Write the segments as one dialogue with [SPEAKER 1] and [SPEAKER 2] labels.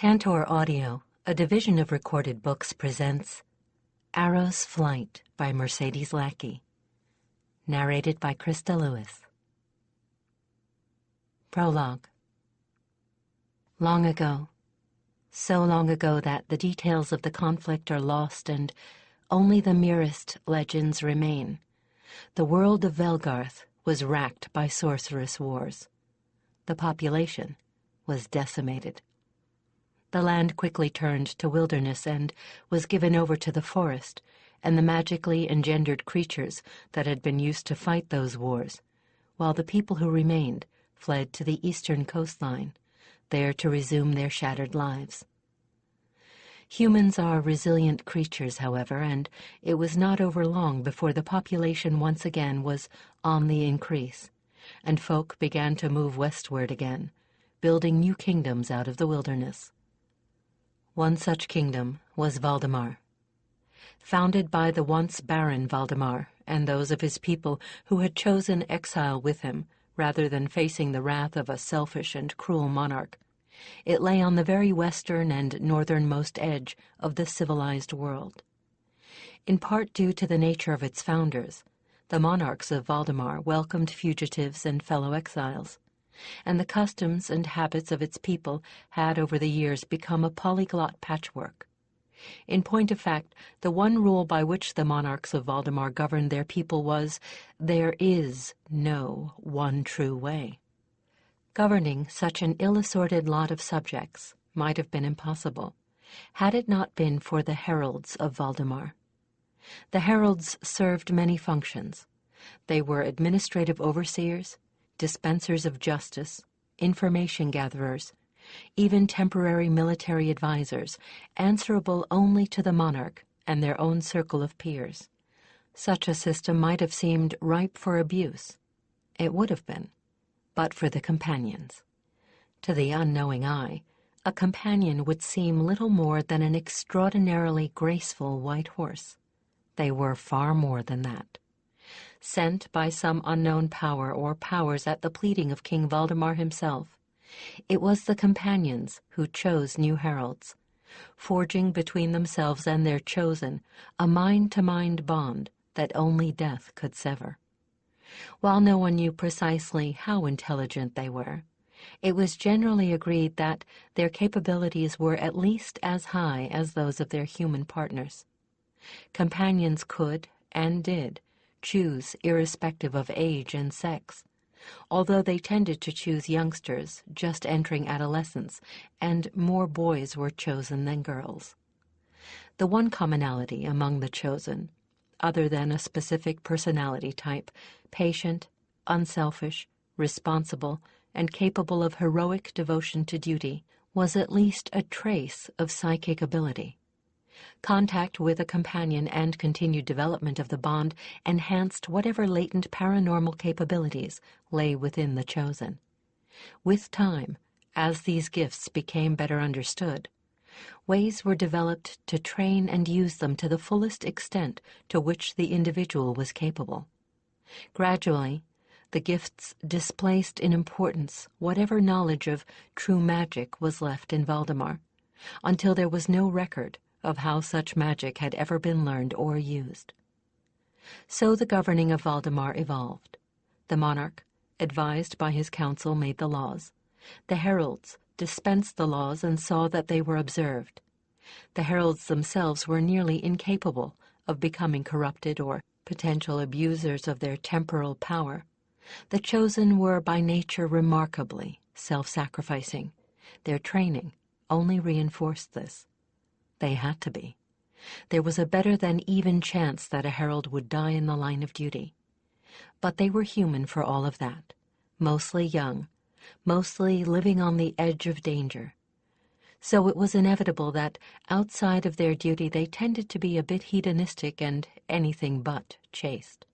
[SPEAKER 1] Cantor Audio, a division of Recorded Books, presents Arrow's Flight by Mercedes Lackey, narrated by Krista Lewis. Prologue. Long ago, so long ago that the details of the conflict are lost and only the merest legends remain, the world of Velgarth was racked by sorcerous wars. The population was decimated. The land quickly turned to wilderness and was given over to the forest and the magically engendered creatures that had been used to fight those wars, while the people who remained fled to the eastern coastline, there to resume their shattered lives. Humans are resilient creatures, however, and it was not over long before the population once again was on the increase, and folk began to move westward again, building new kingdoms out of the wilderness. One such kingdom was Valdemar. Founded by the once barren Valdemar and those of his people who had chosen exile with him rather than facing the wrath of a selfish and cruel monarch, it lay on the very western and northernmost edge of the civilized world. In part due to the nature of its founders, the monarchs of Valdemar welcomed fugitives and fellow exiles, and the customs and habits of its people had over the years become a polyglot patchwork. In point of fact, the one rule by which the monarchs of Valdemar governed their people was, there is no one true way. Governing such an ill-assorted lot of subjects might have been impossible, had it not been for the Heralds of Valdemar. The Heralds served many functions. They were administrative overseers, dispensers of justice, information gatherers, even temporary military advisors, answerable only to the monarch and their own circle of peers. Such a system might have seemed ripe for abuse. It would have been, but for the companions. To the unknowing eye, a companion would seem little more than an extraordinarily graceful white horse. They were far more than that. Sent by some unknown power or powers at the pleading of King Valdemar himself, it was the companions who chose new heralds, forging between themselves and their chosen a mind-to-mind bond that only death could sever. While no one knew precisely how intelligent they were, it was generally agreed that their capabilities were at least as high as those of their human partners. Companions could, and did, choose irrespective of age and sex, although they tended to choose youngsters just entering adolescence, and more boys were chosen than girls. The one commonality among the chosen, other than a specific personality type, patient, unselfish, responsible, and capable of heroic devotion to duty, was at least a trace of psychic ability. Contact with a companion and continued development of the bond enhanced whatever latent paranormal capabilities lay within the chosen. With time, as these gifts became better understood, ways were developed to train and use them to the fullest extent to which the individual was capable. Gradually, the gifts displaced in importance whatever knowledge of true magic was left in Valdemar, until there was no record of how such magic had ever been learned or used. So the governing of Valdemar evolved. The monarch, advised by his council, made the laws. The heralds dispensed the laws and saw that they were observed. The heralds themselves were nearly incapable of becoming corrupted or potential abusers of their temporal power. The chosen were by nature remarkably self-sacrificing. Their training only reinforced this. They had to be. There was a better than even chance that a herald would die in the line of duty. But they were human for all of that, mostly young, mostly living on the edge of danger. So it was inevitable that outside of their duty they tended to be a bit hedonistic and anything but chaste.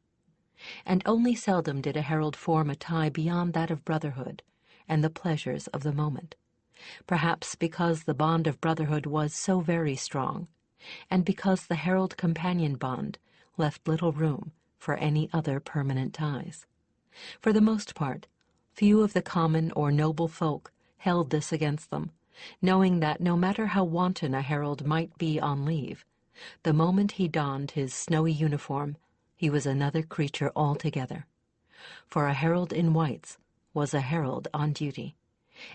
[SPEAKER 1] And only seldom did a herald form a tie beyond that of brotherhood and the pleasures of the moment. Perhaps because the bond of brotherhood was so very strong, and because the herald-companion bond left little room for any other permanent ties. For the most part, few of the common or noble folk held this against them, knowing that no matter how wanton a herald might be on leave, the moment he donned his snowy uniform, he was another creature altogether. For a herald in whites was a herald on duty,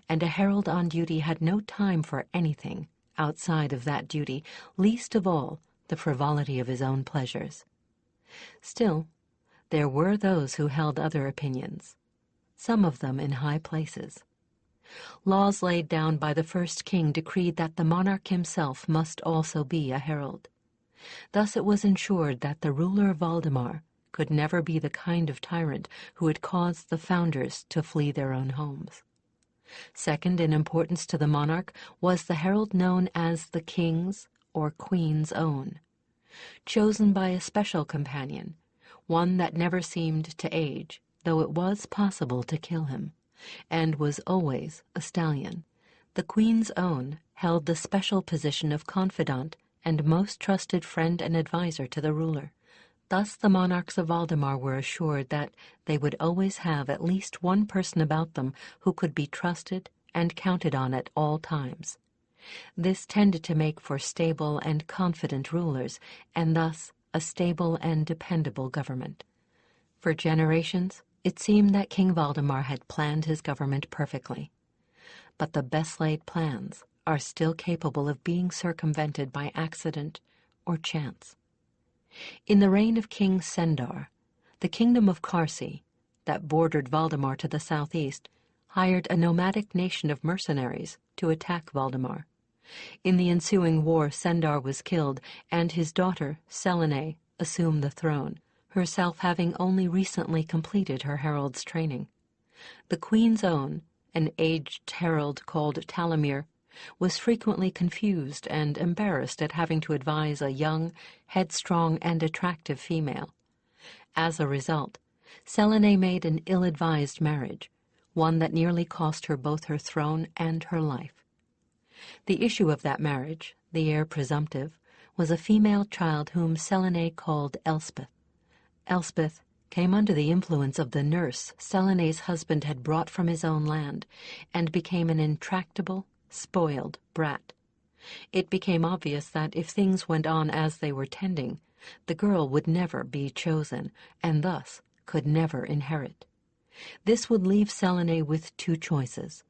[SPEAKER 1] and a herald on duty had no time for anything outside of that duty, least of all the frivolity of his own pleasures. Still, there were those who held other opinions, some of them in high places. Laws laid down by the first king decreed that the monarch himself must also be a herald. Thus it was ensured that the ruler Valdemar could never be the kind of tyrant who had caused the founders to flee their own homes. Second in importance to the monarch was the herald known as the king's or queen's own, chosen by a special companion, one that never seemed to age, though it was possible to kill him, and was always a stallion. The queen's own held the special position of confidant and most trusted friend and advisor to the ruler. Thus the monarchs of Valdemar were assured that they would always have at least one person about them who could be trusted and counted on at all times. This tended to make for stable and confident rulers, and thus a stable and dependable government. For generations, it seemed that King Valdemar had planned his government perfectly. But the best-laid plans are still capable of being circumvented by accident or chance. In the reign of King Sendar, the kingdom of Karsi, that bordered Valdemar to the southeast, hired a nomadic nation of mercenaries to attack Valdemar. In the ensuing war, Sendar was killed, and his daughter, Selene, assumed the throne, herself having only recently completed her herald's training. The queen's own, an aged herald called Talia, was frequently confused and embarrassed at having to advise a young, headstrong, and attractive female. As a result, Selene made an ill-advised marriage, one that nearly cost her both her throne and her life. The issue of that marriage, the heir presumptive, was a female child whom Selene called Elspeth. Elspeth came under the influence of the nurse Selene's husband had brought from his own land, and became an intractable, spoiled brat. It became obvious that if things went on as they were tending, the girl would never be chosen, and thus could never inherit. This would leave Selene with two choices: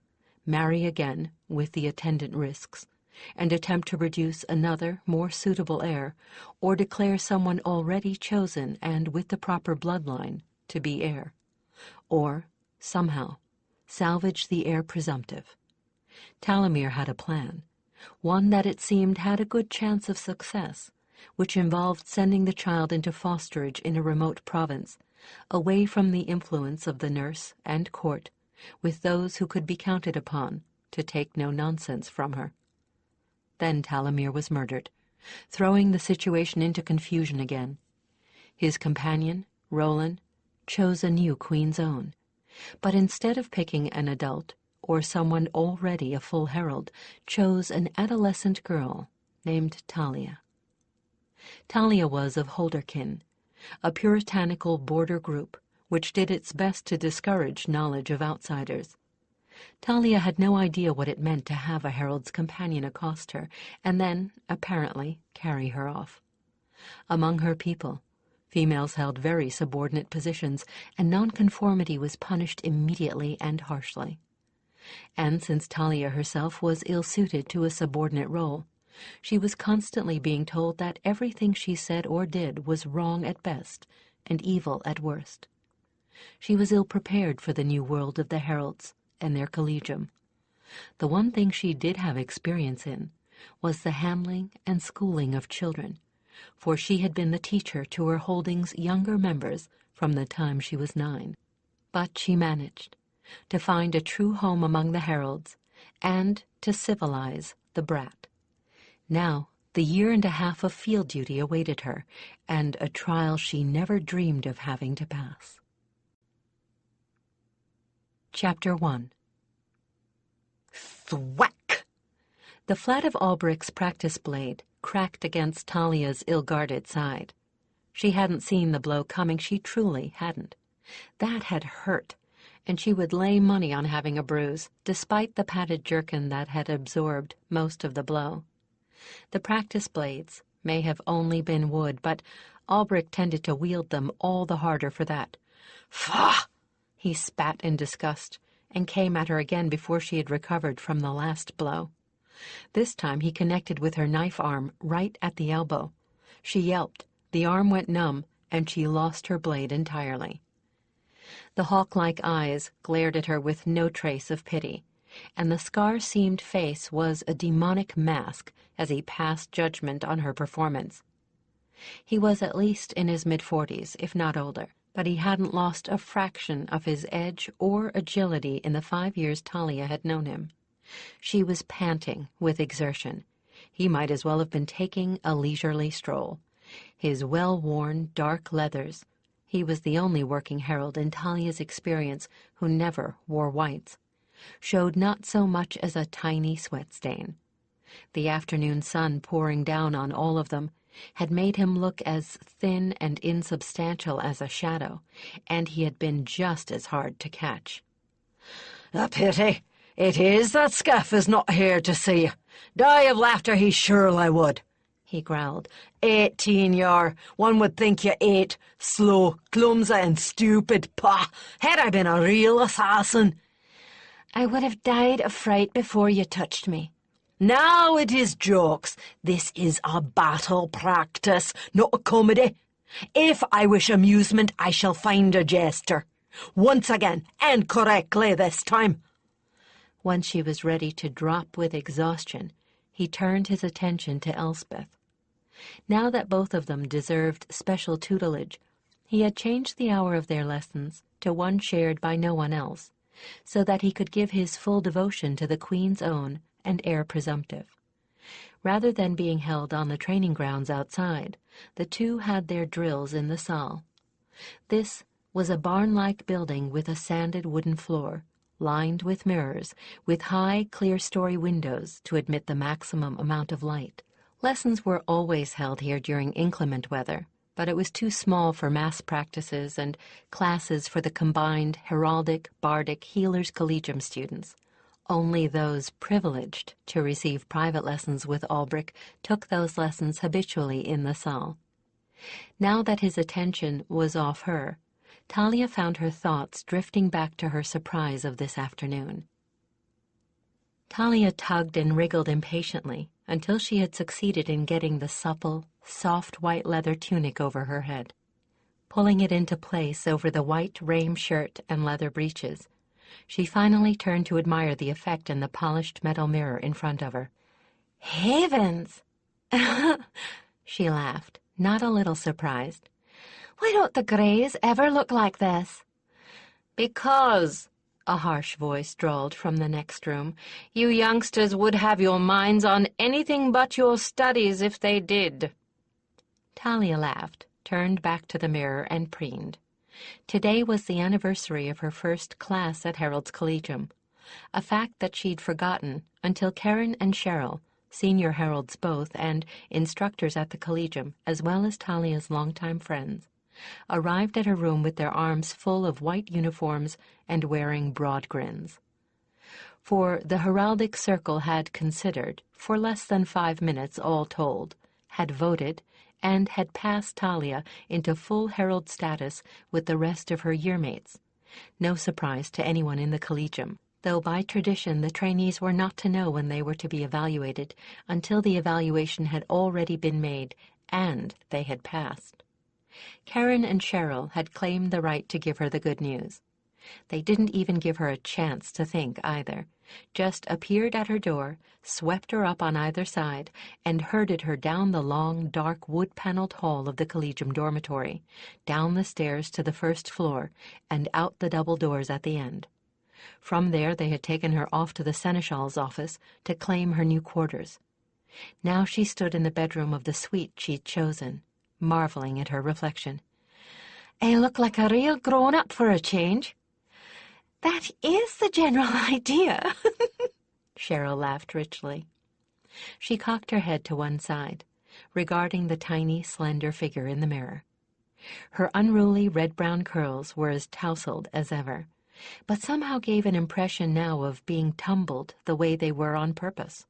[SPEAKER 1] marry again with the attendant risks, and attempt to produce another, more suitable heir, or declare someone already chosen and with the proper bloodline to be heir, or, somehow, salvage the heir presumptive. Talia had a plan, one that it seemed had a good chance of success, which involved sending the child into fosterage in a remote province, away from the influence of the nurse and court, with those who could be counted upon to take no nonsense from her. Then Talia was murdered, throwing the situation into confusion again. His companion, Roland, chose a new queen's own, but instead of picking an adult or someone already a full herald, chose an adolescent girl named Talia. Talia was of Holderkin, a puritanical border group which did its best to discourage knowledge of outsiders. Talia had no idea what it meant to have a herald's companion accost her and then, apparently, carry her off. Among her people, females held very subordinate positions, and nonconformity was punished immediately and harshly. And since Talia herself was ill-suited to a subordinate role, she was constantly being told that everything she said or did was wrong at best and evil at worst. She was ill-prepared for the new world of the heralds and their collegium. The one thing she did have experience in was the handling and schooling of children, for she had been the teacher to her holding's younger members from the time she was 9. But she managed to find a true home among the heralds and to civilize the brat. Now, the year and a half of field duty awaited her, and a trial she never dreamed of having to pass. Chapter 1. Thwack! The flat of Alberic's practice blade cracked against Talia's ill-guarded side. She hadn't seen the blow coming, she truly hadn't. That had hurt, and she would lay money on having a bruise, despite the padded jerkin that had absorbed most of the blow. The practice blades may have only been wood, but Albrecht tended to wield them all the harder for that. "Faugh!" He spat in disgust, and came at her again before she had recovered from the last blow. This time he connected with her knife arm right at the elbow. She yelped, the arm went numb, and she lost her blade entirely. The hawk-like eyes glared at her with no trace of pity, and the scar-seamed face was a demonic mask as he passed judgment on her performance. He was at least in his mid-40s, if not older, but he hadn't lost a fraction of his edge or agility in the 5 years Talia had known him. She was panting with exertion. He might as well have been taking a leisurely stroll. His well-worn dark leathers — he was the only working herald in Talia's experience who never wore whites — showed not so much as a tiny sweat stain. The afternoon sun pouring down on all of them had made him look as thin and insubstantial as a shadow, and he had been just as hard to catch.
[SPEAKER 2] "A pity it is that Scaff is not here to see you. Die of laughter he surely would," he growled. 18 year, one would think you ate, slow, clumsy and stupid. Pah! Had I been a real assassin.
[SPEAKER 1] "I would have died of fright before you touched me."
[SPEAKER 2] "Now it is jokes. This is a battle practice, not a comedy. If I wish amusement, I shall find a jester. Once again, and correctly this time."
[SPEAKER 1] Once she was ready to drop with exhaustion, he turned his attention to Elspeth. Now that both of them deserved special tutelage, he had changed the hour of their lessons to one shared by no one else, so that he could give his full devotion to the Queen's own and heir presumptive. Rather than being held on the training grounds outside, the two had their drills in the saal. This was a barn-like building with a sanded wooden floor, lined with mirrors, with high, clear-story windows to admit the maximum amount of light. Lessons were always held here during inclement weather, but it was too small for mass practices and classes for the combined heraldic, bardic, healers collegium students. Only those privileged to receive private lessons with Albrecht took those lessons habitually in the saal. Now that his attention was off her, Talia found her thoughts drifting back to her surprise of this afternoon. Talia tugged and wriggled impatiently until she had succeeded in getting the supple, soft white leather tunic over her head. Pulling it into place over the white rain shirt and leather breeches, she finally turned to admire the effect in the polished metal mirror in front of her.
[SPEAKER 3] "Heavens!"
[SPEAKER 1] She laughed, not a little surprised.
[SPEAKER 3] "Why don't the Greys ever look like this?"
[SPEAKER 1] "Because," a harsh voice drawled from the next room, "you youngsters would have your minds on anything but your studies if they did." Talia laughed, turned back to the mirror, and preened. Today was the anniversary of her first class at Herald's Collegium, a fact that she'd forgotten until Karen and Cheryl, senior heralds both and instructors at the Collegium, as well as Talia's longtime friends, arrived at her room with their arms full of white uniforms and wearing broad grins. For the heraldic circle had considered, for less than 5 minutes all told, had voted, and had passed Talia into full herald status with the rest of her yearmates. No surprise to anyone in the Collegium, though by tradition the trainees were not to know when they were to be evaluated until the evaluation had already been made and they had passed. Karen and Cheryl had claimed the right to give her the good news. They didn't even give her a chance to think either, just appeared at her door, swept her up on either side, and herded her down the long, dark, wood-paneled hall of the Collegium dormitory, down the stairs to the first floor, and out the double doors at the end. From there they had taken her off to the seneschal's office to claim her new quarters. Now she stood in the bedroom of the suite she'd chosen, marveling at her reflection.
[SPEAKER 3] "I look like a real grown-up for a change." "That is the general idea,"
[SPEAKER 1] Cheryl laughed richly. She cocked her head to one side, regarding the tiny, slender figure in the mirror. Her unruly red-brown curls were as tousled as ever, but somehow gave an impression now of being tumbled the way they were on purpose.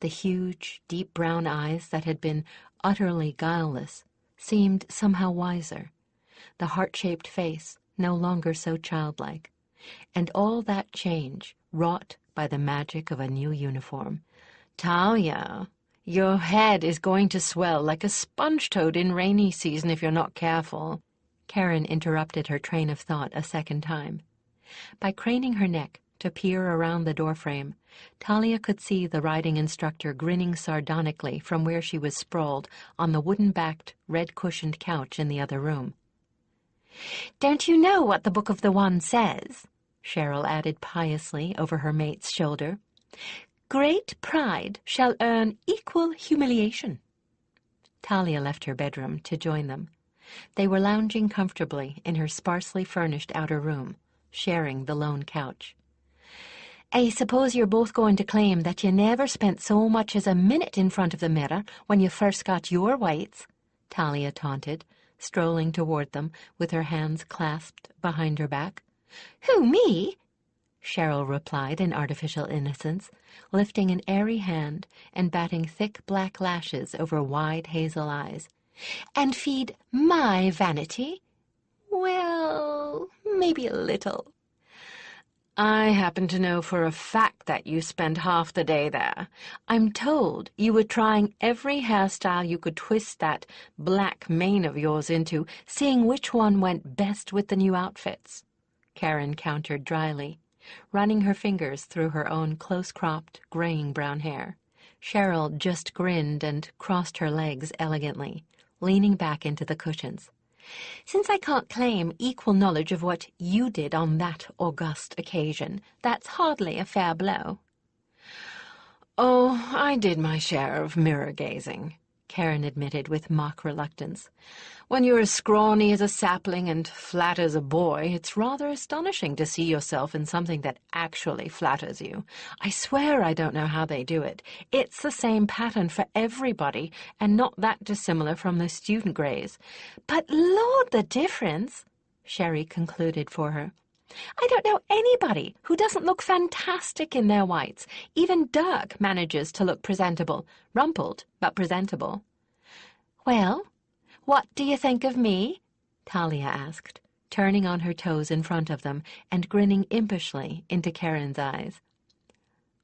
[SPEAKER 1] The huge, deep brown eyes that had been utterly guileless seemed somehow wiser, the heart-shaped face no longer so childlike, and all that change wrought by the magic of a new uniform. "Talia, your head is going to swell like a sponge toad in rainy season if you're not careful." Karen interrupted her train of thought a second time. By craning her neck to peer around the doorframe, Talia could see the riding instructor grinning sardonically from where she was sprawled on the wooden-backed, red-cushioned couch in the other room.
[SPEAKER 3] "Don't you know what the Book of the Wand says?" Cheryl added piously over her mate's shoulder. "Great pride shall earn equal humiliation."
[SPEAKER 1] Talia left her bedroom to join them. They were lounging comfortably in her sparsely furnished outer room, sharing the lone couch.
[SPEAKER 3] "I suppose you're both going to claim that you never spent so much as a minute in front of the mirror when you first got your whites,"
[SPEAKER 1] Talia taunted, strolling toward them with her hands clasped behind her back.
[SPEAKER 3] "Who, me?"
[SPEAKER 1] Cheryl replied in artificial innocence, lifting an airy hand and batting thick black lashes over wide hazel eyes.
[SPEAKER 3] "And feed my vanity? Well, maybe a little."
[SPEAKER 2] "I happen to know for a fact that you spent half the day there. I'm told you were trying every hairstyle you could twist that black mane of yours into, seeing which one went best with the new outfits,"
[SPEAKER 1] Karen countered dryly, running her fingers through her own close-cropped, graying brown hair. Cheryl just grinned and crossed her legs elegantly, leaning back into the cushions.
[SPEAKER 3] "Since I can't claim equal knowledge of what you did on that august occasion, that's hardly a fair blow."
[SPEAKER 2] "Oh, I did my share of mirror-gazing," Karen admitted with mock reluctance. "When you're as scrawny as a sapling and flat as a boy, it's rather astonishing to see yourself in something that actually flatters you. I swear I don't know how they do it. It's the same pattern for everybody, and not that dissimilar from the student grays."
[SPEAKER 3] "But Lord, the difference!" Sherry concluded for her. "I don't know anybody who doesn't look fantastic in their whites. Even Dirk manages to look presentable. Rumpled, but presentable." "Well, what do you think of me?"
[SPEAKER 1] Talia asked, turning on her toes in front of them and grinning impishly into Karen's eyes.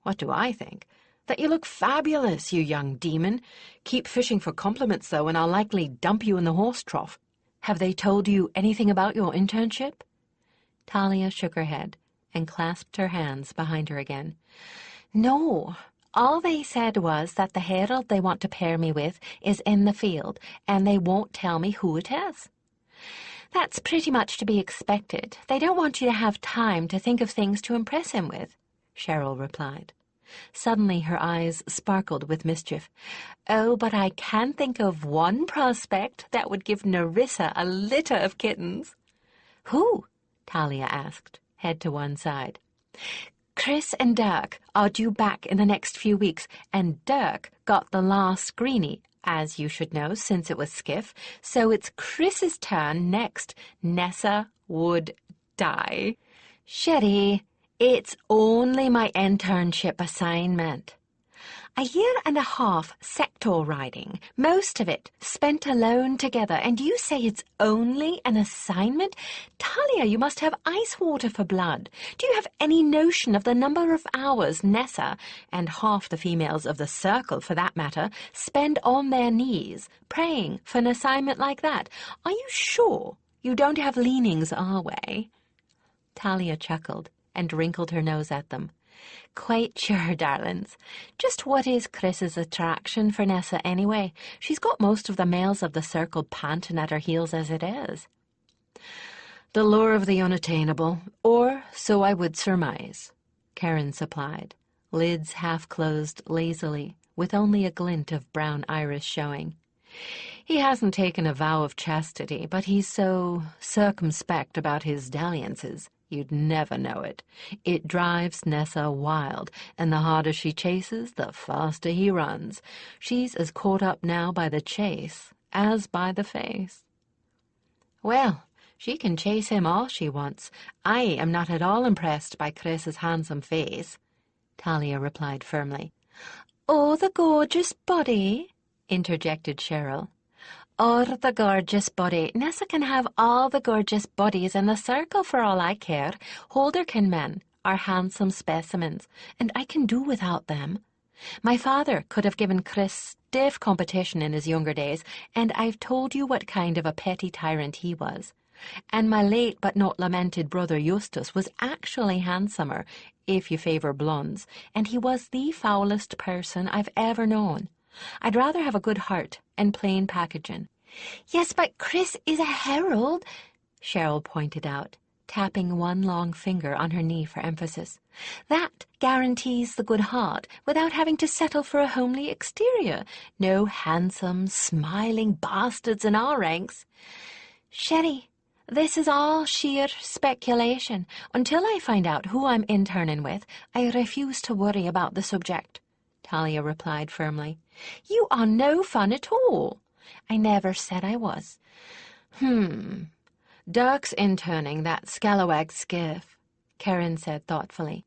[SPEAKER 2] "What do I think? That you look fabulous, you young demon. Keep fishing for compliments, though, and I'll likely dump you in the horse trough. Have they told you anything about your internship?"
[SPEAKER 1] Talia shook her head and clasped her hands behind her again.
[SPEAKER 3] "No. All they said was that the Herald they want to pair me with is in the field, and they won't tell me who it is." "That's pretty much to be expected. They don't want you to have time to think of things to impress him with," Cheryl replied.
[SPEAKER 1] Suddenly her eyes sparkled with mischief.
[SPEAKER 3] "Oh, but I can think of one prospect that would give Nerissa a litter of kittens."
[SPEAKER 1] "Who?" Talia asked, head to one side.
[SPEAKER 3] "Chris and Dirk are due back in the next few weeks, and Dirk got the last greenie, as you should know, since it was Skiff, so it's Chris's turn next. Nessa would die." "Sherry, it's only my internship assignment." "A year and a half sector riding, most of it spent alone together, and you say it's only an assignment? Talia, you must have ice water for blood. Do you have any notion of the number of hours Nessa, and half the females of the circle for that matter, spend on their knees praying for an assignment like that? Are you sure you don't have leanings our way?"
[SPEAKER 1] Talia chuckled and wrinkled her nose at them.
[SPEAKER 3] "Quite sure, darlings. Just what is Chris's attraction for Nessa anyway? She's got most of the males of the circle panting at her heels as it is."
[SPEAKER 2] "The lure of the unattainable, or so I would surmise,"
[SPEAKER 1] Karen supplied, lids half-closed lazily, with only a glint of brown iris showing.
[SPEAKER 2] "He hasn't taken a vow of chastity, but he's so circumspect about his dalliances. You'd never know it. It drives Nessa wild, and the harder she chases, the faster he runs. She's as caught up now by the chase as by the face."
[SPEAKER 3] "Well,
[SPEAKER 1] She can chase him all she wants. I am not at all impressed by Chris's handsome face, Talia replied firmly.
[SPEAKER 3] Oh, the gorgeous body, interjected Cheryl. Or the gorgeous body. Nessa can have all the gorgeous bodies in the circle for all I care. Holderkin men are handsome specimens, and I can do without them. My father could have given Chris stiff competition in his younger days, and I've told you what kind of a petty tyrant he was. And my late but not lamented brother Eustace was actually handsomer, if you favour blondes, and he was the foulest person I've ever known. I'd rather have a good heart and plain packaging. Yes, but Chris is a Herald, Cheryl pointed out, tapping one long finger on her knee for emphasis. That guarantees the good heart without having to settle for a homely exterior. No handsome, smiling bastards in our ranks. Sherry, this is all sheer speculation. Until I find out who I'm interning with, I refuse to worry about the subject, Talia replied firmly. You are no fun at all. I never said I was.
[SPEAKER 1] Dirk's interning that scalawag Skiff, Karen said thoughtfully.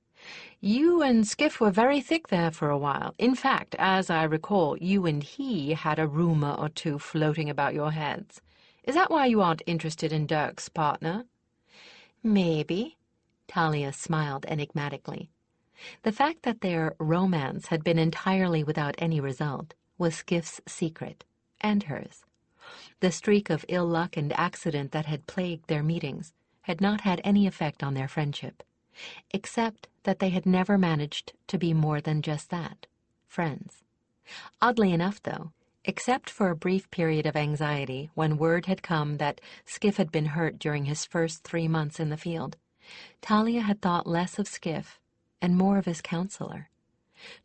[SPEAKER 1] You and Skiff were very thick there for a while. In fact, as I recall, you and he had a rumour or two floating about your heads. Is that why you aren't interested in Dirk's partner?
[SPEAKER 3] Maybe,
[SPEAKER 1] Talia smiled enigmatically. The fact that their romance had been entirely without any result was Skiff's secret, and hers. The streak of ill luck and accident that had plagued their meetings had not had any effect on their friendship, except that they had never managed to be more than just that, friends. Oddly enough, though, except for a brief period of anxiety when word had come that Skiff had been hurt during his first 3 months in the field, Talia had thought less of Skiff and more of his counselor.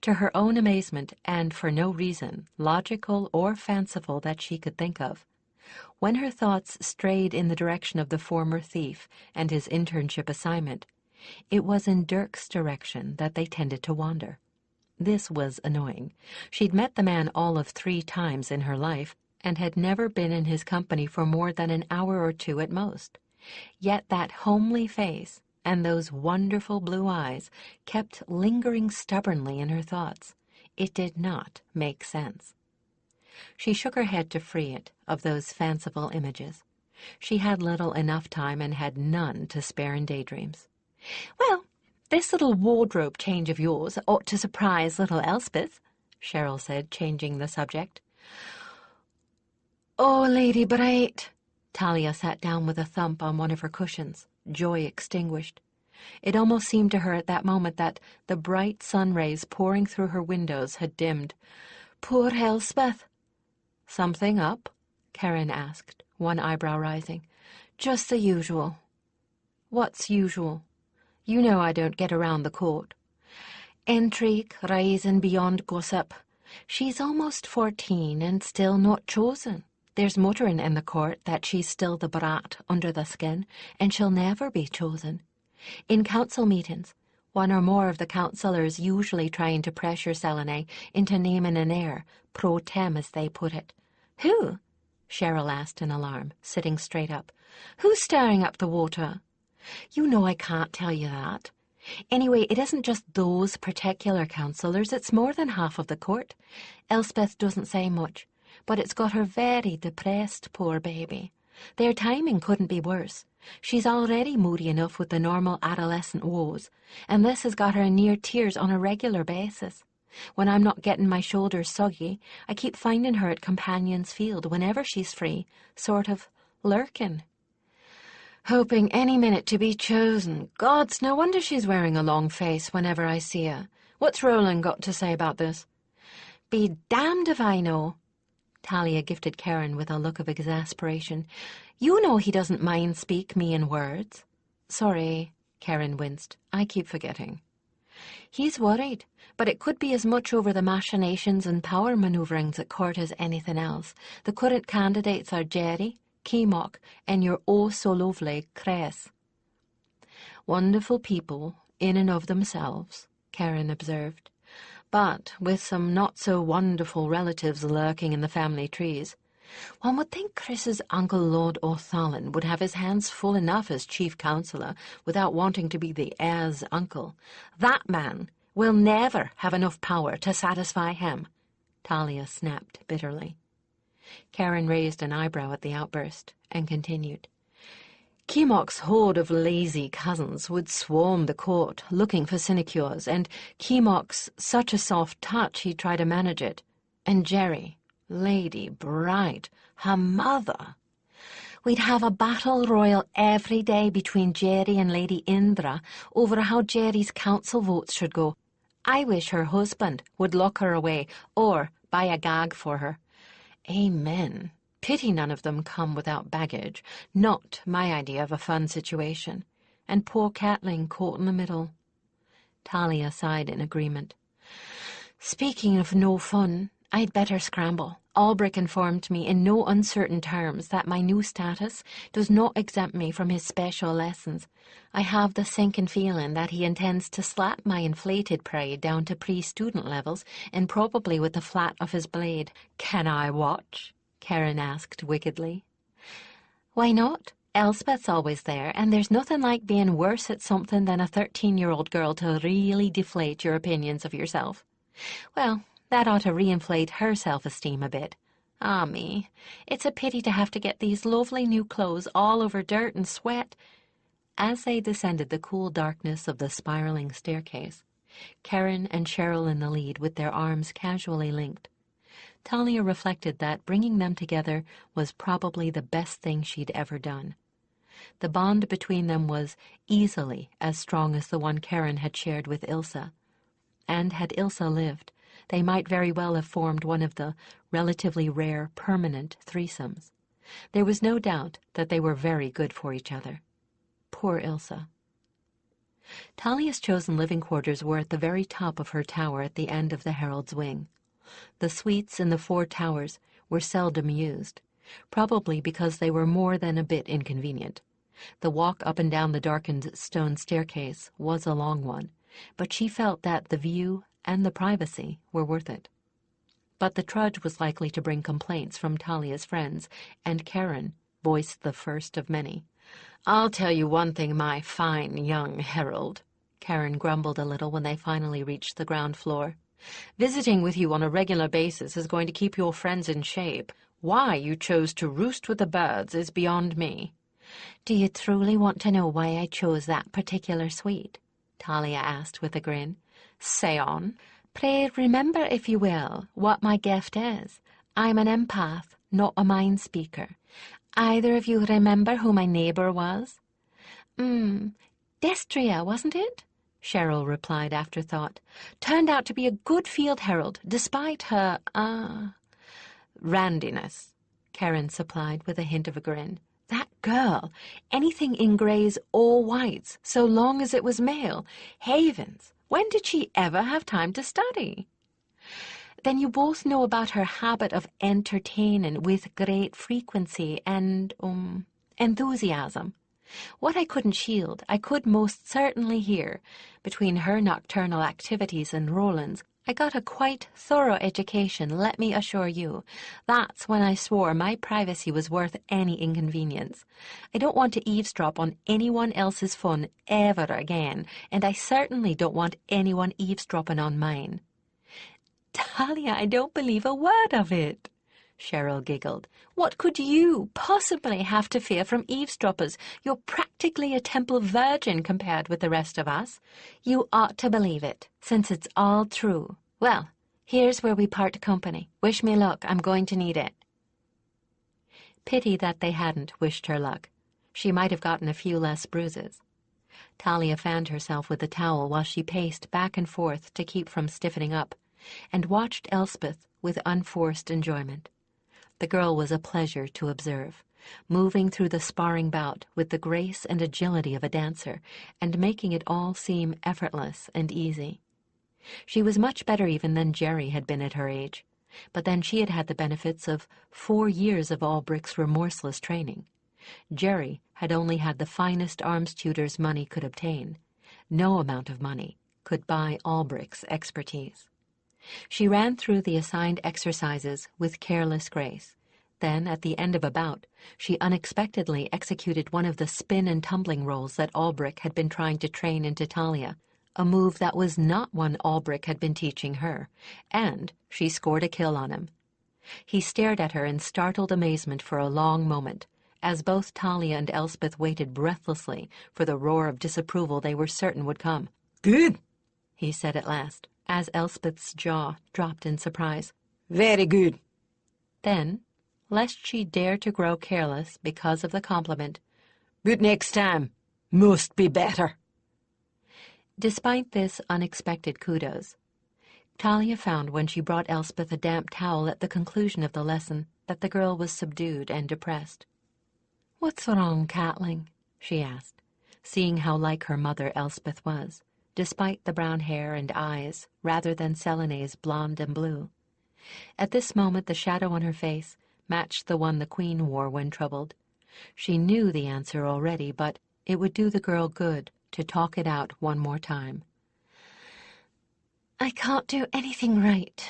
[SPEAKER 1] To her own amazement, and for no reason, logical or fanciful that she could think of, when her thoughts strayed in the direction of the former thief and his internship assignment, it was in Dirk's direction that they tended to wander. This was annoying. She'd met the man all of 3 times in her life and had never been in his company for more than an hour or 2 at most. Yet that homely face and those wonderful blue eyes kept lingering stubbornly in her thoughts. It did not make sense. She shook her head to free it of those fanciful images. She had little enough time and had none to spare in daydreams.
[SPEAKER 3] Well, this little wardrobe change of yours ought to surprise little Elspeth, Cheryl said, changing the subject.
[SPEAKER 1] Oh, Lady Bright! Talia sat down with a thump on one of her cushions, joy extinguished. It almost seemed to her at that moment that the bright sun rays pouring through her windows had dimmed. Poor Elspeth! Something up? Karen asked, one eyebrow rising. Just the usual. What's usual? You know I don't get around the court. Intrigue rising beyond gossip. She's almost 14 and still not chosen. There's muttering in the court that she's still the brat under the skin, and she'll never be chosen. In council meetings, one or more of the councillors usually trying to pressure Selene into naming an heir, pro tem as they put it. Who? Cheryl asked in alarm, sitting straight up. Who's stirring up the water? You know I can't tell you that. Anyway, it isn't just those particular councillors, it's more than half of the court. Elspeth doesn't say much, but it's got her very depressed, poor baby. Their timing couldn't be worse. She's already moody enough with the normal adolescent woes, and this has got her near tears on a regular basis. When I'm not getting my shoulders soggy, I keep finding her at Companion's Field whenever she's free, sort of lurking. Hoping any minute to be chosen. Gods, no wonder she's wearing a long face whenever I see her. What's Roland got to say about this? Be damned if I know. Talia gifted Karen with a look of exasperation. You know he doesn't mind speak me in words. Sorry, Karen winced. I keep forgetting. He's worried, but it could be as much over the machinations and power manoeuvrings at court as anything else. The current candidates are Jerry, Kemock, and your oh-so-lovely Cress. Wonderful people, in and of themselves, Karen observed, but with some not-so-wonderful relatives lurking in the family trees. One would think Chris's Uncle Lord O'Thallan would have his hands full enough as chief counsellor without wanting to be the heir's uncle. That man will never have enough power to satisfy him, Talia snapped bitterly. Karen raised an eyebrow at the outburst and continued. Kemock's horde of lazy cousins would swarm the court looking for sinecures, and Kemock's such a soft touch he'd try to manage it. And Jerry, Lady Bright, her mother. We'd have a battle royal every day between Jerry and Lady Indra over how Jerry's council votes should go. I wish her husband would lock her away or buy a gag for her. Amen. Pity none of them come without baggage. Not my idea of a fun situation. And poor Catling caught in the middle. Talia sighed in agreement. Speaking of no fun, I'd better scramble. Albrick informed me in no uncertain terms that my new status does not exempt me from his special lessons. I have the sinking feeling that he intends to slap my inflated pride down to pre-student levels, and probably with the flat of his blade. Can I watch? Karen asked wickedly. Why not? Elspeth's always there, and there's nothing like being worse at something than a 13-year-old girl to really deflate your opinions of yourself. Well, that ought to reinflate her self-esteem a bit. Ah, me. It's a pity to have to get these lovely new clothes all over dirt and sweat. As they descended the cool darkness of the spiraling staircase, Karen and Cheryl in the lead with their arms casually linked, Talia reflected that bringing them together was probably the best thing she'd ever done. The bond between them was easily as strong as the one Karen had shared with Ilsa. And had Ilsa lived, they might very well have formed one of the relatively rare permanent threesomes. There was no doubt that they were very good for each other. Poor Ilsa. Talia's chosen living quarters were at the very top of her tower at the end of the Herald's wing. The suites in the 4 towers were seldom used, probably because they were more than a bit inconvenient. The walk up and down the darkened stone staircase was a long one, but she felt that the view and the privacy were worth it. But the trudge was likely to bring complaints from Talia's friends, and Karen voiced the first of many. I'll tell you one thing, my fine young Herald, Karen grumbled a little when they finally reached the ground floor. Visiting with you on a regular basis is going to keep your friends in shape. Why you chose to roost with the birds is beyond me. Do you truly want to know why I chose that particular suite? Talia asked with a grin. Say on. Pray remember, if you will, what my gift is. I'm an empath, not a mind speaker. Either of you remember who my neighbor was? Destria, wasn't it? Cheryl replied after thought. Turned out to be a good field herald, despite her, randiness, Karen supplied with a hint of a grin. That girl, anything in greys or whites, so long as it was male. Havens, when did she ever have time to study? Then you both know about her habit of entertaining with great frequency and, enthusiasm. What I couldn't shield, I could most certainly hear. Between her nocturnal activities and Roland's, I got a quite thorough education, let me assure you. That's when I swore my privacy was worth any inconvenience. I don't want to eavesdrop on anyone else's fun ever again, and I certainly don't want anyone eavesdropping on mine. Talia, I don't believe a word of it, Cheryl giggled. What could you possibly have to fear from eavesdroppers? You're practically a temple virgin compared with the rest of us. You ought to believe it, since it's all true. Well, here's where we part company. Wish me luck. I'm going to need it. Pity that they hadn't wished her luck. She might have gotten a few less bruises. Talia fanned herself with a towel while she paced back and forth to keep from stiffening up, and watched Elspeth with unforced enjoyment. The girl was a pleasure to observe, moving through the sparring bout with the grace and agility of a dancer, and making it all seem effortless and easy. She was much better even than Jerry had been at her age, but then she had had the benefits of 4 years of Albrick's remorseless training. Jerry had only had the finest arms tutors money could obtain. No amount of money could buy Albrick's expertise. She ran through the assigned exercises with careless grace, Then, at the end of a bout, she unexpectedly executed one of the spin and tumbling rolls that Albrecht had been trying to train into Talia, a move that was not one Albrecht had been teaching her, and she scored a kill on him. He stared at her in startled amazement for a long moment, as both Talia and Elspeth waited breathlessly for the roar of disapproval they were certain would come.
[SPEAKER 2] "Good,"
[SPEAKER 1] he said at last, as Elspeth's jaw dropped in surprise.
[SPEAKER 2] "Very good."
[SPEAKER 1] Then, lest she dare to grow careless because of the compliment,
[SPEAKER 2] "But next time must be better."
[SPEAKER 1] Despite this unexpected kudos, Talia found when she brought Elspeth a damp towel at the conclusion of the lesson that the girl was subdued and depressed. "What's wrong, Catling?" she asked, seeing how like her mother Elspeth was, despite the brown hair and eyes rather than Selene's blonde and blue. At this moment the shadow on her face matched the one the Queen wore when troubled. She knew the answer already, but it would do the girl good to talk it out one more time. "I can't do anything right,"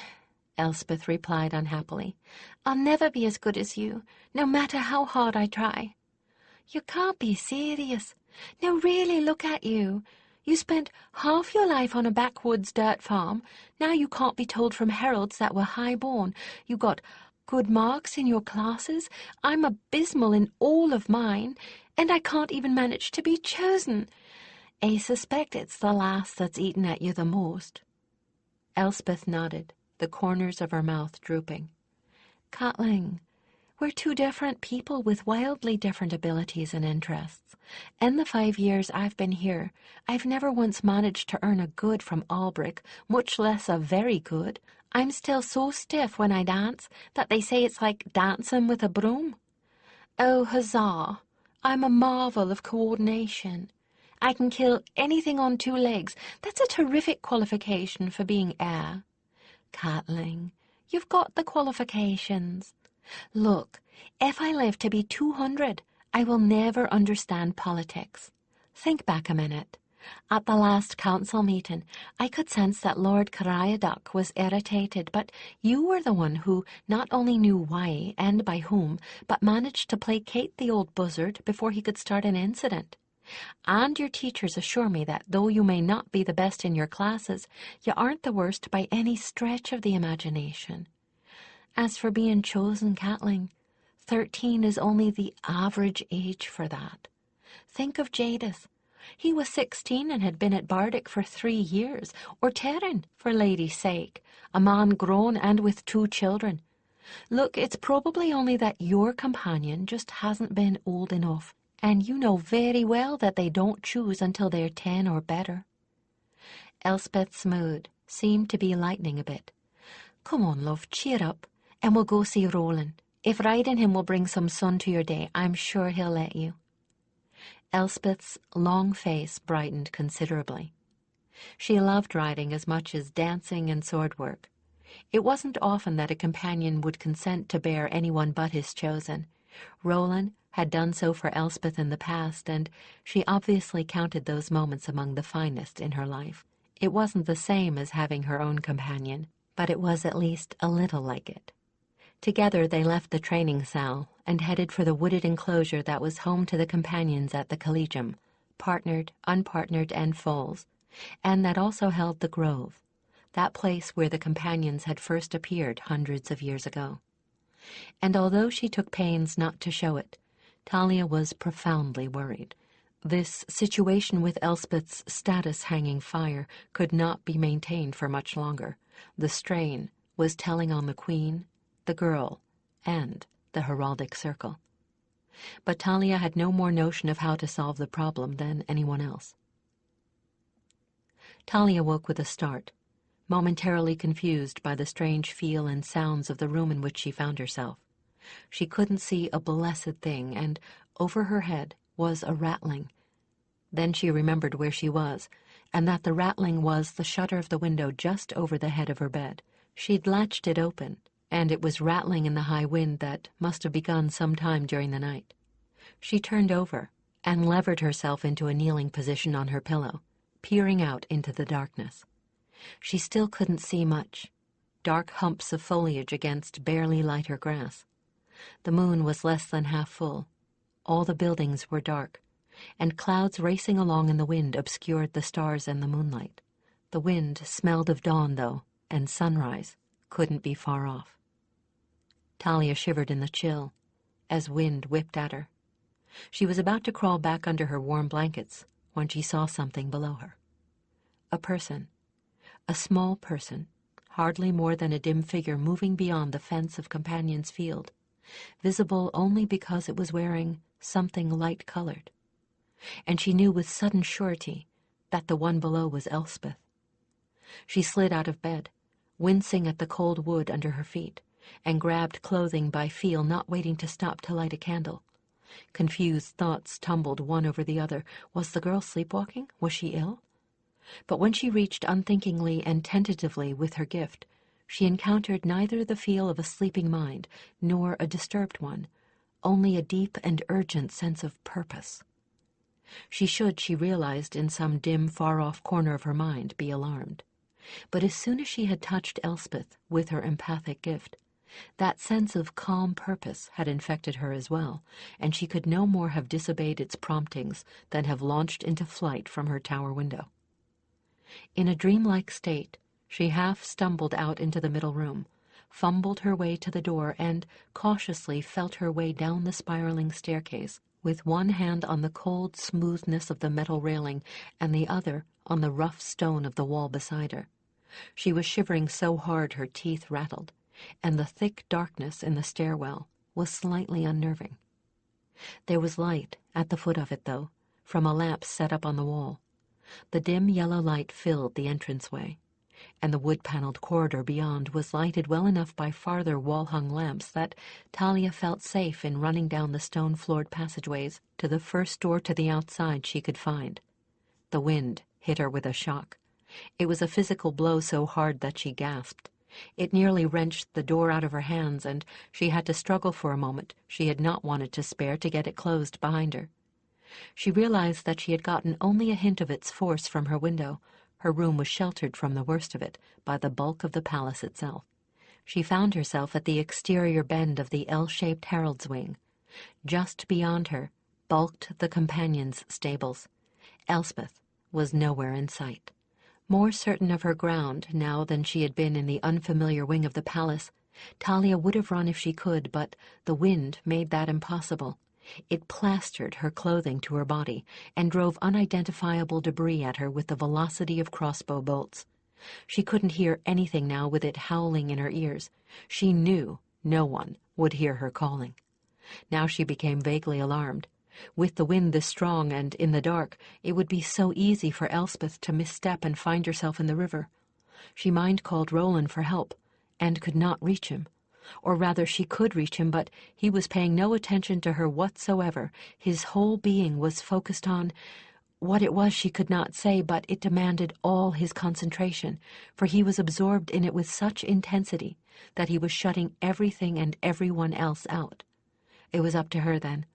[SPEAKER 1] Elspeth replied unhappily. "I'll never be as good as you, no matter how hard I try." "You can't be serious. Now really look at you. You spent half your life on a backwoods dirt farm. Now you can't be told from Heralds that we're high-born. You got good marks in your classes. I'm abysmal in all of mine, and I can't even manage to be chosen. I suspect it's the last that's eaten at you the most." Elspeth nodded, the corners of her mouth drooping. "Catling, we're two different people with wildly different abilities and interests. In the 5 years I've been here, I've never once managed to earn a good from Albrecht, much less a very good. I'm still so stiff when I dance that they say it's like dancing with a broom. Oh, huzzah! I'm a marvel of coordination. I can kill anything on 2 legs. That's a terrific qualification for being heir. Catling, you've got the qualifications. Look, if I live to be 200, I will never understand politics. Think back a minute. At the last council meeting, I could sense that Lord Caradoc was irritated, but you were the one who not only knew why and by whom, but managed to placate the old buzzard before he could start an incident. And your teachers assure me that though you may not be the best in your classes, you aren't the worst by any stretch of the imagination. As for being chosen, Catling, 13 is only the average age for that. Think of Jadis. He was 16 and had been at Bardic for 3 years, or Terran, for lady's sake, a man grown and with 2 children. Look, it's probably only that your companion just hasn't been old enough, and you know very well that they don't choose until they're 10 or better." Elspeth's mood seemed to be lightening a bit. "Come on, love, cheer up, and we'll go see Roland. If riding him will bring some sun to your day, I'm sure he'll let you." Elspeth's long face brightened considerably. She loved riding as much as dancing and sword work. It wasn't often that a companion would consent to bear anyone but his chosen. Roland had done so for Elspeth in the past, and she obviously counted those moments among the finest in her life. It wasn't the same as having her own companion, but it was at least a little like it. Together they left the training cell and headed for the wooded enclosure that was home to the companions at the Collegium, partnered, unpartnered, and foals, and that also held the Grove, that place where the companions had first appeared hundreds of years ago. And although she took pains not to show it, Talia was profoundly worried. This situation with Elspeth's status hanging fire could not be maintained for much longer. The strain was telling on the Queen, the girl, and the heraldic circle. But Talia had no more notion of how to solve the problem than anyone else. Talia woke with a start, momentarily confused by the strange feel and sounds of the room in which she found herself. She couldn't see a blessed thing, and over her head was a rattling. Then she remembered where she was, and that the rattling was the shutter of the window just over the head of her bed. She'd latched it open, and it was rattling in the high wind that must have begun some time during the night. She turned over and levered herself into a kneeling position on her pillow, peering out into the darkness. She still couldn't see much, dark humps of foliage against barely lighter grass. The moon was less than half full. All the buildings were dark, and clouds racing along in the wind obscured the stars and the moonlight. The wind smelled of dawn, though, and sunrise couldn't be far off. Talia shivered in the chill as wind whipped at her. She was about to crawl back under her warm blankets when she saw something below her. A person, a small person, hardly more than a dim figure moving beyond the fence of Companion's Field, visible only because it was wearing something light-colored. And she knew with sudden surety that the one below was Elspeth. She slid out of bed, wincing at the cold wood under her feet, and grabbed clothing by feel, not waiting to stop to light a candle. Confused thoughts tumbled one over the other. Was the girl sleepwalking? Was she ill? But when she reached unthinkingly and tentatively with her gift, she encountered neither the feel of a sleeping mind nor a disturbed one, only a deep and urgent sense of purpose. She should, she realized in some dim, far-off corner of her mind, be alarmed. But as soon as she had touched Elspeth with her empathic gift, that sense of calm purpose had infected her as well, and she could no more have disobeyed its promptings than have launched into flight from her tower window. In a dreamlike state, she half stumbled out into the middle room, fumbled her way to the door, and cautiously felt her way down the spiraling staircase, with one hand on the cold smoothness of the metal railing and the other on the rough stone of the wall beside her. She was shivering so hard her teeth rattled, and the thick darkness in the stairwell was slightly unnerving. There was light at the foot of it, though, from a lamp set up on the wall. The dim yellow light filled the entranceway, and the wood-paneled corridor beyond was lighted well enough by farther wall-hung lamps that Talia felt safe in running down the stone-floored passageways to the first door to the outside she could find. The wind hit her with a shock. It was a physical blow so hard that she gasped. It nearly wrenched the door out of her hands, and she had to struggle for a moment she had not wanted to spare to get it closed behind her. She realized that she had gotten only a hint of its force from her window. Her room was sheltered from the worst of it by the bulk of the palace itself. She found herself at the exterior bend of the L-shaped Herald's wing. Just beyond her bulked the Companion's stables. Elspeth was nowhere in sight. More certain of her ground now than she had been in the unfamiliar wing of the palace, Talia would have run if she could, but the wind made that impossible. It plastered her clothing to her body and drove unidentifiable debris at her with the velocity of crossbow bolts. She couldn't hear anything now with it howling in her ears. She knew no one would hear her calling. Now she became vaguely alarmed. With the wind this strong and in the dark, it would be so easy for Elspeth to misstep and find herself in the river. She mind-called Roland for help, and could not reach him. Or rather, she could reach him, but he was paying no attention to her whatsoever. His whole being was focused on what it was she could not say, but it demanded all his concentration, for he was absorbed in it with such intensity that he was shutting everything and everyone else out. It was up to her then.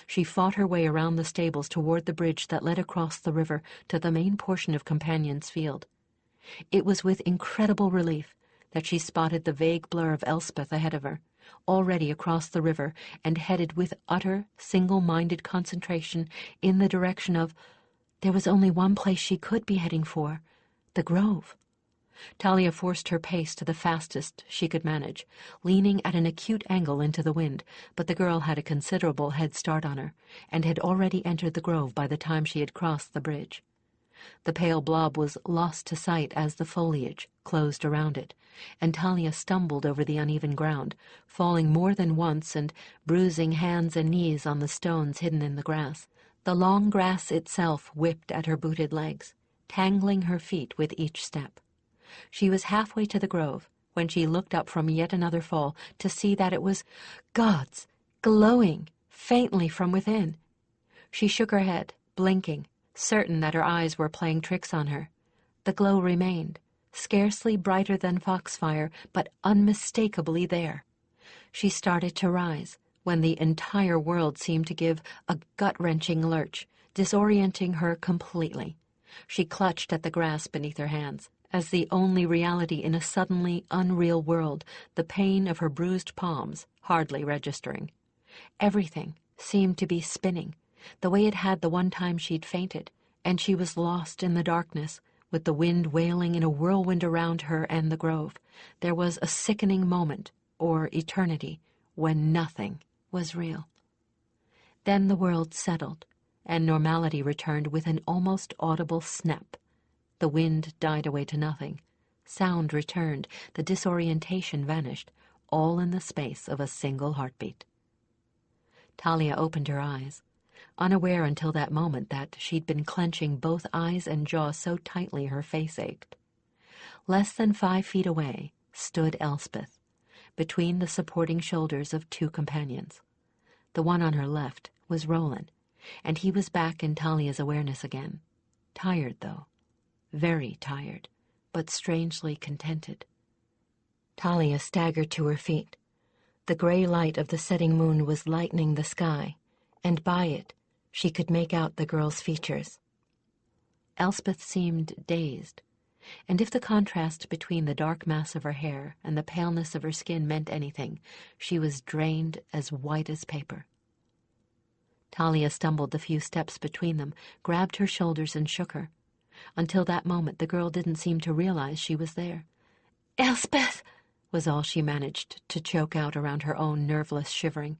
[SPEAKER 1] She fought her way around the stables toward the bridge that led across the river to the main portion of Companion's Field. It was with incredible relief that she spotted the vague blur of Elspeth ahead of her, already across the river and headed with utter, single-minded concentration in the direction of— there was only one place she could be heading for— the grove. Talia forced her pace to the fastest she could manage, leaning at an acute angle into the wind, but the girl had a considerable head start on her, and had already entered the grove by the time she had crossed the bridge. The pale blob was lost to sight as the foliage closed around it, and Talia stumbled over the uneven ground, falling more than once and bruising hands and knees on the stones hidden in the grass. The long grass itself whipped at her booted legs, tangling her feet with each step. She was halfway to the grove when she looked up from yet another fall to see that it was God's, glowing faintly from within. She shook her head, blinking, certain that her eyes were playing tricks on her. The glow remained, scarcely brighter than foxfire, but unmistakably there. She started to rise when the entire world seemed to give a gut-wrenching lurch, disorienting her completely. She clutched at the grass beneath her hands as the only reality in a suddenly unreal world, the pain of her bruised palms hardly registering. Everything seemed to be spinning, the way it had the one time she'd fainted, and she was lost in the darkness, with the wind wailing in a whirlwind around her and the grove. There was a sickening moment, or eternity, when nothing was real. Then the world settled, and normality returned with an almost audible snap. The wind died away to nothing. Sound returned, the disorientation vanished, all in the space of a single heartbeat. Talia opened her eyes, unaware until that moment that she'd been clenching both eyes and jaw so tightly her face ached. Less than 5 feet away stood Elspeth, between the supporting shoulders of 2 companions. The one on her left was Roland, and he was back in Talia's awareness again. Tired, though. Very tired, but strangely contented. Talia staggered to her feet. The gray light of the setting moon was lightening the sky, and by it she could make out the girl's features. Elspeth seemed dazed, and if the contrast between the dark mass of her hair and the paleness of her skin meant anything, she was drained as white as paper. Talia stumbled the few steps between them, grabbed her shoulders and shook her. Until that moment, the girl didn't seem to realize she was there. "Elspeth!" was all she managed to choke out around her own nerveless shivering.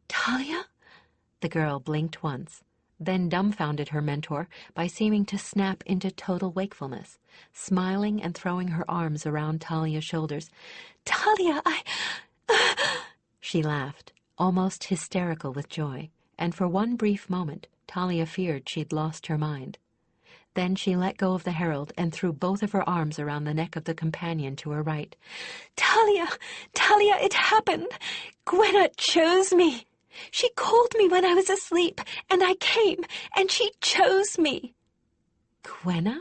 [SPEAKER 1] "Talia?" The girl blinked once, then dumbfounded her mentor by seeming to snap into total wakefulness, smiling and throwing her arms around Talia's shoulders. "Talia, She laughed, almost hysterical with joy, and for one brief moment Talia feared she'd lost her mind. Then she let go of the Herald and threw both of her arms around the neck of the companion to her right. "Talia! Talia, it happened! Gwenna chose me! She called me when I was asleep, and I came, and she chose me!" Gwenna?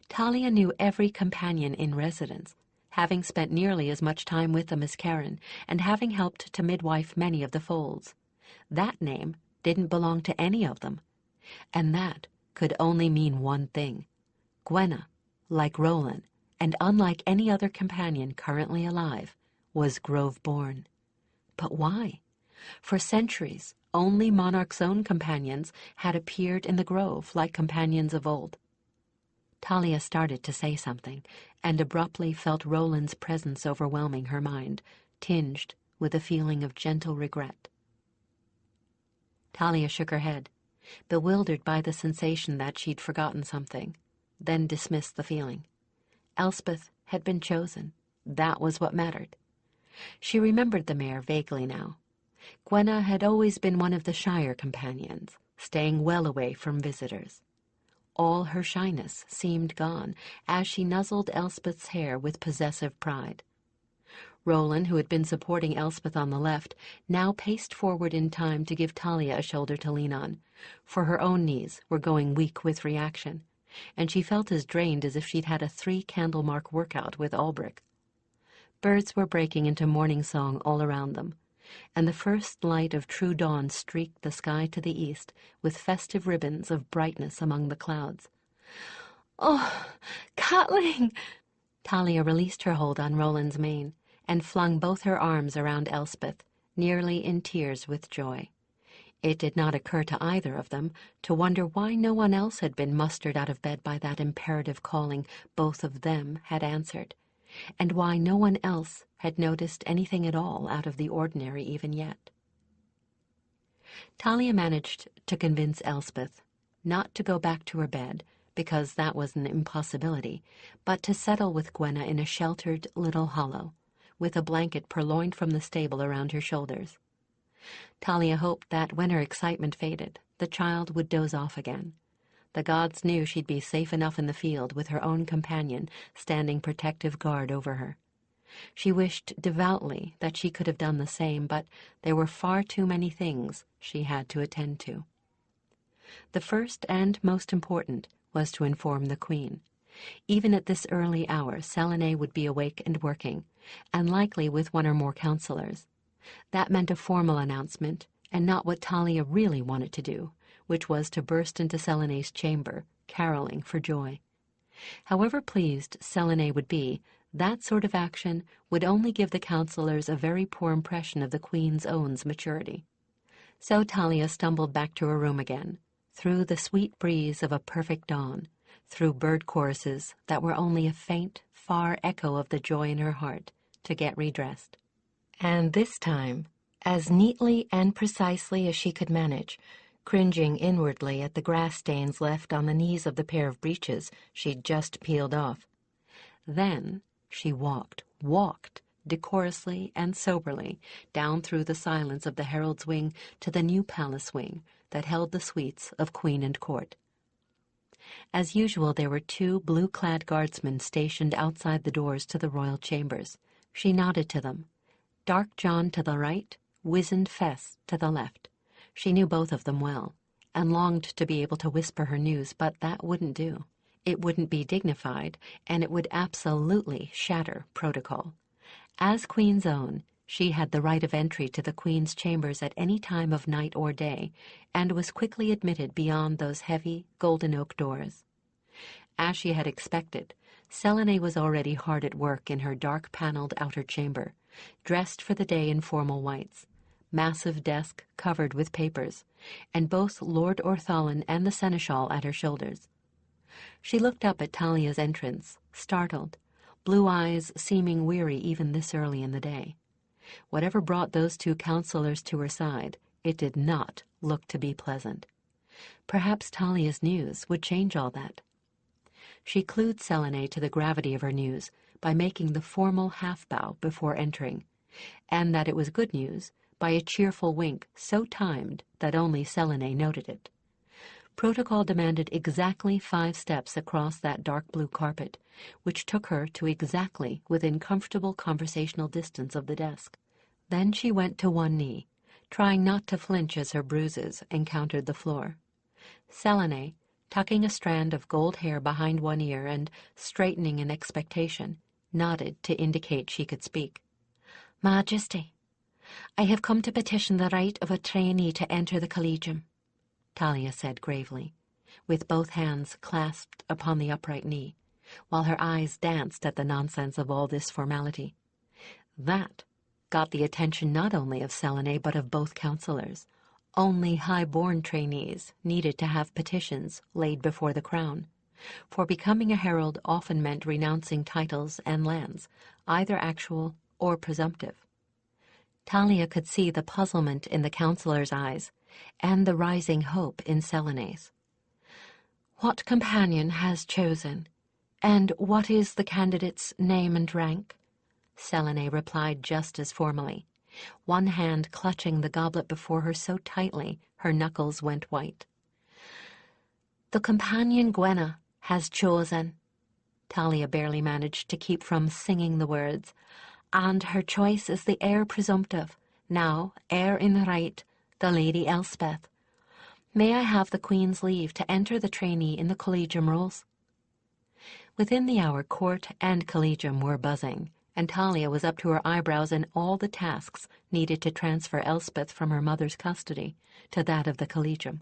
[SPEAKER 1] Talia knew every companion in residence, having spent nearly as much time with them as Karen, and having helped to midwife many of the foals. That name didn't belong to any of them, and that could only mean one thing. Gwenna, like Roland, and unlike any other companion currently alive, was Grove-born. But why? For centuries, only Monarch's own companions had appeared in the Grove like companions of old. Talia started to say something, and abruptly felt Roland's presence overwhelming her mind, tinged with a feeling of gentle regret. Talia shook her head, bewildered by the sensation that she'd forgotten something, then dismissed the feeling. Elspeth had been chosen. That was what mattered. She remembered the mare vaguely now. Gwenna had always been one of the shyer companions, staying well away from visitors. All her shyness seemed gone as she nuzzled Elspeth's hair with possessive pride. Roland, who had been supporting Elspeth on the left, now paced forward in time to give Talia a shoulder to lean on, for her own knees were going weak with reaction, and she felt as drained as if she'd had a 3-candle-mark workout with Ulbrich. Birds were breaking into morning song all around them, and the first light of true dawn streaked the sky to the east with festive ribbons of brightness among the clouds. "Oh, Catling!" Talia released her hold on Roland's mane and flung both her arms around Elspeth, nearly in tears with joy. It did not occur to either of them to wonder why no one else had been mustered out of bed by that imperative calling both of them had answered, and why no one else had noticed anything at all out of the ordinary even yet. Talia managed to convince Elspeth not to go back to her bed, because that was an impossibility, but to settle with Gwenna in a sheltered little hollow, with a blanket purloined from the stable around her shoulders. Talia hoped that when her excitement faded, the child would doze off again. The gods knew she'd be safe enough in the field with her own companion standing protective guard over her. She wished devoutly that she could have done the same, but there were far too many things she had to attend to. The first and most important was to inform the Queen. Even at this early hour, Selene would be awake and working, and likely with one or more counselors. That meant a formal announcement, and not what Talia really wanted to do, which was to burst into Selene's chamber, caroling for joy. However pleased Selene would be, that sort of action would only give the counselors a very poor impression of the Queen's own maturity. So Talia stumbled back to her room again, through the sweet breeze of a perfect dawn, through bird choruses that were only a faint, far echo of the joy in her heart, to get redressed. And this time, as neatly and precisely as she could manage, cringing inwardly at the grass stains left on the knees of the pair of breeches she'd just peeled off. Then she walked decorously and soberly down through the silence of the Herald's wing to the new palace wing that held the suites of Queen and Court. As usual, there were 2 blue-clad guardsmen stationed outside the doors to the royal chambers. She nodded to them. Dark John to the right, wizened Fess to the left. She knew both of them well, and longed to be able to whisper her news, but that wouldn't do. It wouldn't be dignified, and it would absolutely shatter protocol. As Queen's own, she had the right of entry to the Queen's chambers at any time of night or day, and was quickly admitted beyond those heavy golden oak doors. As she had expected, Selene was already hard at work in her dark-paneled outer chamber, dressed for the day in formal whites, massive desk covered with papers, and both Lord Orthalin and the seneschal at her shoulders. She looked up at Talia's entrance, startled, blue eyes seeming weary even this early in the day. Whatever brought those 2 counselors to her side, it did not look to be pleasant. Perhaps Talia's news would change all that. She clued Selene to the gravity of her news by making the formal half-bow before entering, and that it was good news by a cheerful wink so timed that only Selene noted it. Protocol demanded exactly 5 steps across that dark blue carpet, which took her to exactly within comfortable conversational distance of the desk. Then she went to one knee, trying not to flinch as her bruises encountered the floor. Selene, tucking a strand of gold hair behind one ear and straightening in expectation, nodded to indicate she could speak.
[SPEAKER 3] Majesty, I have come to petition the right of a trainee to enter the collegium,
[SPEAKER 1] Talia said gravely, with both hands clasped upon the upright knee, while her eyes danced at the nonsense of all this formality. That got the attention not only of Selene but of both counselors. Only high-born trainees needed to have petitions laid before the crown, for becoming a herald often meant renouncing titles and lands, either actual or presumptive. Talia could see the puzzlement in the counselor's eyes and the rising hope in Selene's.
[SPEAKER 3] What companion has chosen, and what is the candidate's name and rank?
[SPEAKER 1] Selene replied just as formally, one hand clutching the goblet before her so tightly her knuckles went white.
[SPEAKER 3] The companion Gwenna has chosen,
[SPEAKER 1] Talia barely managed to keep from singing the words,
[SPEAKER 3] and her choice is the heir presumptive, now heir in right, the Lady Elspeth. May I have the Queen's leave to enter the trainee in the collegium rolls?
[SPEAKER 1] Within the hour, court and collegium were buzzing, and Talia was up to her eyebrows in all the tasks needed to transfer Elspeth from her mother's custody to that of the collegium.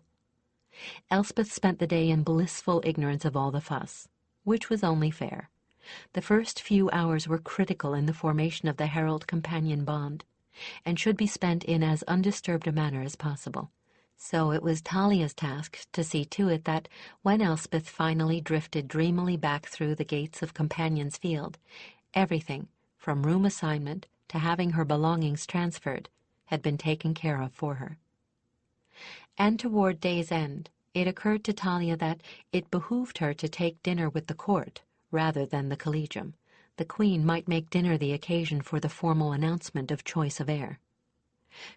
[SPEAKER 1] Elspeth spent the day in blissful ignorance of all the fuss, which was only fair. The first few hours were critical in the formation of the herald-companion bond, and should be spent in as undisturbed a manner as possible. So it was Talia's task to see to it that, when Elspeth finally drifted dreamily back through the gates of Companion's Field, everything, from room assignment to having her belongings transferred, had been taken care of for her. And toward day's end, it occurred to Talia that it behooved her to take dinner with the court rather than the collegium. The Queen might make dinner the occasion for the formal announcement of choice of heir.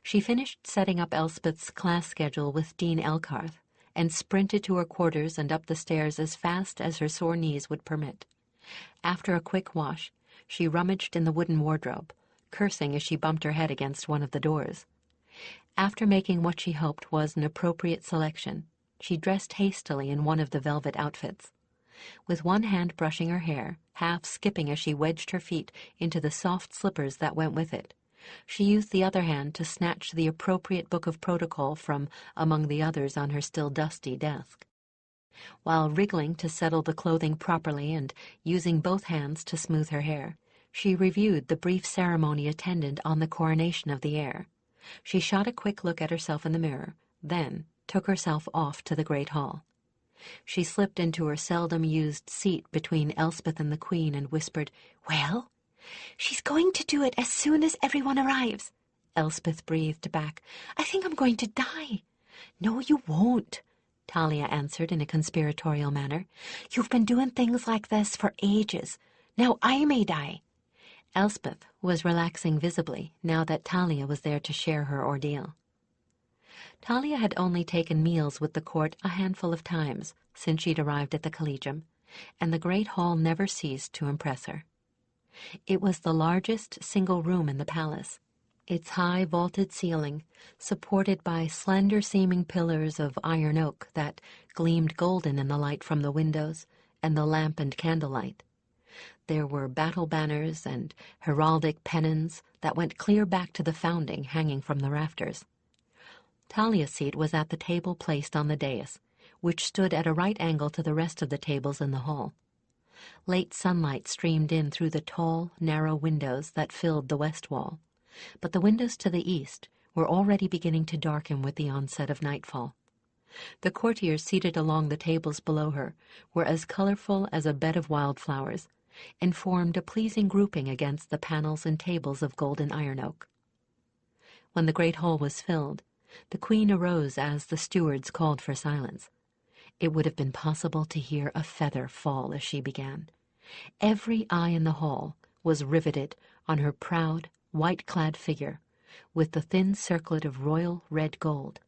[SPEAKER 1] She finished setting up Elspeth's class schedule with Dean Elcarth and sprinted to her quarters and up the stairs as fast as her sore knees would permit. After a quick wash, she rummaged in the wooden wardrobe, cursing as she bumped her head against one of the doors. After making what she hoped was an appropriate selection, she dressed hastily in one of the velvet outfits. With one hand brushing her hair, half skipping as she wedged her feet into the soft slippers that went with it, she used the other hand to snatch the appropriate book of protocol from among the others on her still dusty desk. While wriggling to settle the clothing properly and using both hands to smooth her hair, she reviewed the brief ceremony attendant on the coronation of the heir. She shot a quick look at herself in the mirror, then took herself off to the great hall. She slipped into her seldom-used seat between Elspeth and the Queen and whispered, "Well, she's going to do it as soon as everyone arrives." Elspeth breathed back, "I think I'm going to die." "No, you won't," Talia answered in a conspiratorial manner. "You've been doing things like this for ages. Now I may die." Elspeth was relaxing visibly now that Talia was there to share her ordeal. Talia had only taken meals with the court a handful of times since she'd arrived at the Collegium, and the great hall never ceased to impress her. It was the largest single room in the palace, its high vaulted ceiling supported by slender-seeming pillars of iron oak that gleamed golden in the light from the windows and the lamp and candlelight. There were battle banners and heraldic pennons that went clear back to the founding hanging from the rafters. Talia's seat was at the table placed on the dais, which stood at a right angle to the rest of the tables in the hall. Late sunlight streamed in through the tall, narrow windows that filled the west wall, but the windows to the east were already beginning to darken with the onset of nightfall. The courtiers seated along the tables below her were as colorful as a bed of wildflowers, and formed a pleasing grouping against the panels and tables of golden iron oak. When the great hall was filled, the Queen arose as the stewards called for silence. It would have been possible to hear a feather fall as she began. Every eye in the hall was riveted on her proud, white-clad figure, with the thin circlet of royal red gold.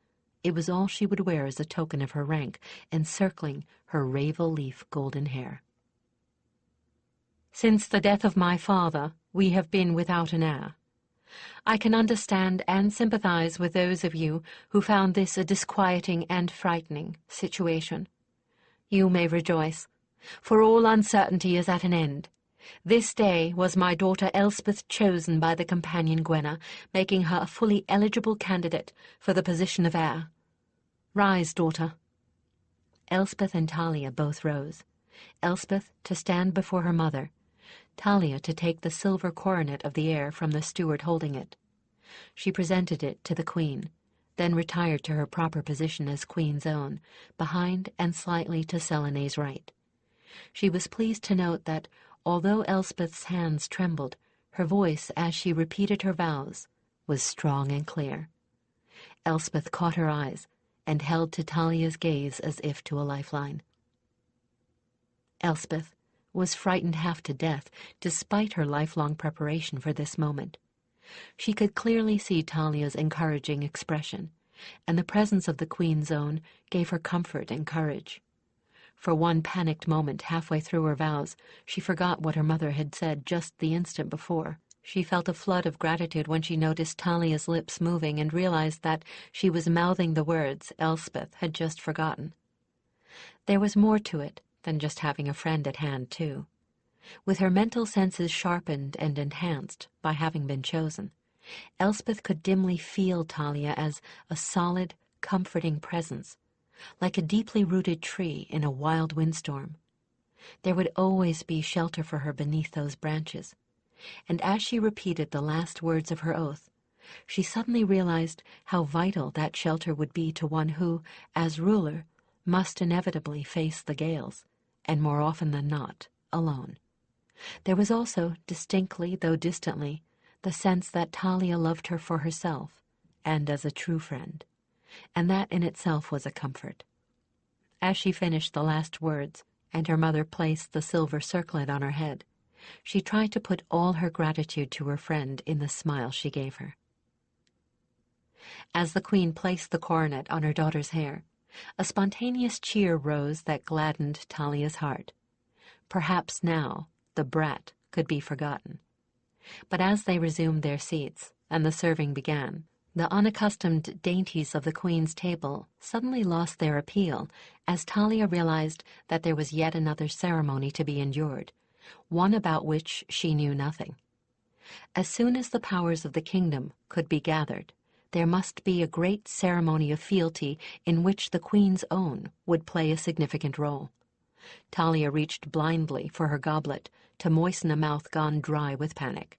[SPEAKER 1] It was all she would wear as a token of her rank, encircling her ravel-leaf golden hair. "Since the death of my father, we have been without an heir. I can understand and sympathize with those of you who found this a disquieting and frightening situation. You may rejoice, for all uncertainty is at an end. This day was my daughter Elspeth chosen by the companion Gwenna, making her a fully eligible candidate for the position of heir. Rise, daughter." Elspeth and Talia both rose, Elspeth to stand before her mother, Talia to take the silver coronet of the heir from the steward holding it. She presented it to the Queen, then retired to her proper position as Queen's own, behind and slightly to Selene's right. She was pleased to note that, although Elspeth's hands trembled, her voice, as she repeated her vows, was strong and clear. Elspeth caught her eyes and held to Talia's gaze as if to a lifeline. Elspeth was frightened half to death, despite her lifelong preparation for this moment. She could clearly see Talia's encouraging expression, and the presence of the Queen's own gave her comfort and courage. For one panicked moment halfway through her vows, she forgot what her mother had said just the instant before. She felt a flood of gratitude when she noticed Talia's lips moving and realized that she was mouthing the words Elspeth had just forgotten. There was more to it than just having a friend at hand, too. With her mental senses sharpened and enhanced by having been chosen, Elspeth could dimly feel Talia as a solid, comforting presence, like a deeply rooted tree in a wild windstorm. There would always be shelter for her beneath those branches, and as she repeated the last words of her oath, she suddenly realized how vital that shelter would be to one who, as ruler, must inevitably face the gales, and more often than not, alone. There was also, distinctly though distantly, the sense that Talia loved her for herself and as a true friend, and that in itself was a comfort. As she finished the last words and her mother placed the silver circlet on her head, she tried to put all her gratitude to her friend in the smile she gave her. As the Queen placed the coronet on her daughter's hair, a spontaneous cheer rose that gladdened Talia's heart. Perhaps now the brat could be forgotten. But as they resumed their seats and the serving began, the unaccustomed dainties of the Queen's table suddenly lost their appeal as Talia realized that there was yet another ceremony to be endured, one about which she knew nothing. As soon as the powers of the kingdom could be gathered, There must be a great ceremony of fealty in which the Queen's own would play a significant role. Talia reached blindly for her goblet to moisten a mouth gone dry with panic.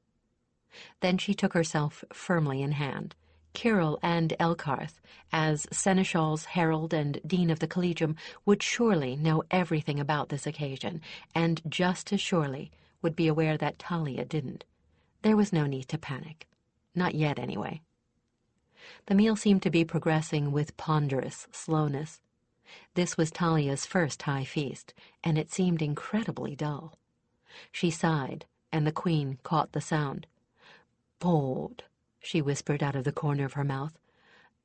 [SPEAKER 1] Then she took herself firmly in hand. Kyril and Elkarth, as Seneschals, Herald, and Dean of the Collegium, would surely know everything about this occasion, and just as surely would be aware that Talia didn't. There was no need to panic. Not yet, anyway. The meal seemed to be progressing with ponderous slowness. This was Talia's first high feast, and it seemed incredibly dull. She sighed, and the Queen caught the sound. "Bored," she whispered out of the corner of her mouth.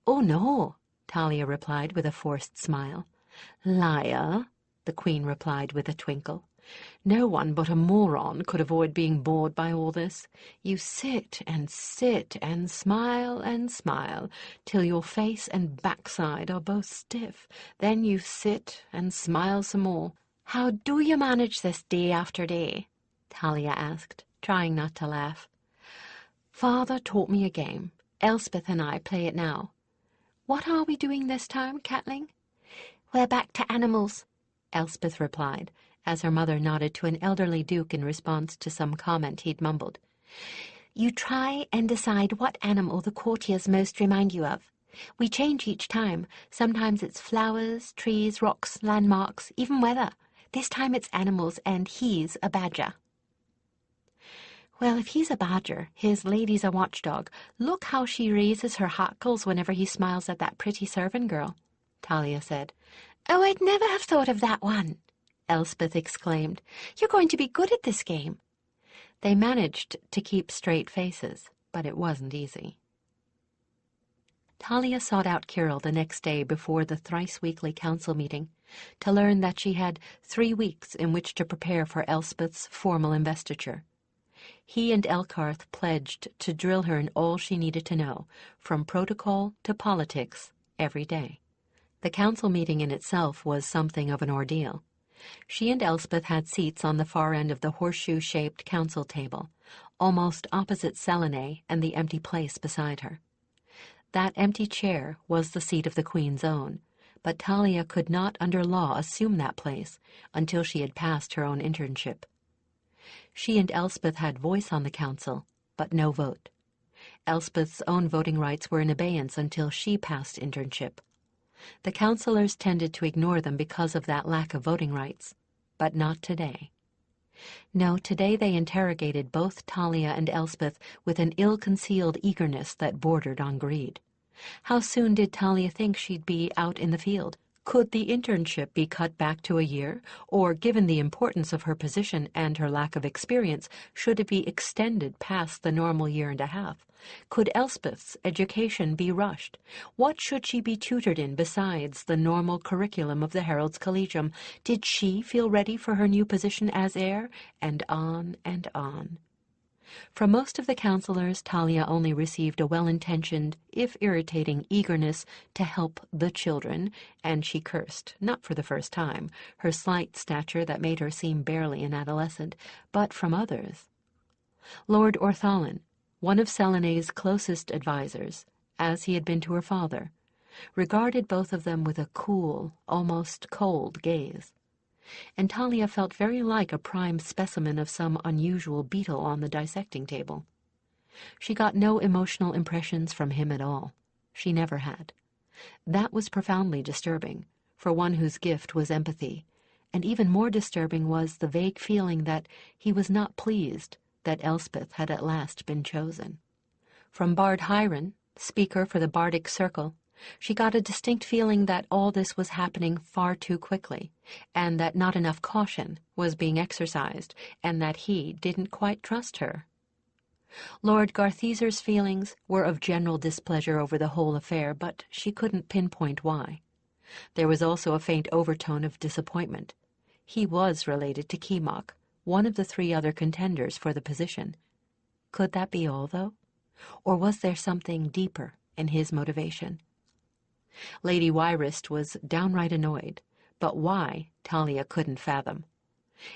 [SPEAKER 1] "Oh, no," Talia replied with a forced smile. "Liar," the Queen replied with a twinkle. "No one but a moron could avoid being bored by all this. You sit and smile till your face and backside are both stiff. Then you sit and smile some more." "How do you manage this day after day?" Talia asked, trying not to laugh. "Father taught me a game. Elspeth and I play it now." "What are we doing this time, Catling?" "We're back to animals," Elspeth replied, as her mother nodded to an elderly duke in response to some comment he'd mumbled. "You try and decide what animal the courtiers most remind you of. We change each time. Sometimes it's flowers, trees, rocks, landmarks, even weather. This time it's animals, and he's a badger." "Well, if he's a badger, his lady's a watchdog. Look how she raises her hackles whenever he smiles at that pretty servant girl," Talia said. "Oh, I'd never have thought of that one," Elspeth exclaimed. "You're going to be good at this game." They managed to keep straight faces, but it wasn't easy. Talia sought out Kyril the next day before the thrice-weekly council meeting to learn that she had 3 weeks in which to prepare for Elspeth's formal investiture. He and Elkarth pledged to drill her in all she needed to know, from protocol to politics, every day. The council meeting in itself was something of an ordeal. She and Elspeth had seats on the far end of the horseshoe-shaped council table, almost opposite Selene and the empty place beside her. That empty chair was the seat of the Queen's own, but Talia could not under law assume that place until she had passed her own internship. She and Elspeth had voice on the council, but no vote. Elspeth's own voting rights were in abeyance until she passed internship. The councillors tended to ignore them because of that lack of voting rights, but not today. No, today they interrogated both Talia and Elspeth with an ill-concealed eagerness that bordered on greed. How soon did Talia think she'd be out in the field? Could the internship be cut back to a year, or, given the importance of her position and her lack of experience, should it be extended past the normal 1.5 years? Could Elspeth's education be rushed? What should she be tutored in besides the normal curriculum of the Herald's Collegium? Did she feel ready for her new position as heir? And on and on. From most of the councillors, Talia only received a well-intentioned, if irritating, eagerness to help the children, and she cursed, not for the first time, her slight stature that made her seem barely an adolescent, but from others. Lord Orthalin, one of Selene's closest advisers, as he had been to her father, regarded both of them with a cool, almost cold gaze. And Talia felt very like a prime specimen of some unusual beetle on the dissecting table. She got no emotional impressions from him at all. She never had. That was profoundly disturbing, for one whose gift was empathy, and even more disturbing was the vague feeling that he was not pleased that Elspeth had at last been chosen. From Bard Hiron, speaker for the Bardic Circle, she got a distinct feeling that all this was happening far too quickly, and that not enough caution was being exercised, and that he didn't quite trust her. Lord Garthezer's feelings were of general displeasure over the whole affair, but she couldn't pinpoint why. There was also a faint overtone of disappointment. He was related to Kemock, one of the 3 other contenders for the position. Could that be all, though? Or was there something deeper in his motivation? Lady Wyrist was downright annoyed, but why, Talia couldn't fathom.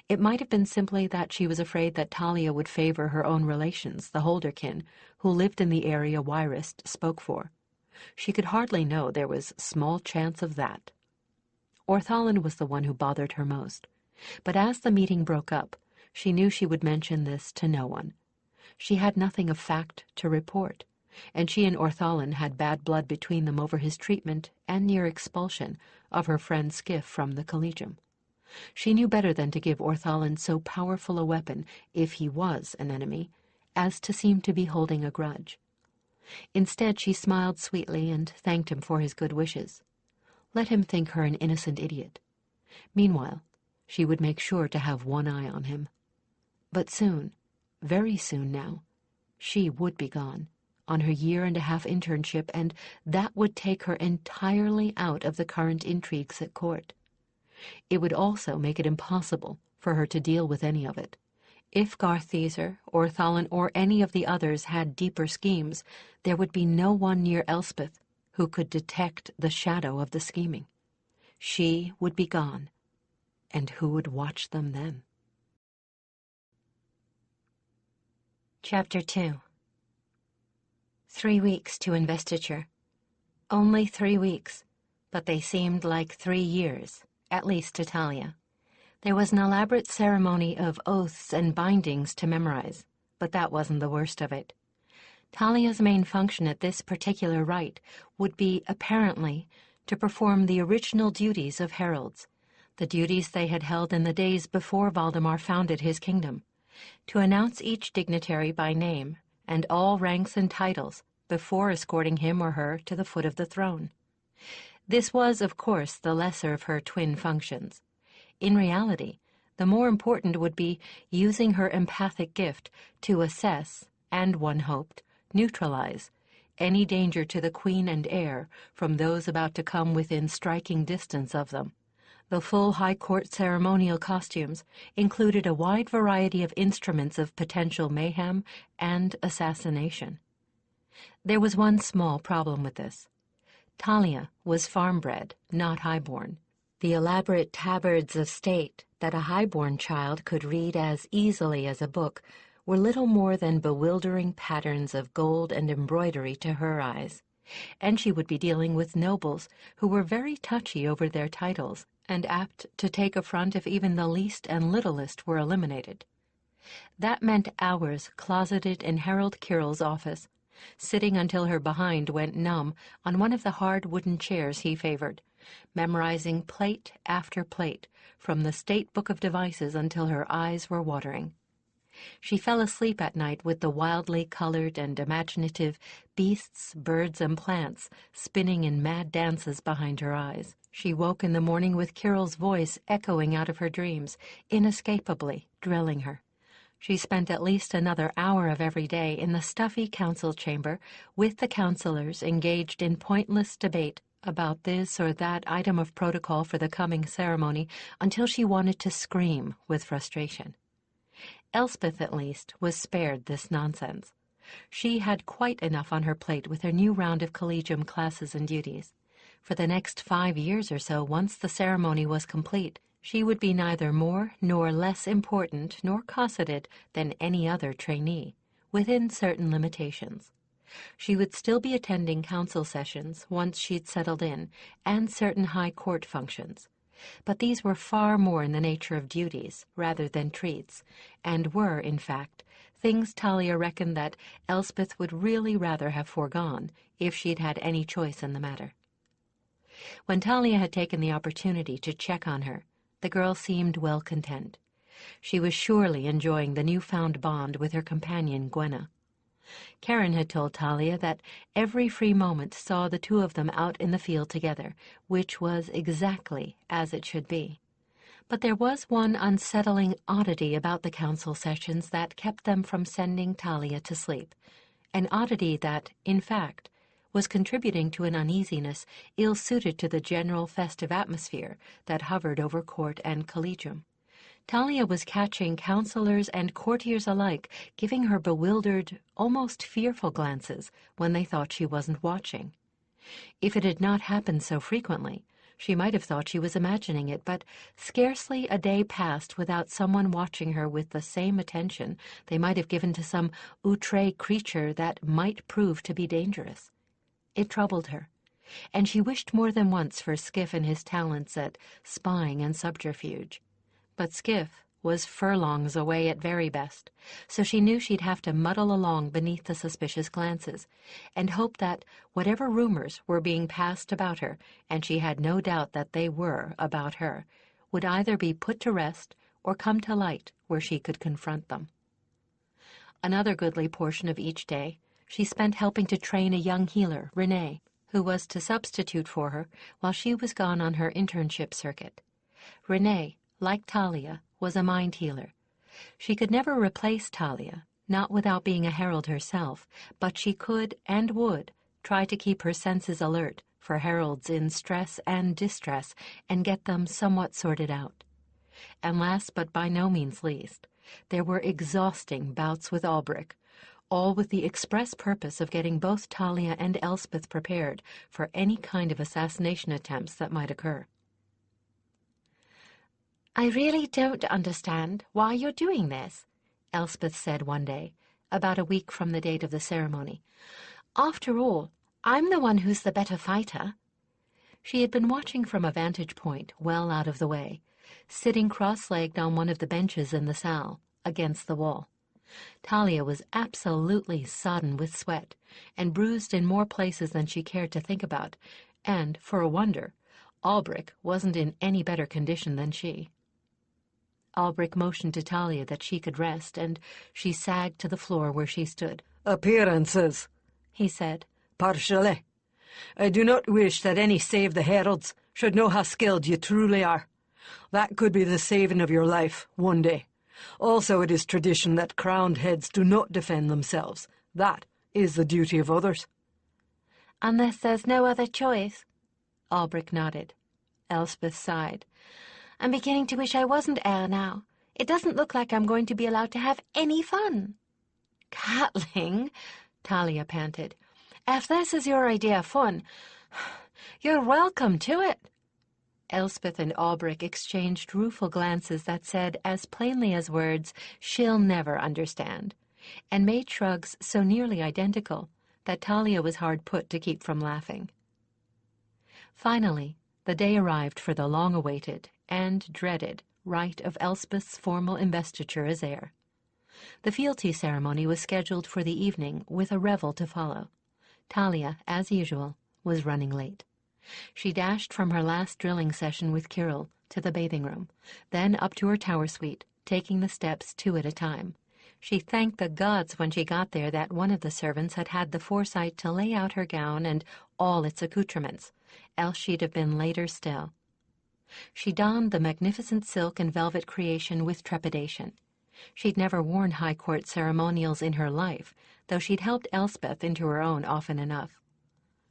[SPEAKER 1] It might have been simply that she was afraid that Talia would favor her own relations, the Holderkin, who lived in the area Wyrist spoke for. She could hardly know there was small chance of that. Orthalin was the one who bothered her most, but as the meeting broke up, she knew she would mention this to no one. She had nothing of fact to report, and she and Orthalin had bad blood between them over his treatment and near expulsion of her friend Skiff from the Collegium. She knew better than to give Orthalin so powerful a weapon, if he was an enemy, as to seem to be holding a grudge. Instead, she smiled sweetly and thanked him for his good wishes. Let him think her an innocent idiot. Meanwhile, she would make sure to have one eye on him. But soon, very soon now, she would be gone, on her 1.5-year internship, and that would take her entirely out of the current intrigues at court. It would also make it impossible for her to deal with any of it. If Gartheser, Orthalin, or any of the others had deeper schemes, there would be no one near Elspeth who could detect the shadow of the scheming. She would be gone, and who would watch them then?
[SPEAKER 3] Chapter 2. 3 weeks to investiture. Only 3 weeks, but they seemed like 3 years, at least to Talia. There was an elaborate ceremony of oaths and bindings to memorize, but that wasn't the worst of it. Talia's main function at this particular rite would be, apparently, to perform the original duties of heralds, the duties they had held in the days before Valdemar founded his kingdom, to announce each dignitary by name and all ranks and titles before escorting him or her to the foot of the throne. This was, of course, the lesser of her twin functions. In reality, the more important would be using her empathic gift to assess, and one hoped, neutralize, any danger to the queen and heir from those about to come within striking distance of them. The full high court ceremonial costumes included a wide variety of instruments of potential mayhem and assassination. There was one small problem with this. Talia was farm-bred, not high-born. The elaborate tabards of state that a high-born child could read as easily as a book were little more than bewildering patterns of gold and embroidery to her eyes, and she would be dealing with nobles who were very touchy over their titles and apt to take affront if even the least and littlest were eliminated. That meant hours closeted in Herald Kirill's office, sitting until her behind went numb on one of the hard wooden chairs he favored, memorizing plate after plate from the State Book of Devices until her eyes were watering. She fell asleep at night with the wildly colored and imaginative beasts, birds, and plants spinning in mad dances behind her eyes. She woke in the morning with Kirill's voice echoing out of her dreams, inescapably drilling her. She spent at least another hour of every day in the stuffy council chamber with the counselors engaged in pointless debate about this or that item of protocol for the coming ceremony until she wanted to scream with frustration. Elspeth, at least, was spared this nonsense. She had quite enough on her plate with her new round of collegium classes and duties. For the next 5 years or so, once the ceremony was complete, she would be neither more nor less important nor cosseted than any other trainee, within certain limitations. She would still be attending council sessions once she'd settled in, and certain high court functions. But these were far more in the nature of duties rather than treats, and were, in fact, things Talia reckoned that Elspeth would really rather have foregone if she'd had any choice in the matter. When Talia had taken the opportunity to check on her, the girl seemed well content. She was surely enjoying the newfound bond with her companion Gwenna. Karen had told Talia that every free moment saw the two of them out in the field together, which was exactly as it should be. But there was one unsettling oddity about the council sessions that kept them from sending Talia to sleep, an oddity that, in fact, was contributing to an uneasiness ill-suited to the general festive atmosphere that hovered over court and collegium. Talia was catching counselors and courtiers alike giving her bewildered, almost fearful glances when they thought she wasn't watching. If it had not happened so frequently, she might have thought she was imagining it, but scarcely a day passed without someone watching her with the same attention they might have given to some outre creature that might prove to be dangerous.
[SPEAKER 1] It troubled her, and she wished more than once for Skiff and his talents at spying and subterfuge. But Skiff was furlongs away at very best, so she knew she'd have to muddle along beneath the suspicious glances, and hope that whatever rumors were being passed about her, and she had no doubt that they were about her, would either be put to rest or come to light where she could confront them. Another goodly portion of each day she spent helping to train a young healer, Renee, who was to substitute for her while she was gone on her internship circuit. Renee, like Talia, was a mind healer. She could never replace Talia, not without being a herald herself, but she could and would try to keep her senses alert for heralds in stress and distress and get them somewhat sorted out. And last but by no means least, there were exhausting bouts with Albrecht, all with the express purpose of getting both Talia and Elspeth prepared for any kind of assassination attempts that might occur.
[SPEAKER 3] "I really don't understand why you're doing this," Elspeth said one day, about a week from the date of the ceremony. "After all, I'm the one who's the better fighter." She had been watching from a vantage point well out of the way, sitting cross-legged on one of the benches in the salle, against the wall. Talia was absolutely sodden with sweat, and bruised in more places than she cared to think about, and, for a wonder, Albrecht wasn't in any better condition than she. Albrecht motioned to Talia that she could rest, and she sagged to the floor where she stood.
[SPEAKER 2] "Appearances," he said, "partially. I do not wish that any save the heralds should know how skilled you truly are. That could be the saving of your life one day. Also, it is tradition that crowned heads do not defend themselves. That is the duty of others."
[SPEAKER 3] "Unless there's no other choice."
[SPEAKER 1] Albrecht nodded.
[SPEAKER 3] Elspeth sighed. "I'm beginning to wish I wasn't heir now. It doesn't look like I'm going to be allowed to have any fun."
[SPEAKER 1] "Catling," Talia panted,
[SPEAKER 3] "If this is your idea of fun, you're welcome to it."
[SPEAKER 1] Elspeth and Albrecht exchanged rueful glances that said as plainly as words, "She'll never understand," and made shrugs so nearly identical that Talia was hard put to keep from laughing. Finally, the day arrived for the long-awaited and dreaded rite of Elspeth's formal investiture as heir. The fealty ceremony was scheduled for the evening, with a revel to follow. Talia, as usual, was running late. She dashed from her last drilling session with Kirill to the bathing room, then up to her tower suite, taking the steps 2 at a time. She thanked the gods when she got there that one of the servants had had the foresight to lay out her gown and all its accoutrements, else she'd have been later still. She donned the magnificent silk and velvet creation with trepidation. She'd never worn high court ceremonials in her life, though she'd helped Elspeth into her own often enough.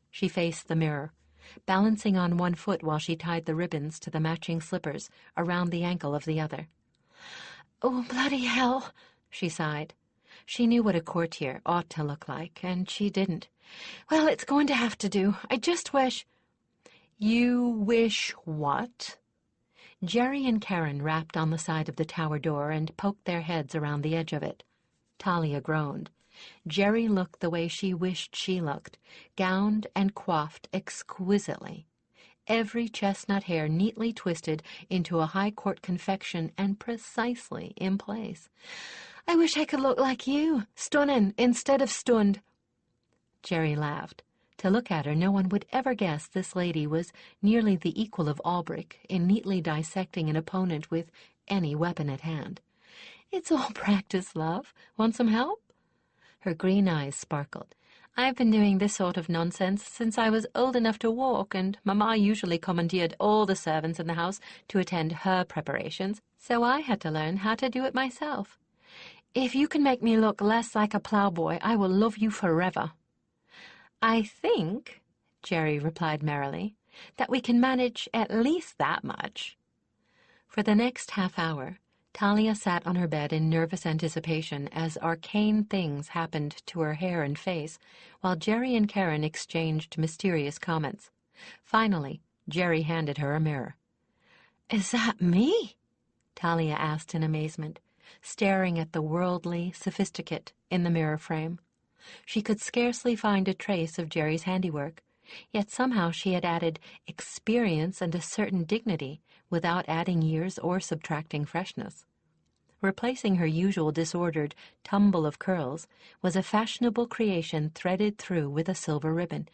[SPEAKER 1] She faced the mirror, balancing on one foot while she tied the ribbons to the matching slippers around the ankle of the other.
[SPEAKER 3] "Oh, bloody hell," she sighed. She knew what a courtier ought to look like, and she didn't. "Well, it's going to have to do. I just wish—"
[SPEAKER 1] "You wish what?" Jerry and Karen rapped on the side of the tower door and poked their heads around the edge of it. Talia groaned. Jerry looked the way she wished she looked, gowned and coiffed exquisitely. Every chestnut hair neatly twisted into a high court confection and precisely in place.
[SPEAKER 3] "I wish I could look like you, stunning instead of stunned."
[SPEAKER 1] Jerry laughed. To look at her, no one would ever guess this lady was nearly the equal of Albrecht in neatly dissecting an opponent with any weapon at hand. "It's all practice, love. Want some help?" Her green eyes sparkled. "I've been doing this sort of nonsense since I was old enough to walk, and Mamma usually commandeered all the servants in the house to attend her preparations, so I had to learn how to do it myself."
[SPEAKER 3] "If you can make me look less like a ploughboy, I will love you forever."
[SPEAKER 1] "I think," Jerry replied merrily, "that we can manage at least that much." For the next half hour, Talia sat on her bed in nervous anticipation as arcane things happened to her hair and face, while Jerry and Karen exchanged mysterious comments. Finally, Jerry handed her a mirror.
[SPEAKER 3] "Is that me?"
[SPEAKER 1] Talia asked in amazement, staring at the worldly sophisticate in the mirror frame. She could scarcely find a trace of Jerry's handiwork. Yet somehow she had added experience and a certain dignity without adding years or subtracting freshness. Replacing her usual disordered tumble of curls was a fashionable creation threaded through with a silver ribbon.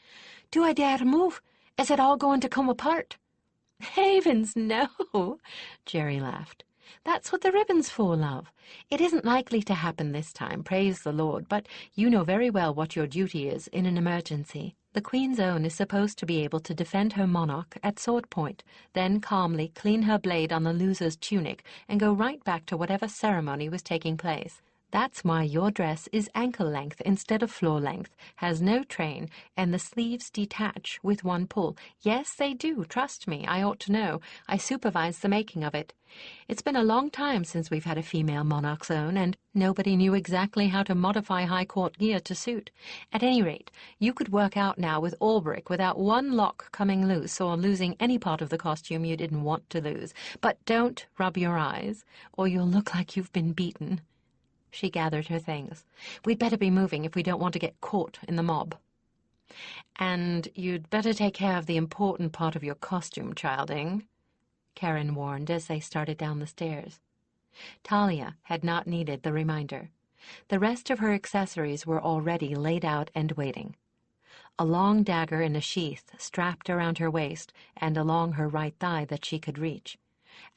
[SPEAKER 3] "Do I dare to move? Is it all going to come apart?"
[SPEAKER 1] "Havens, no," Jerry laughed. "That's what the ribbon's for, love. It isn't likely to happen this time, praise the Lord, but you know very well what your duty is in an emergency. The Queen's Own is supposed to be able to defend her monarch at sword point, then calmly clean her blade on the loser's tunic and go right back to whatever ceremony was taking place. That's why your dress is ankle length instead of floor length, has no train, and the sleeves detach with one pull. Yes, they do, trust me, I ought to know. I supervised the making of it. It's been a long time since we've had a female monarch's own, and nobody knew exactly how to modify high court gear to suit. At any rate, you could work out now with Albrecht without one lock coming loose or losing any part of the costume you didn't want to lose. But don't rub your eyes, or you'll look like you've been beaten." She gathered her things. "We'd better be moving if we don't want to get caught in the mob." "And you'd better take care of the important part of your costume, childing," Karen warned as they started down the stairs. Talia had not needed the reminder. The rest of her accessories were already laid out and waiting. A long dagger in a sheath strapped around her waist and along her right thigh that she could reach,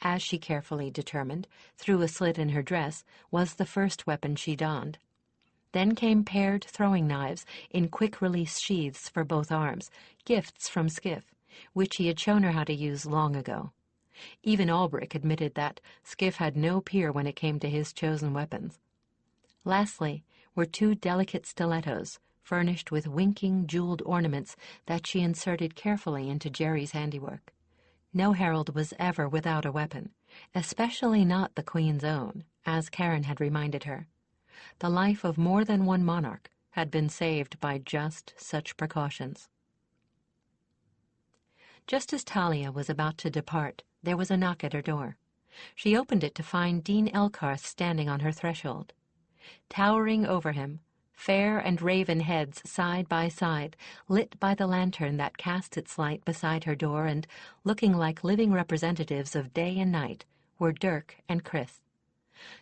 [SPEAKER 1] as she carefully determined, through a slit in her dress, was the first weapon she donned. Then came paired throwing knives in quick-release sheaths for both arms, gifts from Skiff, which he had shown her how to use long ago. Even Albrecht admitted that Skiff had no peer when it came to his chosen weapons. Lastly were two delicate stilettos, furnished with winking, jeweled ornaments that she inserted carefully into Jerry's handiwork. No herald was ever without a weapon, especially not the Queen's Own, as Karen had reminded her. The life of more than one monarch had been saved by just such precautions. Just as Talia was about to depart, there was a knock at her door. She opened it to find Dean Elkarth standing on her threshold. Towering over him, fair and raven heads side by side, lit by the lantern that cast its light beside her door and looking like living representatives of day and night, were Dirk and Chris.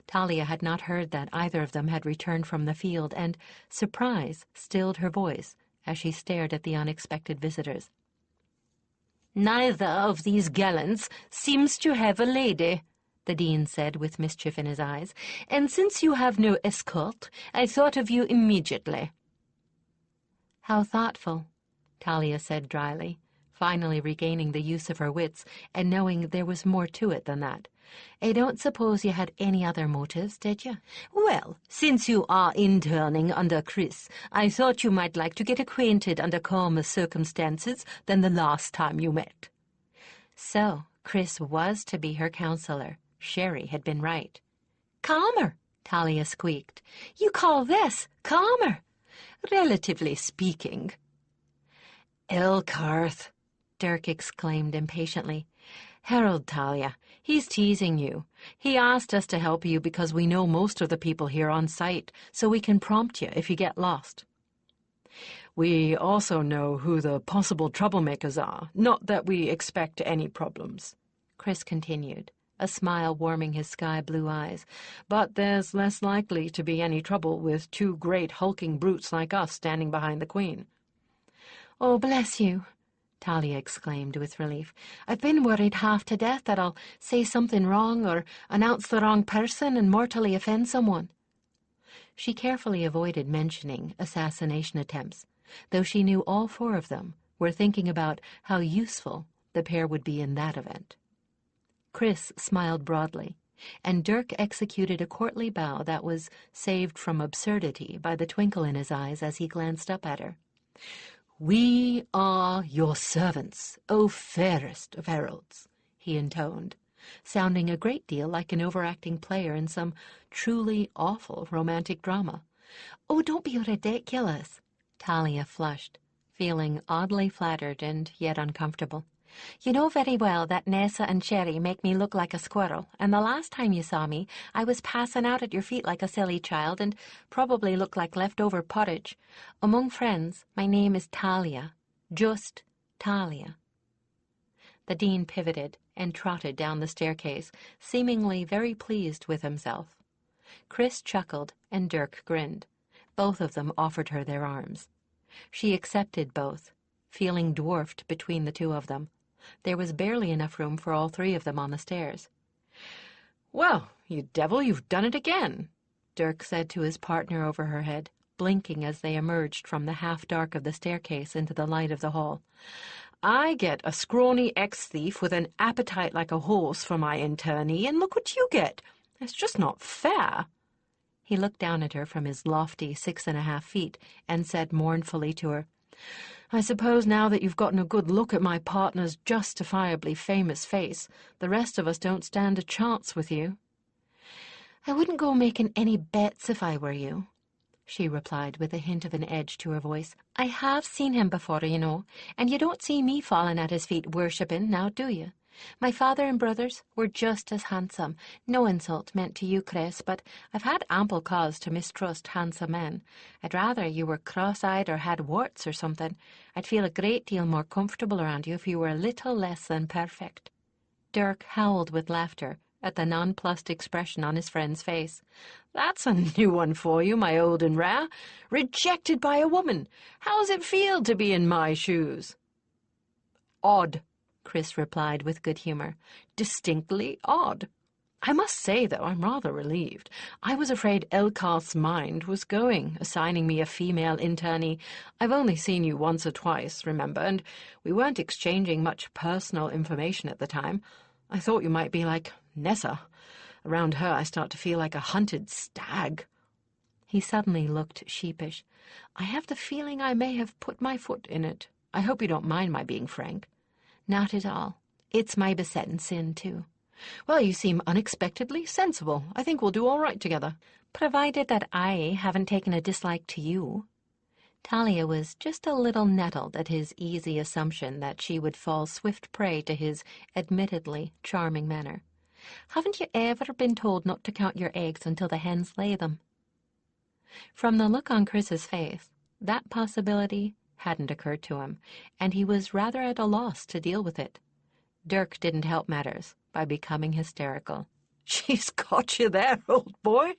[SPEAKER 1] Talia had not heard that either of them had returned from the field, and surprise stilled her voice as she stared at the unexpected visitors. "Neither of these gallants seems to have a lady," the dean said with mischief in his eyes, "and since you have no escort, I thought of you immediately." "How thoughtful," Talia said dryly, finally regaining the use of her wits and knowing there was more to it than that. "I don't suppose you had any other motives, did you?" "Well, since you are interning under Chris, I thought you might like to get acquainted under calmer circumstances than the last time you met." So Chris was to be her counselor. Sherry had been right. "Calmer," Talia squeaked. "You call this calmer?" "Relatively speaking." "Elkarth," Dirk exclaimed impatiently. "Herald, Talia, he's teasing you. He asked us to help you because we know most of the people here on site, so we can prompt you if you get lost." "We also know who the possible troublemakers are, not that we expect any problems," Chris continued, a smile warming his sky-blue eyes. "But there's less likely to be any trouble with two great hulking brutes like us standing behind the Queen."
[SPEAKER 3] "Oh, bless you," Talia exclaimed with relief. "I've been worried half to death that I'll say something wrong or announce the wrong person and mortally offend someone." She carefully avoided mentioning assassination attempts, though she knew all four of them were thinking about how useful the pair would be in that event. Chris smiled broadly, and Dirk executed a courtly bow that was saved from absurdity by the twinkle in his eyes as he glanced up at her. "We are your servants, O fairest of heralds," he intoned, sounding a great deal like an overacting player in some truly awful romantic drama. "Oh, don't be ridiculous."
[SPEAKER 1] Talia flushed, feeling oddly flattered and yet uncomfortable.
[SPEAKER 3] "You know very well that Nessa and Sherry make me look like a squirrel, and the last time you saw me, I was passing out at your feet like a silly child and probably looked like leftover porridge. Among friends, my name is Talia,
[SPEAKER 1] Just Talia. The dean pivoted and trotted down the staircase, seemingly very pleased with himself. Chris chuckled and Dirk grinned. Both of them offered her their arms. She accepted both, feeling dwarfed between the two of them. There was barely enough room for all three of them on the stairs. "Well, you devil, you've done it again," Dirk said to his partner over her head, blinking as they emerged from the half-dark of the staircase into the light of the hall. "I get a scrawny ex-thief with an appetite like a horse for my internee, and look what you get. It's just not fair." He looked down at her from his lofty 6.5 feet and said mournfully to her, "I suppose now that you've gotten a good look at my partner's justifiably famous face, the rest of us don't stand a chance with you." "I wouldn't go making any bets if I were you," she replied with a hint of an edge to her voice. "I have seen him before, you know, and you don't see me falling at his feet worshipping, now do you? My father and brothers were just as handsome. No insult meant to you, Chris, but I've had ample cause to mistrust handsome men. I'd rather you were cross-eyed or had warts or something. I'd feel a great deal more comfortable around you if you were a little less than perfect." Dirk howled with laughter at the nonplussed expression on his friend's face. "That's a new one for you, my old and rare. Rejected by a woman. How's it feel to be in my shoes?" "Odd," Chris replied with good humor. "Distinctly odd. I must say, though, I'm rather relieved. I was afraid Elkarth's mind was going, assigning me a female internee. I've only seen you once or twice, remember, and we weren't exchanging much personal information at the time. I thought you might be like Nessa. Around her, I start to feel like a hunted stag." He suddenly looked sheepish. "I have the feeling I may have put my foot in it. I hope you don't mind my being frank." "Not at all. It's my besetting sin, too." "Well, you seem unexpectedly sensible. I think we'll do all right together." "Provided that I haven't taken a dislike to you." Talia was just a little nettled at his easy assumption that she would fall swift prey to his admittedly charming manner. "Haven't you ever been told not to count your eggs until the hens lay them?" From the look on Chris's face, that possibility hadn't occurred to him, and he was rather at a loss to deal with it. Dirk didn't help matters by becoming hysterical. "She's got you there, old boy,"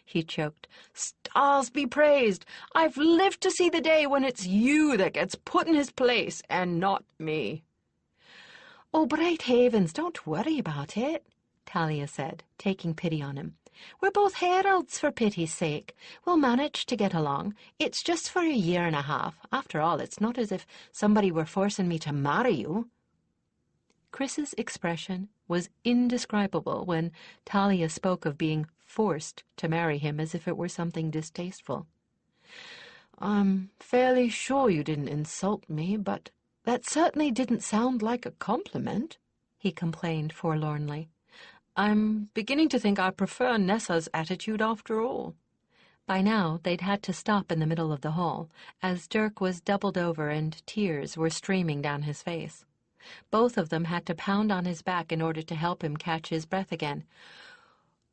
[SPEAKER 1] he choked. "Stars be praised. I've lived to see the day when it's you that gets put in his place and not me." "Oh, bright heavens, don't worry about it," Talia said, taking pity on him. "We're both heralds, for pity's sake. We'll manage to get along. It's just for a year and a half. After all, it's not as if somebody were forcing me to marry you." Chris's expression was indescribable when Talia spoke of being forced to marry him as if it were something distasteful. "I'm fairly sure you didn't insult me, but that certainly didn't sound like a compliment," he complained forlornly. "I'm beginning to think I prefer Nessa's attitude after all." By now, they'd had to stop in the middle of the hall, as Dirk was doubled over and tears were streaming down his face. Both of them had to pound on his back in order to help him catch his breath again.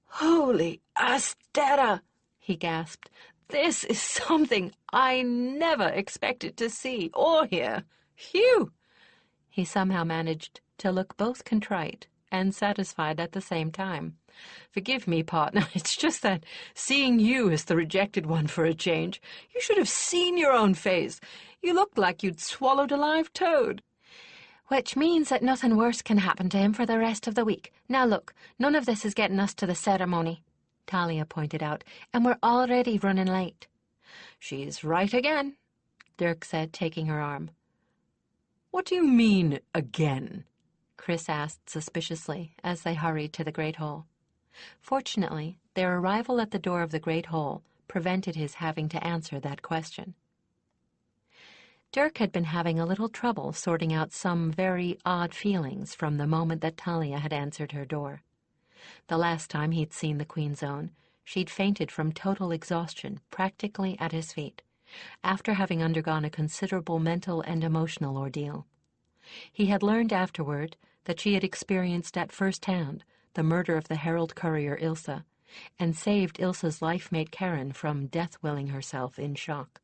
[SPEAKER 1] "Holy Astera!" he gasped. "This is something I never expected to see or hear. Phew!" He somehow managed to look both contrite and satisfied at the same time. "Forgive me, partner. It's just that seeing you as the rejected one for a change, you should have seen your own face. You looked like you'd swallowed a live toad." "Which means that nothing worse can happen to him for the rest of the week. Now look, none of this is getting us to the ceremony," Talia pointed out, "and we're already running late." "She's right again," Dirk said, taking her arm. "What do you mean, again?" Chris asked suspiciously as they hurried to the Great Hall. Fortunately, their arrival at the door of the Great Hall prevented his having to answer that question. Dirk had been having a little trouble sorting out some very odd feelings from the moment that Talia had answered her door. The last time he'd seen the Queen's Own, she'd fainted from total exhaustion practically at his feet, after having undergone a considerable mental and emotional ordeal. He had learned afterward that she had experienced at first hand the murder of the Herald courier Ilsa, and saved Ilsa's life-mate Karen from death-willing herself in shock.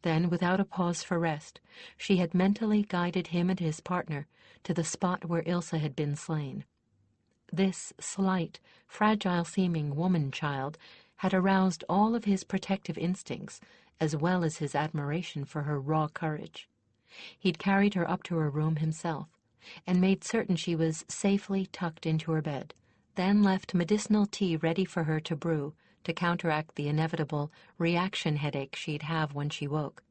[SPEAKER 1] Then, without a pause for rest, she had mentally guided him and his partner to the spot where Ilse had been slain. This slight, fragile-seeming woman-child had aroused all of his protective instincts, as well as his admiration for her raw courage. He'd carried her up to her room himself, and made certain she was safely tucked into her bed, then left medicinal tea ready for her to brew to counteract the inevitable reaction headache she'd have when she woke.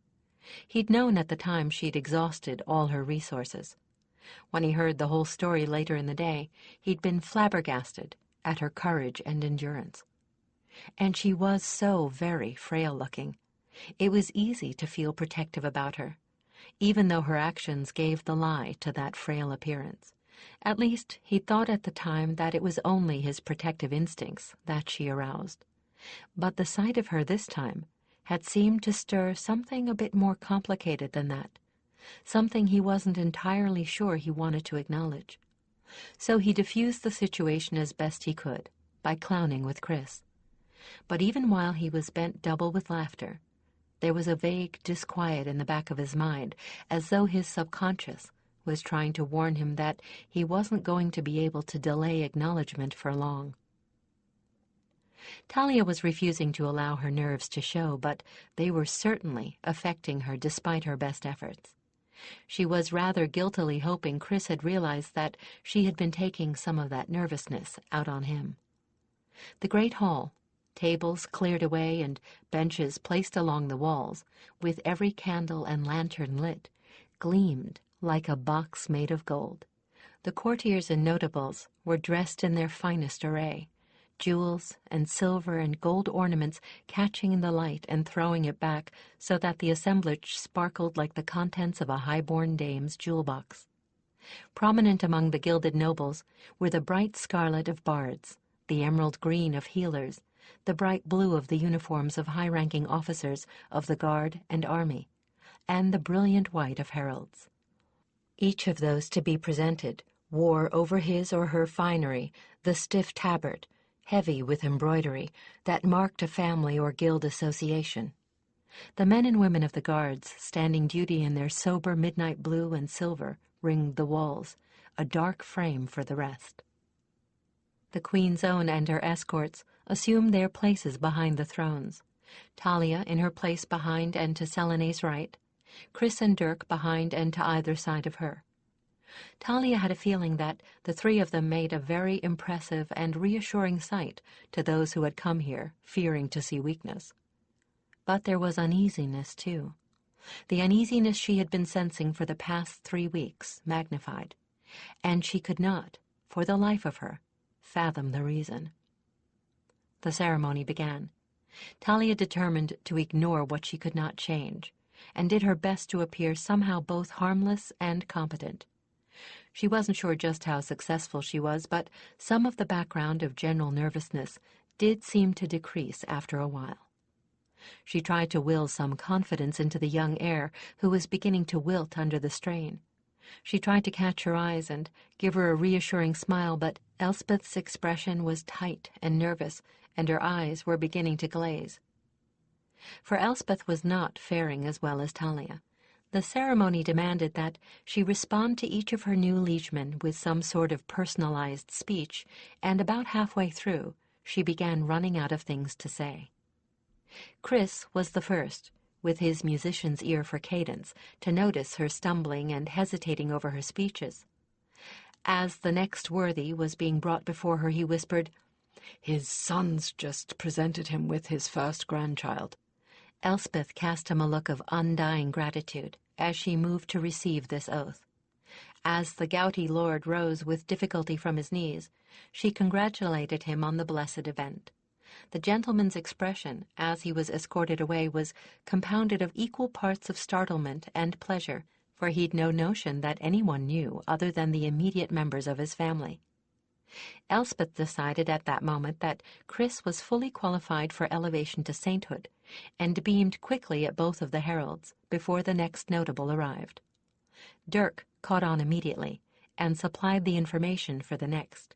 [SPEAKER 1] He'd known at the time she'd exhausted all her resources. When he heard the whole story later in the day, he'd been flabbergasted at her courage and endurance. And she was so very frail-looking. It was easy to feel protective about her, even though her actions gave the lie to that frail appearance. At least, he thought at the time that it was only his protective instincts that she aroused. But the sight of her this time had seemed to stir something a bit more complicated than that, something he wasn't entirely sure he wanted to acknowledge. So he diffused the situation as best he could, by clowning with Chris. But even while he was bent double with laughter, there was a vague disquiet in the back of his mind, as though his subconscious was trying to warn him that he wasn't going to be able to delay acknowledgement for long. Talia was refusing to allow her nerves to show, but they were certainly affecting her despite her best efforts. She was rather guiltily hoping Chris had realized that she had been taking some of that nervousness out on him. The great hall, tables cleared away and benches placed along the walls, with every candle and lantern lit, gleamed like a box made of gold. The courtiers and notables were dressed in their finest array, jewels and silver and gold ornaments catching in the light and throwing it back so that the assemblage sparkled like the contents of a high-born dame's jewel box. Prominent among the gilded nobles were the bright scarlet of bards, the emerald green of healers, the bright blue of the uniforms of high-ranking officers of the guard and army, and the brilliant white of heralds. Each of those to be presented wore over his or her finery the stiff tabard, heavy with embroidery, that marked a family or guild association. The men and women of the guards, standing duty in their sober midnight blue and silver, ringed the walls, a dark frame for the rest. The Queen's Own and her escorts assumed their places behind the thrones, Talia in her place behind and to Selene's right, Chris and Dirk behind and to either side of her. Talia had a feeling that the three of them made a very impressive and reassuring sight to those who had come here, fearing to see weakness. But there was uneasiness, too. The uneasiness she had been sensing for the past 3 weeks, magnified, and she could not, for the life of her, fathom the reason. The ceremony began. Talia determined to ignore what she could not change, and did her best to appear somehow both harmless and competent. She wasn't sure just how successful she was, but some of the background of general nervousness did seem to decrease after a while. She tried to will some confidence into the young heir who was beginning to wilt under the strain. She tried to catch her eyes and give her a reassuring smile, but Elspeth's expression was tight and nervous, and her eyes were beginning to glaze. For Elspeth was not faring as well as Talia. The ceremony demanded that she respond to each of her new liegemen with some sort of personalized speech, and about halfway through, she began running out of things to say. Chris was the first, with his musician's ear for cadence, to notice her stumbling and hesitating over her speeches. As the next worthy was being brought before her, he whispered, "His sons just presented him with his first grandchild." Elspeth cast him a look of undying gratitude as she moved to receive this oath. As the gouty lord rose with difficulty from his knees, she congratulated him on the blessed event. The gentleman's expression, as he was escorted away, was compounded of equal parts of startlement and pleasure, for he'd no notion that anyone knew other than the immediate members of his family. Elspeth decided at that moment that Chris was fully qualified for elevation to sainthood, and beamed quickly at both of the heralds before the next notable arrived. Dirk caught on immediately, and supplied the information for the next.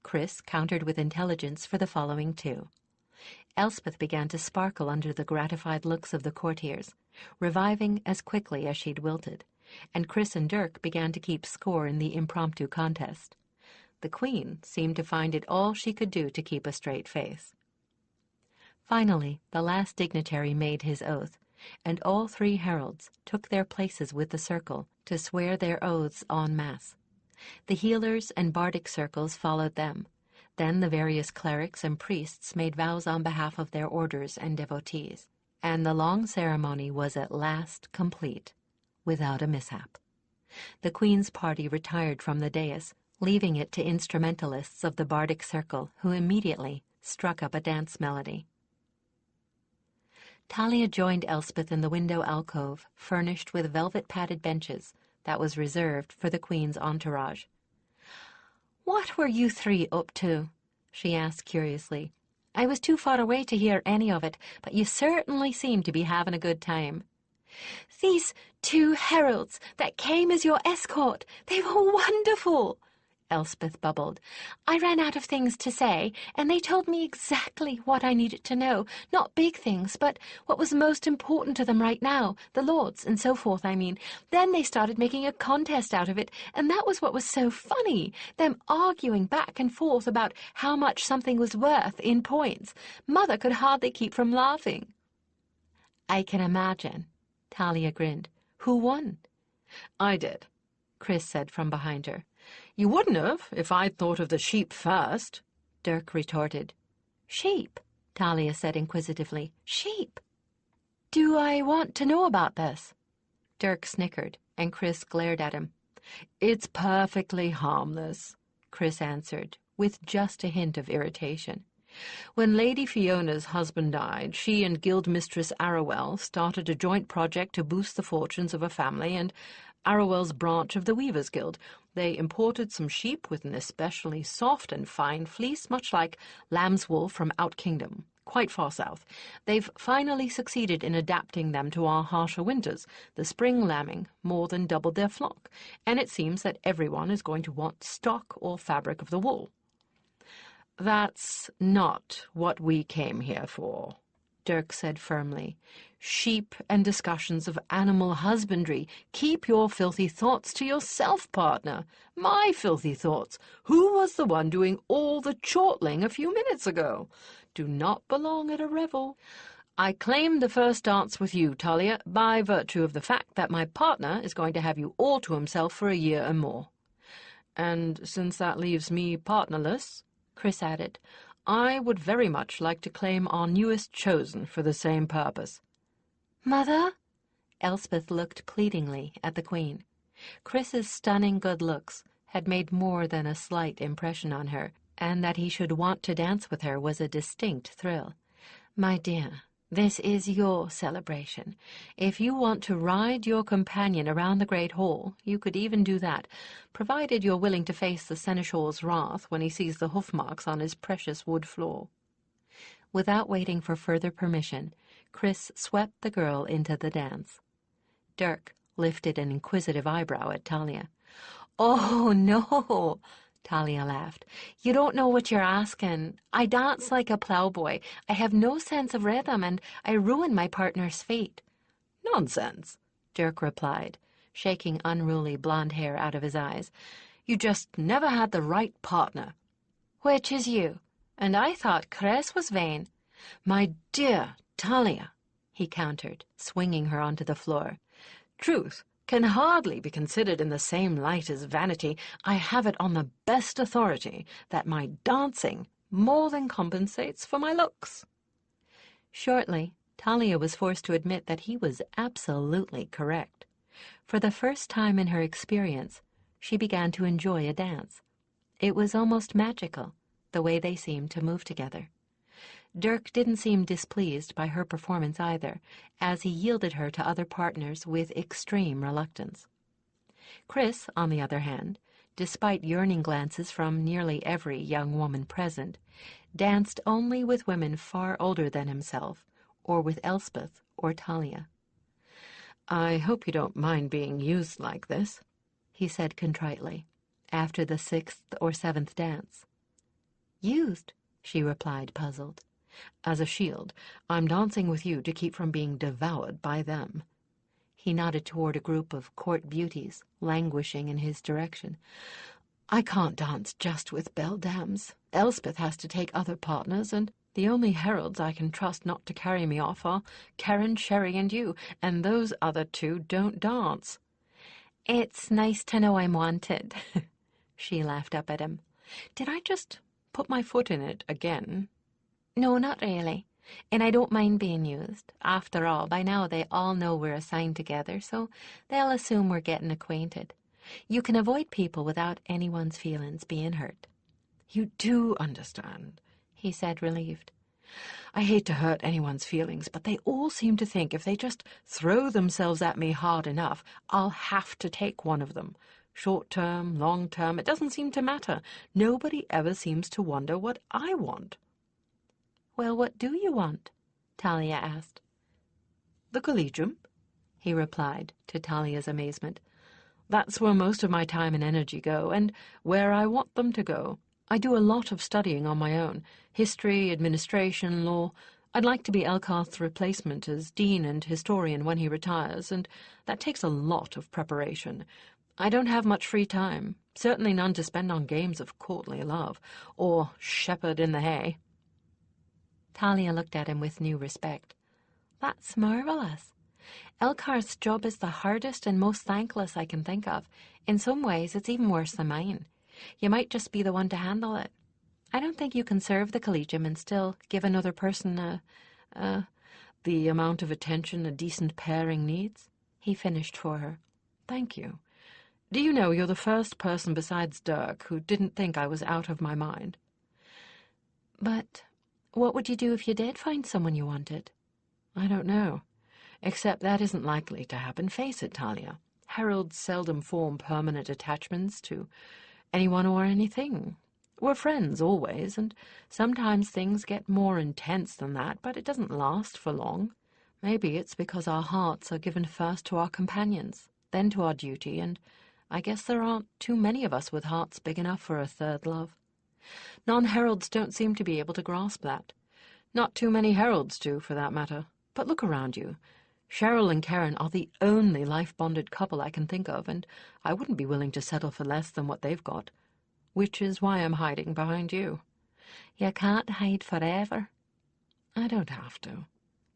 [SPEAKER 1] Chris countered with intelligence for the following 2. Elspeth began to sparkle under the gratified looks of the courtiers, reviving as quickly as she'd wilted, and Chris and Dirk began to keep score in the impromptu contest. The Queen seemed to find it all she could do to keep a straight face. Finally, the last dignitary made his oath, and all 3 heralds took their places with the circle to swear their oaths en masse. The healers and bardic circles followed them. Then the various clerics and priests made vows on behalf of their orders and devotees, and the long ceremony was at last complete, without a mishap. The Queen's party retired from the dais, leaving it to instrumentalists of the bardic circle, who immediately struck up a dance melody. Talia joined Elspeth in the window alcove, furnished with velvet-padded benches, that was reserved for the Queen's entourage. "What were you 3 up to?" she asked curiously. "I was too far away to hear any of it, but you certainly seemed to be having a good time." "These 2 heralds that came as your escort, they were wonderful," Elspeth bubbled. "I ran out of things to say, and they told me exactly what I needed to know. Not big things, but what was most important to them right now, the lords and so forth, I mean. Then they started making a contest out of it, and that was what was so funny, them arguing back and forth about how much something was worth in points. Mother could hardly keep from laughing." "I can imagine," Talia grinned. "Who won?"
[SPEAKER 2] "I did,"
[SPEAKER 1] Chris said from behind her.
[SPEAKER 2] "You wouldn't have if I'd thought of the sheep first,"
[SPEAKER 1] Dirk retorted. "Sheep?" Talia said inquisitively. "Sheep? Do I want to know about this?" Dirk snickered, and Chris glared at him.
[SPEAKER 2] "It's perfectly harmless,"
[SPEAKER 1] Chris answered, with just a hint of irritation.
[SPEAKER 2] "When Lady Fiona's husband died, she and Guild Mistress Arrowell started a joint project to boost the fortunes of a family and Arrowell's branch of the Weavers' Guild. They imported some sheep with an especially soft and fine fleece, much like lamb's wool from Out Kingdom, quite far south. They've finally succeeded in adapting them to our harsher winters. The spring lambing more than doubled their flock, and it seems that everyone is going to want stock or fabric of the wool." "That's not what we came here for," Dirk said firmly. "Sheep and discussions of animal husbandry. Keep your filthy thoughts to yourself, partner. My filthy thoughts. Who was the one doing all the chortling a few minutes ago? Do not belong at a revel. I claim the first dance with you, Talia, by virtue of the fact that my partner is going to have you all to himself for a year and more. And since that leaves me partnerless," Chris added, "I would very much like to claim our newest chosen for the same purpose."
[SPEAKER 1] "Mother?" Elspeth looked pleadingly at the Queen. Chris's stunning good looks had made more than a slight impression on her, and that he should want to dance with her was a distinct thrill. "My dear, this is your celebration. If you want to ride your companion around the Great Hall, you could even do that, provided you're willing to face the Seneschal's wrath when he sees the hoof marks on his precious wood floor." Without waiting for further permission, Chris swept the girl into the dance. Dirk lifted an inquisitive eyebrow at Talia. "Oh, no," Talia laughed. "You don't know what you're asking. I dance like a plowboy. I have no sense of rhythm, and I ruin my partner's feet."
[SPEAKER 2] "Nonsense," Dirk replied, shaking unruly blonde hair out of his eyes. "You just never had the right partner."
[SPEAKER 1] "Which is you, and I thought Chris was vain."
[SPEAKER 2] "My dear Talia,"
[SPEAKER 1] he countered, swinging her onto the floor.
[SPEAKER 2] "Truth can hardly be considered in the same light as vanity. I have it on the best authority that my dancing more than compensates for my looks."
[SPEAKER 1] Shortly, Talia was forced to admit that he was absolutely correct. For the first time in her experience, she began to enjoy a dance. It was almost magical, the way they seemed to move together. Dirk didn't seem displeased by her performance either, as he yielded her to other partners with extreme reluctance. Chris, on the other hand, despite yearning glances from nearly every young woman present, danced only with women far older than himself, or with Elspeth or Talia.
[SPEAKER 2] "I hope you don't mind being used like this,"
[SPEAKER 1] he said contritely, after the 6th or 7th dance. "Used?" she replied, puzzled.
[SPEAKER 2] As a shield, I'm dancing with you to keep from being devoured by them."
[SPEAKER 1] He nodded toward a group of court beauties languishing in his direction.
[SPEAKER 2] "I can't dance just with beldams. Elspeth has to take other partners, and the only heralds I can trust not to carry me off are Karen, Sherry, and you, and those other two don't dance."
[SPEAKER 3] "It's nice to know I'm wanted." She laughed up at him.
[SPEAKER 2] "Did I just put my foot in it again?"
[SPEAKER 3] "No, not really. And I don't mind being used. After all, by now they all know we're assigned together, so they'll assume we're getting acquainted. You can avoid people without anyone's feelings being hurt."
[SPEAKER 2] "You do understand," he said, relieved. "I hate to hurt anyone's feelings, but they all seem to think if they just throw themselves at me hard enough, I'll have to take one of them. Short term, long term, it doesn't seem to matter. Nobody ever seems to wonder what I want."
[SPEAKER 3] "Well, what do you want?" Talia asked.
[SPEAKER 2] "The collegium," he replied, to Talia's amazement. "That's where most of my time and energy go, and where I want them to go. I do a lot of studying on my own. History, administration, law. I'd like to be Elkarth's replacement as dean and historian when he retires, and that takes a lot of preparation. I don't have much free time, certainly none to spend on games of courtly love, or shepherd in the hay."
[SPEAKER 3] Talia looked at him with new respect. "That's marvelous. Elkarth's job is the hardest and most thankless I can think of. In some ways, it's even worse than mine. You might just be the one to handle it. I don't think you can serve the collegium and still give another person
[SPEAKER 2] the amount of attention a decent pairing needs," he finished for her. "Thank you. Do you know you're the first person besides Dirk who didn't think I was out of my mind?"
[SPEAKER 3] "But what would you do if you did find someone you wanted?"
[SPEAKER 2] "I don't know. Except that isn't likely to happen. Face it, Talia. Heralds seldom form permanent attachments to anyone or anything. We're friends always, and sometimes things get more intense than that, but it doesn't last for long. Maybe it's because our hearts are given first to our companions, then to our duty, and I guess there aren't too many of us with hearts big enough for a third love. Non-heralds don't seem to be able to grasp that. Not too many heralds do, for that matter. But look around you. Cheryl and Karen are the only life-bonded couple I can think of, and I wouldn't be willing to settle for less than what they've got. Which is why I'm hiding behind you."
[SPEAKER 3] "You can't hide forever."
[SPEAKER 2] "I don't have to,"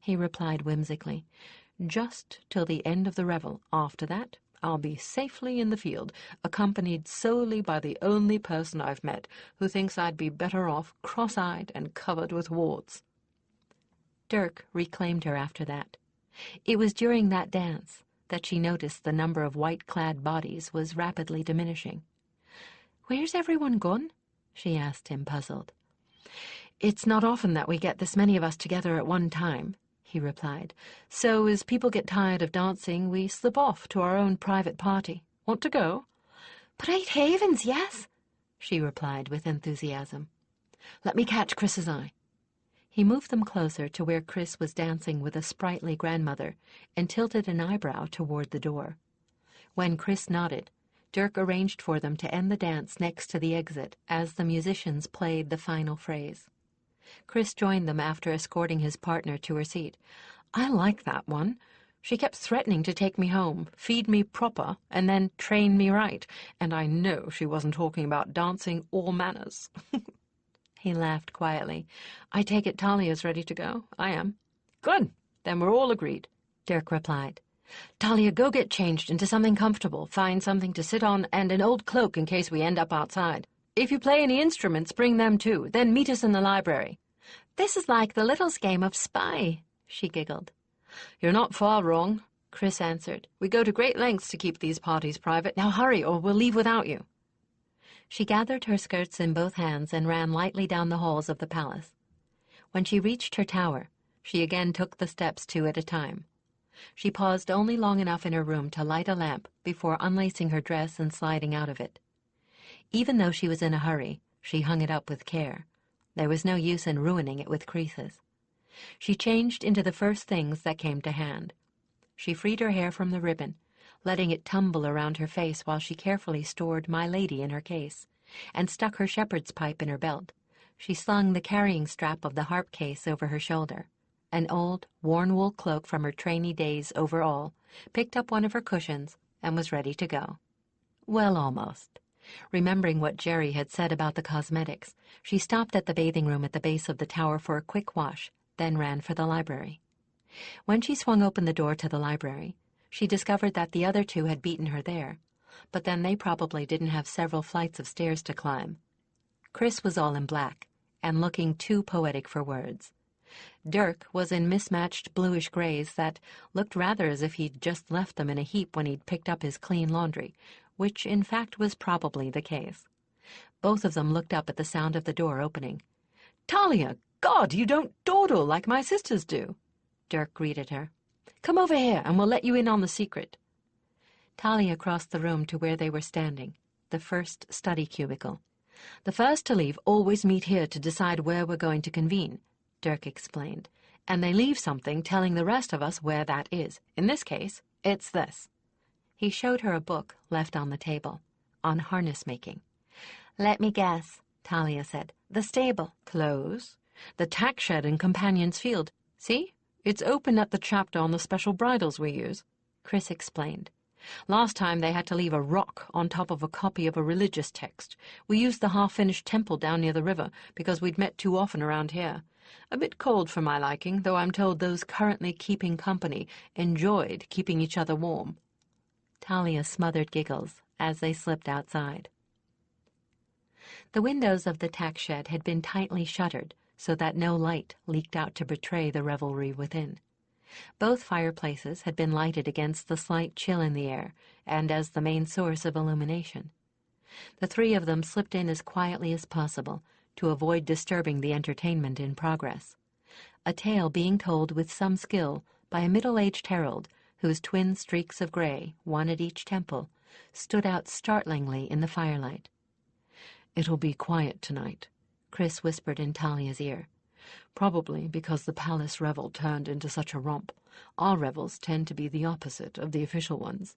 [SPEAKER 2] he replied whimsically. "Just till the end of the revel. After that, I'll be safely in the field, accompanied solely by the only person I've met who thinks I'd be better off cross-eyed and covered with warts."
[SPEAKER 3] Dirk reclaimed her after that. It was during that dance that she noticed the number of white-clad bodies was rapidly diminishing. "Where's everyone gone?" she asked him, puzzled.
[SPEAKER 2] "It's not often that we get this many of us together at one time," he replied. "So as people get tired of dancing, we slip off to our own private party. Want to go?"
[SPEAKER 3] "Bright heavens, yes,"
[SPEAKER 2] she replied with enthusiasm. "Let me catch Chris's eye." He moved them closer to where Chris was dancing with a sprightly grandmother and tilted an eyebrow toward the door. When Chris nodded, Dirk arranged for them to end the dance next to the exit as the musicians played the final phrase. Chris joined them after escorting his partner to her seat. "I like that one. She kept threatening to take me home, feed me proper, and then train me right, and I know she wasn't talking about dancing or manners." He laughed quietly. "I take it Talia's ready to go? I am." "Good. Then we're all agreed," Dirk replied. "Talia, go get changed into something comfortable. Find something to sit on and an old cloak in case we end up outside. If you play any instruments, bring them too. Then meet us in the library."
[SPEAKER 3] "This is like the Littles' game of spy," she giggled.
[SPEAKER 2] "You're not far wrong," Chris answered. "We go to great lengths to keep these parties private. Now hurry, or we'll leave without you."
[SPEAKER 3] She gathered her skirts in both hands and ran lightly down the halls of the palace. When she reached her tower, she again took the steps two at a time. She paused only long enough in her room to light a lamp before unlacing her dress and sliding out of it. Even though she was in a hurry, she hung it up with care. There was no use in ruining it with creases. She changed into the first things that came to hand. She freed her hair from the ribbon, letting it tumble around her face while she carefully stored My Lady in her case, and stuck her shepherd's pipe in her belt.
[SPEAKER 1] She slung the carrying strap of the harp case over her shoulder, an old, worn-wool cloak from her trainee days over all, picked up one of her cushions, and was ready to go. Well, almost. Remembering what Jerry had said about the cosmetics, she stopped at the bathing room at the base of the tower for a quick wash, then ran for the library. When she swung open the door to the library, she discovered that the other two had beaten her there, but then they probably didn't have several flights of stairs to climb. Chris was all in black, and looking too poetic for words. Dirk was in mismatched bluish grays that looked rather as if he'd just left them in a heap when he'd picked up his clean laundry, which in fact was probably the case. Both of them looked up at the sound of the door opening.
[SPEAKER 2] "Talia, God, you don't dawdle like my sisters do,"
[SPEAKER 1] Dirk greeted her.
[SPEAKER 2] "Come over here and we'll let you in on the secret."
[SPEAKER 1] Talia crossed the room to where they were standing, the first study cubicle. "The first to leave always meet here to decide where we're going to convene," Dirk explained, "and they leave something telling the rest of us where that is. In this case, it's this." He showed her a book left on the table, on harness making.
[SPEAKER 3] "Let me guess," Talia said. "The stable."
[SPEAKER 2] "Close. The tack shed and companion's field. See? It's open at the chapter on the special bridles we use," Chris explained. "Last time they had to leave a rock on top of a copy of a religious text. We used the half-finished temple down near the river because we'd met too often around here. A bit cold for my liking, though I'm told those currently keeping company enjoyed keeping each other warm."
[SPEAKER 1] Talia smothered giggles as they slipped outside. The windows of the tack shed had been tightly shuttered so that no light leaked out to betray the revelry within. Both fireplaces had been lighted against the slight chill in the air and as the main source of illumination. The three of them slipped in as quietly as possible to avoid disturbing the entertainment in progress, a tale being told with some skill by a middle-aged herald whose twin streaks of gray, one at each temple, stood out startlingly in the firelight.
[SPEAKER 2] "It'll be quiet tonight," Chris whispered in Talia's ear. "Probably because the palace revel turned into such a romp. Our revels tend to be the opposite of the official ones."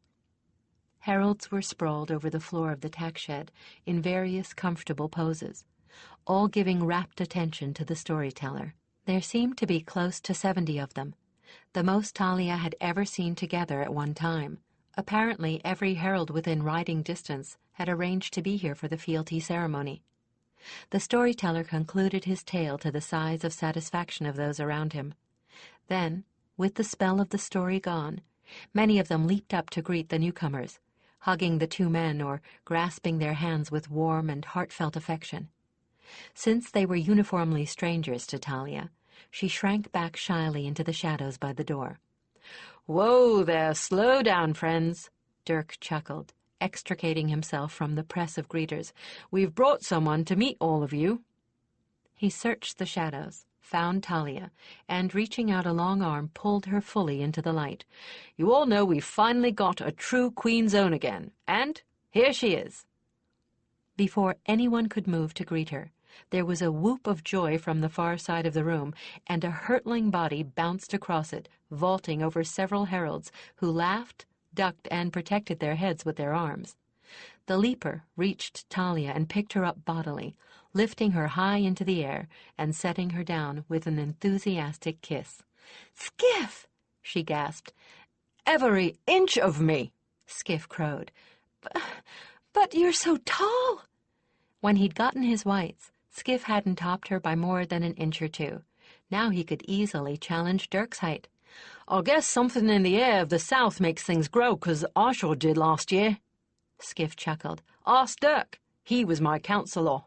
[SPEAKER 1] Heralds were sprawled over the floor of the tack shed in various comfortable poses, all giving rapt attention to the storyteller. There seemed to be close to 70 of them, the most Talia had ever seen together at one time. Apparently every herald within riding distance had arranged to be here for the fealty ceremony. The storyteller concluded his tale to the sighs of satisfaction of those around him. Then, with the spell of the story gone, many of them leaped up to greet the newcomers, hugging the two men or grasping their hands with warm and heartfelt affection. Since they were uniformly strangers to Talia, she shrank back shyly into the shadows by the door.
[SPEAKER 2] "Whoa there, slow down, friends,"
[SPEAKER 1] Dirk chuckled, extricating himself from the press of greeters.
[SPEAKER 2] "We've brought someone to meet all of you."
[SPEAKER 1] He searched the shadows, found Talia, and reaching out a long arm pulled her fully into the light.
[SPEAKER 2] "You all know we've finally got a true Queen's Own again, and here she is."
[SPEAKER 1] Before anyone could move to greet her, there was a whoop of joy from the far side of the room, and a hurtling body bounced across it, vaulting over several heralds who laughed, ducked, and protected their heads with their arms. The leaper reached Talia and picked her up bodily, lifting her high into the air and setting her down with an enthusiastic kiss.
[SPEAKER 2] "Skiff!" she gasped. "Every inch of me!"
[SPEAKER 1] Skiff crowed.
[SPEAKER 2] But you're so tall!"
[SPEAKER 1] When he'd gotten his whites, Skiff hadn't topped her by more than an inch or two. Now he could easily challenge Dirk's height.
[SPEAKER 2] "I guess something in the air of the south makes things grow, 'cause I sure did last year."
[SPEAKER 1] Skiff chuckled.
[SPEAKER 2] "Ask Dirk. He was my counselor."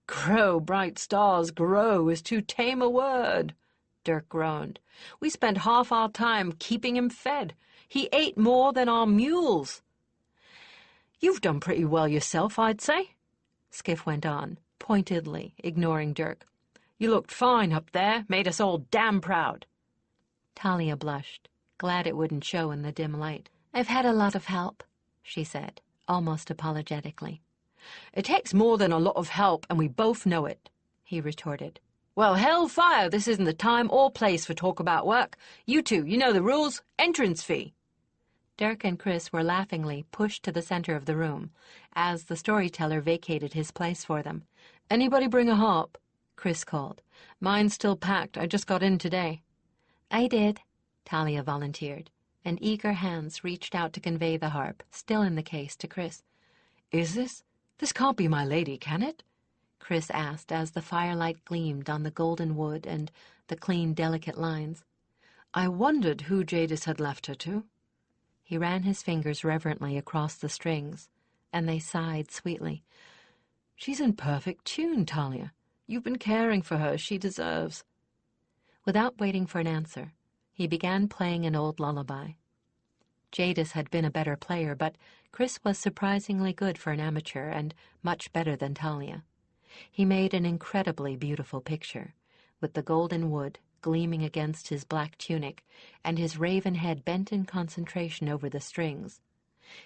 [SPEAKER 2] "Grow, bright stars, grow is too tame a word," Dirk groaned. "We spent half our time keeping him fed. He ate more than our mules." "You've done pretty well yourself, I'd say," Skiff went on, pointedly ignoring Dirk. "You looked fine up there, made us all damn proud."
[SPEAKER 1] Talia blushed, glad it wouldn't show in the dim light.
[SPEAKER 3] "I've had a lot of help,"
[SPEAKER 1] she said, almost apologetically.
[SPEAKER 2] "It takes more than a lot of help, and we both know it," he retorted. "Well, hellfire, this isn't the time or place for talk about work. You two, you know the rules. Entrance fee."
[SPEAKER 1] Dirk and Chris were laughingly pushed to the center of the room as the storyteller vacated his place for them,
[SPEAKER 2] Anybody bring a harp? Chris called. Mine's still packed. I just got in today.
[SPEAKER 1] I did, Talia volunteered, and eager hands reached out to convey the harp, still in the case, to Chris.
[SPEAKER 2] Is this? This can't be my lady, can it?
[SPEAKER 1] Chris asked as the firelight gleamed on the golden wood and the clean, delicate lines.
[SPEAKER 2] I wondered who Jadis had left her to.
[SPEAKER 1] He ran his fingers reverently across the strings, and they sighed sweetly.
[SPEAKER 2] She's in perfect tune, Talia. You've been caring for her. She deserves.
[SPEAKER 1] Without waiting for an answer, he began playing an old lullaby. Jadis had been a better player, but Chris was surprisingly good for an amateur and much better than Talia. He made an incredibly beautiful picture, with the golden wood gleaming against his black tunic and his raven head bent in concentration over the strings.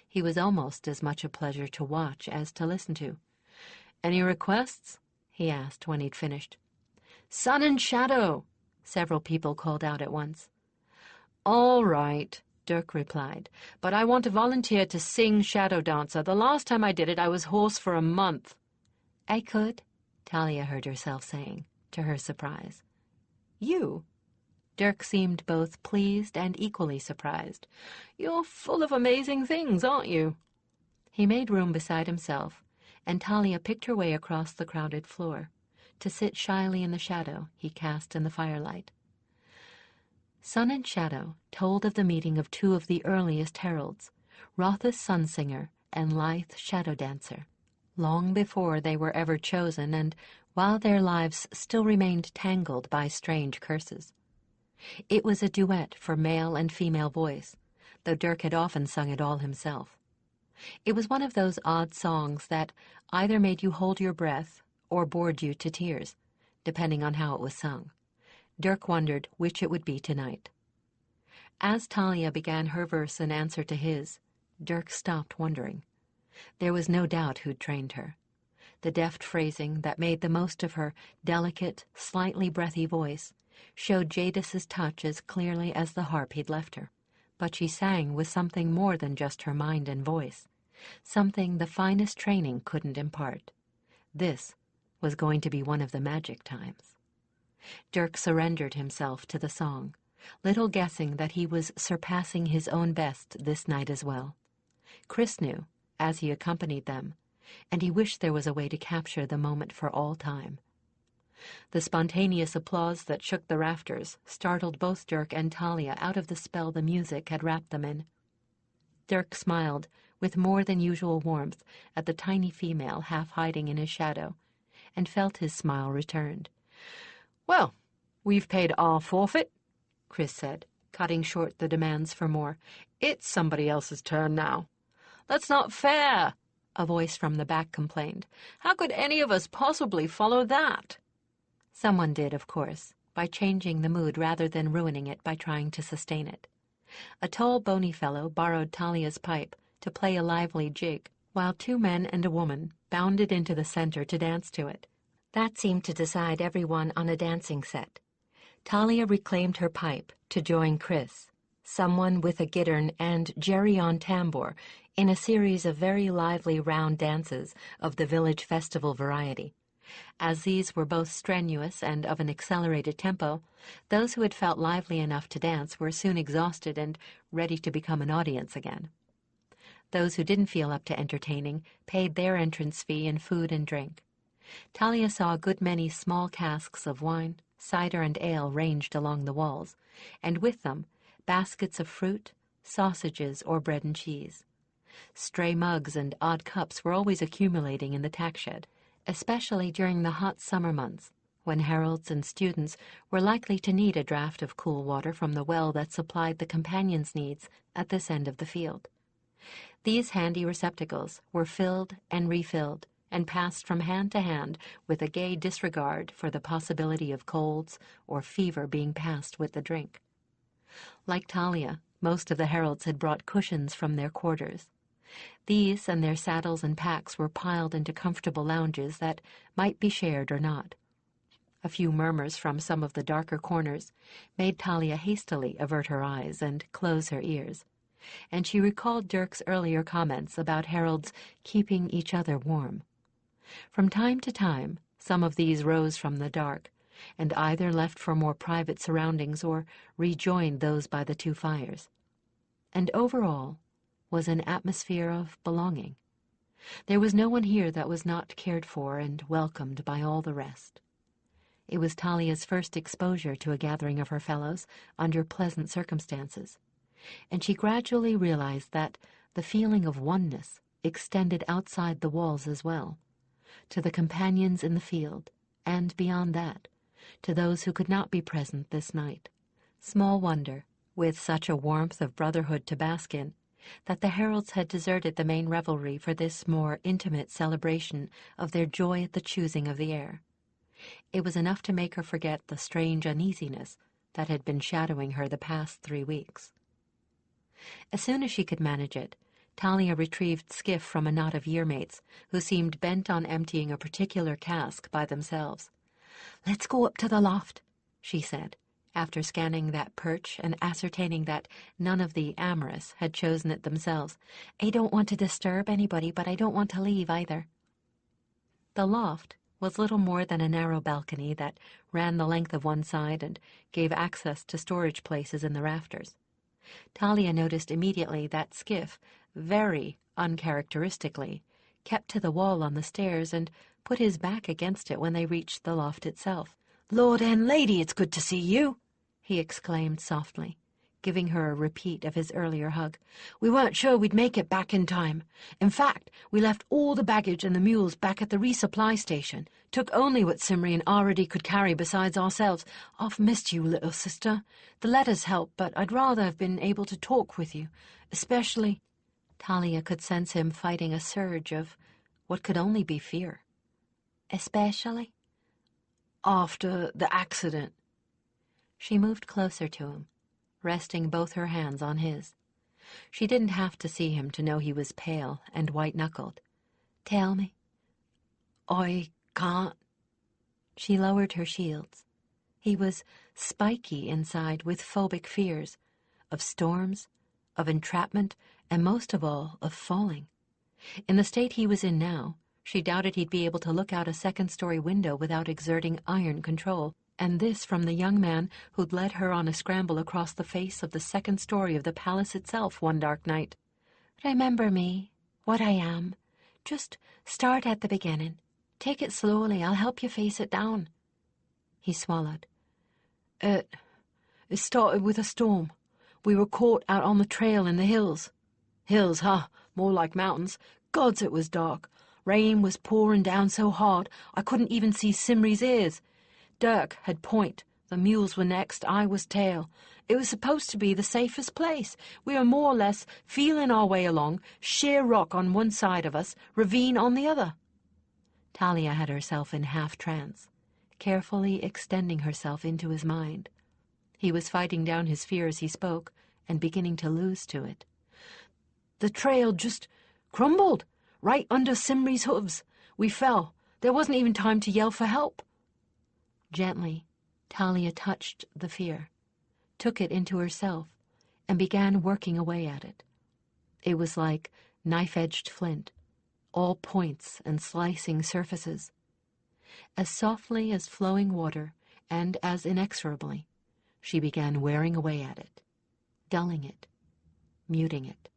[SPEAKER 1] He was almost as much a pleasure to watch as to listen to.
[SPEAKER 2] Any requests? He asked when he'd finished. Sun and shadow, several people called out at once. All right, Dirk replied, but I want to volunteer to sing Shadow Dancer. The last time I did it, I was hoarse for a month.
[SPEAKER 1] I could, Talia heard herself saying, to her surprise.
[SPEAKER 2] You?
[SPEAKER 1] Dirk seemed both pleased and equally surprised.
[SPEAKER 2] You're full of amazing things, aren't you?
[SPEAKER 1] He made room beside himself, and Talia picked her way across the crowded floor, to sit shyly in the shadow he cast in the firelight. Sun and Shadow told of the meeting of two of the earliest heralds, Rotha's Sunsinger and Lithe Shadow Dancer, long before they were ever chosen and while their lives still remained tangled by strange curses. It was a duet for male and female voice, though Dirk had often sung it all himself. It was one of those odd songs that either made you hold your breath or bored you to tears, depending on how it was sung. Dirk wondered which it would be tonight. As Talia began her verse in answer to his, Dirk stopped wondering. There was no doubt who'd trained her. The deft phrasing that made the most of her delicate, slightly breathy voice showed Jadis's touch as clearly as the harp he'd left her. But she sang with something more than just her mind and voice, something the finest training couldn't impart. This was going to be one of the magic times. Dirk surrendered himself to the song, little guessing that he was surpassing his own best this night as well. Chris knew, as he accompanied them, and he wished there was a way to capture the moment for all time. The spontaneous applause that shook the rafters startled both Dirk and Talia out of the spell the music had wrapped them in. Dirk smiled with more than usual warmth at the tiny female half hiding in his shadow, and felt his smile returned. "Well, we've paid our forfeit," Chris said, cutting short the demands for more. "It's somebody else's turn now." "That's not fair," a voice from the back complained. "How could any of us possibly follow that?" Someone did, of course, by changing the mood rather than ruining it by trying to sustain it. A tall, bony fellow borrowed Talia's pipe to play a lively jig, while two men and a woman bounded into the center to dance to it. That seemed to decide everyone on a dancing set. Talia reclaimed her pipe to join Chris, someone with a gittern and Jerry on tambour, in a series of very lively round dances of the village festival variety. As these were both strenuous and of an accelerated tempo, those who had felt lively enough to dance were soon exhausted and ready to become an audience again. Those who didn't feel up to entertaining paid their entrance fee in food and drink. Talia saw a good many small casks of wine, cider, and ale ranged along the walls, and with them baskets of fruit, sausages, or bread and cheese. Stray mugs and odd cups were always accumulating in the tack shed, especially during the hot summer months, when heralds and students were likely to need a draught of cool water from the well that supplied the companions' needs at this end of the field. These handy receptacles were filled and refilled and passed from hand to hand with a gay disregard for the possibility of colds or fever being passed with the drink. Like Talia, most of the heralds had brought cushions from their quarters. These and their saddles and packs were piled into comfortable lounges that might be shared or not. A few murmurs from some of the darker corners made Talia hastily avert her eyes and close her ears, and she recalled Dirk's earlier comments about heralds keeping each other warm. From time to time, Some of these rose from the dark, and either left for more private surroundings or rejoined those by the two fires. And over all was an atmosphere of belonging. There was no one here that was not cared for and welcomed by all the rest. It was Talia's first exposure to a gathering of her fellows under pleasant circumstances, and she gradually realized that the feeling of oneness extended outside the walls as well, to the companions in the field, and beyond that, to those who could not be present this night. Small wonder, with such a warmth of brotherhood to bask in, that the Heralds had deserted the main revelry for this more intimate celebration of their joy at the choosing of the heir. It was enough to make her forget the strange uneasiness that had been shadowing her the past 3 weeks. As soon as she could manage it, Talia retrieved Skiff from a knot of yearmates who seemed bent on emptying a particular cask by themselves. "Let's go up to the loft," she said, after scanning that perch and ascertaining that none of the amorous had chosen it themselves. "I don't want to disturb anybody, but I don't want to leave either." The loft was little more than a narrow balcony that ran the length of one side and gave access to storage places in the rafters. Talia noticed immediately that Skiff, very uncharacteristically, kept to the wall on the stairs and put his back against it when they reached the loft itself.
[SPEAKER 2] "Lord and Lady, it's good to see you,"
[SPEAKER 1] he exclaimed softly, giving her a repeat of his earlier hug.
[SPEAKER 2] "We weren't sure we'd make it back in time. In fact, we left all the baggage and the mules back at the resupply station. Took only what Simri and Aridi could carry besides ourselves. I've missed you, little sister. The letters help, but I'd rather have been able to talk with you, especially—"
[SPEAKER 1] Talia could sense him fighting a surge of what could only be fear. "Especially?"
[SPEAKER 2] "After the accident."
[SPEAKER 1] She moved closer to him, resting both her hands on his. She didn't have to see him to know he was pale and white-knuckled. "Tell me."
[SPEAKER 2] "I can't."
[SPEAKER 1] She lowered her shields. He was spiky inside with phobic fears, of storms, of entrapment, and most of all, of falling. In the state he was in now, she doubted he'd be able to look out a second-story window without exerting iron control, and this from the young man who'd led her on a scramble across the face of the second story of the palace itself one dark night. "Remember me, what I am. Just start at the beginning. Take it slowly. I'll help you face it down." He swallowed.
[SPEAKER 2] It started with a storm. We were caught out on the trail in the hills. Hills, huh? More like mountains. Gods, it was dark. Rain was pouring down so hard I couldn't even see Simri's ears. Dirk had point. The mules were next. I was tail. It was supposed to be the safest place. We were more or less feeling our way along, sheer rock on one side of us, ravine on the other.
[SPEAKER 1] Talia had herself in half-trance, carefully extending herself into his mind. He was fighting down his fear as he spoke and beginning to lose to it.
[SPEAKER 2] The trail just crumbled right under Simri's hooves. We fell. There wasn't even time to yell for help.
[SPEAKER 1] Gently, Talia touched the fear, took it into herself, and began working away at it. It was like knife-edged flint, all points and slicing surfaces. As softly as flowing water, and as inexorably, she began wearing away at it, dulling it, muting it.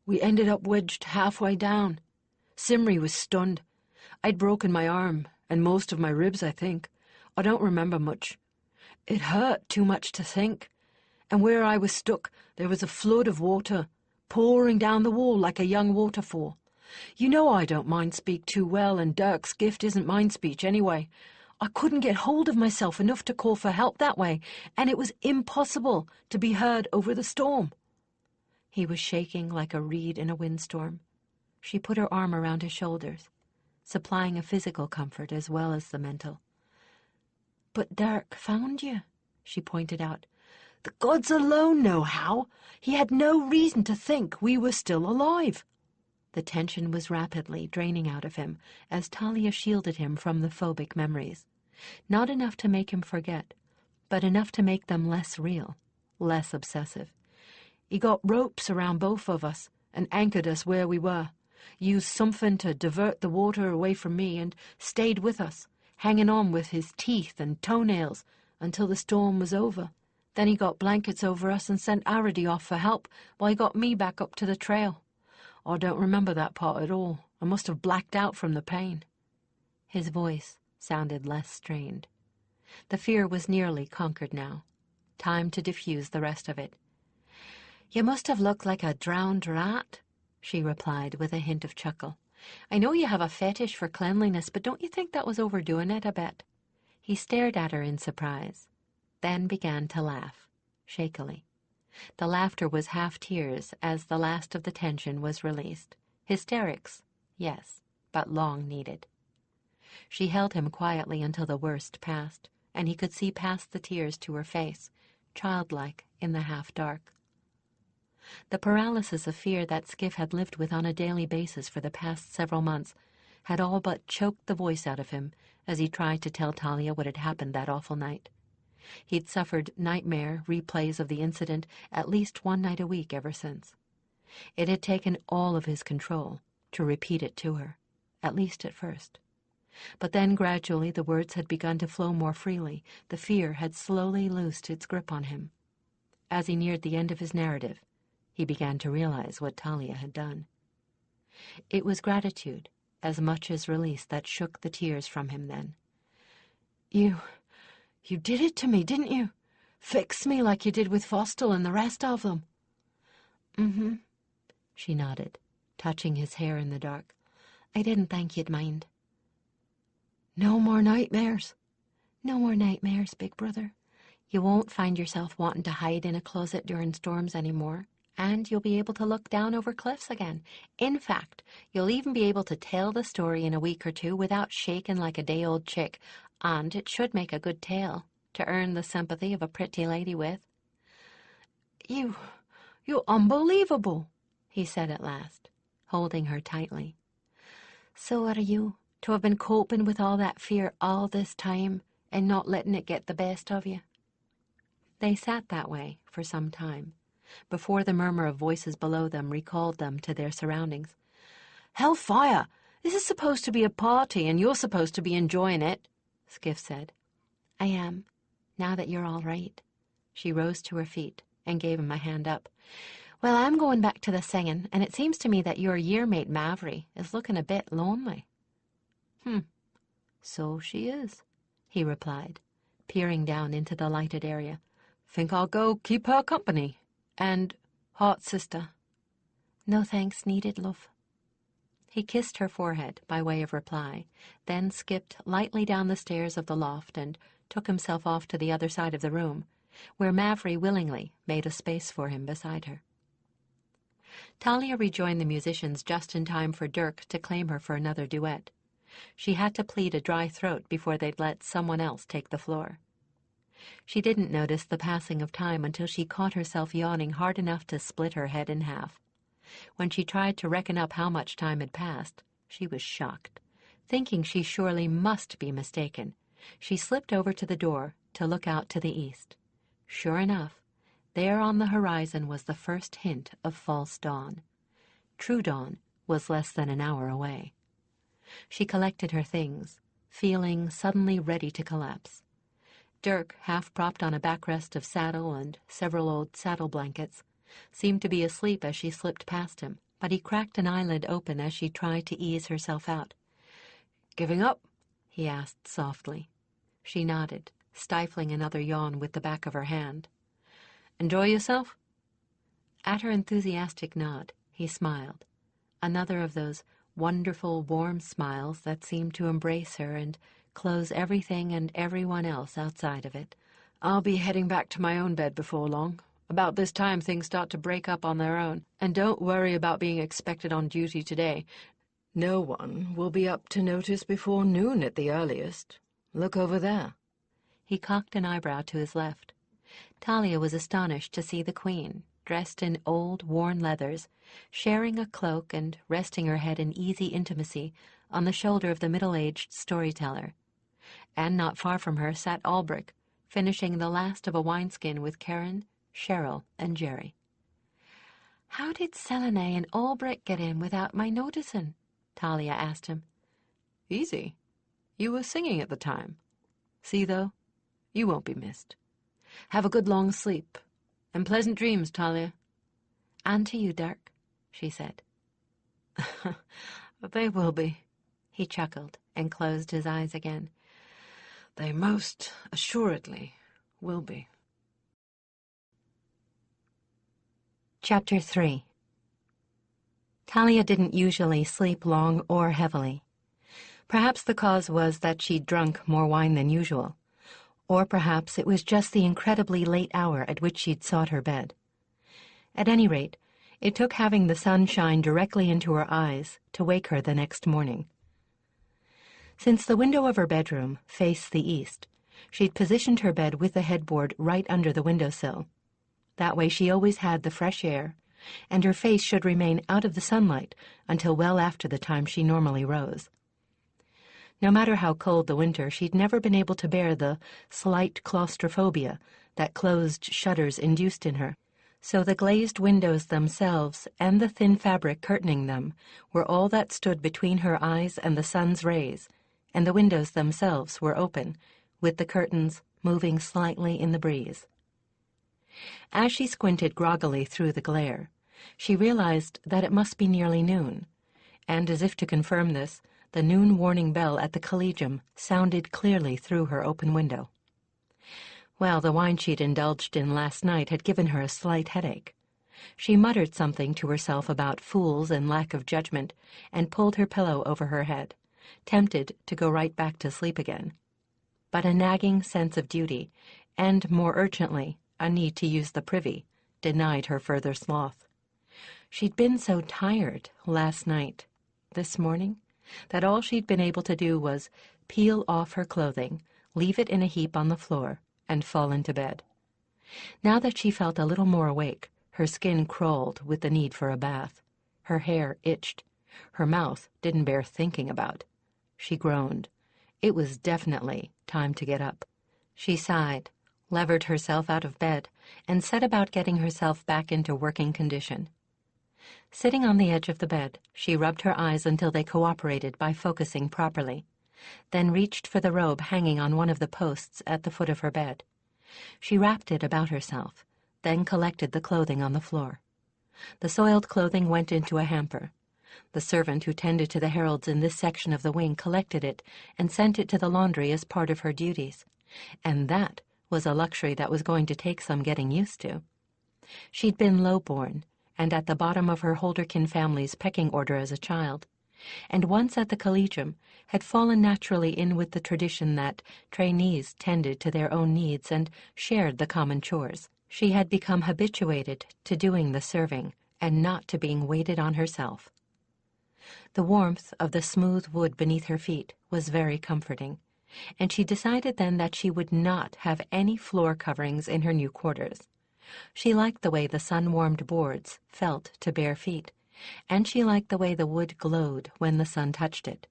[SPEAKER 2] We ended up wedged halfway down. Simri was stunned. I'd broken my arm and most of my ribs, I think. I don't remember much. It hurt too much to think. And where I was stuck, there was a flood of water, pouring down the wall like a young waterfall. You know I don't mind speak too well, and Dirk's gift isn't mind speech anyway. I couldn't get hold of myself enough to call for help that way, and it was impossible to be heard over the storm.
[SPEAKER 1] He was shaking like a reed in a windstorm. She put her arm around his shoulders, supplying a physical comfort as well as the mental. "But Dirk found you," she pointed out.
[SPEAKER 2] "The gods alone know how. He had no reason to think we were still alive."
[SPEAKER 1] The tension was rapidly draining out of him as Talia shielded him from the phobic memories. Not enough to make him forget, but enough to make them less real, less obsessive.
[SPEAKER 2] He got ropes around both of us and anchored us where we were, used something to divert the water away from me, and stayed with us.
[SPEAKER 1] hanging on with his teeth and toenails until the storm was over. Then he got blankets over us and sent Arady off for help while he got me back up to the trail. I don't remember that part at all. I must have blacked out from the pain." His voice sounded less strained. The fear was nearly conquered now. Time to diffuse the rest of it. "You must have looked like a drowned rat," she replied with a hint of chuckle. "I know you have a fetish for cleanliness, but don't you think that was overdoing it a bit?" He stared at her in surprise, then began to laugh, shakily. The laughter was half tears as the last of the tension was released. Hysterics, yes, but long needed. She held him quietly until the worst passed, and he could see past the tears to her face, childlike in the half-dark. The paralysis of fear that Skiff had lived with on a daily basis for the past several months had all but choked the voice out of him as he tried to tell Talia what had happened that awful night. He'd suffered nightmare replays of the incident at least one night a week ever since. It had taken all of his control to repeat it to her, at least at first. But then gradually the words had begun to flow more freely. The fear had slowly loosed its grip on him. As he neared the end of his narrative, he began to realize what Talia had done. It was gratitude as much as release that shook the tears from him then. You did it to me, didn't you? Fixed me like you did with Fostel and the rest of them." "Mm-hmm," she nodded, touching his hair in the dark. "I didn't think you'd mind." "No more nightmares?" "No more nightmares, big brother. You won't find yourself wanting to hide in a closet during storms anymore, and you'll be able to look down over cliffs again. In fact, you'll even be able to tell the story in a week or two without shaking like a day-old chick, and it should make a good tale to earn the sympathy of a pretty lady with." You're unbelievable," he said at last, holding her tightly. "So are you, to have been coping with all that fear all this time and not letting it get the best of you." They sat that way for some time, before the murmur of voices below them recalled them to their surroundings. "Hellfire! This is supposed to be a party, and you're supposed to be enjoying it," Skiff said. "I am, now that you're all right." She rose to her feet and gave him a hand up. "Well, I'm going back to the singing, and it seems to me that your year-mate Mavry is looking a bit lonely." "So she is," he replied, peering down into the lighted area. "Think I'll go keep her company. And, hot sister." "No thanks needed, love." He kissed her forehead by way of reply, then skipped lightly down the stairs of the loft and took himself off to the other side of the room, where Mavry willingly made a space for him beside her. Talia rejoined the musicians just in time for Dirk to claim her for another duet. She had to plead a dry throat before they'd let someone else take the floor. She didn't notice the passing of time until she caught herself yawning hard enough to split her head in half. When she tried to reckon up how much time had passed, she was shocked. Thinking she surely must be mistaken, she slipped over to the door to look out to the east. Sure enough, there on the horizon was the first hint of false dawn. True dawn was less than an hour away. She collected her things, feeling suddenly ready to collapse. Dirk, half propped on a backrest of saddle and several old saddle blankets, seemed to be asleep as she slipped past him, but he cracked an eyelid open as she tried to ease herself out. "Giving up?" he asked softly. She nodded, stifling another yawn with the back of her hand. "Enjoy yourself?" At her enthusiastic nod, he smiled, another of those wonderful, warm smiles that seemed to embrace her and close everything and everyone else outside of it. "I'll be heading back to my own bed before long. About this time things start to break up on their own. And don't worry about being expected on duty today. No one will be up to notice before noon at the earliest. Look over there." He cocked an eyebrow to his left. Talia was astonished to see the Queen, dressed in old, worn leathers, sharing a cloak and resting her head in easy intimacy on the shoulder of the middle-aged storyteller. And not far from her sat Albrecht, finishing the last of a wineskin with Karen, Cheryl, and Jerry. "How did Selenay and Albrecht get in without my noticing?" Talia asked him. "Easy. You were singing at the time. See, though, you won't be missed. Have a good long sleep, and pleasant dreams, Talia."
[SPEAKER 3] "And to you, Dirk," she said.
[SPEAKER 1] "They will be,"
[SPEAKER 3] He chuckled and closed his eyes again.
[SPEAKER 1] "They most assuredly will be."
[SPEAKER 3] Chapter 3. Talia didn't usually sleep long or heavily. Perhaps the cause was that she'd drunk more wine than usual, or perhaps it was just the incredibly late hour at which she'd sought her bed. At any rate, it took having the sun shine directly into her eyes to wake her the next morning. Since the window of her bedroom faced the east, she'd positioned her bed with the headboard right under the windowsill. That way she always had the fresh air, and her face should remain out of the sunlight until well after the time she normally rose. No matter how cold the winter, she'd never been able to bear the slight claustrophobia that closed shutters induced in her, so the glazed windows themselves and the thin fabric curtaining them were all that stood between her eyes and the sun's rays, and the windows themselves were open, with the curtains moving slightly in the breeze. As she squinted groggily through the glare, she realized that it must be nearly noon, and as if to confirm this, the noon warning bell at the collegium sounded clearly through her open window. Well, the wine she'd indulged in last night had given her a slight headache. She muttered something to herself about fools and lack of judgment and pulled her pillow over her head, tempted to go right back to sleep again. But a nagging sense of duty, and more urgently, a need to use the privy, denied her further sloth. She'd been so tired last night, this morning, that all she'd been able to do was peel off her clothing, leave it in a heap on the floor, and fall into bed. Now that she felt a little more awake, her skin crawled with the need for a bath. Her hair itched. Her mouth didn't bear thinking about. She groaned. It was definitely time to get up. She sighed, levered herself out of bed, and set about getting herself back into working condition. Sitting on the edge of the bed, she rubbed her eyes until they cooperated by focusing properly, then reached for the robe hanging on one of the posts at the foot of her bed. She wrapped it about herself, then collected the clothing on the floor. The soiled clothing went into a hamper. The servant who tended to the heralds in this section of the wing collected it and sent it to the laundry as part of her duties, and that was a luxury that was going to take some getting used to. She'd been low-born, and at the bottom of her Holderkin family's pecking order as a child, and once at the collegium had fallen naturally in with the tradition that trainees tended to their own needs and shared the common chores. She had become habituated to doing the serving and not to being waited on herself. The warmth of the smooth wood beneath her feet was very comforting, and she decided then that she would not have any floor coverings in her new quarters. She liked the way the sun-warmed boards felt to bare feet, and she liked the way the wood glowed when the sun touched it.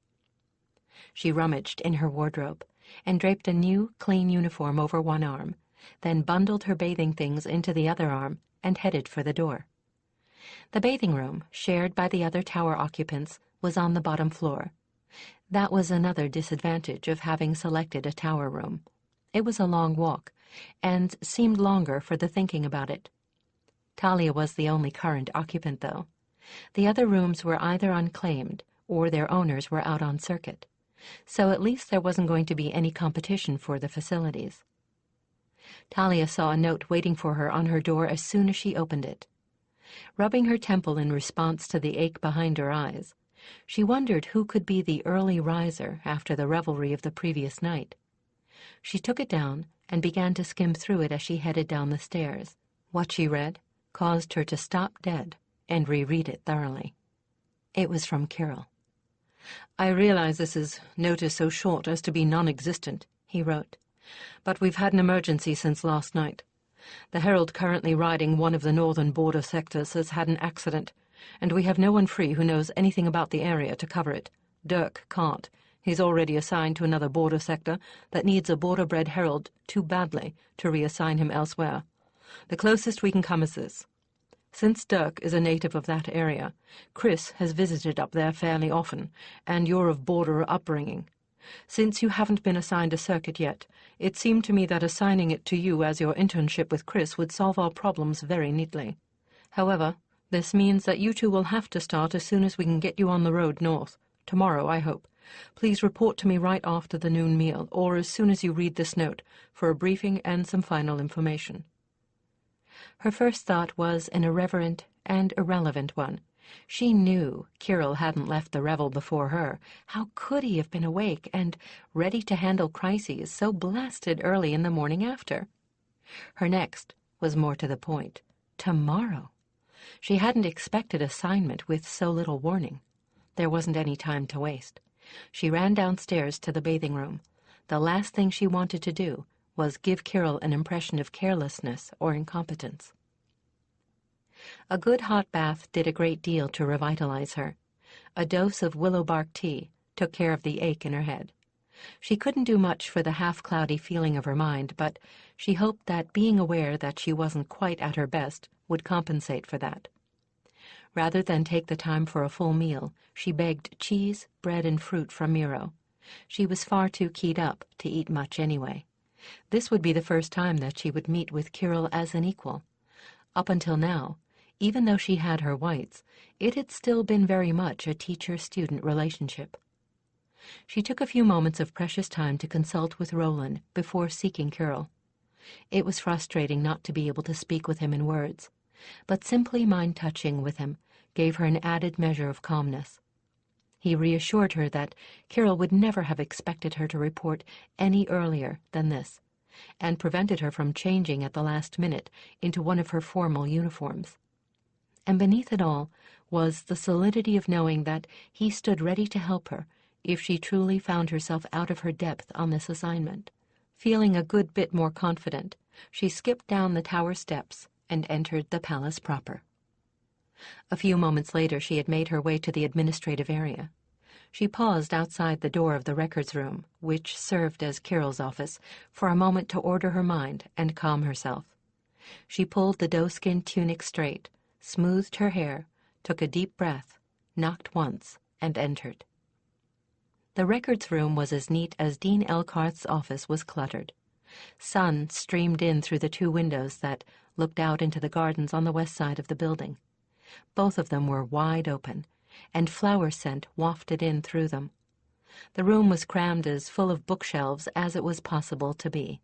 [SPEAKER 3] She rummaged in her wardrobe and draped a new, clean uniform over one arm, then bundled her bathing things into the other arm and headed for the door. The bathing room, shared by the other tower occupants, was on the bottom floor. That was another disadvantage of having selected a tower room. It was a long walk, and seemed longer for the thinking about it. Talia was the only current occupant, though. The other rooms were either unclaimed or their owners were out on circuit, so at least there wasn't going to be any competition for the facilities. Talia saw a note waiting for her on her door as soon as she opened it. Rubbing her temple in response to the ache behind her eyes, she wondered who could be the early riser after the revelry of the previous night. She took it down and began to skim through it as she headed down the stairs. What she read caused her to stop dead and reread it thoroughly. It was from Kirill. "I realize this is notice so short as to be non-existent," he wrote, "but we've had an emergency since last night. The Herald currently riding one of the northern border sectors has had an accident, and we have no one free who knows anything about the area to cover it. Dirk can't. He's already assigned to another border sector that needs a border-bred herald too badly to reassign him elsewhere. The closest we can come is this. Since Dirk is a native of that area, Chris has visited up there fairly often, and you're of border upbringing.
[SPEAKER 4] Since you haven't been assigned a circuit yet, it seemed to me that assigning it to you as your internship with Chris would solve our problems very neatly. However, this means that you two will have to start as soon as we can get you on the road north. Tomorrow, I hope. Please report to me right after the noon meal, or as soon as you read this note, for a briefing and some final information.
[SPEAKER 1] Her first thought was an irreverent and irrelevant one. She knew Kirill hadn't left the revel before her. How could he have been awake and ready to handle crises so blasted early in the morning after? Her next was more to the point. Tomorrow. She hadn't expected assignment with so little warning. There wasn't any time to waste. She ran downstairs to the bathing room. The last thing she wanted to do was give Kirill an impression of carelessness or incompetence. A good hot bath did a great deal to revitalize her. A dose of willow bark tea took care of the ache in her head. She couldn't do much for the half-cloudy feeling of her mind, but she hoped that being aware that she wasn't quite at her best would compensate for that. Rather than take the time for a full meal, she begged cheese, bread, and fruit from Miro. She was far too keyed up to eat much anyway. This would be the first time that she would meet with Kirill as an equal. Up until now, even though she had her whites, it had still been very much a teacher-student relationship. She took a few moments of precious time to consult with Roland before seeking Kirill. It was frustrating not to be able to speak with him in words, but simply mind-touching with him gave her an added measure of calmness. He reassured her that Kirill would never have expected her to report any earlier than this, and prevented her from changing at the last minute into one of her formal uniforms. And beneath it all was the solidity of knowing that he stood ready to help her if she truly found herself out of her depth on this assignment. Feeling a good bit more confident, she skipped down the tower steps and entered the palace proper. A few moments later, she had made her way to the administrative area. She paused outside the door of the records room, which served as Kirill's office, for a moment to order her mind and calm herself. She pulled the doe-skin tunic straight, smoothed her hair, took a deep breath, knocked once, and entered. The records room was as neat as Dean Elcarth's office was cluttered. Sun streamed in through the two windows that looked out into the gardens on the west side of the building. Both of them were wide open, and flower scent wafted in through them. The room was crammed as full of bookshelves as it was possible to be.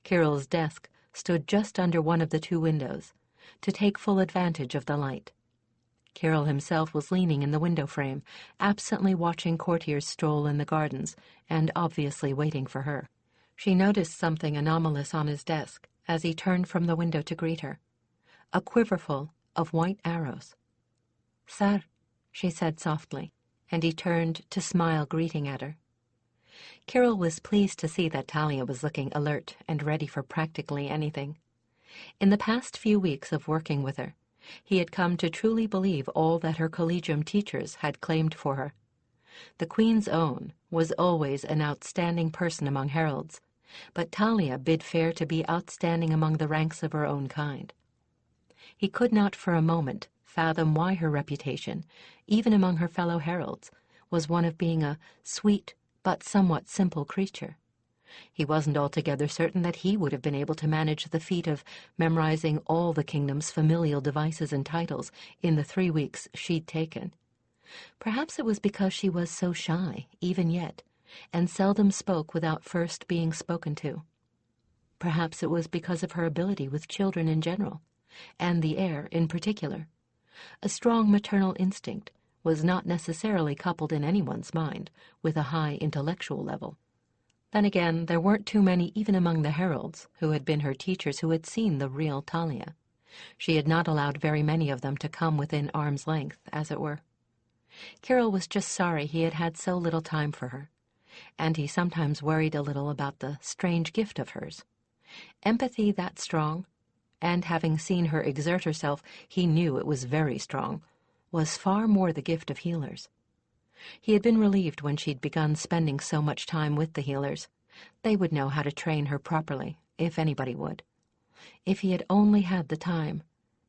[SPEAKER 1] Kirill's desk stood just under one of the two windows, to take full advantage of the light. Kirill himself was leaning in the window frame, absently watching courtiers stroll in the gardens, and obviously waiting for her. She noticed something anomalous on his desk as he turned from the window to greet her. A quiverful of white arrows. "Sir," she said softly, and he turned to smile greeting at her. Kirill was pleased to see that Talia was looking alert and ready for practically anything. In the past few weeks of working with her, he had come to truly believe all that her collegium teachers had claimed for her. The Queen's Own was always an outstanding person among heralds, but Talia bid fair to be outstanding among the ranks of her own kind. He could not for a moment fathom why her reputation, even among her fellow heralds, was one of being a sweet but somewhat simple creature. He wasn't altogether certain that he would have been able to manage the feat of memorizing all the kingdom's familial devices and titles in the 3 weeks she'd taken. Perhaps it was because she was so shy, even yet, and seldom spoke without first being spoken to. Perhaps it was because of her ability with children in general, and the heir in particular. A strong maternal instinct was not necessarily coupled in anyone's mind with a high intellectual level. Then again, there weren't too many even among the heralds who had been her teachers who had seen the real Talia. She had not allowed very many of them to come within arm's length, as it were. Kirill was just sorry he had had so little time for her, and he sometimes worried a little about the strange gift of hers. Empathy that strong, and having seen her exert herself, he knew it was very strong, was far more the gift of healers. He had been relieved when she'd begun spending so much time with the healers. They would know how to train her properly, if anybody would. If he had only had the time,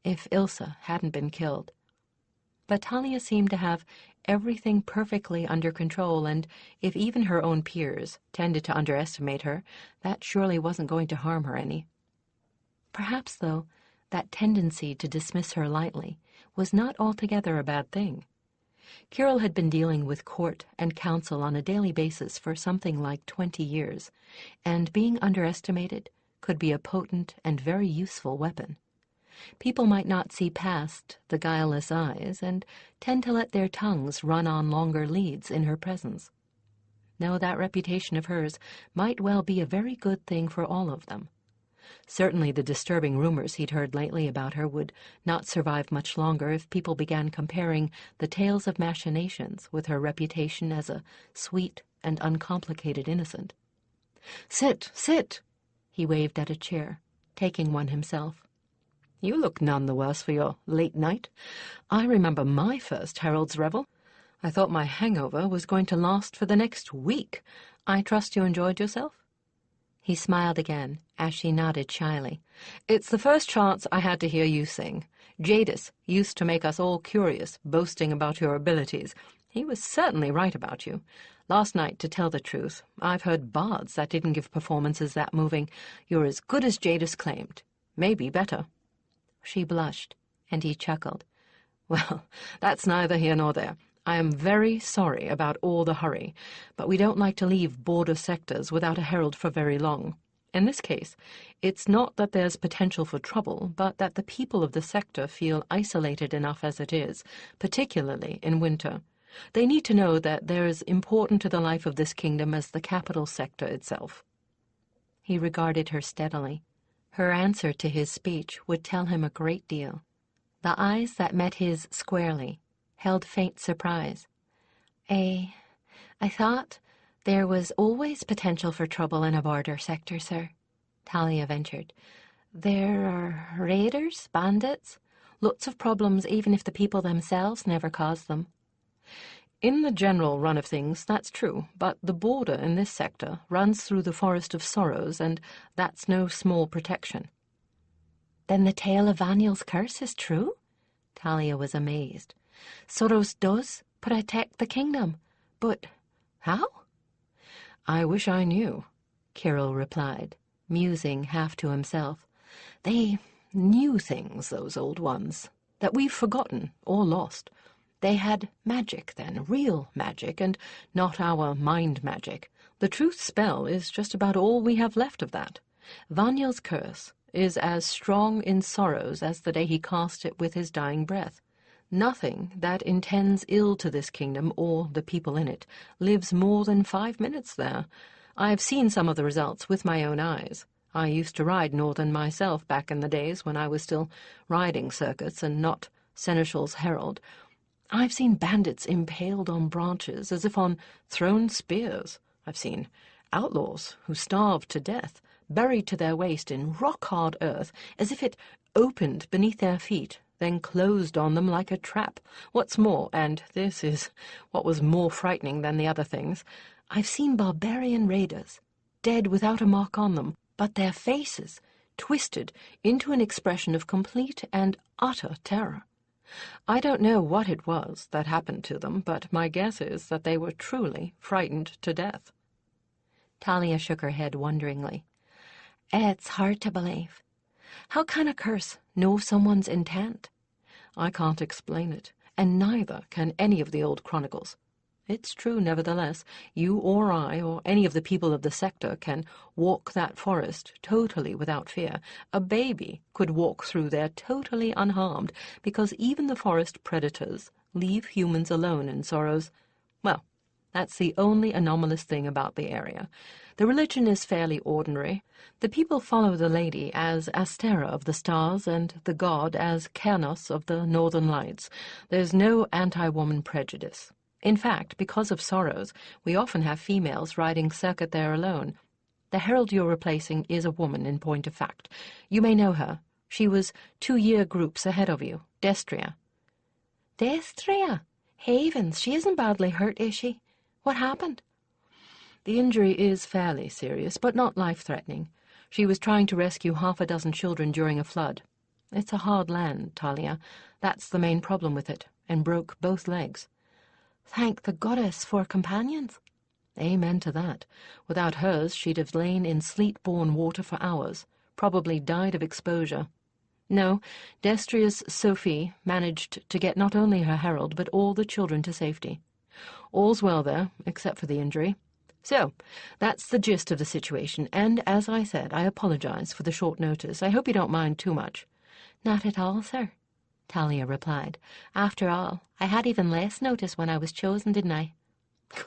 [SPEAKER 1] if Ilsa hadn't been killed. But Talia seemed to have
[SPEAKER 4] everything perfectly under control, and if even her own peers tended to underestimate her, that surely wasn't going to harm her any. Perhaps, though, that tendency to dismiss her lightly was not altogether a bad thing. Carol had been dealing with court and council on a daily basis for something like 20 years, and being underestimated could be a potent and very useful weapon. People might not see past the guileless eyes and tend to let their tongues run on longer leads in her presence. No, that reputation of hers might well be a very good thing for all of them. Certainly the disturbing rumors he'd heard lately about her would not survive much longer if people began comparing the tales of machinations with her reputation as a sweet and uncomplicated innocent. "Sit, sit!" He waved at a chair, taking one himself. "You look none the worse for your late night. I remember my first Herald's revel. I thought my hangover was going to last for the next week. I trust you enjoyed yourself?" He smiled again as she nodded shyly. "It's the first chance I had to hear you sing. Jadis used to make us all curious, boasting about your abilities. He was certainly right about you. Last night, to tell the truth, I've heard bards that didn't give performances that moving. You're as good as Jadis claimed. Maybe better." She blushed, and he chuckled. "Well, that's neither here nor there. I am very sorry about all the hurry, but we don't like to leave border sectors without a herald for very long. In this case, it's not that there's potential for trouble, but that the people of the sector feel isolated enough as it is, particularly in winter. They need to know that they're as important to the life of this kingdom as the capital sector itself." He regarded her steadily. Her answer to his speech would tell him a great deal. The eyes that met his squarely held faint surprise. I thought there was always potential for trouble in a border sector, sir," Talia ventured. "There are raiders, bandits, lots of problems even if the people themselves never cause them." In the general run of things, that's true, but the border in this sector runs through the Forest of Sorrows, and that's no small protection.
[SPEAKER 1] "Then the tale of Vaniel's curse is true?" Talia was amazed. "Sorrows does protect the kingdom, but how?"
[SPEAKER 4] "I wish I knew,"
[SPEAKER 1] Carol replied, musing half to himself.
[SPEAKER 4] "They knew things, those old ones, that we've forgotten or lost. They had magic then, real magic, and not our mind magic. The truth spell is just about all we have left of that. Vaniel's curse is as strong in Sorrows as the day he cast it with his dying breath. Nothing that intends ill to this kingdom or the people in it lives more than 5 minutes there. I've seen some of the results with my own eyes. I used to ride northern myself back in the days when I was still riding circuits and not Seneschal's Herald. I've seen bandits impaled on branches as if on thrown spears. I've seen outlaws who starved to death, buried to their waist in rock-hard earth, as if it opened beneath their feet, then closed on them like a trap. What's more, and this is what was more frightening than the other things, I've seen barbarian raiders, dead without a mark on them, but their faces twisted into an expression of complete and utter terror. I don't know what it was that happened to them, but my guess is that they were truly frightened to death."
[SPEAKER 1] Talia shook her head wonderingly. "It's hard to believe. How can a curse know someone's intent?"
[SPEAKER 4] "I can't explain it, and neither can any of the old chronicles. It's true, nevertheless. You or I or any of the people of the sector can walk that forest totally without fear. A baby could walk through there totally unharmed, because even the forest predators leave humans alone in Sorrows. Well, that's the only anomalous thing about the area. The religion is fairly ordinary. The people follow the lady as Astera of the stars and the god as Kernos of the northern lights. There's no anti-woman prejudice. In fact, because of Sorrows, we often have females riding circuit there alone. The herald you're replacing is a woman in point of fact. You may know her. She was 2-year groups ahead of you, Destria."
[SPEAKER 1] "Destria? Havens, she isn't badly hurt, is she? What happened?"
[SPEAKER 4] "The injury is fairly serious, but not life-threatening. She was trying to rescue 6 children during a flood. It's a hard land, Talia. That's the main problem with it, and broke both legs."
[SPEAKER 1] Thank the goddess for companions.
[SPEAKER 4] Amen to that. Without hers, she'd have lain in sleet-borne water for hours, probably died of exposure. No, Destria's Sophie managed to get not only her Herald, but all the children to safety. All's well there, except for the injury. So, that's the gist of the situation, and as I said, I apologize for the short notice. I hope you don't mind too much.
[SPEAKER 1] Not at all, sir, Talia replied. After all, I had even less notice when I was chosen, didn't I?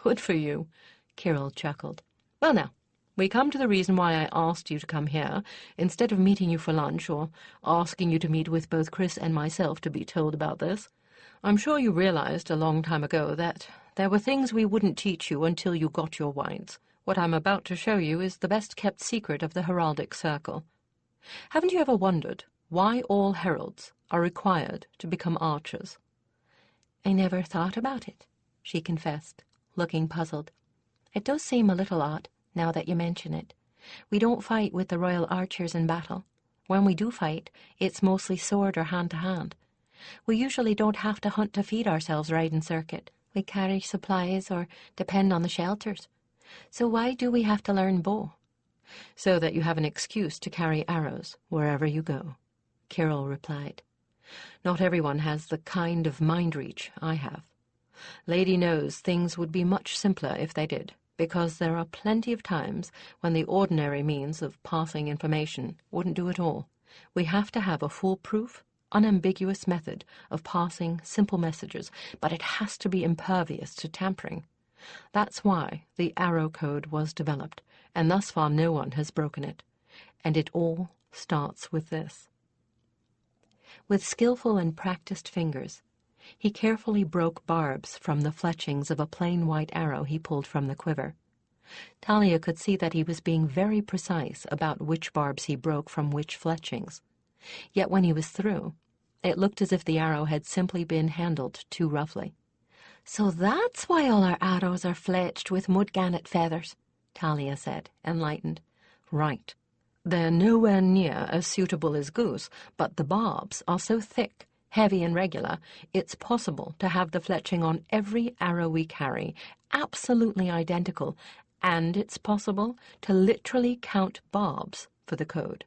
[SPEAKER 4] Good for you, Kirill chuckled. Well now, we come to the reason why I asked you to come here, instead of meeting you for lunch, or asking you to meet with both Chris and myself to be told about this. I'm sure you realized a long time ago that there were things we wouldn't teach you until you got your wides. What I'm about to show you is the best-kept secret of the heraldic circle. Haven't you ever wondered why all heralds are required to become archers?
[SPEAKER 1] I never thought about it, she confessed, looking puzzled. It does seem a little odd, now that you mention it. We don't fight with the royal archers in battle. When we do fight, it's mostly sword or hand-to-hand. We usually don't have to hunt to feed ourselves riding circuit. We carry supplies or depend on the shelters. So why do we have to learn bow?
[SPEAKER 4] So that you have an excuse to carry arrows wherever you go, Kirill replied. Not everyone has the kind of mind reach I have. Lady knows things would be much simpler if they did, because there are plenty of times when the ordinary means of passing information wouldn't do at all. We have to have a foolproof, unambiguous method of passing simple messages, but it has to be impervious to tampering. That's why the arrow code was developed, and thus far no one has broken it. And it all starts with this.
[SPEAKER 1] With skillful and practiced fingers, he carefully broke barbs from the fletchings of a plain white arrow he pulled from the quiver. Talia could see that he was being very precise about which barbs he broke from which fletchings. Yet when he was through, it looked as if the arrow had simply been handled too roughly. So that's why all our arrows are fletched with mud-gannet feathers, Talia said, enlightened.
[SPEAKER 4] Right. They're nowhere near as suitable as goose, but the barbs are so thick, heavy and regular, it's possible to have the fletching on every arrow we carry, absolutely identical, and it's possible to literally count barbs for the code.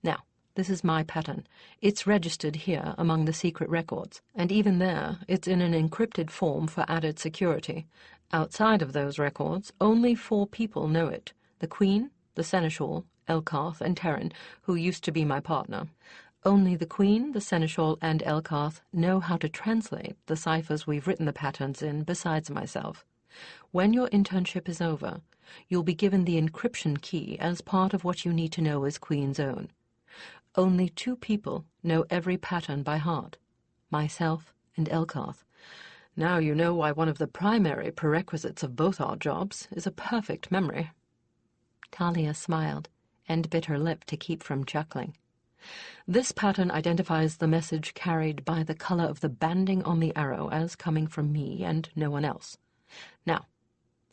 [SPEAKER 4] Now, this is my pattern. It's registered here among the secret records, and even there, it's in an encrypted form for added security. Outside of those records, only 4 people know it: the Queen, the Seneschal, Elkarth, and Terran, who used to be my partner. Only the Queen, the Seneschal, and Elkarth know how to translate the ciphers we've written the patterns in, besides myself. When your internship is over, you'll be given the encryption key as part of what you need to know as Queen's Own. Only 2 people know every pattern by heart, myself and Elkarth. Now you know why one of the primary prerequisites of both our jobs is a perfect memory.
[SPEAKER 1] Talia smiled and bit her lip to keep from chuckling.
[SPEAKER 4] This pattern identifies the message carried by the color of the banding on the arrow as coming from me and no one else. Now,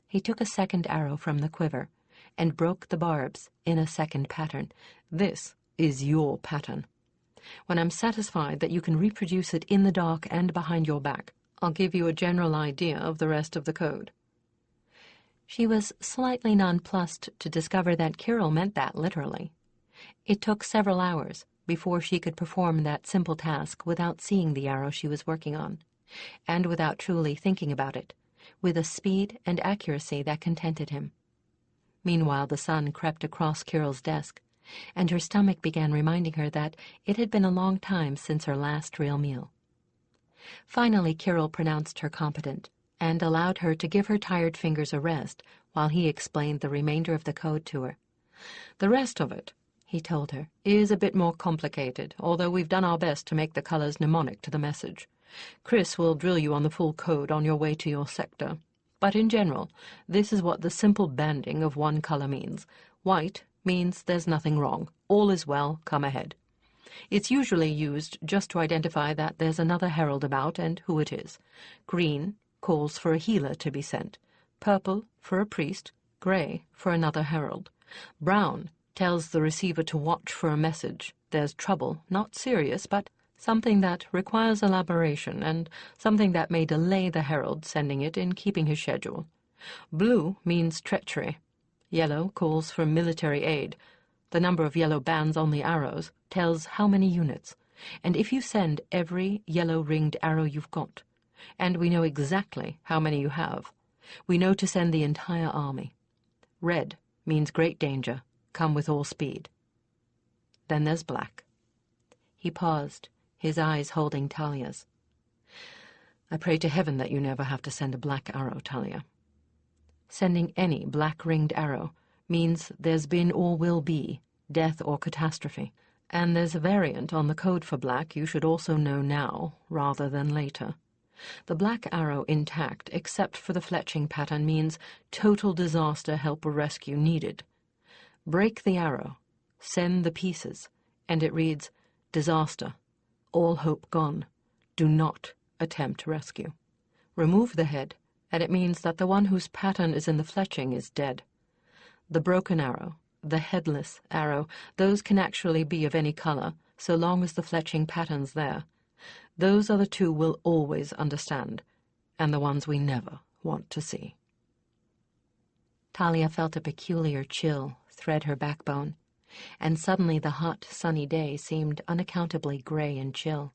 [SPEAKER 1] he took a second arrow from the quiver and broke the barbs in a second pattern.
[SPEAKER 4] This is your pattern. When I'm satisfied that you can reproduce it in the dark and behind your back, I'll give you a general idea of the rest of the code.
[SPEAKER 1] She was slightly nonplussed to discover that Kirill meant that literally. It took several hours before she could perform that simple task without seeing the arrow she was working on, and without truly thinking about it, with a speed and accuracy that contented him. Meanwhile, the sun crept across Kirill's desk, and her stomach began reminding her that it had been a long time since her last real meal. Finally, Kirill pronounced her competent, and allowed her to give her tired fingers a rest while he explained the remainder of the code to her.
[SPEAKER 4] The rest of it, he told her, is a bit more complicated, although we've done our best to make the colors mnemonic to the message. Chris will drill you on the full code on your way to your sector. But in general, this is what the simple banding of one color means. White means there's nothing wrong. All is well, come ahead. It's usually used just to identify that there's another herald about and who it is. Green calls for a healer to be sent. Purple for a priest. Gray for another herald. Brown tells the receiver to watch for a message. There's trouble, not serious, but something that requires elaboration, and something that may delay the Herald sending it in keeping his schedule. Blue means treachery. Yellow calls for military aid. The number of yellow bands on the arrows tells how many units, and if you send every yellow-ringed arrow you've got, and we know exactly how many you have, we know to send the entire army. Red means great danger, come with all speed. Then there's black. He paused, his eyes holding Talia's. I pray to heaven that you never have to send a black arrow, Talia. Sending any black-ringed arrow means there's been or will be death or catastrophe, and there's a variant on the code for black you should also know now rather than later. The black arrow intact, except for the fletching pattern, means total disaster, help or rescue needed. Break the arrow, send the pieces, and it reads, disaster, all hope gone, do not attempt rescue. Remove the head, and it means that the one whose pattern is in the fletching is dead. The broken arrow, the headless arrow, those can actually be of any color, so long as the fletching pattern's there. Those are the two we'll always understand, and the ones we never want to see.
[SPEAKER 1] Talia felt a peculiar chill thread her backbone, and suddenly the hot, sunny day seemed unaccountably gray and chill.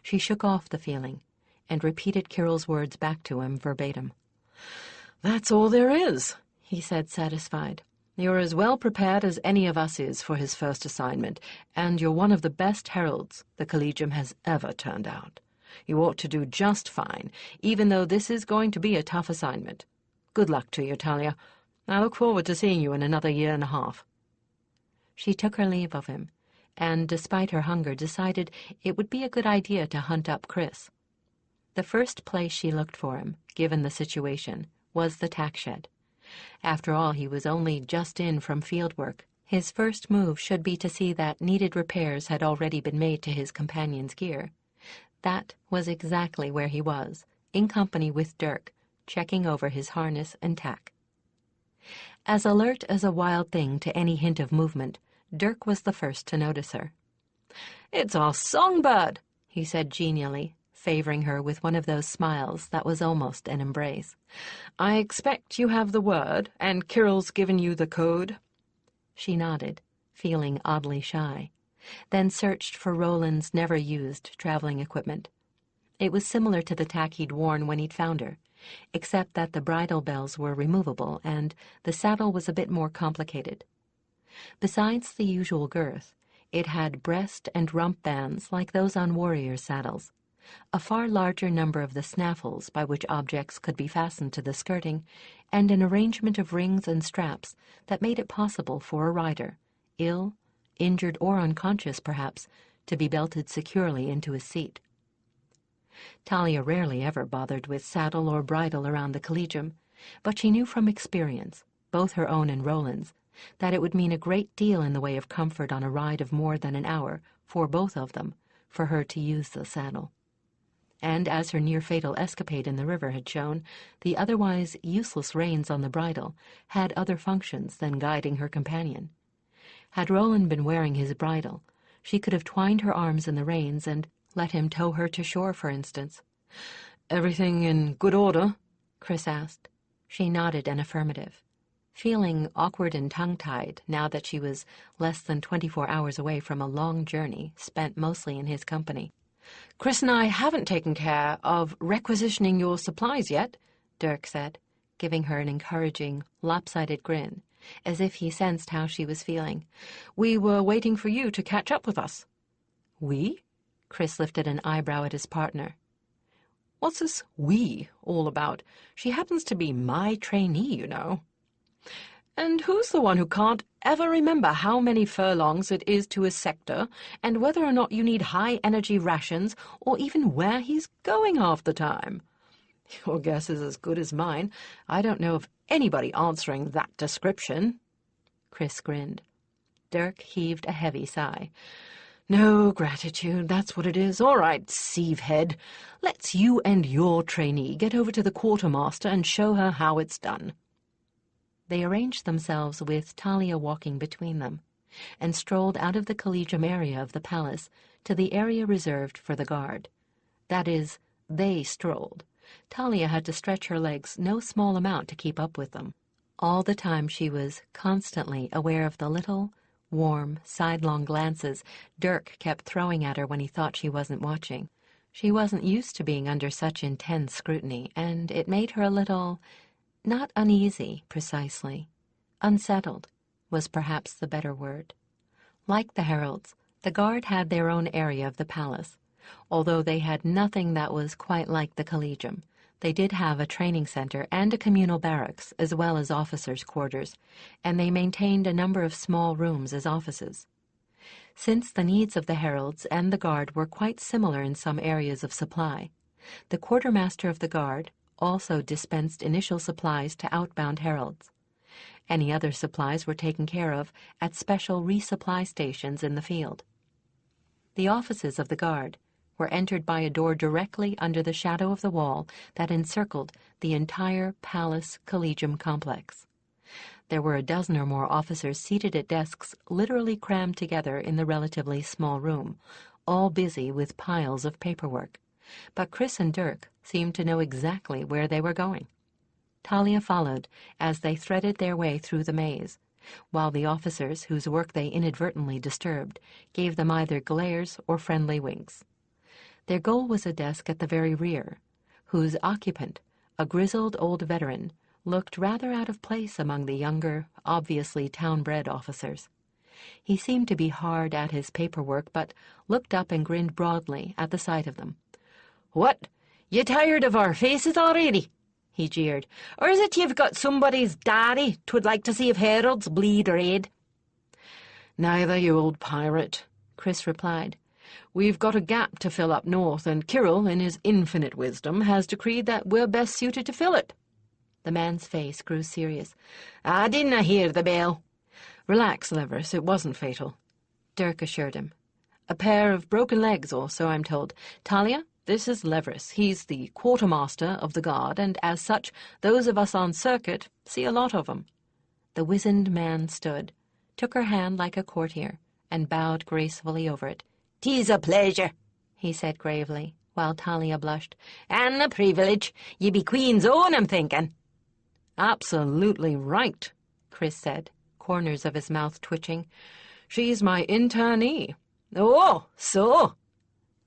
[SPEAKER 1] She shook off the feeling and repeated Kirill's words back to him verbatim.
[SPEAKER 4] That's all there is,
[SPEAKER 1] he said, satisfied.
[SPEAKER 4] You're as well prepared as any of us is for his first assignment, and you're one of the best heralds the Collegium has ever turned out. You ought to do just fine, even though this is going to be a tough assignment. Good luck to you, Talia. I look forward to seeing you in another year and a half.
[SPEAKER 1] She took her leave of him, and, despite her hunger, decided it would be a good idea to hunt up Chris. The first place she looked for him, given the situation, was the tack shed. After all, he was only just in from field work. His first move should be to see that needed repairs had already been made to his companion's gear. That was exactly where he was, in company with Dirk, checking over his harness and tack. As alert as a wild thing to any hint of movement, Dirk was the first to notice her.
[SPEAKER 4] "It's our songbird,"
[SPEAKER 1] he said genially, favoring her with one of those smiles that was almost an embrace.
[SPEAKER 4] "I expect you have the word, and Kirill's given you the code?"
[SPEAKER 1] She nodded, feeling oddly shy, then searched for Roland's never-used traveling equipment. It was similar to the tack he'd worn when he'd found her, except that the bridle bells were removable and the saddle was a bit more complicated. Besides the usual girth, it had breast and rump bands like those on warrior saddles, a far larger number of the snaffles by which objects could be fastened to the skirting, and an arrangement of rings and straps that made it possible for a rider, ill, injured, or unconscious perhaps, to be belted securely into his seat. Talia rarely ever bothered with saddle or bridle around the Collegium, but she knew from experience, both her own and Roland's, that it would mean a great deal in the way of comfort on a ride of more than an hour for both of them, for her to use the saddle. And as her near-fatal escapade in the river had shown, the otherwise useless reins on the bridle had other functions than guiding her companion. Had Roland been wearing his bridle, she could have twined her arms in the reins and let him tow her to shore, for instance.
[SPEAKER 4] "Everything in good order?"
[SPEAKER 1] Chris asked. She nodded an affirmative, feeling awkward and tongue-tied now that she was less than 24 hours away from a long journey spent mostly in his company.
[SPEAKER 4] "Chris and I haven't taken care of requisitioning your supplies yet,"
[SPEAKER 1] Dirk said, giving her an encouraging, lopsided grin, as if he sensed how she was feeling.
[SPEAKER 4] "We were waiting for you to catch up with us."
[SPEAKER 1] "We?" Chris lifted an eyebrow at his partner.
[SPEAKER 4] "What's this 'we' all about? She happens to be my trainee, you know." "And who's the one who can't ever remember how many furlongs it is to a sector, and whether or not you need high-energy rations, or even where he's going half the time?" "Your guess is as good as mine. I don't know of anybody answering that description."
[SPEAKER 1] Chris grinned. Dirk heaved a heavy sigh.
[SPEAKER 4] "No gratitude, that's what it is. All right, Sievehead, let's you and your trainee get over to the quartermaster and show her how it's done."
[SPEAKER 1] They arranged themselves with Talia walking between them, and strolled out of the collegium area of the palace to the area reserved for the guard. That is, they strolled. Talia had to stretch her legs no small amount to keep up with them. All the time she was constantly aware of the little, warm, sidelong glances Dirk kept throwing at her when he thought she wasn't watching. She wasn't used to being under such intense scrutiny, and it made her a little, not uneasy precisely, unsettled was perhaps the better word. Like the heralds, the guard had their own area of the palace. Although they had nothing that was quite like the collegium, they did have a training center and a communal barracks as well as officers' quarters, and they maintained a number of small rooms as offices. Since the needs of the heralds and the guard were quite similar in some areas of supply, the quartermaster of the guard also dispensed initial supplies to outbound heralds. Any other supplies were taken care of at special resupply stations in the field. The offices of the guard were entered by a door directly under the shadow of the wall that encircled the entire palace collegium complex. There were a dozen or more officers seated at desks literally crammed together in the relatively small room, all busy with piles of paperwork. But Chris and Dirk seemed to know exactly where they were going. Talia followed as they threaded their way through the maze, while the officers whose work they inadvertently disturbed gave them either glares or friendly winks. Their goal was a desk at the very rear, whose occupant, a grizzled old veteran, looked rather out of place among the younger, obviously town-bred officers. He seemed to be hard at his paperwork, but looked up and grinned broadly at the sight of them.
[SPEAKER 2] "What, you tired of our faces already?" he jeered. "Or is it you've got somebody's daddy twould like to see if heralds bleed red?"
[SPEAKER 4] "Neither, you old pirate," Chris replied. "We've got a gap to fill up north, and Kirill, in his infinite wisdom, has decreed that we're best suited to fill it."
[SPEAKER 1] The man's face grew serious.
[SPEAKER 2] "I didna hear the bell."
[SPEAKER 4] "Relax, Leverous, it wasn't fatal,"
[SPEAKER 1] Dirk assured him.
[SPEAKER 4] "A pair of broken legs, or so I'm told. Talia, this is Leverous. He's the quartermaster of the guard, and as such, those of us on circuit see a lot of him."
[SPEAKER 1] The wizened man stood, took her hand like a courtier, and bowed gracefully over it.
[SPEAKER 2] "'Tis a pleasure,"
[SPEAKER 1] he said gravely, while Talia blushed.
[SPEAKER 2] "And a privilege. Ye be Queen's own, I'm thinking."
[SPEAKER 4] "Absolutely right," Chris said, corners of his mouth twitching. "She's my internee."
[SPEAKER 2] "Oh, so?"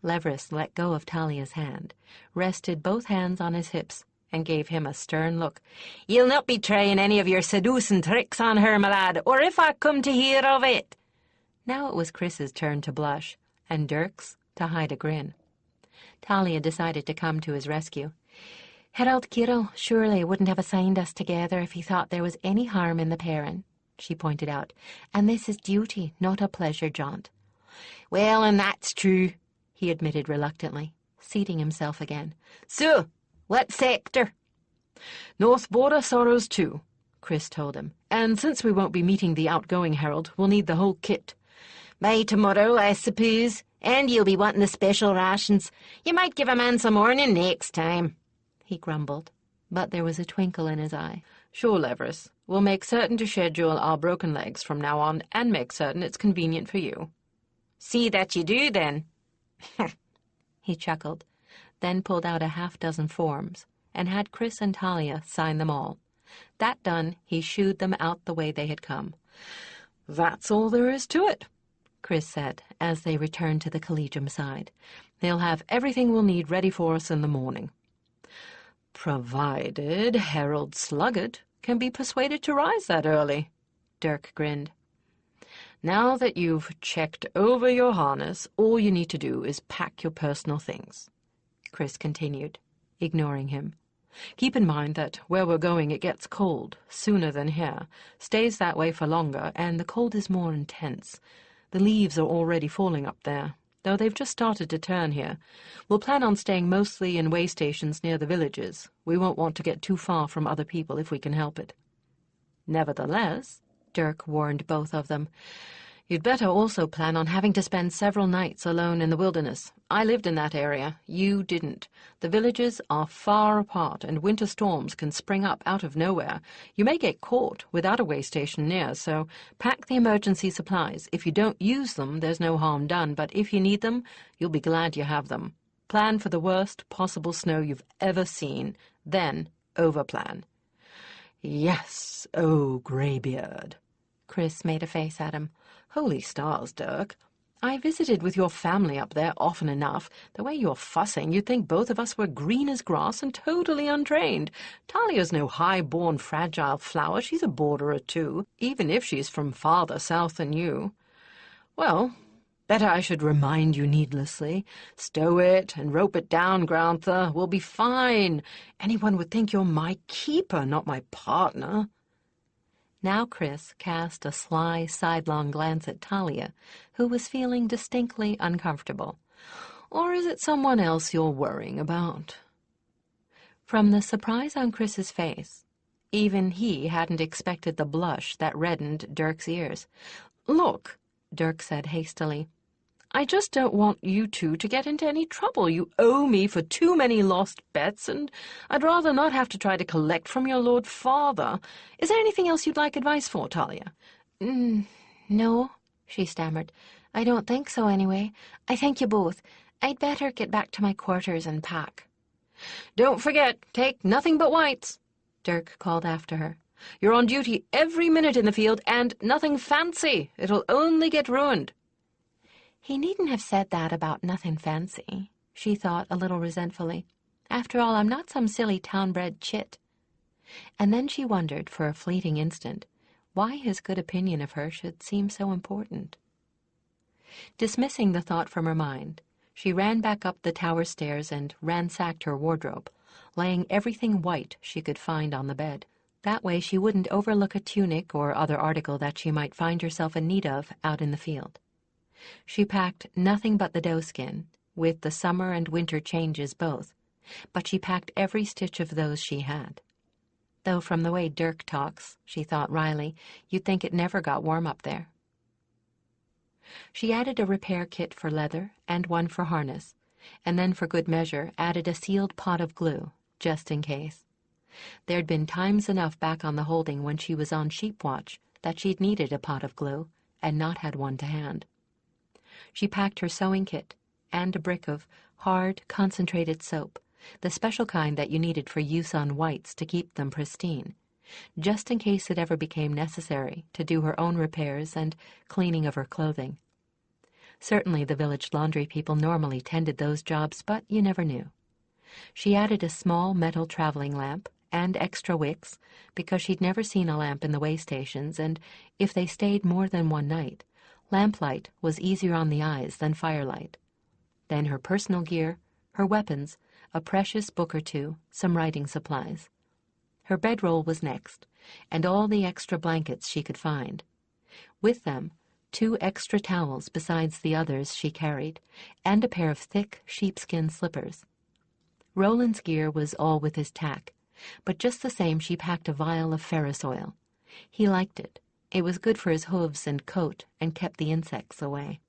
[SPEAKER 1] Leverous let go of Talia's hand, rested both hands on his hips, and gave him a stern look.
[SPEAKER 2] "You'll not be trying any of your seducing tricks on her, my lad, or if I come to hear of it."
[SPEAKER 1] Now it was Chris's turn to blush, and Dirk's to hide a grin. Talia decided to come to his rescue. "Herald Kirill surely wouldn't have assigned us together if he thought there was any harm in the pairing," she pointed out, "and this is duty, not a pleasure jaunt."
[SPEAKER 2] "Well, and that's true,"
[SPEAKER 1] he admitted reluctantly, seating himself again.
[SPEAKER 2] "So, what sector?"
[SPEAKER 4] "North Border Sorrows 2, Chris told him. "And since we won't be meeting the outgoing herald, we'll need the whole kit."
[SPEAKER 2] "By tomorrow, I suppose, and you'll be wanting the special rations. You might give a man some morning next time,"
[SPEAKER 1] he grumbled, but there was a twinkle in his eye.
[SPEAKER 4] "Sure, Leverous. We'll make certain to schedule our broken legs from now on, and make certain it's convenient for you."
[SPEAKER 2] "See that you do, then."
[SPEAKER 1] He chuckled, then pulled out a half-dozen forms, and had Chris and Talia sign them all. That done, he shooed them out the way they had come.
[SPEAKER 4] "That's all there is to it,"
[SPEAKER 1] Chris said, as they returned to the collegium side.
[SPEAKER 4] "They'll have everything we'll need ready for us in the morning." "Provided Herald Sluggard can be persuaded to rise that early," Dirk grinned. "Now that you've checked over your harness, all you need to do is pack your personal things," Chris continued, ignoring him. "Keep in mind that where we're going it gets cold sooner than here, stays that way for longer, and the cold is more intense. The leaves are already falling up there, though they've just started to turn here. We'll plan on staying mostly in way stations near the villages. We won't want to get too far from other people if we can help it." "Nevertheless," Dirk warned both of them, You'd better also plan on having to spend several nights alone in the wilderness. I lived in that area. You didn't. The villages are far apart, and winter storms can spring up out of nowhere. You may get caught without a way station near, so pack the emergency supplies. If you don't use them, there's no harm done, but if you need them, you'll be glad you have them. Plan for the worst possible snow you've ever seen, then overplan. Yes, oh, Greybeard.
[SPEAKER 1] Chris made a face at him.
[SPEAKER 4] Holy stars, Dirk. I visited with your family up there often enough. The way you're fussing, you'd think both of us were green as grass and totally untrained. Talia's no high-born, fragile flower. She's a borderer, too, even if she's from farther south than you. Well, better I should remind you needlessly. Stow it and rope it down, Grantha. We'll be fine. Anyone would think you're my keeper, not my partner.
[SPEAKER 1] Now Chris cast a sly, sidelong glance at Talia, who was feeling distinctly uncomfortable.
[SPEAKER 4] Or is it someone else you're worrying about?
[SPEAKER 1] From the surprise on Chris's face, even he hadn't expected the blush that reddened Dirk's ears.
[SPEAKER 4] Look,
[SPEAKER 1] Dirk said hastily,
[SPEAKER 4] I just don't want you two to get into any trouble. You owe me for too many lost bets, and I'd rather not have to try to collect from your Lord Father. Is there anything else you'd like advice for, Talia?
[SPEAKER 3] No, she stammered. I don't think so, anyway. I thank you both. I'd better get back to my quarters and pack.
[SPEAKER 4] Don't forget, take nothing but whites, Dirk called after her. You're on duty every minute in the field, and nothing fancy. It'll only get ruined.
[SPEAKER 1] He needn't have said that about nothing fancy, she thought a little resentfully. After all, I'm not some silly town-bred chit. And then she wondered for a fleeting instant why his good opinion of her should seem so important. Dismissing the thought from her mind, she ran back up the tower stairs and ransacked her wardrobe, laying everything white she could find on the bed. That way she wouldn't overlook a tunic or other article that she might find herself in need of out in the field. She packed nothing but the doeskin, with the summer and winter changes both, but she packed every stitch of those she had. Though from the way Dirk talks, she thought wryly, you'd think it never got warm up there. She added a repair kit for leather and one for harness, and then for good measure added a sealed pot of glue, just in case. There'd been times enough back on the holding when she was on sheep watch that she'd needed a pot of glue and not had one to hand. She packed her sewing kit and a brick of hard, concentrated soap, the special kind that you needed for use on whites to keep them pristine, just in case it ever became necessary to do her own repairs and cleaning of her clothing. Certainly the village laundry people normally tended those jobs, but you never knew. She added a small metal traveling lamp and extra wicks, because she'd never seen a lamp in the way stations, and if they stayed more than one night, lamplight was easier on the eyes than firelight. Then her personal gear, her weapons, a precious book or two, some writing supplies. Her bedroll was next, and all the extra blankets she could find. With them, 2 extra towels besides the others she carried, and a pair of thick sheepskin slippers. Roland's gear was all with his tack, but just the same she packed a vial of ferrous oil. He liked it. It was good for his hooves and coat and kept the insects away.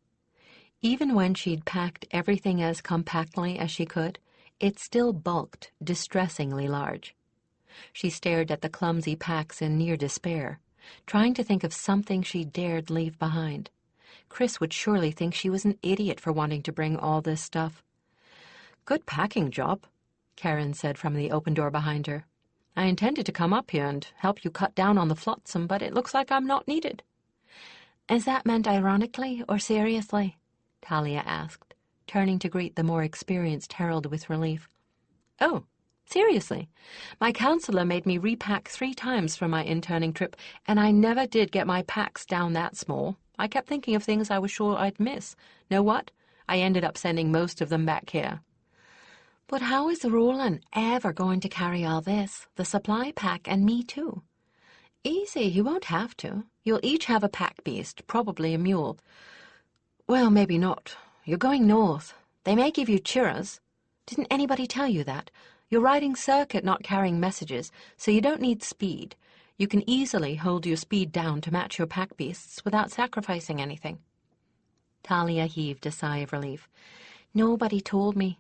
[SPEAKER 1] Even when she'd packed everything as compactly as she could, it still bulked distressingly large. She stared at the clumsy packs in near despair, trying to think of something she dared leave behind. Chris would surely think she was an idiot for wanting to bring all this stuff. "Good packing job," Karen said from the open door behind her. "I intended to come up here and help you cut down on the flotsam, but it looks like I'm not needed."
[SPEAKER 3] Is that meant ironically or seriously?
[SPEAKER 1] Talia asked, turning to greet the more experienced Herald with relief.
[SPEAKER 4] "Oh, seriously. My counselor made me repack 3 times for my interning trip, and I never did get my packs down that small. I kept thinking of things I was sure I'd miss. Know what? I ended up sending most of them back here."
[SPEAKER 3] But how is Roland ever going to carry all this, the supply pack and me too?
[SPEAKER 4] "Easy, he won't have to. You'll each have a pack beast, probably a mule. Well, maybe not. You're going north. They may give you churras. Didn't anybody tell you that? You're riding circuit, not carrying messages, so you don't need speed. You can easily hold your speed down to match your pack beasts without sacrificing anything."
[SPEAKER 1] Talia heaved a sigh of relief. "Nobody told me.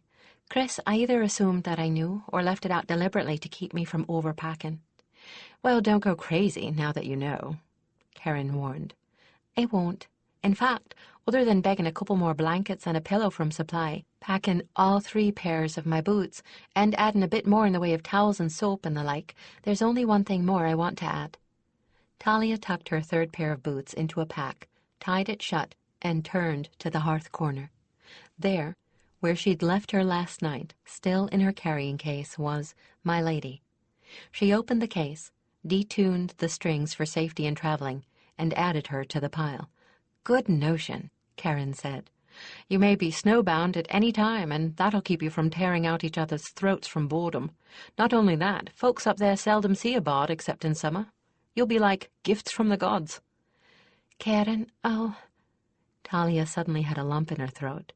[SPEAKER 1] Chris either assumed that I knew or left it out deliberately to keep me from overpacking."
[SPEAKER 4] "Well, don't go crazy now that you know," Karen warned.
[SPEAKER 1] "I won't. In fact, other than begging a couple more blankets and a pillow from supply, packing all 3 pairs of my boots, and adding a bit more in the way of towels and soap and the like, there's only one thing more I want to add." Talia tucked her 3rd pair of boots into a pack, tied it shut, and turned to the hearth corner. There, where she'd left her last night, still in her carrying case, was my lady. She opened the case, detuned the strings for safety in traveling, and added her to the pile.
[SPEAKER 4] "Good notion," Karen said. "You may be snowbound at any time, and that'll keep you from tearing out each other's throats from boredom. Not only that, folks up there seldom see a bard except in summer. You'll be like gifts from the gods."
[SPEAKER 1] "Karen,
[SPEAKER 4] Talia suddenly had a lump in her throat.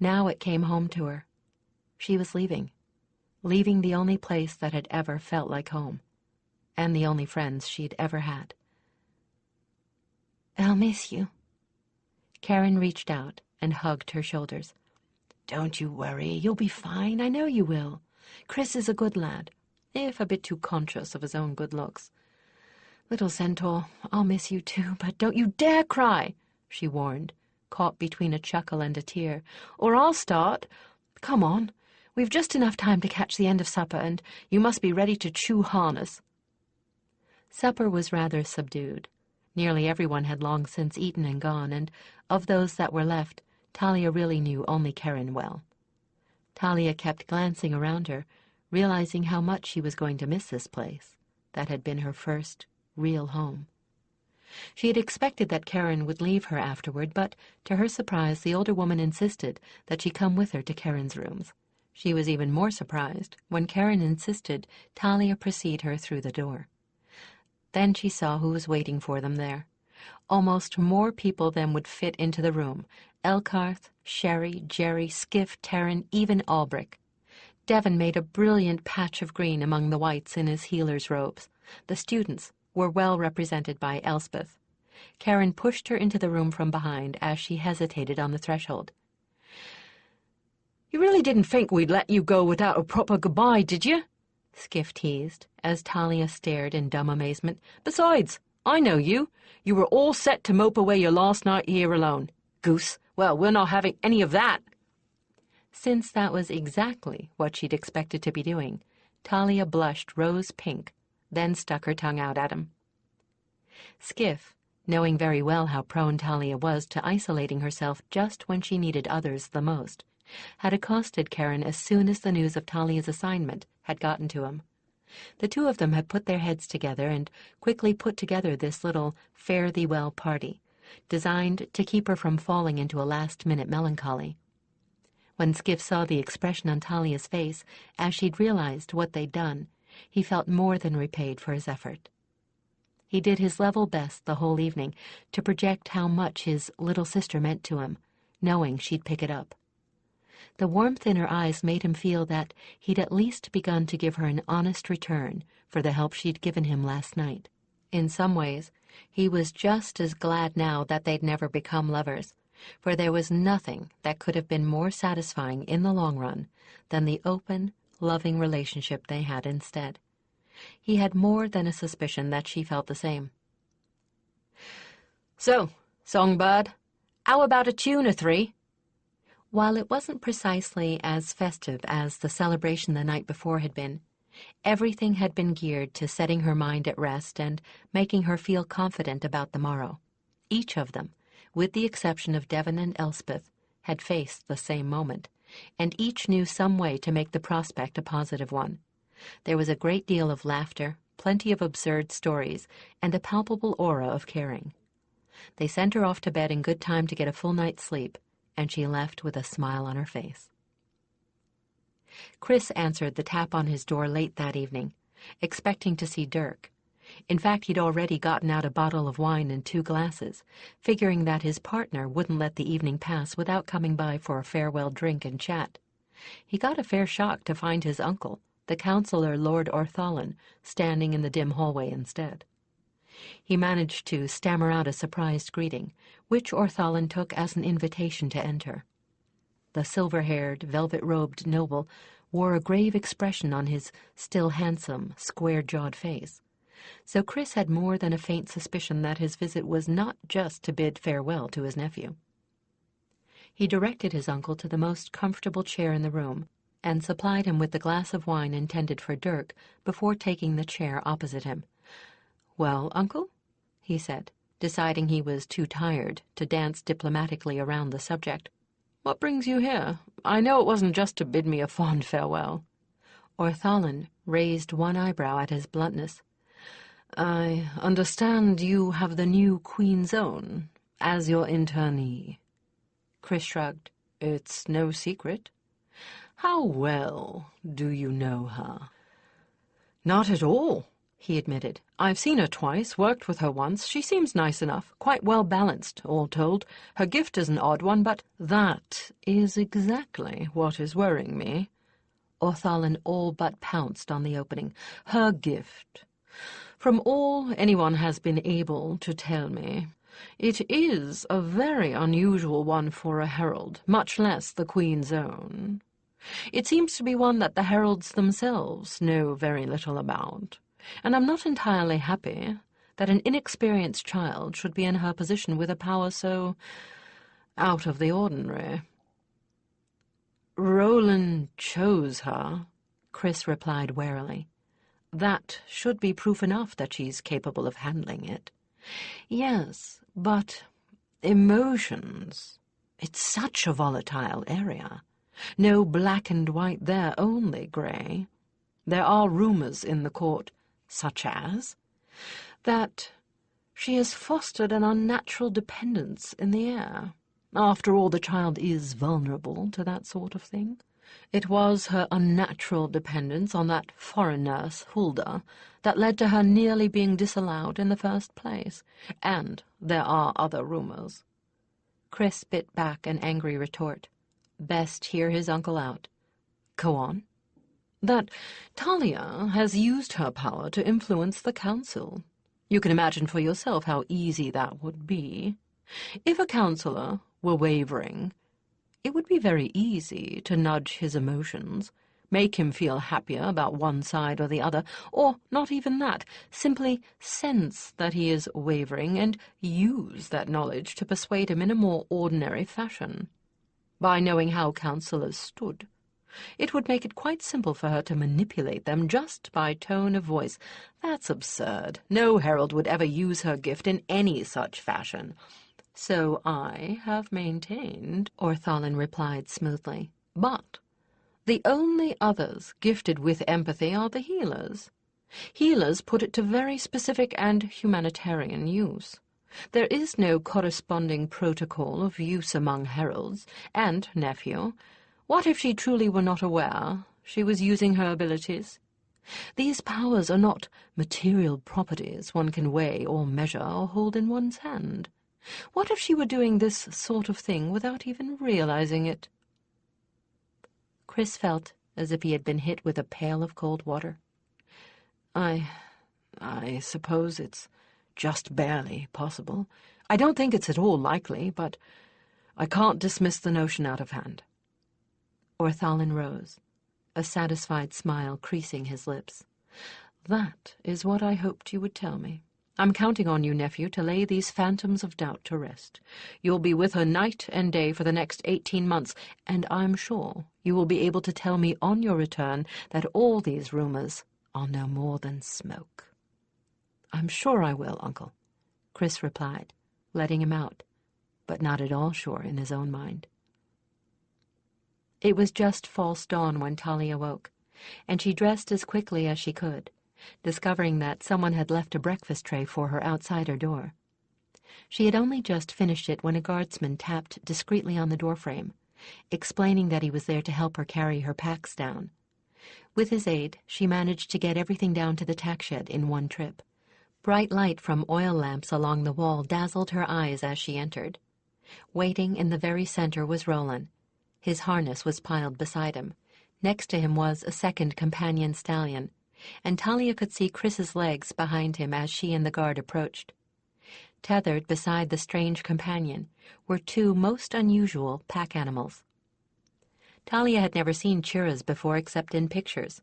[SPEAKER 4] Now it came home to her. She was leaving the only place that had ever felt like home, and the only friends she'd ever had.
[SPEAKER 1] I'll miss you."
[SPEAKER 4] Karen reached out and hugged her shoulders. "Don't you worry, you'll be fine, I know you will. Chris is a good lad, if a bit too conscious of his own good looks. Little centaur, I'll miss you too, but don't you dare cry," she warned, caught between a chuckle and a tear, "or I'll start. Come on, we've just enough time to catch the end of supper, and you must be ready to chew harness." Supper was rather subdued. Nearly everyone had long since eaten and gone, and of those that were left, Talia really knew only Karen well. Talia kept glancing around her, realizing how much she was going to miss this place that had been her first real home. She had expected that Karen would leave her afterward, but to her surprise, the older woman insisted that she come with her to Karen's rooms. She was even more surprised when Karen insisted Talia precede her through the door. Then she saw who was waiting for them there. Almost more people than would fit into the room. Elkarth, Sherry, Jerry, Skiff, Taryn, even Albrick. Devon made a brilliant patch of green among the whites in his healer's robes. The students were well represented by Elspeth. Karen pushed her into the room from behind as she hesitated on the threshold. "You really didn't think we'd let you go without a proper goodbye, did you?" Skiff teased, as Talia stared in dumb amazement. "Besides, I know you. You were all set to mope away your last night here alone. Goose, well, we're not having any of that." Since that was exactly what she'd expected to be doing, Talia blushed rose pink, then stuck her tongue out at him. Skiff, knowing very well how prone Talia was to isolating herself just when she needed others the most, had accosted Karen as soon as the news of Talia's assignment had gotten to him. The 2 of them had put their heads together and quickly put together this little fare-thee-well party, designed to keep her from falling into a last-minute melancholy. When Skiff saw the expression on Talia's face as she'd realized what they'd done, he felt more than repaid for his effort. He did his level best the whole evening to project how much his little sister meant to him, knowing she'd pick it up. The warmth in her eyes made him feel that he'd at least begun to give her an honest return for the help she'd given him last night. In some ways, he was just as glad now that they'd never become lovers, for there was nothing that could have been more satisfying in the long run than the open, loving relationship they had instead. He had more than a suspicion that she felt the same. "So, Songbird, how about a tune or 3? While it wasn't precisely as festive as the celebration the night before had been, everything had been geared to setting her mind at rest and making her feel confident about the morrow. Each of them, with the exception of Devon and Elspeth, had faced the same moment, and each knew some way to make the prospect a positive one. There was a great deal of laughter, plenty of absurd stories, and a palpable aura of caring. They sent her off to bed in good time to get a full night's sleep, and she left with a smile on her face. Chris answered the tap on his door late that evening, expecting to see Dirk. In fact, he'd already gotten out a bottle of wine and 2 glasses, figuring that his partner wouldn't let the evening pass without coming by for a farewell drink and chat. He got a fair shock to find his uncle, the counselor Lord Orthalin standing in the dim hallway instead. He managed to stammer out a surprised greeting, which Orthalin took as an invitation to enter. The silver-haired, velvet-robed noble wore a grave expression on his still handsome, square-jawed face, so Chris had more than a faint suspicion that his visit was not just to bid farewell to his nephew. He directed his uncle to the most comfortable chair in the room, and supplied him with the glass of wine intended for Dirk before taking the chair opposite him. "Well, uncle?" he said, deciding he was too tired to dance diplomatically around the subject. "What brings you here? I know it wasn't just to bid me a fond farewell." Orthalin raised one eyebrow at his bluntness. "I understand you have the new Queen's Own as your internee." Chris shrugged. "It's no secret." "How well do you know her?" "Not at all," he admitted. "I've seen her twice, worked with her once. She seems nice enough, quite well balanced, all told. Her gift is an odd one, but that is exactly what is worrying me." Orthalin all but pounced on the opening. "Her gift. From all anyone has been able to tell me, it is a very unusual one for a herald, much less the Queen's Own. It seems to be one that the heralds themselves know very little about, and I'm not entirely happy that an inexperienced child should be in her position with a power so out of the ordinary." "Roland chose her," Chris replied warily. "That should be proof enough that she's capable of handling it." "Yes, but emotions. It's such a volatile area. No black and white there, only grey. There are rumours in the court, such as that she has fostered an unnatural dependence in the air. After all, the child is vulnerable to that sort of thing. It was her unnatural dependence on that foreign nurse, Hulda, that led to her nearly being disallowed in the first place. And there are other rumours." Chris bit back an angry retort. Best hear his uncle out. "Go on." "That Talia has used her power to influence the council. You can imagine for yourself how easy that would be. If a councillor were wavering, it would be very easy to nudge his emotions, make him feel happier about one side or the other, or not even that, simply sense that he is wavering and use that knowledge to persuade him in a more ordinary fashion. By knowing how councillors stood, it would make it quite simple for her to manipulate them just by tone of voice. That's absurd. No herald would ever use her gift in any such fashion." "So I have maintained," Orthalin replied smoothly. "But the only others gifted with empathy are the healers. Healers put it to very specific and humanitarian use. There is no corresponding protocol of use among heralds. And, nephew, what if she truly were not aware she was using her abilities? These powers are not material properties one can weigh or measure or hold in one's hand. What if she were doing this sort of thing without even realizing it?" Chris felt as if he had been hit with a pail of cold water. I suppose it's just barely possible. I don't think it's at all likely, but I can't dismiss the notion out of hand." Orthalin rose, a satisfied smile creasing his lips. "That is what I hoped you would tell me. I'm counting on you, nephew, to lay these phantoms of doubt to rest. You'll be with her night and day for the next 18 months, and I'm sure you will be able to tell me on your return that all these rumours are no more than smoke." "I'm sure I will, Uncle," Chris replied, letting him out, but not at all sure in his own mind. It was just false dawn when Talia woke, and she dressed as quickly as she could, discovering that someone had left a breakfast tray for her outside her door. She had only just finished it when a guardsman tapped discreetly on the doorframe, explaining that he was there to help her carry her packs down. With his aid, she managed to get everything down to the tack shed in one trip. Bright light from oil lamps along the wall dazzled her eyes as she entered. Waiting in the very center was Roland. His harness was piled beside him,
[SPEAKER 1] Next to him was a second companion stallion, and Talia could see Chris's legs behind him as she and the guard approached. Tethered beside the strange companion were two most unusual pack animals. Talia had never seen churras before except in pictures,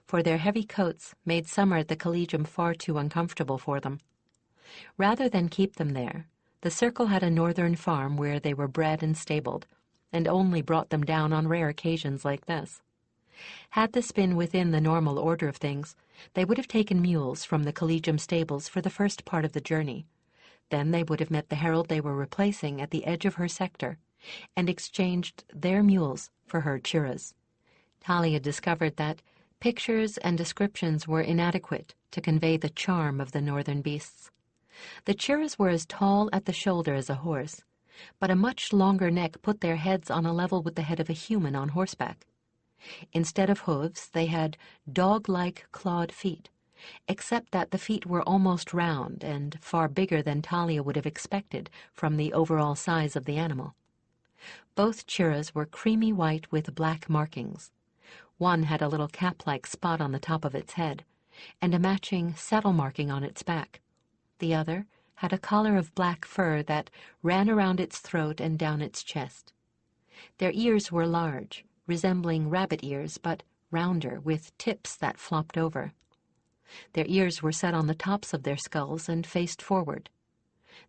[SPEAKER 1] for their heavy coats made summer at the Collegium far too uncomfortable for them. Rather than keep them there, the Circle had a northern farm where they were bred and stabled, and only brought them down on rare occasions like this. Had this been within the normal order of things, they would have taken mules from the Collegium stables for the first part of the journey. Then they would have met the Herald they were replacing at the edge of her sector, and exchanged their mules for her churras. Talia discovered that pictures and descriptions were inadequate to convey the charm of the northern beasts. The churras were as tall at the shoulder as a horse, but a much longer neck put their heads on a level with the head of a human on horseback. Instead of hooves, they had dog-like clawed feet, except that the feet were almost round and far bigger than Talia would have expected from the overall size of the animal. Both churras were creamy white with black markings. One had a little cap-like spot on the top of its head, and a matching saddle marking on its back. The other had a collar of black fur that ran around its throat and down its chest. Their ears were large, resembling rabbit ears, but rounder, with tips that flopped over. Their ears were set on the tops of their skulls and faced forward.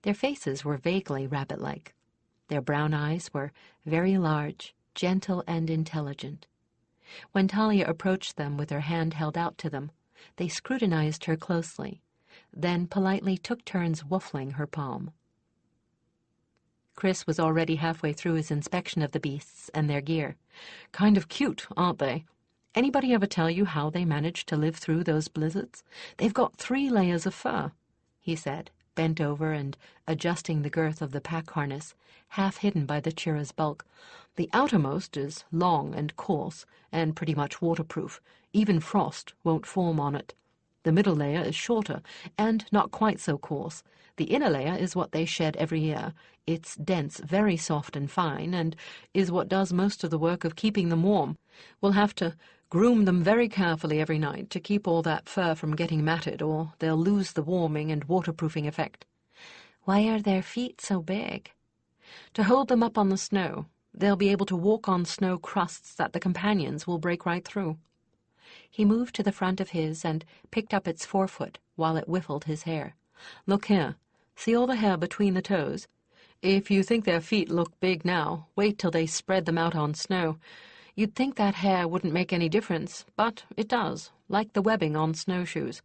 [SPEAKER 1] Their faces were vaguely rabbit-like. Their brown eyes were very large, gentle, and intelligent. When Talia approached them with her hand held out to them, they scrutinized her closely, then politely took turns wuffling her palm. Chris was already halfway through his inspection of the beasts and their gear. "Kind of cute, aren't they? Anybody ever tell you how they manage to live through those blizzards? They've got 3 layers of fur," he said, bent over and adjusting the girth of the pack harness, half hidden by the churra's bulk. "The outermost is long and coarse, and pretty much waterproof. Even frost won't form on it. The middle layer is shorter, and not quite so coarse. The inner layer is what they shed every year. It's dense, very soft and fine, and is what does most of the work of keeping them warm. We'll have to groom them very carefully every night to keep all that fur from getting matted, or they'll lose the warming and waterproofing effect." "Why are their feet so big?"
[SPEAKER 4] "To hold them up on the snow. They'll be able to walk on snow crusts that the companions will break right through."
[SPEAKER 1] He moved to the front of his and picked up its forefoot while it whiffled his hair.
[SPEAKER 4] "Look here. See all the hair between the toes? If you think their feet look big now, wait till they spread them out on snow. You'd think that hair wouldn't make any difference, but it does, like the webbing on snowshoes.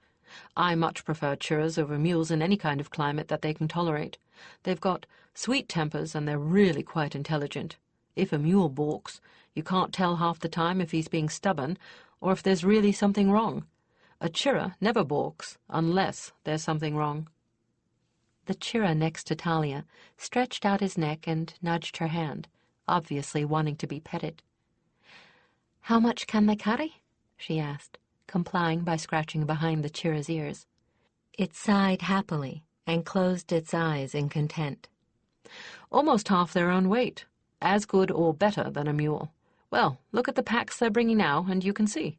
[SPEAKER 4] I much prefer churras over mules in any kind of climate that they can tolerate. They've got sweet tempers and they're really quite intelligent. If a mule balks, you can't tell half the time if he's being stubborn or if there's really something wrong. A churra never balks unless there's something wrong."
[SPEAKER 1] The churra next to Talia stretched out his neck and nudged her hand, obviously wanting to be petted. "How much can they carry?" she asked, complying by scratching behind the churra's ears. It sighed happily and closed its eyes in content.
[SPEAKER 4] "Almost half their own weight. As good or better than a mule. Well, look at the packs they're bringing now, and you can see."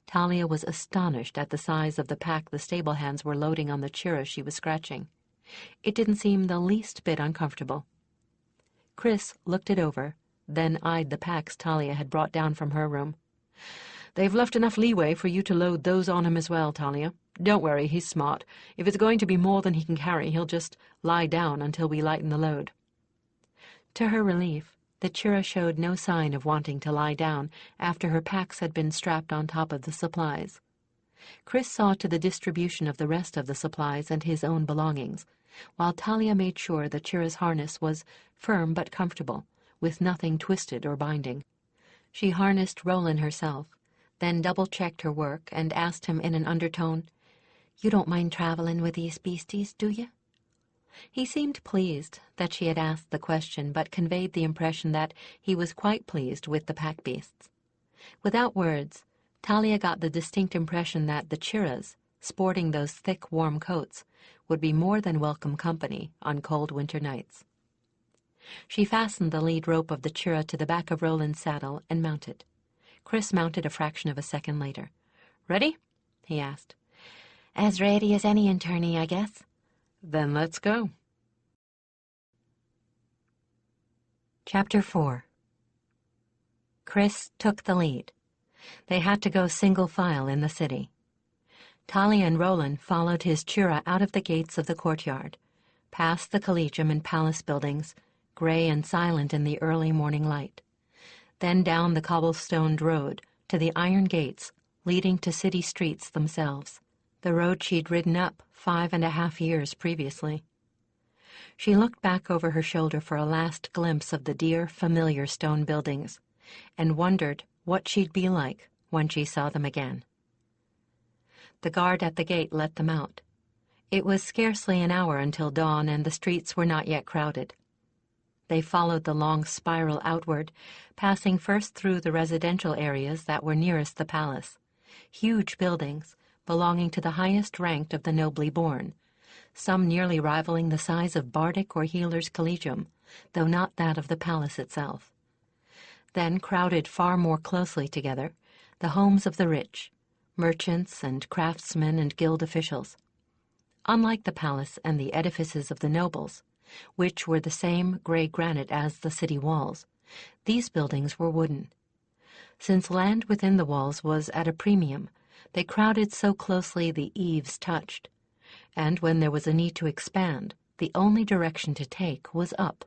[SPEAKER 1] Talia was astonished at the size of the pack the stable hands were loading on the churra she was scratching. It didn't seem the least bit uncomfortable. Chris looked it over, then eyed the packs Talia had brought down from her room.
[SPEAKER 4] "They've left enough leeway for you to load those on him as well, Talia. Don't worry, he's smart. If it's going to be more than he can carry, he'll just lie down until we lighten the load."
[SPEAKER 1] To her relief, the churra showed no sign of wanting to lie down after her packs had been strapped on top of the supplies. Chris saw to the distribution of the rest of the supplies and his own belongings, while Talia made sure the churra's harness was firm but comfortable, with nothing twisted or binding. She harnessed Roland herself, then double-checked her work and asked him in an undertone, "You don't mind traveling with these beasties, do you?" He seemed pleased that she had asked the question, but conveyed the impression that he was quite pleased with the pack beasts. Without words, Talia got the distinct impression that the churras, sporting those thick, warm coats, would be more than welcome company on cold winter nights. She fastened the lead rope of the churra to the back of Roland's saddle and mounted. Chris mounted a fraction of a second later. "Ready?" he asked.
[SPEAKER 3] "As ready as any attorney, I guess."
[SPEAKER 4] "Then let's go."
[SPEAKER 1] Chapter 4. Chris took the lead. They had to go single file in the city. Talia and Roland followed his chura out of the gates of the courtyard, past the collegium and palace buildings, gray and silent in the early morning light, then down the cobblestoned road to the iron gates leading to city streets themselves, the road she'd ridden up 5.5 years previously. She looked back over her shoulder for a last glimpse of the dear, familiar stone buildings, and wondered what she'd be like when she saw them again. The guard at the gate let them out. It was scarcely an hour until dawn, and the streets were not yet crowded. They followed the long spiral outward, passing first through the residential areas that were nearest the palace, huge buildings belonging to the highest ranked of the nobly born, some nearly rivaling the size of Bardic or Healer's Collegium, though not that of the palace itself. Then, crowded far more closely together, the homes of the rich, merchants and craftsmen and guild officials. Unlike the palace and the edifices of the nobles, which were the same gray granite as the city walls, these buildings were wooden. Since land within the walls was at a premium, they crowded so closely the eaves touched, and when there was a need to expand, the only direction to take was up,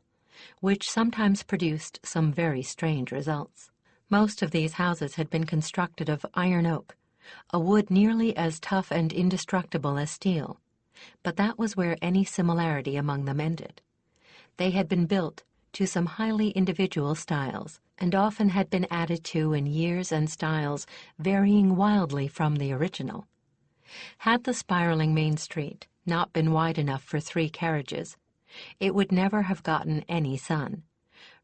[SPEAKER 1] which sometimes produced some very strange results. Most of these houses had been constructed of iron oak, a wood nearly as tough and indestructible as steel, but that was where any similarity among them ended. They had been built to some highly individual styles, and often had been added to in years and styles varying wildly from the original. Had the spiraling main street not been wide enough for 3 carriages, it would never have gotten any sun.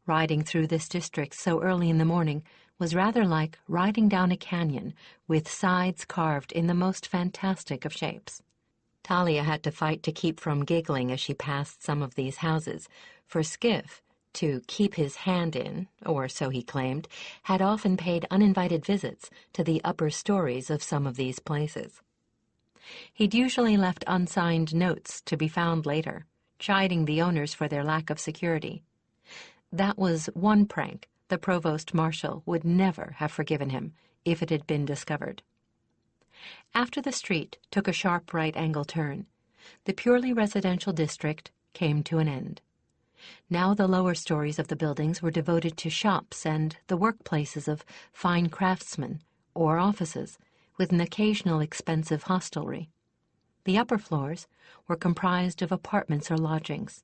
[SPEAKER 1] Riding through this district so early in the morning was rather like riding down a canyon with sides carved in the most fantastic of shapes. Talia had to fight to keep from giggling as she passed some of these houses, for Skiff, to keep his hand in, or so he claimed, had often paid uninvited visits to the upper stories of some of these places. He'd usually left unsigned notes to be found later, chiding the owners for their lack of security. That was one prank the provost marshal would never have forgiven him if it had been discovered. After the street took a sharp right-angle turn, the purely residential district came to an end. Now the lower stories of the buildings were devoted to shops and the workplaces of fine craftsmen or offices, with an occasional expensive hostelry. The upper floors were comprised of apartments or lodgings.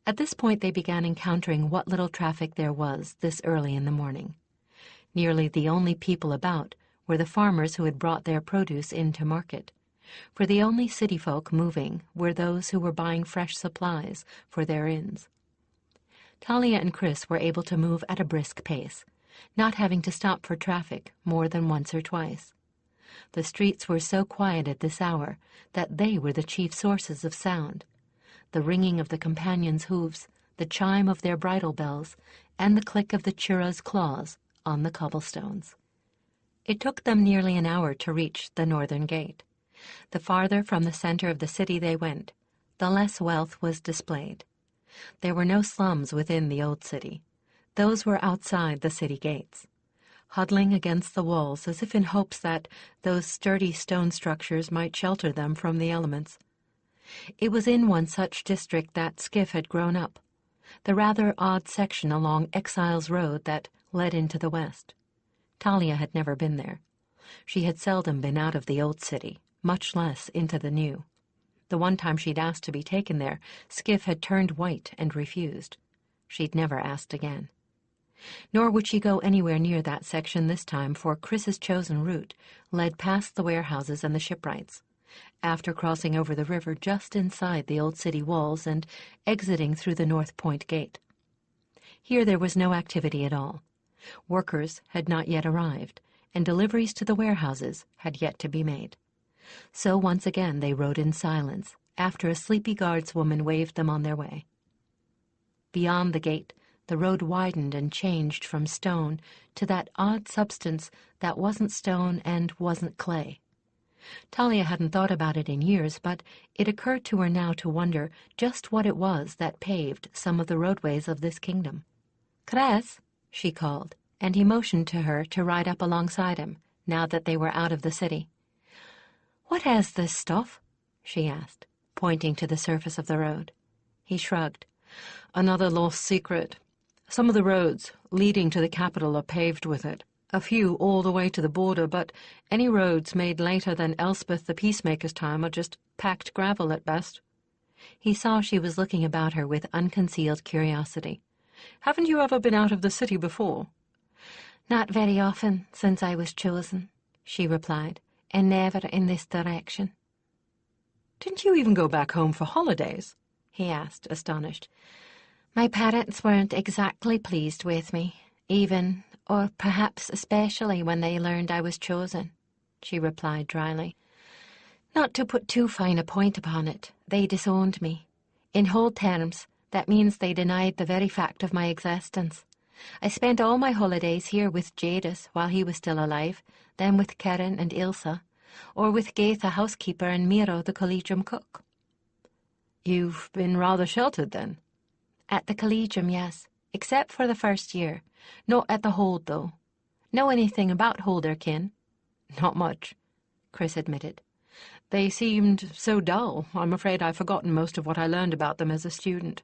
[SPEAKER 1] At this point they began encountering what little traffic there was this early in the morning. Nearly the only people about were the farmers who had brought their produce into market, for the only city folk moving were those who were buying fresh supplies for their inns. Talia and Chris were able to move at a brisk pace, not having to stop for traffic more than once or twice. The streets were so quiet at this hour that they were the chief sources of sound. The ringing of the companions' hooves, the chime of their bridle bells, and the click of the chura's claws on the cobblestones. It took them nearly an hour to reach the northern gate. The farther from the center of the city they went, the less wealth was displayed. There were no slums within the old city. Those were outside the city gates, huddling against the walls as if in hopes that those sturdy stone structures might shelter them from the elements. It was in one such district that Skiff had grown up, the rather odd section along Exiles Road that led into the west. Talia had never been there. She had seldom been out of the old city, much less into the new. The one time she'd asked to be taken there, Skiff had turned white and refused. She'd never asked again. Nor would she go anywhere near that section this time, for Chris's chosen route led past the warehouses and the shipwrights, after crossing over the river just inside the old city walls and exiting through the North Point gate. Here there was no activity at all. Workers had not yet arrived, and deliveries to the warehouses had yet to be made. So once again they rode in silence, after a sleepy guardswoman waved them on their way. Beyond the gate, The road widened and changed from stone to that odd substance that wasn't stone and wasn't clay. Talia hadn't thought about it in years, but it occurred to her now to wonder just what it was that paved some of the roadways of this kingdom. "Chris," she called, and he motioned to her to ride up alongside him, now that they were out of the city. "What is this stuff?" she asked, pointing to the surface of the road. He shrugged.
[SPEAKER 4] "Another lost secret. Some of the roads leading to the capital are paved with it. A few all the way to the border, but any roads made later than Elspeth the Peacemaker's time are just packed gravel at best."
[SPEAKER 1] He saw she was looking about her with unconcealed curiosity.
[SPEAKER 4] "Haven't you ever been out of the city before?"
[SPEAKER 1] "Not very often since I was chosen," she replied, "and never in this direction."
[SPEAKER 4] "Didn't you even go back home for holidays?"
[SPEAKER 1] he asked, astonished. "My parents weren't exactly pleased with me, even, or perhaps especially, when they learned I was chosen," she replied dryly. "Not to put too fine a point upon it, they disowned me. In whole terms, that means they denied the very fact of my existence. I spent all my holidays here with Jadis while he was still alive, then with Karen and Ilsa, or with Gaith the housekeeper and Miro the collegium cook."
[SPEAKER 4] "You've been rather sheltered, then?"
[SPEAKER 1] "At the collegium, yes, except for the first year. Not at the hold, though. Know anything about Holderkin?"
[SPEAKER 4] "Not much,"
[SPEAKER 1] Chris admitted.
[SPEAKER 4] "They seemed so dull. I'm afraid I've forgotten most of what I learned about them as a student."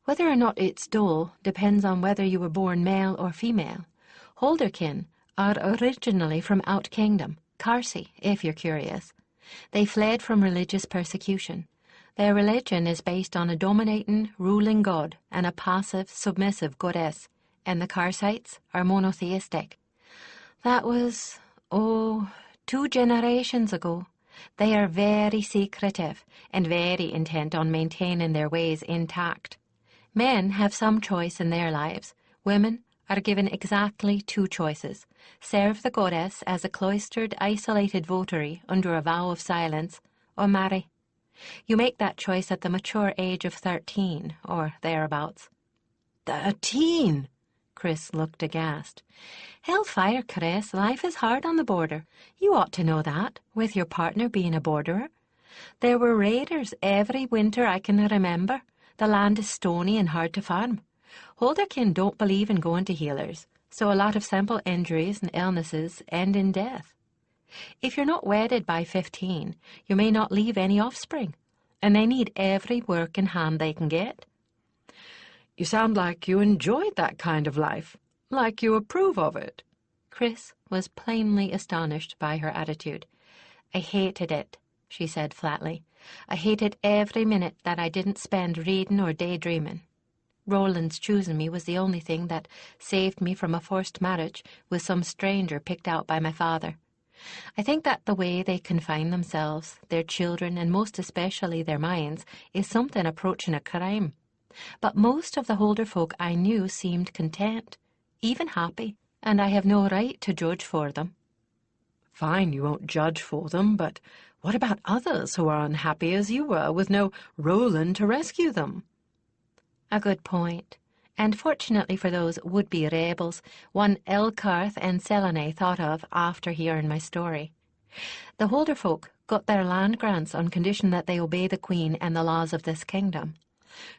[SPEAKER 1] "Whether or not it's dull depends on whether you were born male or female. Holderkin are originally from Out Kingdom, Carsey, if you're curious. They fled from religious persecution. Their religion is based on a dominating, ruling god and a passive, submissive goddess, and the Carsites are monotheistic. That was, 2 generations ago. They are very secretive and very intent on maintaining their ways intact. Men have some choice in their lives. Women are given exactly 2 choices: serve the goddess as a cloistered, isolated votary under a vow of silence, or marry. You make that choice at the mature age of 13, or thereabouts."
[SPEAKER 4] 13?
[SPEAKER 1] Chris looked aghast. "Hellfire, Chris. Life is hard on the border. You ought to know that, with your partner being a borderer. There were raiders every winter I can remember. The land is stony and hard to farm. Holderkin don't believe in going to healers, so a lot of simple injuries and illnesses end in death. If you're not wedded by 15, you may not leave any offspring, and they need every working hand they can get."
[SPEAKER 4] "You sound like you enjoyed that kind of life, like you approve of it."
[SPEAKER 1] Chris was plainly astonished by her attitude. "I hated it," she said flatly. "I hated every minute that I didn't spend reading or daydreaming. Roland's choosing me was the only thing that saved me from a forced marriage with some stranger picked out by my father. I think that the way they confine themselves, their children, and most especially their minds, is something approaching a crime. But most of the Holder folk I knew seemed content, even happy, and I have no right to judge for them."
[SPEAKER 4] "Fine, you won't judge for them, but what about others who are unhappy as you were, with no Roland to rescue them?"
[SPEAKER 1] "A good point. And fortunately for those would-be rebels, one Elkarth and Selene thought of after he heard my story. The Holder folk got their land grants on condition that they obey the Queen and the laws of this kingdom.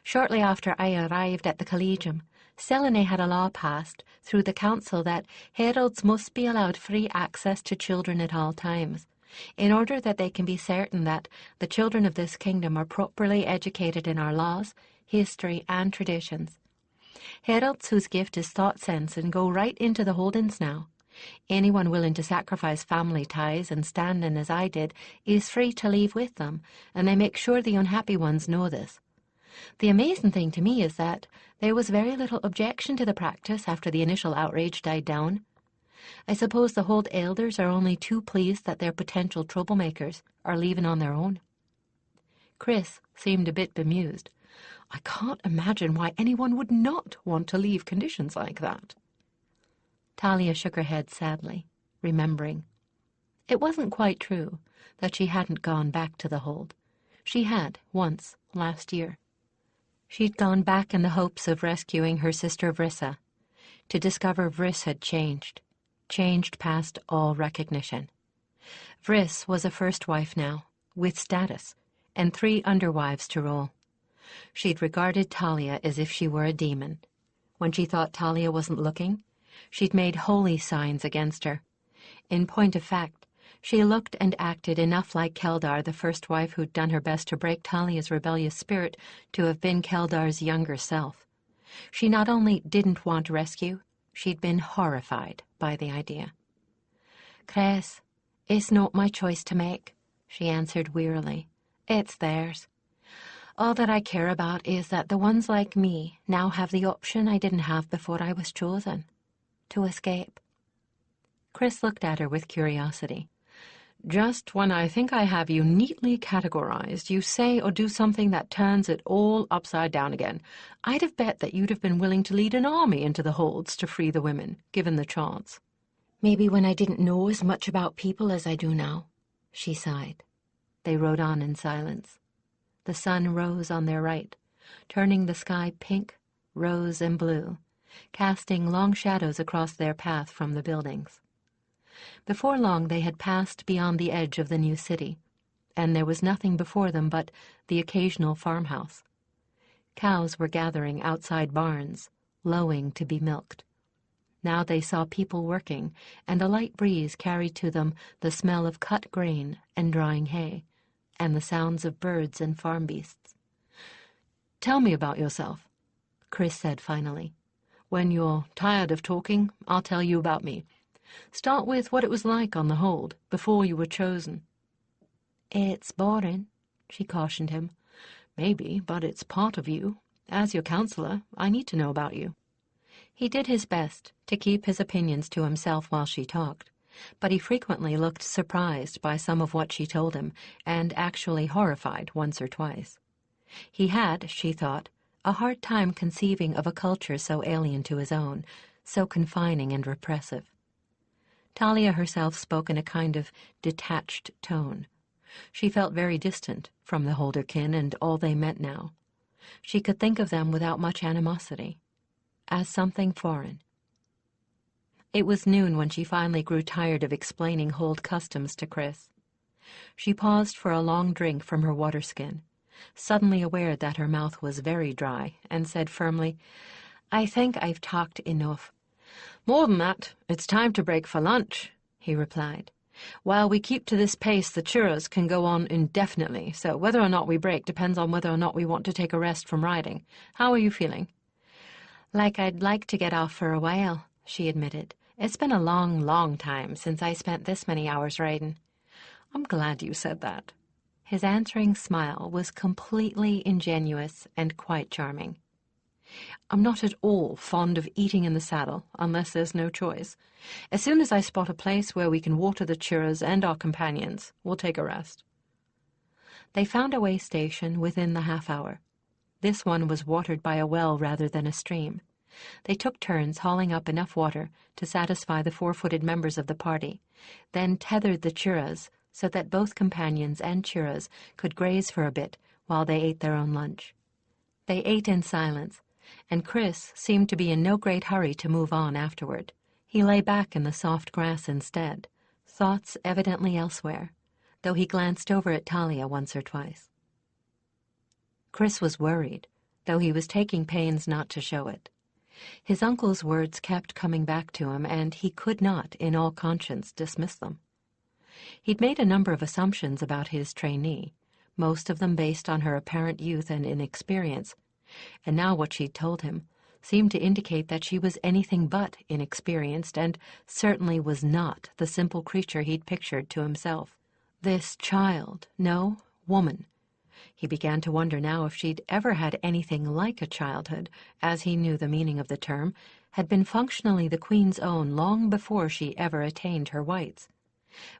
[SPEAKER 1] Shortly after I arrived at the collegium, Selene had a law passed through the council that heralds must be allowed free access to children at all times, in order that they can be certain that the children of this kingdom are properly educated in our laws, history, and traditions. Heralds whose gift is thought sense and go right into the holdings now. Anyone willing to sacrifice family ties and stand in as I did is free to leave with them, and they make sure the unhappy ones know this. The amazing thing to me is that there was very little objection to the practice after the initial outrage died down. I suppose the Hold elders are only too pleased that their potential troublemakers are leaving on their own." Chris seemed a bit bemused.
[SPEAKER 4] "I can't imagine why anyone would not want to leave conditions like that."
[SPEAKER 1] Talia shook her head sadly, remembering. It wasn't quite true that she hadn't gone back to the Hold. She had, once, last year. She'd gone back in the hopes of rescuing her sister Vrissa, to discover Vriss had changed past all recognition. Vriss was a first wife now, with status, and 3 underwives to rule. She'd regarded Talia as if she were a demon. When she thought Talia wasn't looking, she'd made holy signs against her. In point of fact, she looked and acted enough like Keldar, the first wife who'd done her best to break Talia's rebellious spirit, to have been Keldar's younger self. She not only didn't want rescue, she'd been horrified by the idea. "Chris, it's not my choice to make," she answered wearily. "It's theirs. All that I care about is that the ones like me now have the option I didn't have before I was chosen, to escape." Chris looked at her with curiosity. "Just when I think I have you neatly categorized, you say or do something that turns it all upside down again. I'd have bet that you'd have been willing to lead an army into the holds to free the women, given the chance." "Maybe when I didn't know as much about people as I do now," she sighed. They rode on in silence. The sun rose on their right, turning the sky pink, rose, and blue, casting long shadows across their path from the buildings. Before long they had passed beyond the edge of the new city, and there was nothing before them but the occasional farmhouse. Cows were gathering outside barns, lowing to be milked. Now they saw people working, and a light breeze carried to them the smell of cut grain and drying hay, and the sounds of birds and farm beasts.
[SPEAKER 4] "Tell me about yourself," Chris said finally. "When you're tired of talking, I'll tell you about me. Start with what it was like on the hold, before you were chosen."
[SPEAKER 1] "It's boring," she cautioned him.
[SPEAKER 4] "Maybe, but it's part of you. As your counselor, I need to know about you."
[SPEAKER 1] He did his best to keep his opinions to himself while she talked, but he frequently looked surprised by some of what she told him, and actually horrified once or twice. He had, she thought, a hard time conceiving of a culture so alien to his own, so confining and repressive. Talia herself spoke in a kind of detached tone. She felt very distant from the Holderkin and all they meant now. She could think of them without much animosity, as something foreign. It was noon when she finally grew tired of explaining Hold customs to Chris. She paused for a long drink from her water skin, suddenly aware that her mouth was very dry, and said firmly, "I think I've talked enough."
[SPEAKER 4] "More than that, it's time to break for lunch," he replied. "While we keep to this pace, the churros can go on indefinitely, so whether or not we break depends on whether or not we want to take a rest from riding. How are you feeling?"
[SPEAKER 1] "Like I'd like to get off for a while," she admitted. "It's been a long, long time since I spent this many hours riding."
[SPEAKER 4] "I'm glad you said that."
[SPEAKER 1] His answering smile was completely ingenuous and quite charming.
[SPEAKER 4] "I'm not at all fond of eating in the saddle, unless there's no choice. As soon as I spot a place where we can water the churros and our companions, we'll take a rest."
[SPEAKER 1] They found a way station within the half hour. This one was watered by a well rather than a stream. They took turns hauling up enough water to satisfy the 4-footed members of the party, then tethered the churras so that both companions and churras could graze for a bit while they ate their own lunch. They ate in silence, and Chris seemed to be in no great hurry to move on afterward. He lay back in the soft grass instead, thoughts evidently elsewhere, though he glanced over at Talia once or twice. Chris was worried, though he was taking pains not to show it. His uncle's words kept coming back to him, and he could not, in all conscience, dismiss them. He'd made a number of assumptions about his trainee, most of them based on her apparent youth and inexperience, and now what she'd told him seemed to indicate that she was anything but inexperienced, and certainly was not the simple creature he'd pictured to himself. This child, no, woman. He began to wonder now if she'd ever had anything like a childhood, as he knew the meaning of the term, had been functionally the Queen's own long before she ever attained her whites.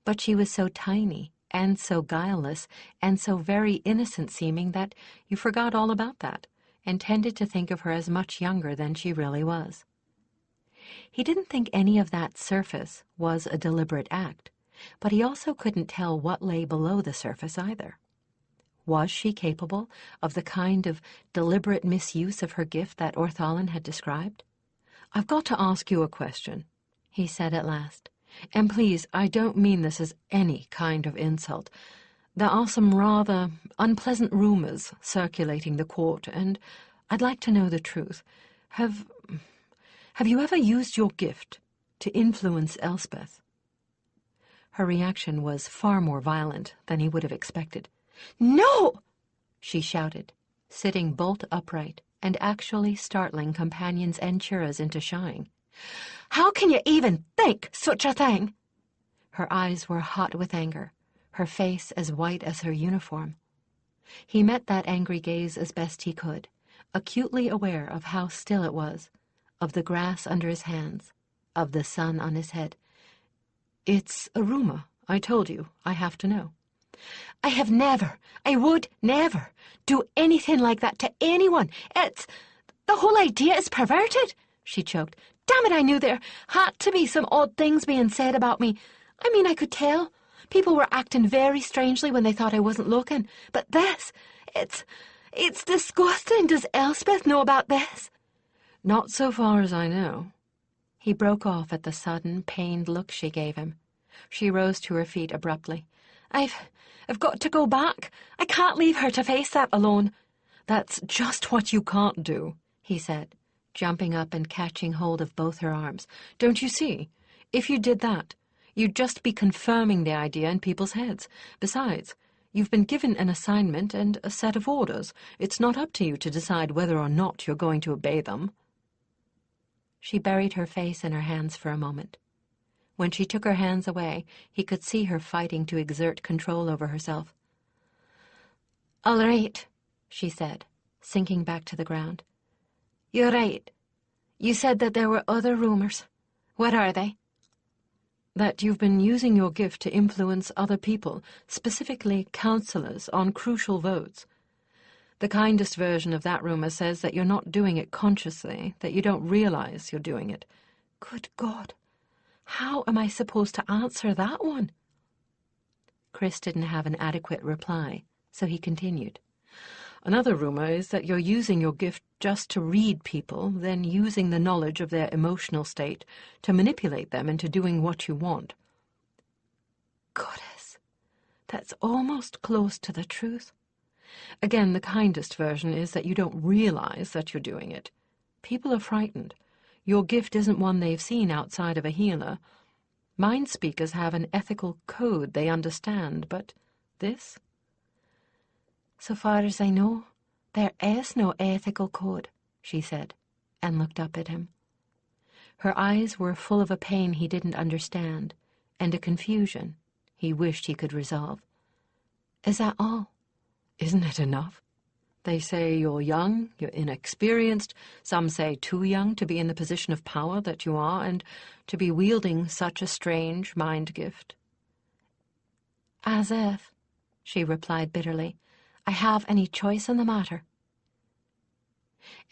[SPEAKER 1] But she was so tiny, and so guileless, and so very innocent-seeming that you forgot all about that, and tended to think of her as much younger than she really was. He didn't think any of that surface was a deliberate act, but he also couldn't tell what lay below the surface either. Was she capable of the kind of deliberate misuse of her gift that Orthalin had described?
[SPEAKER 4] "I've got to ask you a question," he said at last. "And please, I don't mean this as any kind of insult. There are some rather unpleasant rumors circulating the court, and I'd like to know the truth. Have you ever used your gift to influence Elspeth?" Her reaction was far more violent than he would have expected.
[SPEAKER 3] "No!"
[SPEAKER 1] she shouted, sitting bolt upright and actually startling companions and Churras into shying.
[SPEAKER 3] "How can you even think such a thing?"
[SPEAKER 1] Her eyes were hot with anger, her face as white as her uniform. He met that angry gaze as best he could, acutely aware of how still it was, of the grass under his hands, of the sun on his head.
[SPEAKER 4] "It's a rumor. I told you. I have to know."
[SPEAKER 3] "I have never, I would never, do anything like that to anyone. The whole idea is perverted," she choked. "Damn it, I knew there had to be some odd things being said about me. I mean, I could tell. People were acting very strangely when they thought I wasn't looking. But this, it's disgusting. Does Elspeth know about this?"
[SPEAKER 4] "Not so far as I know."
[SPEAKER 1] He broke off at the sudden, pained look she gave him. She rose to her feet abruptly.
[SPEAKER 3] I've got to go back. I can't leave her to face that alone."
[SPEAKER 4] "That's just what you can't do,"
[SPEAKER 1] he said, jumping up and catching hold of both her arms.
[SPEAKER 4] "Don't you see? If you did that, you'd just be confirming the idea in people's heads. Besides, you've been given an assignment and a set of orders. It's not up to you to decide whether or not you're going to obey them."
[SPEAKER 1] She buried her face in her hands for a moment. When she took her hands away, he could see her fighting to exert control over herself.
[SPEAKER 3] "All right,"
[SPEAKER 1] she said, sinking back to the ground.
[SPEAKER 3] "You're right. You said that there were other rumors. What are they?"
[SPEAKER 4] "That you've been using your gift to influence other people, specifically councillors, on crucial votes. The kindest version of that rumor says that you're not doing it consciously, that you don't realize you're doing it."
[SPEAKER 3] "Good God. How am I supposed to answer that one?"
[SPEAKER 1] Chris didn't have an adequate reply, so he continued.
[SPEAKER 4] "Another rumor is that you're using your gift just to read people, then using the knowledge of their emotional state to manipulate them into doing what you want."
[SPEAKER 3] "Goddess, that's almost close to the truth."
[SPEAKER 4] Again, the kindest version is that you don't realize that you're doing it. People are frightened. Your gift isn't one they've seen outside of a healer. Mind speakers have an ethical code they understand, but this?
[SPEAKER 3] "So far as I know, there is no ethical code," she said, and looked up at him.
[SPEAKER 1] Her eyes were full of a pain he didn't understand, and a confusion he wished he could resolve.
[SPEAKER 3] "Is that all?"
[SPEAKER 4] "Isn't it enough? They say you're young, you're inexperienced, some say too young to be in the position of power that you are, and to be wielding such a strange mind gift."
[SPEAKER 3] "As if," she replied bitterly, "I have any choice in the matter."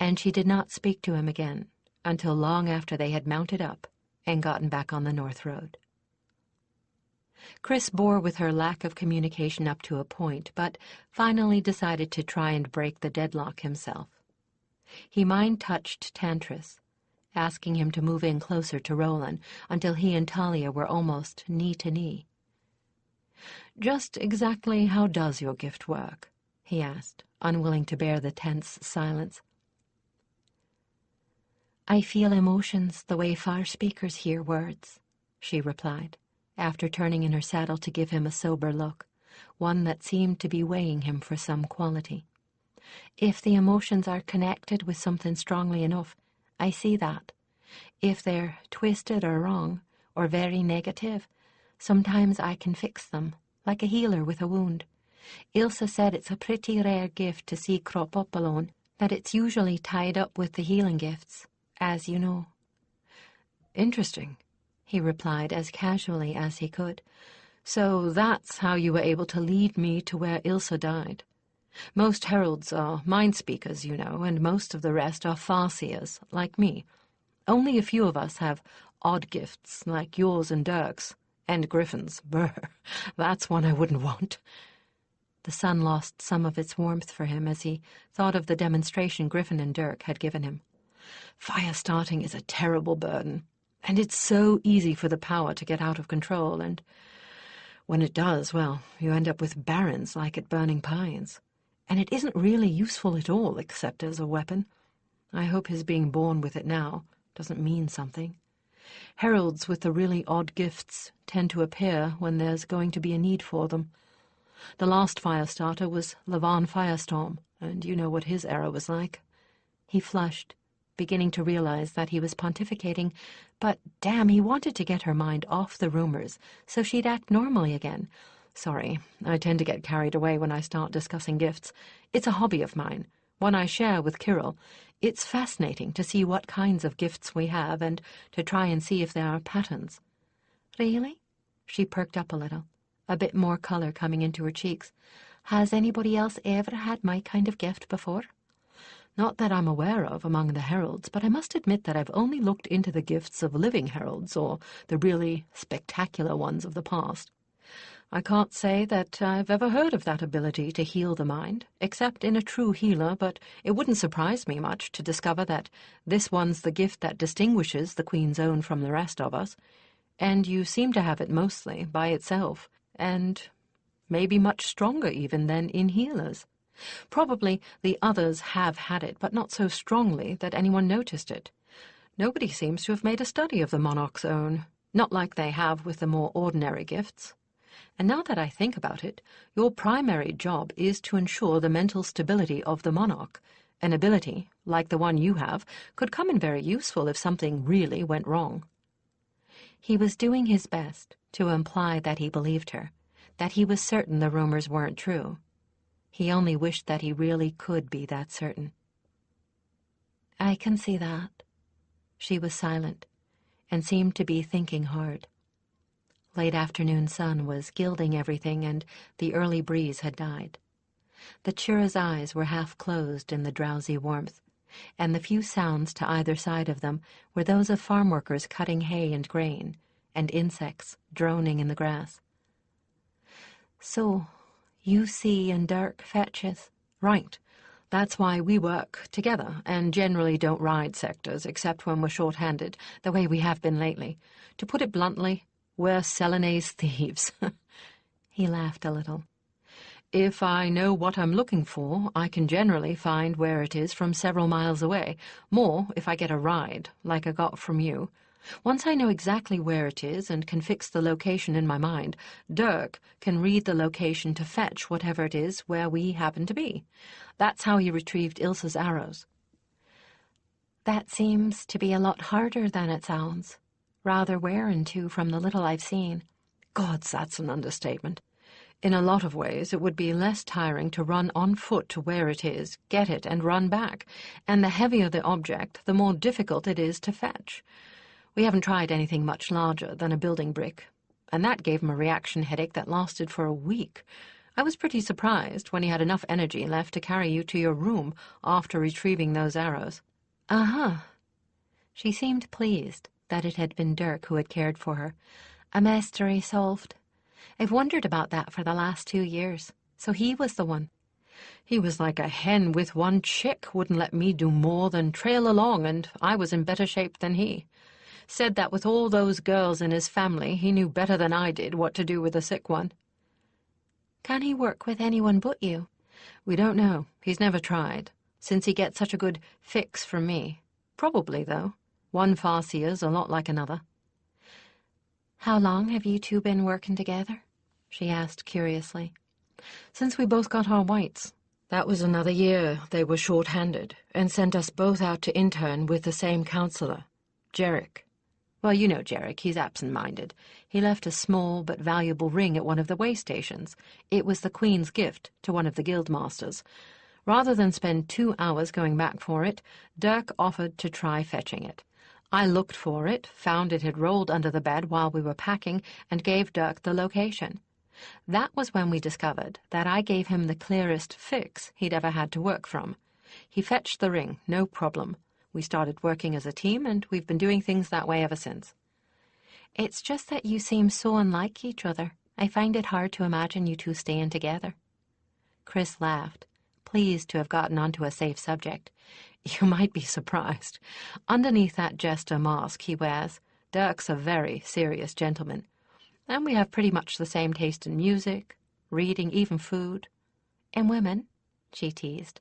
[SPEAKER 1] And she did not speak to him again until long after they had mounted up and gotten back on the North Road. Chris bore with her lack of communication up to a point, but finally decided to try and break the deadlock himself. He mind-touched Tantris, asking him to move in closer to Roland until he and Talia were almost knee to knee. "Just exactly how does your gift work?" he asked, unwilling to bear the tense silence.
[SPEAKER 3] "I feel emotions the way far speakers hear words," she replied, after turning in her saddle to give him a sober look, one that seemed to be weighing him for some quality. "If the emotions are connected with something strongly enough, I see that. If they're twisted or wrong, or very negative, sometimes I can fix them, like a healer with a wound. Ilse said it's a pretty rare gift to see crop up alone, that it's usually tied up with the healing gifts, as you know."
[SPEAKER 4] "Interesting," he replied as casually as he could. "So that's how you were able to lead me to where Ilse died. Most heralds are mind speakers, you know, and most of the rest are farseers, like me. Only a few of us have odd gifts, like yours and Dirk's, and Griffin's. Brr, that's one I wouldn't want." The sun lost some of its warmth for him as he thought of the demonstration Griffin and Dirk had given him. Fire starting is a terrible burden, and it's so easy for the power to get out of control, and when it does, well, you end up with barrens like at Burning Pines. And it isn't really useful at all except as a weapon. I hope his being born with it now doesn't mean something. Heralds with the really odd gifts tend to appear when there's going to be a need for them. The last fire starter was Lavan Firestorm, and you know what his era was like. He flushed, beginning to realize that he was pontificating, but damn, he wanted to get her mind off the rumors so she'd act normally again. Sorry, I tend to get carried away when I start discussing gifts. It's a hobby of mine, one I share with Kirill. It's fascinating to see what kinds of gifts we have and to try and see if there are patterns.
[SPEAKER 1] Really? She perked up a little, a bit more color coming into her cheeks. Has anybody else ever had my kind of gift before?
[SPEAKER 4] Not that I'm aware of among the heralds, but I must admit that I've only looked into the gifts of living heralds, or the really spectacular ones of the past. I can't say that I've ever heard of that ability to heal the mind, except in a true healer, but it wouldn't surprise me much to discover that this one's the gift that distinguishes the Queen's Own from the rest of us, and you seem to have it mostly by itself, and maybe much stronger even than in healers. Probably the others have had it, but not so strongly that anyone noticed it. Nobody seems to have made a study of the monarch's own, not like they have with the more ordinary gifts. And now that I think about it, your primary job is to ensure the mental stability of the monarch. An ability, like the one you have, could come in very useful if something really went wrong.
[SPEAKER 1] He was doing his best to imply that he believed her, that he was certain the rumors weren't true. He only wished that he really could be that certain. I can see that. She was silent and seemed to be thinking hard. Late afternoon sun was gilding everything, and the early breeze had died. The Chura's eyes were half closed in the drowsy warmth, and the few sounds to either side of them were those of farm workers cutting hay and grain, and insects droning in the grass. So, you see and Dirk fetches.
[SPEAKER 4] Right. That's why we work together and generally don't ride sectors except when we're short-handed, the way we have been lately. To put it bluntly, we're Selene's thieves.
[SPEAKER 1] He laughed a little.
[SPEAKER 4] If I know what I'm looking for, I can generally find where it is from several miles away. More if I get a ride, like I got from you. Once I know exactly where it is and can fix the location in my mind, Dirk can read the location to fetch whatever it is where we happen to be. That's how he retrieved Ilsa's arrows.
[SPEAKER 1] That seems to be a lot harder than it sounds. Rather wearing too from the little I've seen.
[SPEAKER 4] Gods, that's an understatement. In a lot of ways, it would be less tiring to run on foot to where it is, get it, and run back. And the heavier the object, the more difficult it is to fetch. We haven't tried anything much larger than a building brick, and that gave him a reaction headache that lasted for a week. I was pretty surprised when he had enough energy left to carry you to your room after retrieving those arrows.
[SPEAKER 1] Uh-huh. She seemed pleased that it had been Dirk who had cared for her. A mystery solved. I've wondered about that for the last 2 years. So he was the one.
[SPEAKER 4] He was like a hen with one chick, wouldn't let me do more than trail along, and I was in better shape than he. Said that with all those girls in his family, he knew better than I did what to do with a sick one.
[SPEAKER 1] Can he work with anyone but you?
[SPEAKER 4] We don't know. He's never tried, since he gets such a good fix from me. Probably, though. One farseer's a lot like another.
[SPEAKER 1] How long have you two been working together? She asked curiously.
[SPEAKER 4] Since we both got our whites. That was another year they were short-handed and sent us both out to intern with the same counselor, Jarek. Well, you know Jarek, he's absent-minded. He left a small but valuable ring at one of the way stations. It was the Queen's gift to one of the guildmasters. Rather than spend 2 hours going back for it, Dirk offered to try fetching it. I looked for it, found it had rolled under the bed while we were packing, and gave Dirk the location. That was when we discovered that I gave him the clearest fix he'd ever had to work from. He fetched the ring, no problem. We started working as a team, and we've been doing things that way ever since.
[SPEAKER 1] It's just that you seem so unlike each other. I find it hard to imagine you two staying together. Chris laughed, pleased to have gotten onto a safe subject. You might be surprised. Underneath that jester mask he wears, Dirk's a very serious gentleman. And we have pretty much the same taste in music, reading, even food. And women, she teased.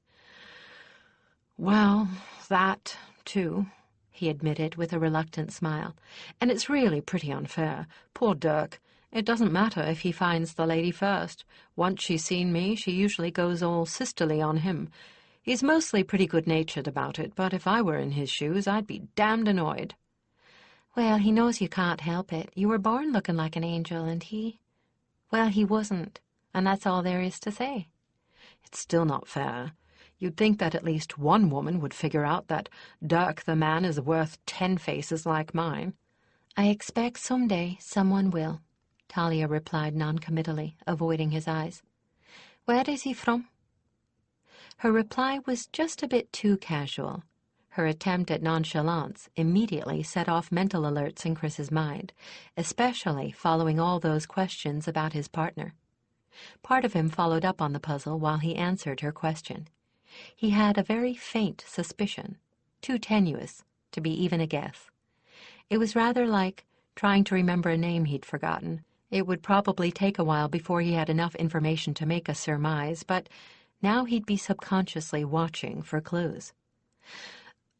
[SPEAKER 1] Well, that, too, he admitted with a reluctant smile. And it's really pretty unfair. Poor Dirk. It doesn't matter if he finds the lady first. Once she's seen me, she usually goes all sisterly on him. He's mostly pretty good-natured about it, but if I were in his shoes, I'd be damned annoyed.
[SPEAKER 3] Well, he knows you can't help it. You were born looking like an angel, and well, he wasn't, and that's all there is to say.
[SPEAKER 4] It's still not fair. You'd think that at least one woman would figure out that Dirk the man is worth 10 faces like mine.
[SPEAKER 3] I expect someday someone will, Talia replied noncommittally, avoiding his eyes. Where is he from? Her reply was just a bit too casual. Her attempt at nonchalance immediately set off mental alerts in Chris's mind, especially following all those questions about his partner. Part of him followed up on the puzzle while he answered her question. He had a very faint suspicion, too tenuous to be even a guess. It was rather like trying to remember a name he'd forgotten. It would probably take a while before he had enough information to make a surmise, but now he'd be subconsciously watching for clues.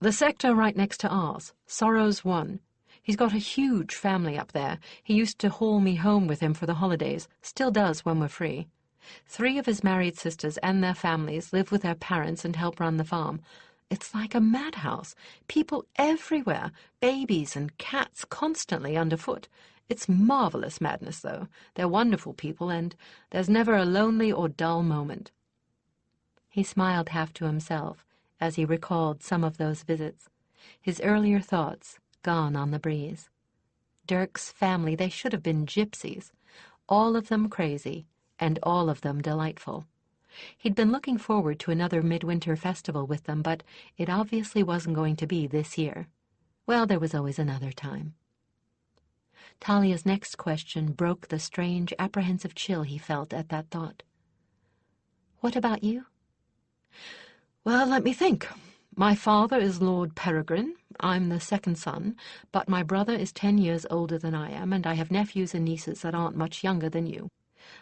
[SPEAKER 4] The sector right next to ours, Sorrows 1. He's got a huge family up there. He used to haul me home with him for the holidays, still does when we're free. 3 of his married sisters and their families live with their parents and help run the farm. It's like a madhouse. People everywhere, babies and cats constantly underfoot. It's marvelous madness, though. They're wonderful people, and there's never a lonely or dull moment.
[SPEAKER 1] He smiled half to himself as he recalled some of those visits, his earlier thoughts gone on the breeze. Dirk's family, they should have been gypsies, all of them crazy, and all of them delightful. He'd been looking forward to another midwinter festival with them, but it obviously wasn't going to be this year. Well, there was always another time. Talia's next question broke the strange, apprehensive chill he felt at that thought. What about you?
[SPEAKER 4] Well, let me think. My father is Lord Peregrine. I'm the second son, but my brother is 10 years older than I am, and I have nephews and nieces that aren't much younger than you.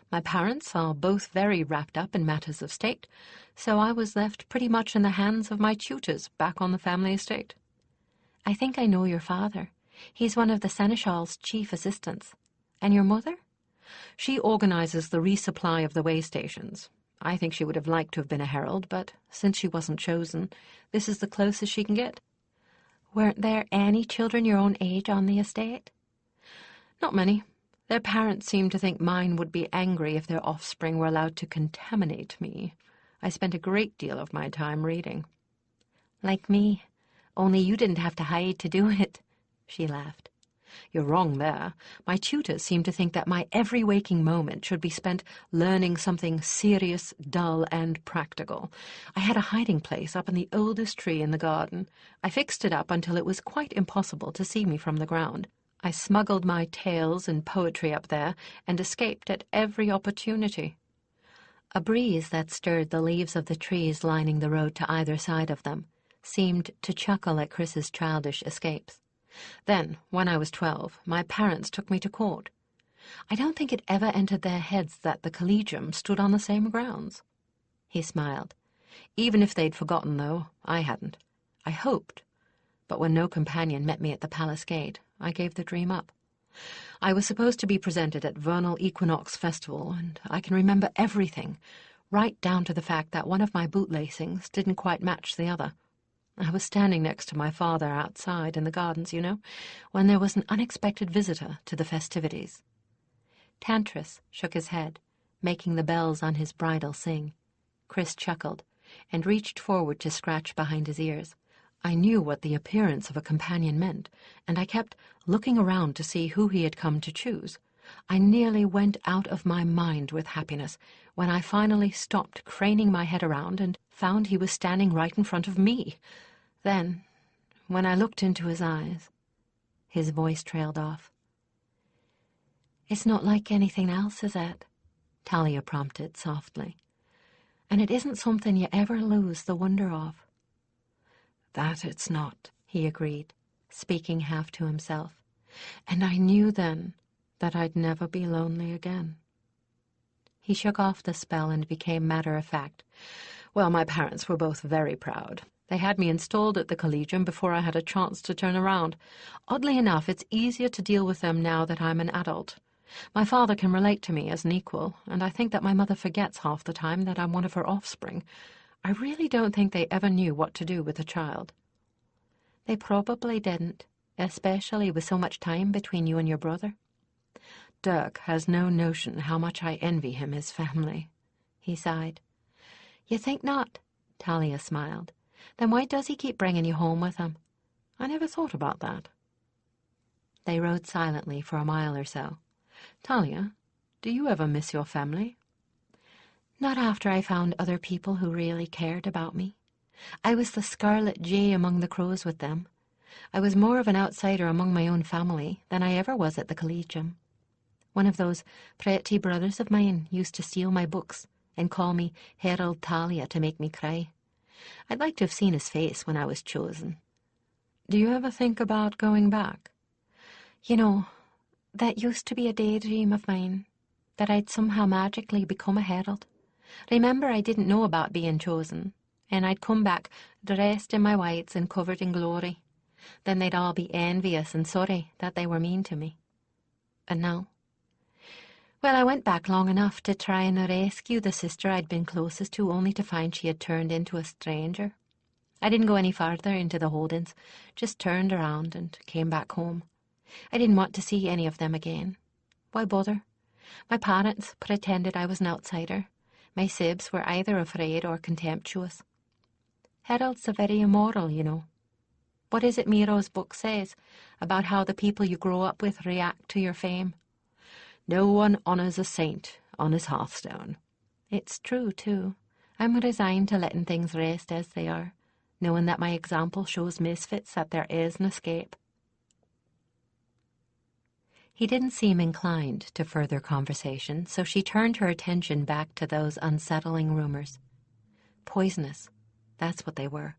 [SPEAKER 4] My parents are both very wrapped up in matters of state, so I was left pretty much in the hands of my tutors back on the family estate.
[SPEAKER 3] I think I know your father. He's one of the Seneschal's chief assistants. And your mother?
[SPEAKER 4] She organizes the resupply of the way stations. I think she would have liked to have been a herald, but since she wasn't chosen, this is the closest she can get.
[SPEAKER 3] Weren't there any children your own age on the estate?
[SPEAKER 4] Not many. Their parents seemed to think mine would be angry if their offspring were allowed to contaminate me. I spent a great deal of my time reading.
[SPEAKER 3] Like me, only you didn't have to hide to do it, she laughed.
[SPEAKER 4] You're wrong there. My tutors seemed to think that my every waking moment should be spent learning something serious, dull, and practical. I had a hiding place up in the oldest tree in the garden. I fixed it up until it was quite impossible to see me from the ground. I smuggled my tales and poetry up there and escaped at every opportunity.
[SPEAKER 1] A breeze that stirred the leaves of the trees lining the road to either side of them seemed to chuckle at Chris's childish escapes.
[SPEAKER 4] Then, when I was 12, my parents took me to court. I don't think it ever entered their heads that the collegium stood on the same grounds.
[SPEAKER 1] He smiled.
[SPEAKER 4] Even if they'd forgotten, though, I hadn't. I hoped. But when no companion met me at the palace gate, I gave the dream up. I was supposed to be presented at Vernal Equinox Festival, and I can remember everything, right down to the fact that one of my bootlacings didn't quite match the other. I was standing next to my father outside in the gardens, when there was an unexpected visitor to the festivities.
[SPEAKER 1] Tantris shook his head, making the bells on his bridle sing. Chris chuckled and reached forward to scratch behind his ears.
[SPEAKER 4] I knew what the appearance of a companion meant, and I kept looking around to see who he had come to choose. I nearly went out of my mind with happiness when I finally stopped craning my head around and found he was standing right in front of me. Then, when I looked into his eyes,
[SPEAKER 1] his voice trailed off. It's not like anything else, is it? Talia prompted softly. and it isn't something you ever lose the wonder of."
[SPEAKER 4] "That it's not,"
[SPEAKER 1] he agreed, speaking half to himself.
[SPEAKER 4] "and I knew then that I'd never be lonely again."
[SPEAKER 1] He shook off the spell and became matter-of-fact.
[SPEAKER 4] "Well, my parents were both very proud. They had me installed at the Collegium before I had a chance to turn around. Oddly enough, it's easier to deal with them now that I'm an adult. My father can relate to me as an equal, and I think that my mother forgets half the time that I'm one of her offspring. I really don't think they ever knew what to do with a child."
[SPEAKER 1] "They probably didn't, especially with so much time between you and your brother."
[SPEAKER 4] "Dirk has no notion how much I envy him his family,"
[SPEAKER 1] he sighed. "You think not?" Talia smiled. "Then why does he keep bringing you home with him?"
[SPEAKER 4] "I never thought about that."
[SPEAKER 1] They rode silently for a mile or so.
[SPEAKER 4] "Talia, do you ever miss your family?"
[SPEAKER 1] "Not after I found other people who really cared about me. I was the scarlet jay among the crows with them. I was more of an outsider among my own family than I ever was at the Collegium. One of those pretty brothers of mine used to steal my books and call me Herald Talia to make me cry. I'd like to have seen his face when I was chosen."
[SPEAKER 4] "Do you ever think about going back?"
[SPEAKER 1] "You know, that used to be a daydream of mine, that I'd somehow magically become a herald. Remember, I didn't know about being chosen, and I'd come back dressed in my whites and covered in glory. Then they'd all be envious and sorry that they were mean to me. And now? Well, I went back long enough to try and rescue the sister I'd been closest to, only to find she had turned into a stranger. I didn't go any farther into the holdings, just turned around and came back home. I didn't want to see any of them again. Why bother? My parents pretended I was an outsider. My sibs were either afraid or contemptuous. Heralds are very immoral, you know. What is it Miro's book says about how the people you grow up with react to your fame?
[SPEAKER 4] No one honors a saint on his hearthstone.
[SPEAKER 1] It's true, too. I'm resigned to letting things rest as they are, knowing that my example shows misfits that there is an escape." He didn't seem inclined to further conversation, so she turned her attention back to those unsettling rumors. Poisonous, that's what they were.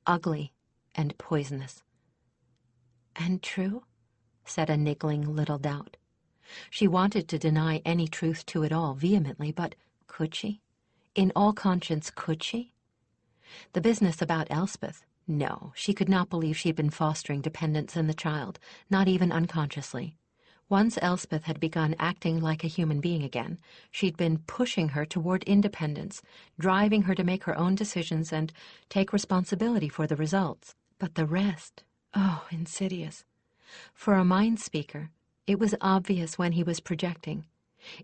[SPEAKER 1] Ugly and poisonous. "And true?" said a niggling little doubt. She wanted to deny any truth to it all vehemently, but could she? In all conscience, could she? The business about Elspeth, no, she could not believe she'd been fostering dependence in the child, not even unconsciously. Once Elspeth had begun acting like a human being again, she'd been pushing her toward independence, driving her to make her own decisions and take responsibility for the results. But the rest, oh, insidious. For a mind speaker, it was obvious when he was projecting.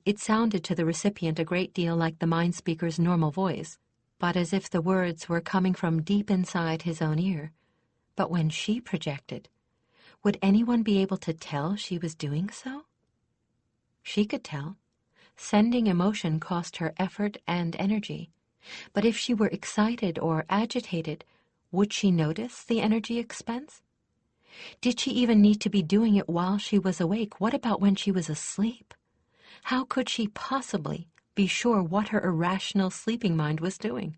[SPEAKER 1] It sounded to the recipient a great deal like the mind speaker's normal voice, but as if the words were coming from deep inside his own ear. But when she projected, would anyone be able to tell she was doing so? She could tell. Sending emotion cost her effort and energy. But if she were excited or agitated, would she notice the energy expense? Did she even need to be doing it while she was awake? What about when she was asleep? How could she possibly be sure what her irrational sleeping mind was doing?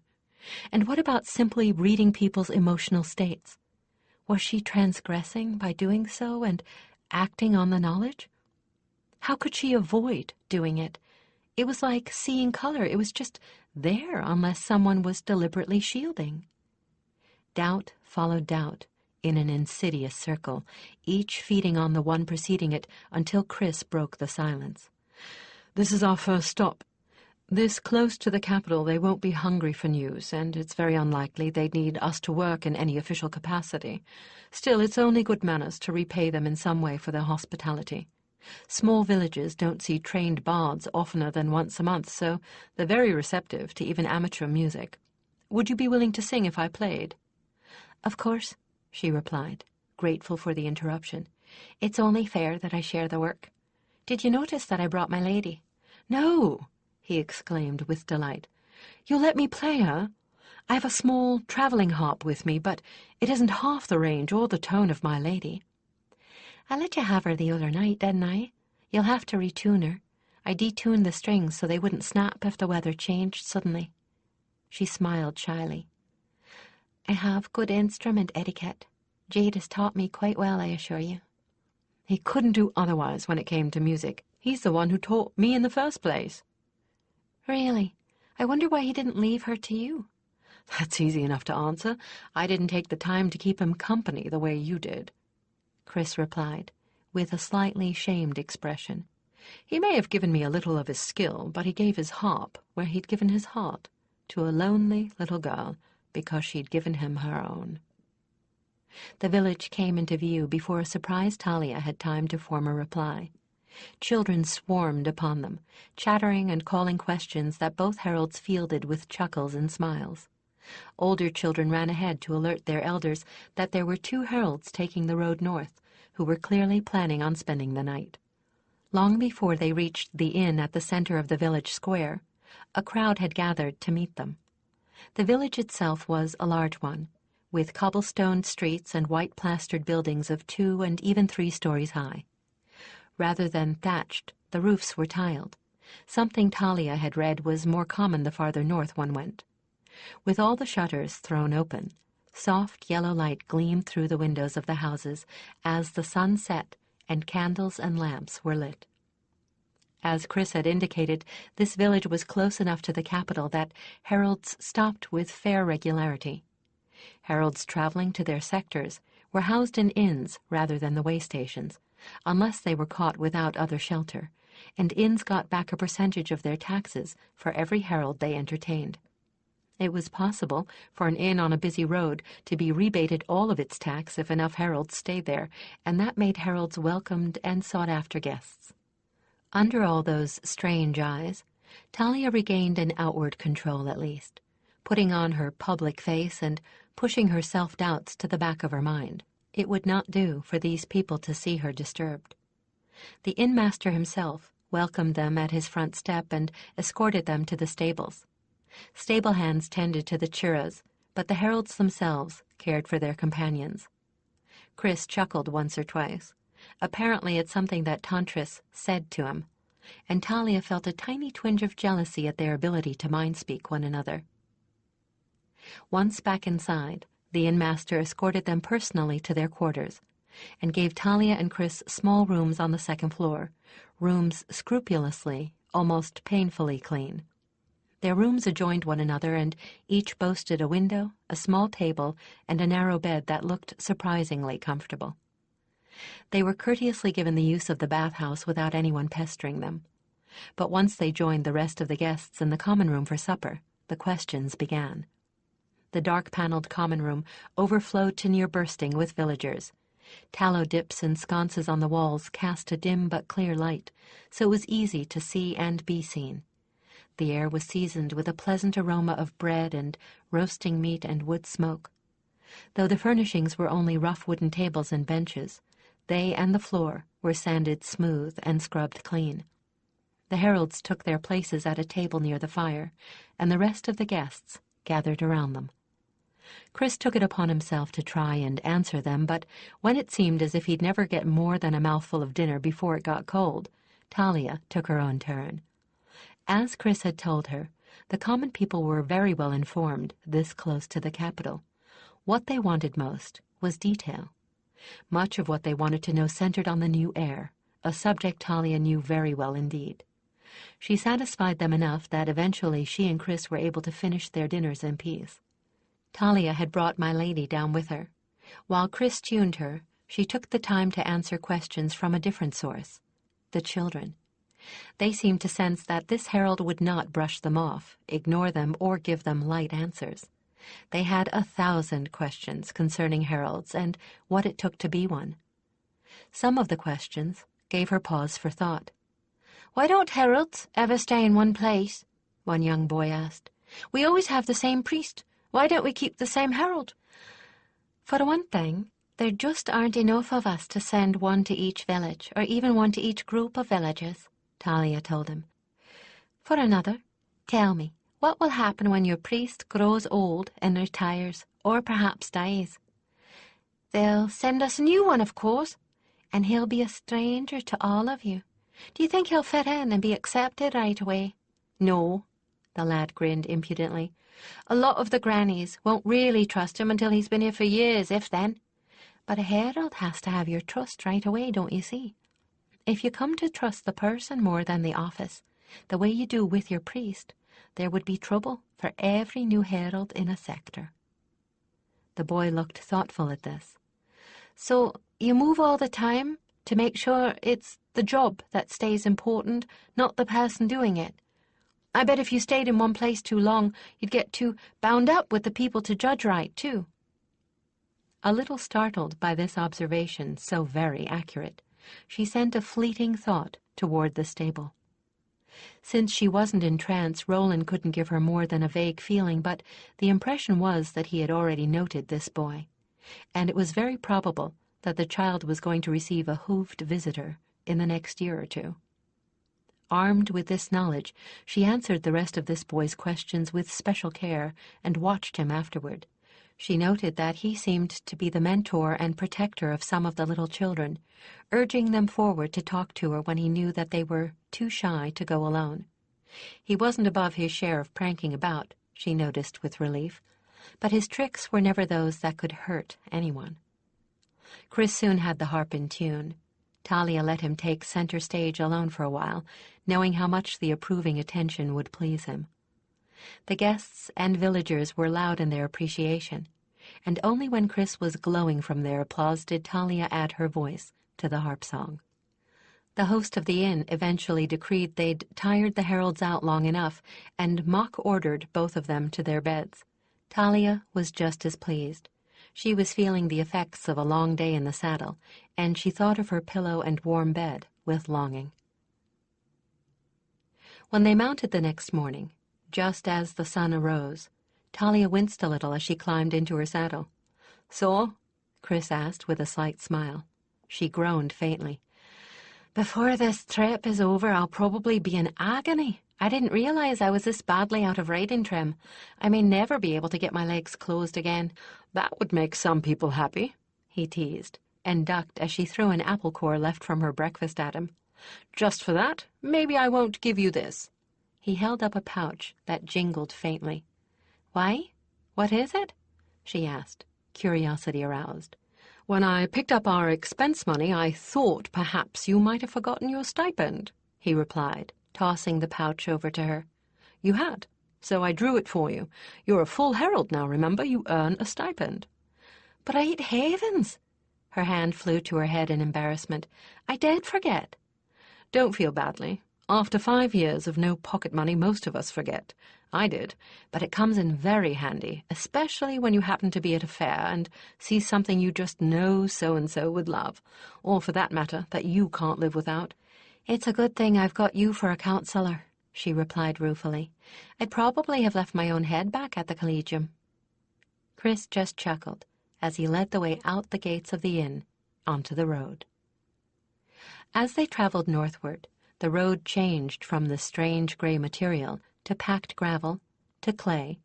[SPEAKER 1] And what about simply reading people's emotional states? Was she transgressing by doing so and acting on the knowledge? How could she avoid doing it? It was like seeing color. It was just there unless someone was deliberately shielding. Doubt followed doubt in an insidious circle, each feeding on the one preceding it until Chris broke the silence.
[SPEAKER 4] "This is our first stop. This close to the capital, they won't be hungry for news, and it's very unlikely they'd need us to work in any official capacity. Still, it's only good manners to repay them in some way for their hospitality. Small villages don't see trained bards oftener than once a month, so they're very receptive to even amateur music. Would you be willing to sing if I played?"
[SPEAKER 1] "Of course," she replied, grateful for the interruption. "It's only fair that I share the work. Did you notice that I brought my lady?"
[SPEAKER 4] "No!" he exclaimed with delight. "You'll let me play her? I have a small traveling harp with me, but it isn't half the range or the tone of my lady."
[SPEAKER 1] "I let you have her the other night, didn't I? You'll have to retune her. I detuned the strings so they wouldn't snap if the weather changed suddenly." She smiled shyly. I have good instrument etiquette. Jade has taught me quite well, I assure you.
[SPEAKER 4] He couldn't do otherwise when it came to music. He's the one who taught me in the first place.
[SPEAKER 1] Really? I wonder why he didn't leave her to you.
[SPEAKER 4] That's easy enough to answer. I didn't take the time to keep him company the way you did,
[SPEAKER 1] Chris replied, with a slightly shamed expression.
[SPEAKER 4] He may have given me a little of his skill, but he gave his harp where he'd given his heart, to a lonely little girl, because she'd given him her own.
[SPEAKER 1] The village came into view before a surprised Talia had time to form a reply. Children swarmed upon them, chattering and calling questions that both heralds fielded with chuckles and smiles. Older children ran ahead to alert their elders that there were 2 heralds taking the road north, who were clearly planning on spending the night. Long before they reached the inn at the center of the village square, a crowd had gathered to meet them. The village itself was a large one, with cobblestoned streets and white-plastered buildings of 2 and even 3 stories high. Rather than thatched, the roofs were tiled. Something Talia had read was more common the farther north one went. With all the shutters thrown open, soft yellow light gleamed through the windows of the houses as the sun set and candles and lamps were lit. As Chris had indicated, this village was close enough to the capital that heralds stopped with fair regularity. Heralds traveling to their sectors were housed in inns rather than the way stations, unless they were caught without other shelter, and inns got back a percentage of their taxes for every herald they entertained. It was possible for an inn on a busy road to be rebated all of its tax if enough heralds stayed there, and that made heralds welcomed and sought-after guests. Under all those strange eyes, Talia regained an outward control at least, putting on her public face and pushing her self-doubts to the back of her mind. It would not do for these people to see her disturbed. The inn-master himself welcomed them at his front step and escorted them to the stables. Stable hands tended to the churras, but the heralds themselves cared for their companions. Chris chuckled once or twice, apparently at something that Tantris said to him, and Talia felt a tiny twinge of jealousy at their ability to mind-speak one another. Once back inside, the inn-master escorted them personally to their quarters, and gave Talia and Chris small rooms on the second floor, rooms scrupulously, almost painfully clean. Their rooms adjoined one another, and each boasted a window, a small table, and a narrow bed that looked surprisingly comfortable. They were courteously given the use of the bathhouse without anyone pestering them. But once they joined the rest of the guests in the common room for supper, the questions began. The dark-paneled common room overflowed to near bursting with villagers. Tallow dips and sconces on the walls cast a dim but clear light, so it was easy to see and be seen. The air was seasoned with a pleasant aroma of bread and roasting meat and wood smoke. Though the furnishings were only rough wooden tables and benches, they and the floor were sanded smooth and scrubbed clean. The heralds took their places at a table near the fire, and the rest of the guests gathered around them. Chris took it upon himself to try and answer them, but when it seemed as if he'd never get more than a mouthful of dinner before it got cold, Talia took her own turn. As Chris had told her, the common people were very well informed this close to the capital. What they wanted most was detail. Much of what they wanted to know centered on the new heir, a subject Talia knew very well indeed. She satisfied them enough that eventually she and Chris were able to finish their dinners in peace. Talia had brought my lady down with her. While Chris tuned her, she took the time to answer questions from a different source, the children. They seemed to sense that this herald would not brush them off, ignore them, or give them light answers. They had 1,000 questions concerning heralds and what it took to be one. Some of the questions gave her pause for thought.
[SPEAKER 3] "Why don't heralds ever stay in one place?" one young boy asked. "We always have the same priest. Why don't we keep the same herald?"
[SPEAKER 1] "For one thing, there just aren't enough of us to send one to each village, or even one to each group of villages," Talia told him. "For another, tell me, what will happen when your priest grows old and retires, or perhaps dies?"
[SPEAKER 3] "They'll send us a new one, of course."
[SPEAKER 1] "And he'll be a stranger to all of you. Do you think he'll fit in and be accepted right away?"
[SPEAKER 3] "No."
[SPEAKER 1] The lad grinned impudently. "A lot of the grannies won't really trust him until he's been here for years, if then. But a herald has to have your trust right away, don't you see? If you come to trust the person more than the office, the way you do with your priest, there would be trouble for every new herald in a sector." The boy looked thoughtful at this. "So you move all the time to make sure it's the job that stays important, not the person doing it? I bet if you stayed in one place too long, you'd get too bound up with the people to judge right, too." A little startled by this observation so very accurate, she sent a fleeting thought toward the stable. Since she wasn't in trance, Roland couldn't give her more than a vague feeling, but the impression was that he had already noted this boy, and it was very probable that the child was going to receive a hooved visitor in the next year or two. Armed with this knowledge, she answered the rest of this boy's questions with special care and watched him afterward. She noted that he seemed to be the mentor and protector of some of the little children, urging them forward to talk to her when he knew that they were too shy to go alone. He wasn't above his share of pranking about, she noticed with relief, but his tricks were never those that could hurt anyone. Chris soon had the harp in tune. Talia let him take center stage alone for a while, knowing how much the approving attention would please him. The guests and villagers were loud in their appreciation, and only when Chris was glowing from their applause did Talia add her voice to the harp song. The host of the inn eventually decreed they'd tired the heralds out long enough and mock-ordered both of them to their beds. Talia was just as pleased. She was feeling the effects of a long day in the saddle, and she thought of her pillow and warm bed with longing. When they mounted the next morning, just as the sun arose, Talia winced a little as she climbed into her saddle. "So?" Chris asked with a slight smile. She groaned faintly. "Before this trip is over, I'll probably be in agony. I didn't realize I was this badly out of riding trim. I may never be able to get my legs closed again." "That would make some people happy," he teased, and ducked as she threw an apple core left from her breakfast at him. "Just for that, maybe I won't give you this." He held up a pouch that jingled faintly. "Why? What is it?" she asked, curiosity aroused. "When I picked up our expense money, I thought perhaps you might have forgotten your stipend," he replied, tossing the pouch over to her. "You had, so I drew it for you. You're a full herald now, remember? You earn a stipend." "But I heavens!" Her hand flew to her head in embarrassment. "I did forget." "Don't feel badly. After 5 years of no pocket money, most of us forget. I did, but it comes in very handy, especially when you happen to be at a fair and see something you just know so-and-so would love, or for that matter, that you can't live without." "It's a good thing I've got you for a counselor," she replied ruefully. "I'd probably have left my own head back at the collegium." Chris just chuckled as he led the way out the gates of the inn onto the road. As they traveled northward, the road changed from the strange gray material to packed gravel, to clay,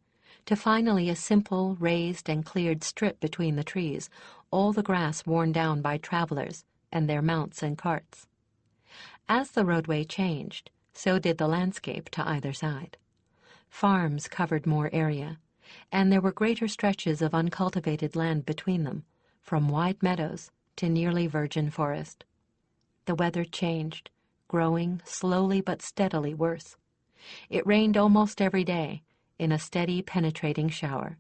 [SPEAKER 1] to finally a simple raised and cleared strip between the trees, all the grass worn down by travelers and their mounts and carts. As the roadway changed, so did the landscape to either side. Farms covered more area, and there were greater stretches of uncultivated land between them, from wide meadows to nearly virgin forest. The weather changed, growing slowly but steadily worse. It rained almost every day, in a steady, penetrating shower.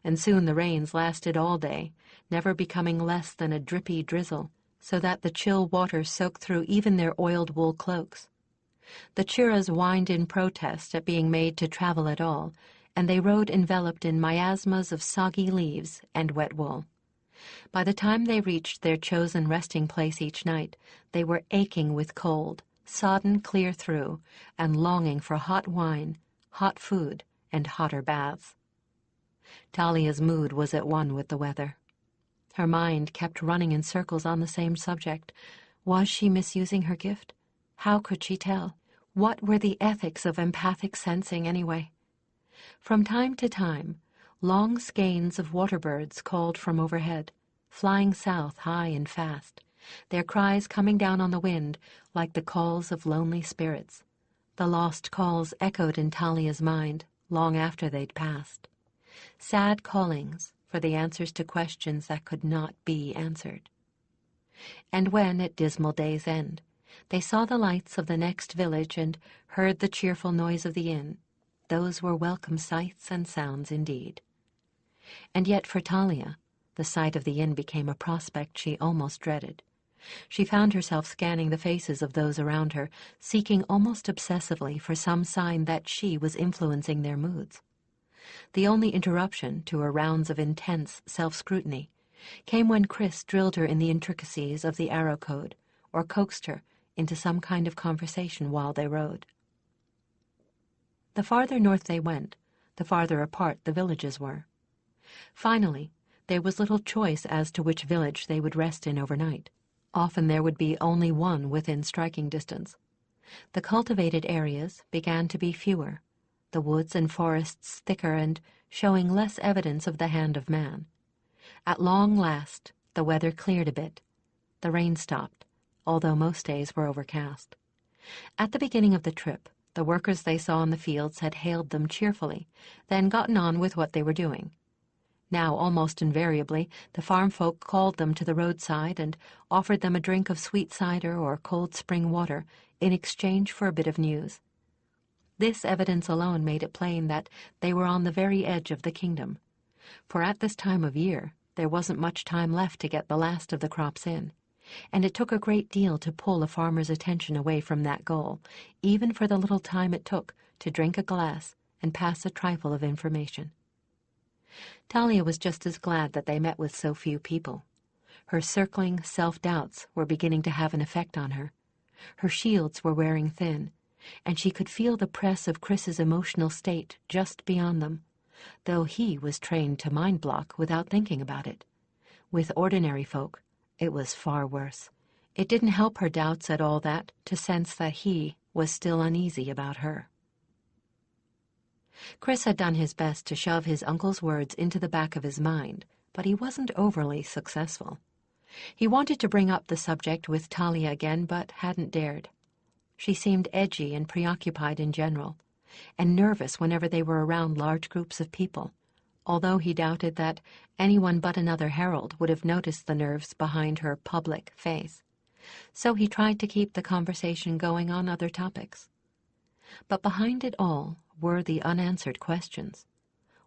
[SPEAKER 1] And soon the rains lasted all day, never becoming less than a drippy drizzle, so that the chill water soaked through even their oiled wool cloaks. The churras whined in protest at being made to travel at all, and they rode enveloped in miasmas of soggy leaves and wet wool. By the time they reached their chosen resting place each night, they were aching with cold, sodden clear through, and longing for hot wine, hot food, and hotter baths. Talia's mood was at one with the weather. Her mind kept running in circles on the same subject. Was she misusing her gift? How could she tell? What were the ethics of empathic sensing, anyway? From time to time, long skeins of water birds called from overhead, flying south high and fast, their cries coming down on the wind like the calls of lonely spirits. The lost calls echoed in Talia's mind long after they'd passed. Sad callings for the answers to questions that could not be answered. And when, at dismal day's end, they saw the lights of the next village and heard the cheerful noise of the inn, those were welcome sights and sounds indeed. And yet for Talia, the sight of the inn became a prospect she almost dreaded. She found herself scanning the faces of those around her, seeking almost obsessively for some sign that she was influencing their moods. The only interruption to her rounds of intense self-scrutiny came when Chris drilled her in the intricacies of the arrow code or coaxed her into some kind of conversation while they rode. The farther north they went, the farther apart the villages were. Finally, there was little choice as to which village they would rest in overnight. Often there would be only one within striking distance. The cultivated areas began to be fewer, the woods and forests thicker and showing less evidence of the hand of man. At long last, the weather cleared a bit. The rain stopped, although most days were overcast. At the beginning of the trip, the workers they saw in the fields had hailed them cheerfully, then gotten on with what they were doing. Now, almost invariably, the farm folk called them to the roadside and offered them a drink of sweet cider or cold spring water in exchange for a bit of news. This evidence alone made it plain that they were on the very edge of the kingdom, for at this time of year there wasn't much time left to get the last of the crops in, and it took a great deal to pull a farmer's attention away from that goal, even for the little time it took to drink a glass and pass a trifle of information. Talia was just as glad that they met with so few people. Her circling self-doubts were beginning to have an effect on her. Her shields were wearing thin, and she could feel the press of Chris's emotional state just beyond them, though he was trained to mind-block without thinking about it. With ordinary folk, it was far worse. It didn't help her doubts at all that to sense that he was still uneasy about her. Chris had done his best to shove his uncle's words into the back of his mind, but he wasn't overly successful. He wanted to bring up the subject with Talia again, but hadn't dared. She seemed edgy and preoccupied in general, and nervous whenever they were around large groups of people, although he doubted that anyone but another Herald would have noticed the nerves behind her public face. So he tried to keep the conversation going on other topics. But behind it all were the unanswered questions.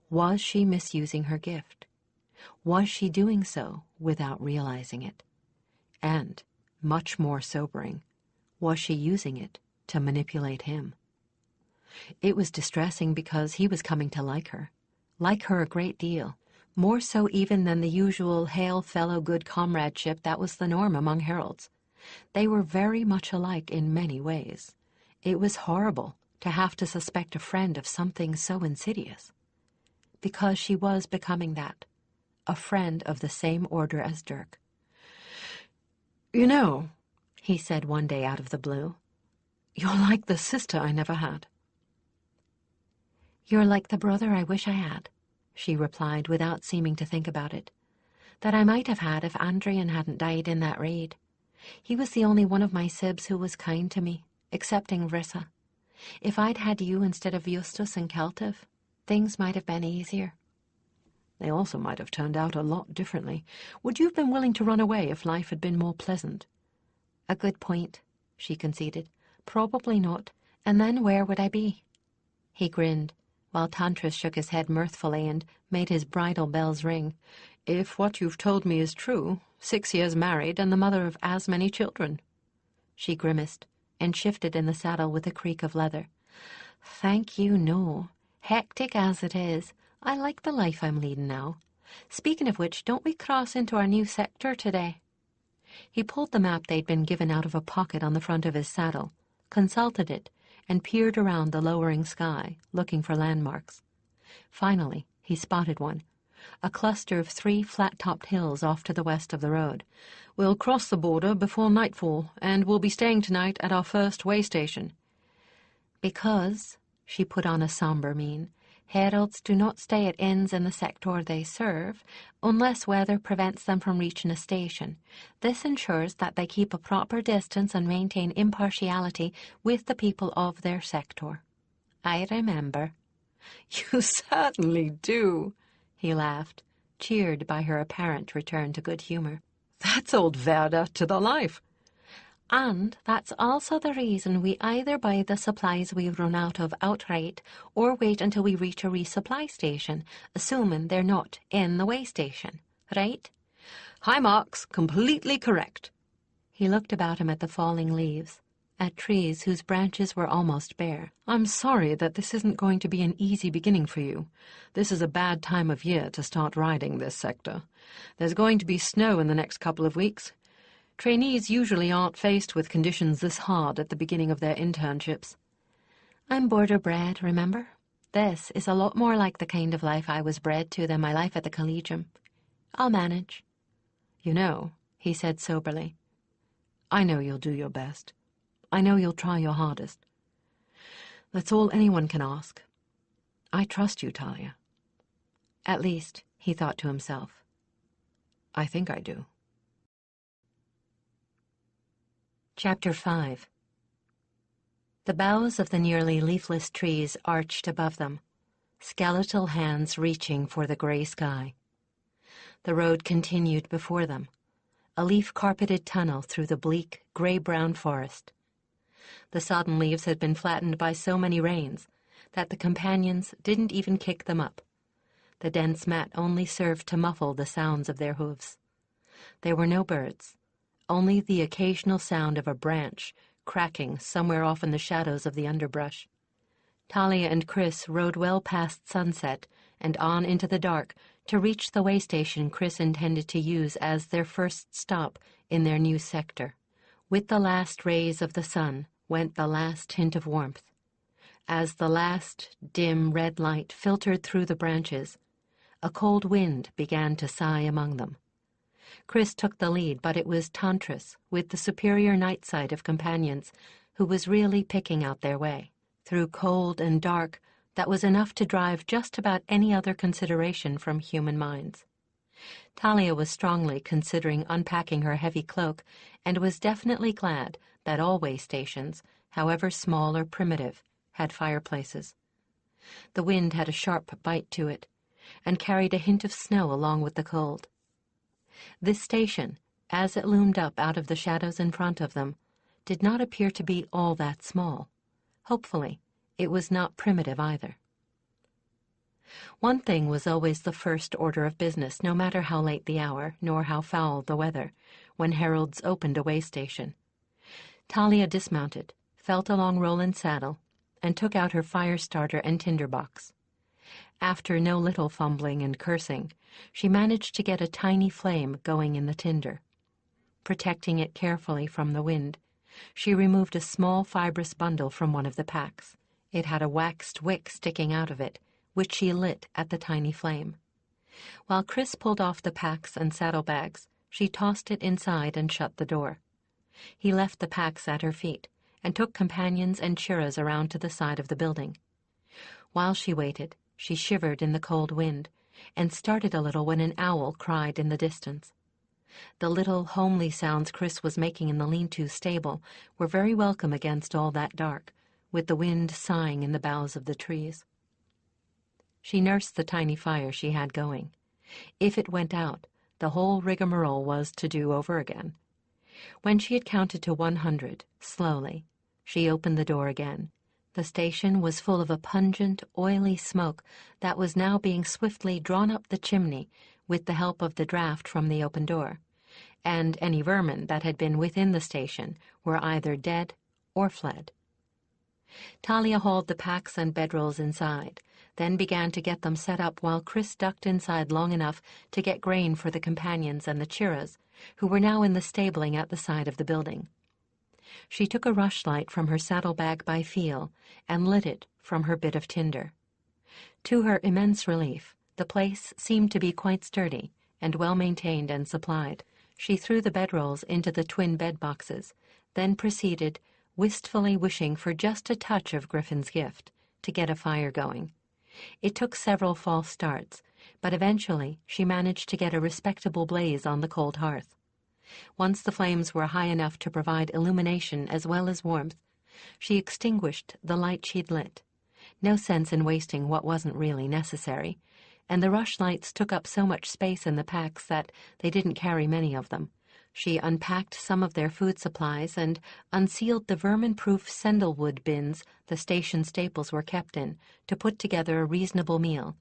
[SPEAKER 1] Was she misusing her gift? Was she doing so without realizing it? And, much more sobering, was she using it to manipulate him? It was distressing because he was coming to like her a great deal, more so even than the usual hail fellow good comradeship that was the norm among heralds. They were very much alike in many ways. It was horrible to have to suspect a friend of something so insidious, because she was becoming that, a friend of the same order as Dirk.
[SPEAKER 4] "You know,"
[SPEAKER 1] he said one day out of the blue,
[SPEAKER 4] "you're like the sister I never had."
[SPEAKER 1] "You're like the brother I wish I had," she replied without seeming to think about it, "that I might have had if Andrian hadn't died in that raid. He was the only one of my sibs who was kind to me, excepting Vrissa. If I'd had you instead of Eustace and Keltiv, things might have been easier."
[SPEAKER 4] "They also might have turned out a lot differently. Would you have been willing to run away if life had been more pleasant?"
[SPEAKER 1] "A good point," she conceded. "Probably not. And then where would I be?" He grinned, while Tantris shook his head mirthfully and made his bridal bells ring.
[SPEAKER 4] "If what you've told me is true, 6 years married and the mother of as many children."
[SPEAKER 1] She grimaced and shifted in the saddle with a creak of leather. "Thank you, no. Hectic as it is, I like the life I'm leading now. Speaking of which, don't we cross into our new sector today?" He pulled the map they'd been given out of a pocket on the front of his saddle, consulted it, and peered around the lowering sky, looking for landmarks. Finally, he spotted one, a cluster of 3 flat-topped hills off to the west of the road.
[SPEAKER 4] "We'll cross the border before nightfall, and we'll be staying tonight at our first way station."
[SPEAKER 1] "Because," she put on a somber mien,
[SPEAKER 3] Heralds do not stay at inns in the sector they serve, unless weather prevents them from reaching a station. This ensures that they keep a proper distance and maintain impartiality with the people of their sector. I remember.
[SPEAKER 4] You certainly do, he laughed, cheered by her apparent return to good humor. That's old Verda to the life.
[SPEAKER 3] And that's also the reason we either buy the supplies we run out of outright or wait until we reach a resupply station, assuming they're not in the way station, right?
[SPEAKER 4] High marks, completely correct.
[SPEAKER 1] He looked about him at the falling leaves, at trees whose branches were almost bare.
[SPEAKER 4] I'm sorry that this isn't going to be an easy beginning for you. This is a bad time of year to start riding this sector. There's going to be snow in the next couple of weeks. Trainees usually aren't faced with conditions this hard at the beginning of their internships.
[SPEAKER 1] I'm border bred, remember? This is a lot more like the kind of life I was bred to than my life at the Collegium. I'll manage.
[SPEAKER 4] You know, he said soberly, I know you'll do your best. I know you'll try your hardest. That's all anyone can ask. I trust you, Talia.
[SPEAKER 1] At least, he thought to himself,
[SPEAKER 4] I think I do.
[SPEAKER 1] Chapter 5. The boughs of the nearly leafless trees arched above them, skeletal hands reaching for the gray sky. The road continued before them, a leaf-carpeted tunnel through the bleak, gray-brown forest. The sodden leaves had been flattened by so many rains that the companions didn't even kick them up. The dense mat only served to muffle the sounds of their hooves. There were no birds, only the occasional sound of a branch cracking somewhere off in the shadows of the underbrush. Talia and Chris rode well past sunset and on into the dark to reach the way station Chris intended to use as their first stop in their new sector. With the last rays of the sun went the last hint of warmth. As the last dim red light filtered through the branches, a cold wind began to sigh among them. Chris took the lead, but it was Tantris, with the superior night sight of companions, who was really picking out their way. Through cold and dark, that was enough to drive just about any other consideration from human minds. Talia was strongly considering unpacking her heavy cloak, and was definitely glad that all way stations, however small or primitive, had fireplaces. The wind had a sharp bite to it, and carried a hint of snow along with the cold. This station, as it loomed up out of the shadows in front of them, did not appear to be all that small. Hopefully, it was not primitive either. One thing was always the first order of business, no matter how late the hour, nor how foul the weather, when Herald's opened a way station. Talia dismounted, felt along Roland's saddle, and took out her fire starter and tinderbox. After no little fumbling and cursing, she managed to get a tiny flame going in the tinder. Protecting it carefully from the wind, she removed a small fibrous bundle from one of the packs. It had a waxed wick sticking out of it, which she lit at the tiny flame. While Chris pulled off the packs and saddlebags, she tossed it inside and shut the door. He left the packs at her feet and took companions and Chiras around to the side of the building. While she waited, she shivered in the cold wind and started a little when an owl cried in the distance. The little homely sounds Chris was making in the lean-to stable were very welcome against all that dark, with the wind sighing in the boughs of the trees. She nursed the tiny fire she had going. If it went out, the whole rigmarole was to do over again. When she had counted to 100, slowly, she opened the door again. The station was full of a pungent, oily smoke that was now being swiftly drawn up the chimney with the help of the draft from the open door, and any vermin that had been within the station were either dead or fled. Talia hauled the packs and bedrolls inside, then began to get them set up while Chris ducked inside long enough to get grain for the companions and the Chiras, who were now in the stabling at the side of the building. She took a rushlight from her saddlebag by feel and lit it from her bit of tinder. To her immense relief, the place seemed to be quite sturdy and well-maintained and supplied. She threw the bedrolls into the twin bed boxes, then proceeded, wistfully wishing for just a touch of Griffin's gift, to get a fire going. It took several false starts, but eventually she managed to get a respectable blaze on the cold hearth. Once the flames were high enough to provide illumination as well as warmth, she extinguished the light she'd lit. No sense in wasting what wasn't really necessary, and the rushlights took up so much space in the packs that they didn't carry many of them. She unpacked some of their food supplies and unsealed the vermin-proof sandalwood bins the station staples were kept in to put together a reasonable meal,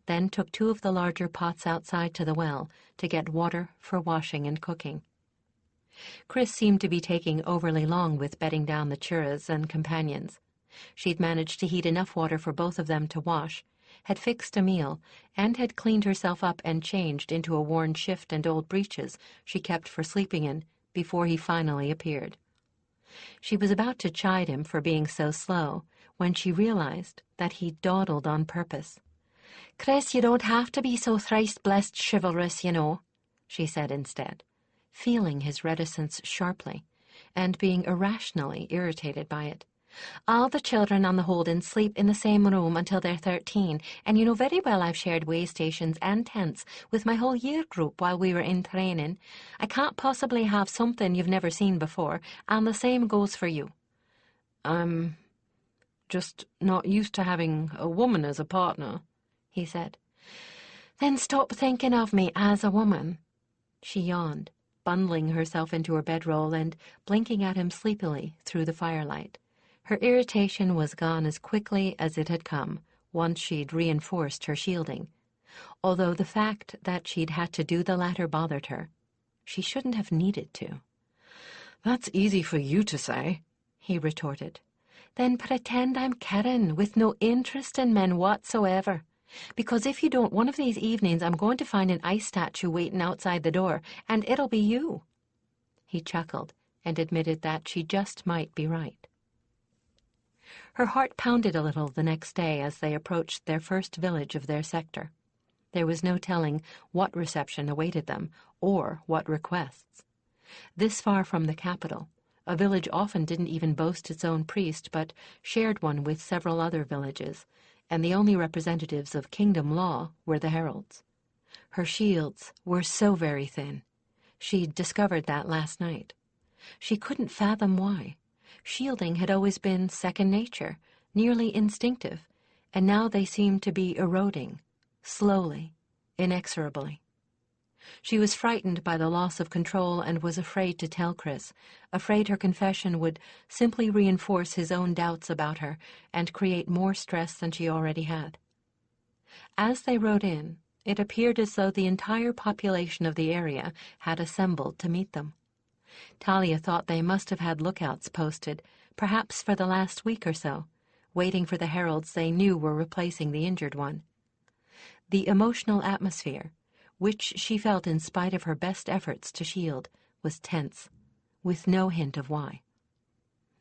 [SPEAKER 1] then took 2 of the larger pots outside to the well to get water for washing and cooking. Chris seemed to be taking overly long with bedding down the churras and companions. She'd managed to heat enough water for both of them to wash, had fixed a meal, and had cleaned herself up and changed into a worn shift and old breeches she kept for sleeping in before he finally appeared. She was about to chide him for being so slow when she realized that he'd dawdled on purpose.
[SPEAKER 3] "Chris, you don't have to be so thrice-blessed chivalrous, you know," she said instead,
[SPEAKER 1] feeling his reticence sharply and being irrationally irritated by it.
[SPEAKER 3] "All the children on the Holden sleep in the same room until they're 13, and you know very well I've shared way stations and tents with my whole year group while we were in training. I can't possibly have something you've never seen before, and the same goes for you."
[SPEAKER 4] "I'm just not used to having a woman as a partner," he said.
[SPEAKER 3] "Then stop thinking of me as a woman."
[SPEAKER 1] She yawned, bundling herself into her bedroll and blinking at him sleepily through the firelight. Her irritation was gone as quickly as it had come, once she'd reinforced her shielding, although the fact that she'd had to do the latter bothered her. She shouldn't have needed to.
[SPEAKER 4] "That's easy for you to say," he retorted.
[SPEAKER 3] "Then pretend I'm Karen with no interest in men whatsoever. Because if you don't, one of these evenings I'm going to find an ice statue waiting outside the door, and it'll be you."
[SPEAKER 1] He chuckled and admitted that she just might be right. Her heart pounded a little the next day as they approached their first village of their sector. There was no telling what reception awaited them or what requests. This far from the capital, a village often didn't even boast its own priest but shared one with several other villages, and the only representatives of kingdom law were the heralds. Her shields were so very thin. She'd discovered that last night. She couldn't fathom why. Shielding had always been second nature, nearly instinctive, and now they seemed to be eroding, slowly, inexorably. She was frightened by the loss of control and was afraid to tell Chris, afraid her confession would simply reinforce his own doubts about her and create more stress than she already had. As they rode in, it appeared as though the entire population of the area had assembled to meet them. Talia thought they must have had lookouts posted, perhaps for the last week or so, waiting for the heralds they knew were replacing the injured one. The emotional atmosphere, which she felt in spite of her best efforts to shield, was tense, with no hint of why.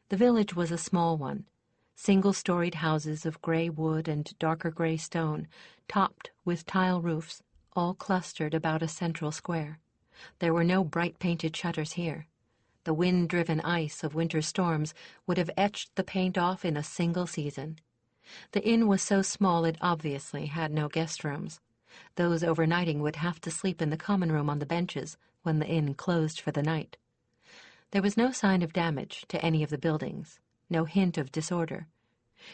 [SPEAKER 1] The village was a small one, single-storied houses of gray wood and darker gray stone, topped with tile roofs, all clustered about a central square. There were no bright-painted shutters here. The wind-driven ice of winter storms would have etched the paint off in a single season. The inn was so small it obviously had no guest rooms. Those overnighting would have to sleep in the common room on the benches when the inn closed for the night. There was no sign of damage to any of the buildings, no hint of disorder.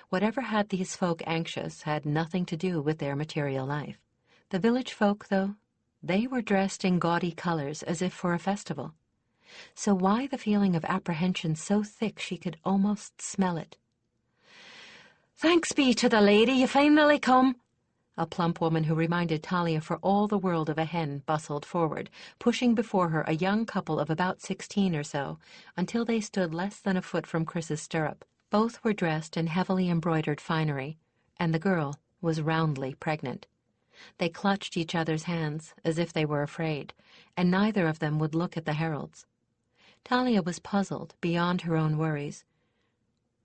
[SPEAKER 1] Whatever had these folk anxious had nothing to do with their material life. The village folk, though, they were dressed in gaudy colors as if for a festival. So why the feeling of apprehension so thick she could almost smell it?
[SPEAKER 2] "Thanks be to the lady, you finally come,"
[SPEAKER 1] A plump woman who reminded Talia for all the world of a hen bustled forward, pushing before her a young couple of about 16 or so, until they stood less than a foot from Chris's stirrup. Both were dressed in heavily embroidered finery, and the girl was roundly pregnant. They clutched each other's hands as if they were afraid, and neither of them would look at the heralds. Talia was puzzled beyond her own worries.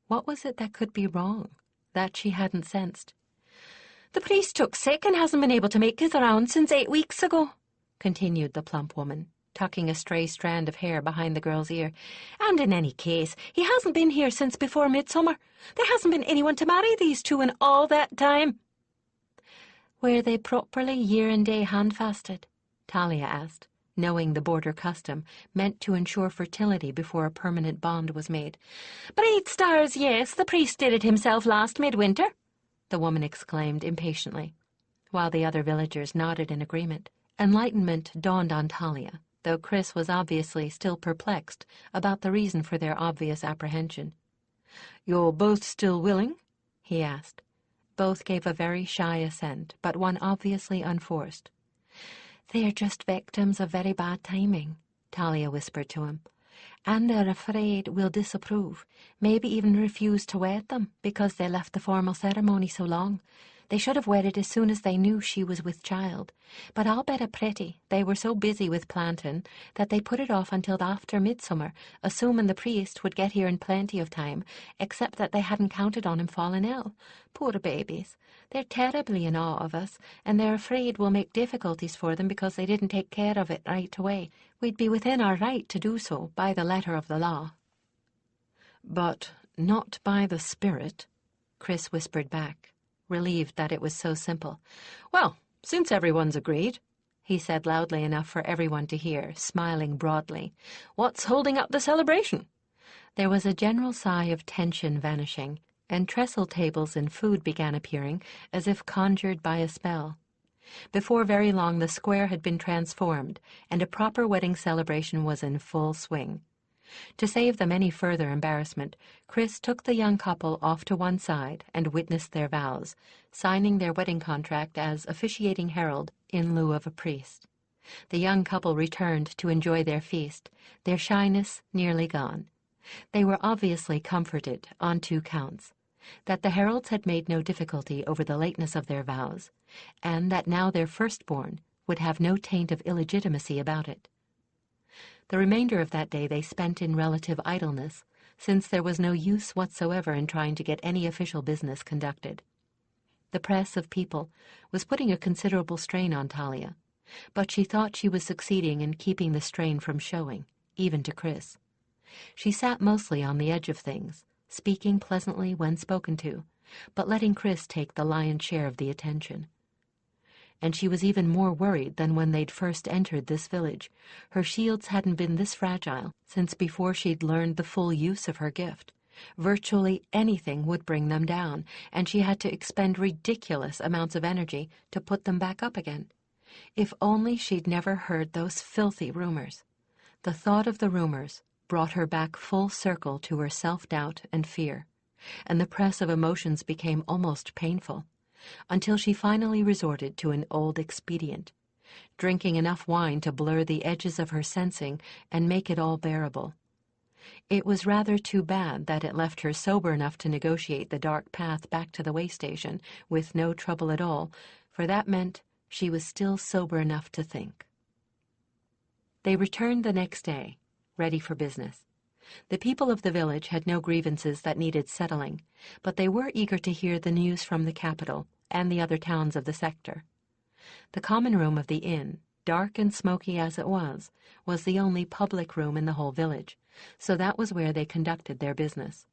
[SPEAKER 1] What was it that could be wrong, that she hadn't sensed?
[SPEAKER 3] "The priest took sick and hasn't been able to make his rounds since 8 weeks ago,"
[SPEAKER 1] continued the plump woman, tucking a stray strand of hair behind the girl's ear.
[SPEAKER 3] "And in any case, he hasn't been here since before midsummer. There hasn't been anyone to marry these two in all that time."
[SPEAKER 1] Were they properly year and day hand-fasted? Talia asked, knowing the border custom meant to ensure fertility before a permanent bond was made.
[SPEAKER 3] Breed stars, yes, the priest did it himself last midwinter, the woman exclaimed impatiently,
[SPEAKER 1] while the other villagers nodded in agreement. Enlightenment dawned on Talia, though Chris was obviously still perplexed about the reason for their obvious apprehension.
[SPEAKER 4] "You're both still willing?"
[SPEAKER 1] he asked. Both gave a very shy assent, but one obviously unforced. "They're just victims of very bad timing," Talia whispered to him. "And they're afraid we'll disapprove, maybe even refuse to wed them because they left the formal ceremony so long. They should have wedded as soon as they knew she was with child. But I'll bet a pretty they were so busy with planting that they put it off until after midsummer, assuming the priest would get here in plenty of time, except that they hadn't counted on him falling ill. Poor babies. They're terribly in awe of us, and they're afraid we'll make difficulties for them because they didn't take care of it right away. We'd be within our right to do so by the letter of the law."
[SPEAKER 4] "But not by the spirit,"
[SPEAKER 1] Chris whispered back, relieved that it was so simple.
[SPEAKER 4] "Well, since everyone's agreed,"
[SPEAKER 1] he said loudly enough for everyone to hear, smiling broadly,
[SPEAKER 4] "what's holding up the celebration?"
[SPEAKER 1] There was a general sigh of tension vanishing, and trestle tables and food began appearing as if conjured by a spell. Before very long the square had been transformed, and a proper wedding celebration was in full swing. To save them any further embarrassment, Chris took the young couple off to one side and witnessed their vows, signing their wedding contract as officiating herald in lieu of a priest. The young couple returned to enjoy their feast, their shyness nearly gone. They were obviously comforted on 2 counts: that the heralds had made no difficulty over the lateness of their vows, and that now their firstborn would have no taint of illegitimacy about it. The remainder of that day they spent in relative idleness, since there was no use whatsoever in trying to get any official business conducted. The press of people was putting a considerable strain on Talia, but she thought she was succeeding in keeping the strain from showing, even to Chris. She sat mostly on the edge of things, speaking pleasantly when spoken to, but letting Chris take the lion's share of the attention. And she was even more worried than when they'd first entered this village. Her shields hadn't been this fragile since before she'd learned the full use of her gift. Virtually anything would bring them down, and she had to expend ridiculous amounts of energy to put them back up again. If only she'd never heard those filthy rumors. The thought of the rumors brought her back full circle to her self-doubt and fear, and the press of emotions became almost painful, until she finally resorted to an old expedient, drinking enough wine to blur the edges of her sensing and make it all bearable. It was rather too bad that it left her sober enough to negotiate the dark path back to the way station with no trouble at all, for that meant she was still sober enough to think. They returned the next day, ready for business. The people of the village had no grievances that needed settling, but they were eager to hear the news from the capital and the other towns of the sector. The common room of the inn, dark and smoky as it was the only public room in the whole village, so that was where they conducted their business.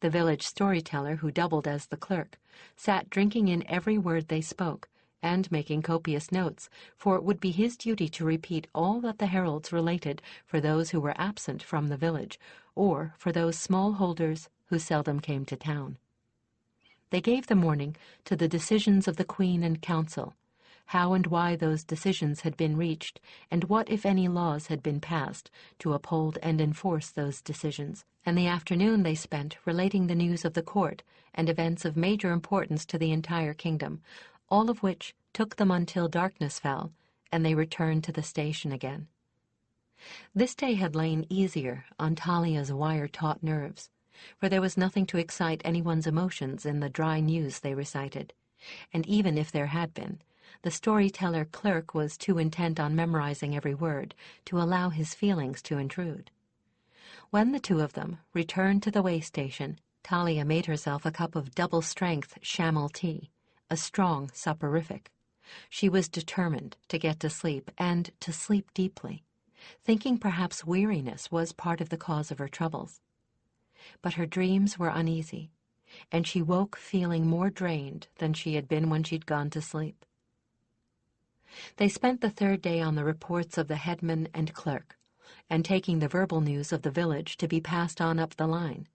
[SPEAKER 1] The village storyteller, who doubled as the clerk, sat drinking in every word they spoke and making copious notes, for it would be his duty to repeat all that the heralds related for those who were absent from the village, or for those small holders who seldom came to town. They gave the morning to the decisions of the Queen and Council, how and why those decisions had been reached, and what, if any, laws had been passed to uphold and enforce those decisions. And the afternoon they spent relating the news of the court and events of major importance to the entire kingdom, all of which took them until darkness fell, and they returned to the station again. This day had lain easier on Talia's wire-taut nerves, for there was nothing to excite anyone's emotions in the dry news they recited, and even if there had been, the storyteller clerk was too intent on memorizing every word to allow his feelings to intrude. When the two of them returned to the way station, Talia made herself a cup of double-strength chamel tea, a strong soporific. She was determined to get to sleep, and to sleep deeply, thinking perhaps weariness was part of the cause of her troubles. But her dreams were uneasy, and she woke feeling more drained than she had been when she'd gone to sleep. They spent the third day on the reports of the headman and clerk, and taking the verbal news of the village to be passed on up the line.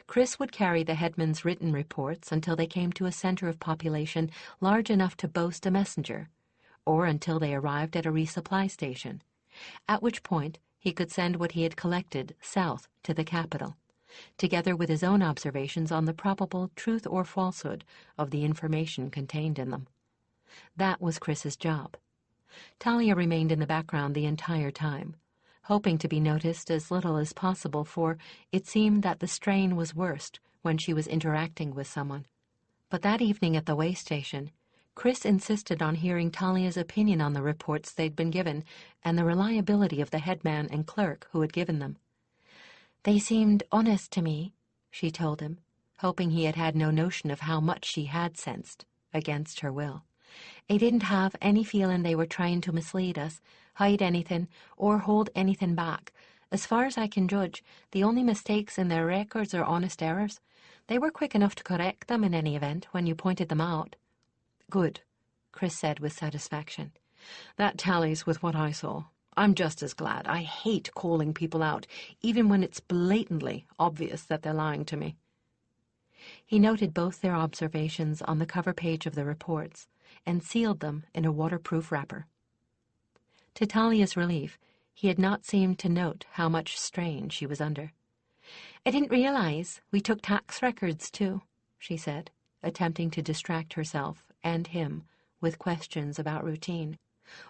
[SPEAKER 1] Chris would carry the headman's written reports until they came to a center of population large enough to boast a messenger, or until they arrived at a resupply station, at which point he could send what he had collected south to the capital, together with his own observations on the probable truth or falsehood of the information contained in them. That was Chris's job. Talia remained in the background the entire time, hoping to be noticed as little as possible, for it seemed that the strain was worst when she was interacting with someone. But that evening at the way station, Chris insisted on hearing Talia's opinion on the reports they'd been given and the reliability of the headman and clerk who had given them. "They seemed honest to me," she told him, hoping he had had no notion of how much she had sensed, against her will. "I didn't have any feeling they were trying to mislead us, hide anything, or hold anything back. As far as I can judge, the only mistakes in their records are honest errors. They were quick enough to correct them in any event when you pointed them out." "Good," Chris said with satisfaction. "That tallies with what I saw. I'm just as glad. I hate calling people out, even when it's blatantly obvious that they're lying to me." He noted both their observations on the cover page of the reports and sealed them in a waterproof wrapper. To Talia's relief, he had not seemed to note how much strain she was under. "I didn't realize we took tax records, too," she said, attempting to distract herself and him with questions about routine.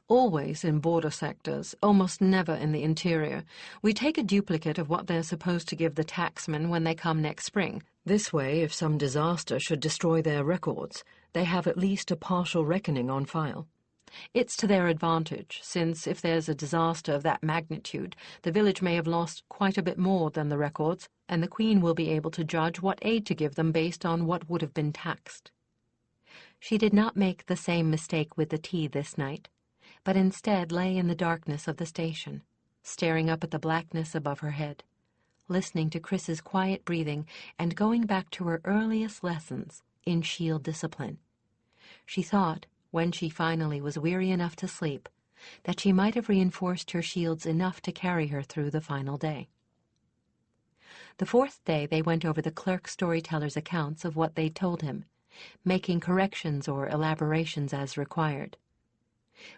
[SPEAKER 4] "Always in border sectors, almost never in the interior. We take a duplicate of what they're supposed to give the taxmen when they come next spring. This way, if some disaster should destroy their records, they have at least a partial reckoning on file. It's to their advantage, since if there's a disaster of that magnitude, the village may have lost quite a bit more than the records, and the Queen will be able to judge what aid to give them based on what would have been taxed."
[SPEAKER 1] She did not make the same mistake with the tea this night, but instead lay in the darkness of the station, staring up at the blackness above her head, listening to Chris's quiet breathing and going back to her earliest lessons in shield discipline. She thought, when she finally was weary enough to sleep, that she might have reinforced her shields enough to carry her through the final day. The fourth day they went over the clerk storyteller's accounts of what they'd told him, making corrections or elaborations as required.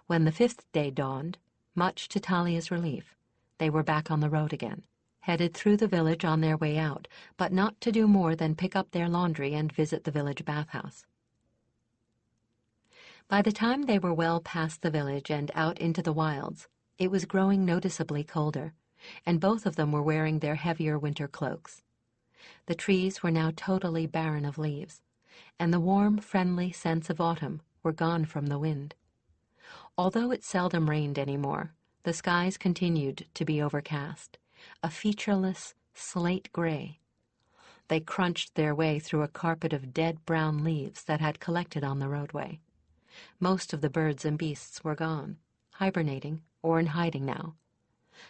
[SPEAKER 1] When the fifth day dawned, much to Talia's relief, they were back on the road again, headed through the village on their way out, but not to do more than pick up their laundry and visit the village bathhouse. By the time they were well past the village and out into the wilds, it was growing noticeably colder, and both of them were wearing their heavier winter cloaks. The trees were now totally barren of leaves, and the warm, friendly scents of autumn were gone from the wind. Although it seldom rained anymore, the skies continued to be overcast, a featureless slate gray. They crunched their way through a carpet of dead brown leaves that had collected on the roadway. Most of the birds and beasts were gone, hibernating or in hiding now.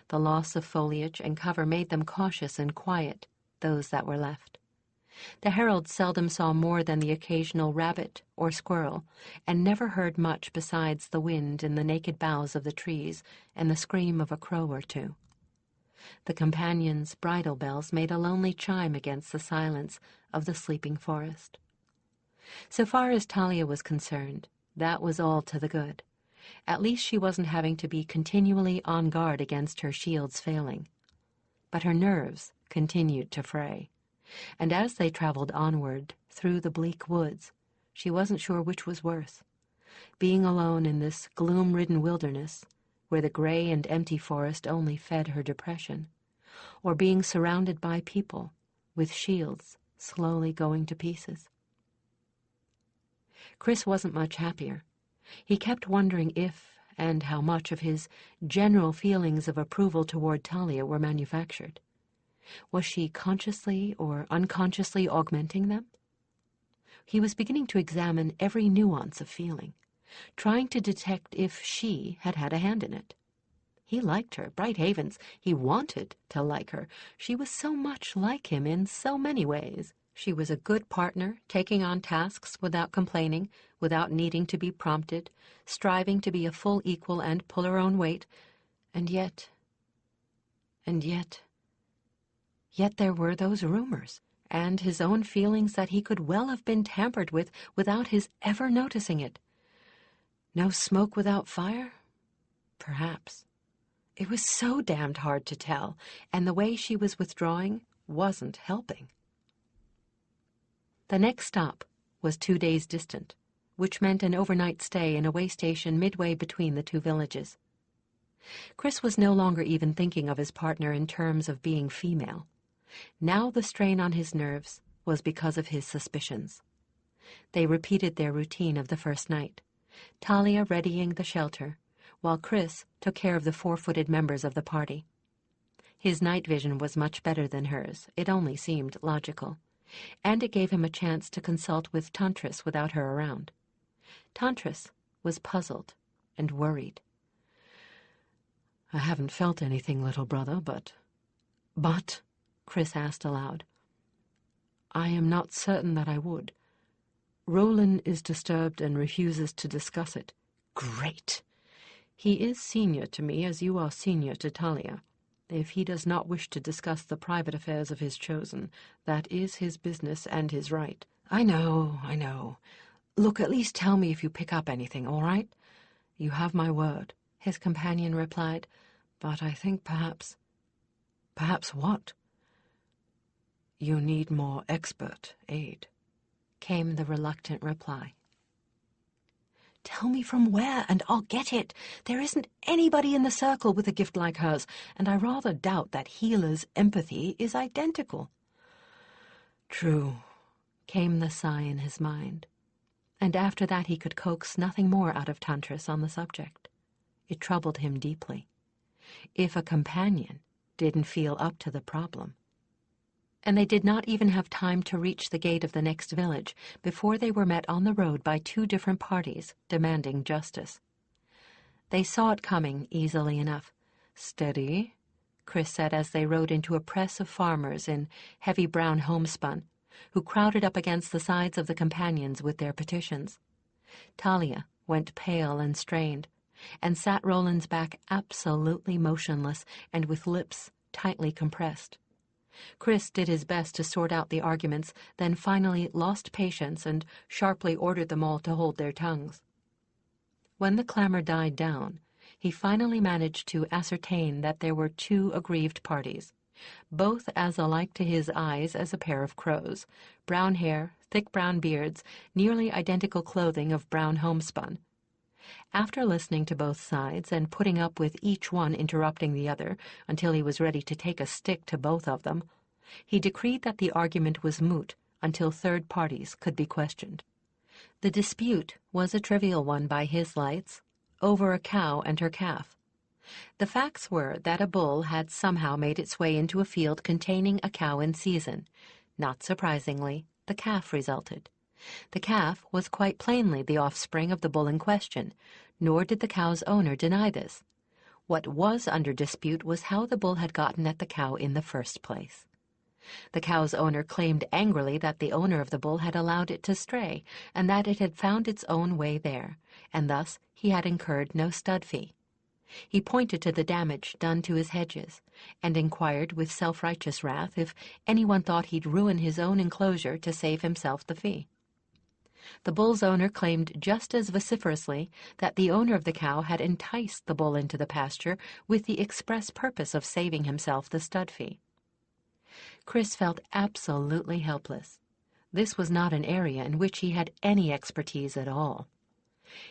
[SPEAKER 1] The loss of foliage and cover made them cautious and quiet, those that were left. The Herald seldom saw more than the occasional rabbit or squirrel, and never heard much besides the wind in the naked boughs of the trees and the scream of a crow or two. The companions' bridle bells made a lonely chime against the silence of the sleeping forest. So far as Talia was concerned, that was all to the good. At least she wasn't having to be continually on guard against her shields failing. But her nerves continued to fray, and as they traveled onward through the bleak woods, she wasn't sure which was worse, being alone in this gloom-ridden wilderness, where the gray and empty forest only fed her depression, or being surrounded by people with shields slowly going to pieces. Chris wasn't much happier. He kept wondering if and how much of his general feelings of approval toward Talia were manufactured. Was she consciously or unconsciously augmenting them? He was beginning to examine every nuance of feeling, trying to detect if she had had a hand in it. He liked her, bright havens. He wanted to like her. She was so much like him in so many ways.
[SPEAKER 4] She was a good partner, taking on tasks without complaining, without needing to be prompted, striving to be a full equal and pull her own weight, and yet there were those rumors, and his own feelings that he could well have been tampered with without his ever noticing it. No smoke without fire? Perhaps. It was so damned hard to tell, and the way she was withdrawing wasn't helping. The next stop was 2 days distant, which meant an overnight stay in a way station midway between the two villages. Chris was no longer even thinking of his partner in terms of being female. Now the strain on his nerves was because of his suspicions. They repeated their routine of the first night, Talia readying the shelter, while Chris took care of the 4-footed members of the party. His night vision was much better than hers, it only seemed logical, and it gave him a chance to consult with Tantris without her around. Tantris was puzzled and worried. "I haven't felt anything, little brother, but, Chris asked aloud, "I am not certain that I would. Roland is disturbed and refuses to discuss it." "Great! He is senior to me as you are senior to Talia. If he does not wish to discuss the private affairs of his chosen, that is his business and his right." I know. Look, at least tell me if you pick up anything, all right?" "You have my word," his companion replied, "but I think perhaps—" "Perhaps what?" "You need more expert aid," came the reluctant reply. "Tell me from where, and I'll get it. There isn't anybody in the circle with a gift like hers, and I rather doubt that healer's empathy is identical." "True," came the sigh in his mind, and after that he could coax nothing more out of Tantris on the subject. It troubled him deeply. If a companion didn't feel up to the problem. And they did not even have time to reach the gate of the next village before they were met on the road by 2 different parties demanding justice. They saw it coming easily enough. "Steady," Chris said as they rode into a press of farmers in heavy brown homespun, who crowded up against the sides of the companions with their petitions. Talia went pale and strained, and sat Roland's back absolutely motionless and with lips tightly compressed. Chris did his best to sort out the arguments, then finally lost patience and sharply ordered them all to hold their tongues. When the clamor died down, he finally managed to ascertain that there were 2 aggrieved parties, both as alike to his eyes as a pair of crows, brown hair, thick brown beards, nearly identical clothing of brown homespun. After listening to both sides and putting up with each one interrupting the other until he was ready to take a stick to both of them, he decreed that the argument was moot until third parties could be questioned. The dispute was a trivial one by his lights, over a cow and her calf. The facts were that a bull had somehow made its way into a field containing a cow in season. Not surprisingly, the calf resulted. The calf was quite plainly the offspring of the bull in question, nor did the cow's owner deny this. What was under dispute was how the bull had gotten at the cow in the first place. The cow's owner claimed angrily that the owner of the bull had allowed it to stray, and that it had found its own way there, and thus he had incurred no stud fee. He pointed to the damage done to his hedges, and inquired with self-righteous wrath if anyone thought he'd ruin his own enclosure to save himself the fee. The bull's owner claimed just as vociferously that the owner of the cow had enticed the bull into the pasture with the express purpose of saving himself the stud fee. Chris felt absolutely helpless. This was not an area in which he had any expertise at all.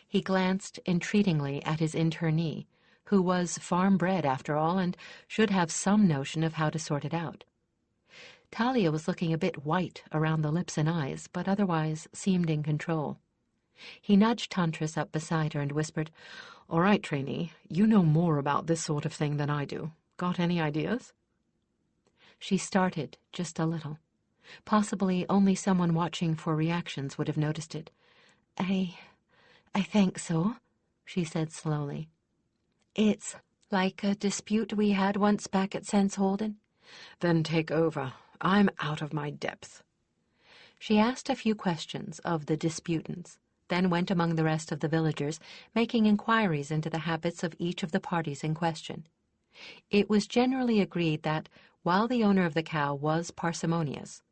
[SPEAKER 4] He glanced entreatingly at his internee, who was farm-bred after all and should have some notion of how to sort it out. Talia was looking a bit white around the lips and eyes, but otherwise seemed in control. He nudged Tantris up beside her and whispered, "All right, trainee, you know more about this sort of thing than I do. Got any ideas?" She started just a little. Possibly only someone watching for reactions would have noticed it. I think so," she said slowly. "It's like a dispute we had once back at Sense Holden." "Then take over. I'm out of my depth."
[SPEAKER 1] She asked a few questions of the disputants, then went among the rest of the villagers, making inquiries into the habits of each of the parties in question. It was generally agreed that, while the owner of the cow was parsimonious,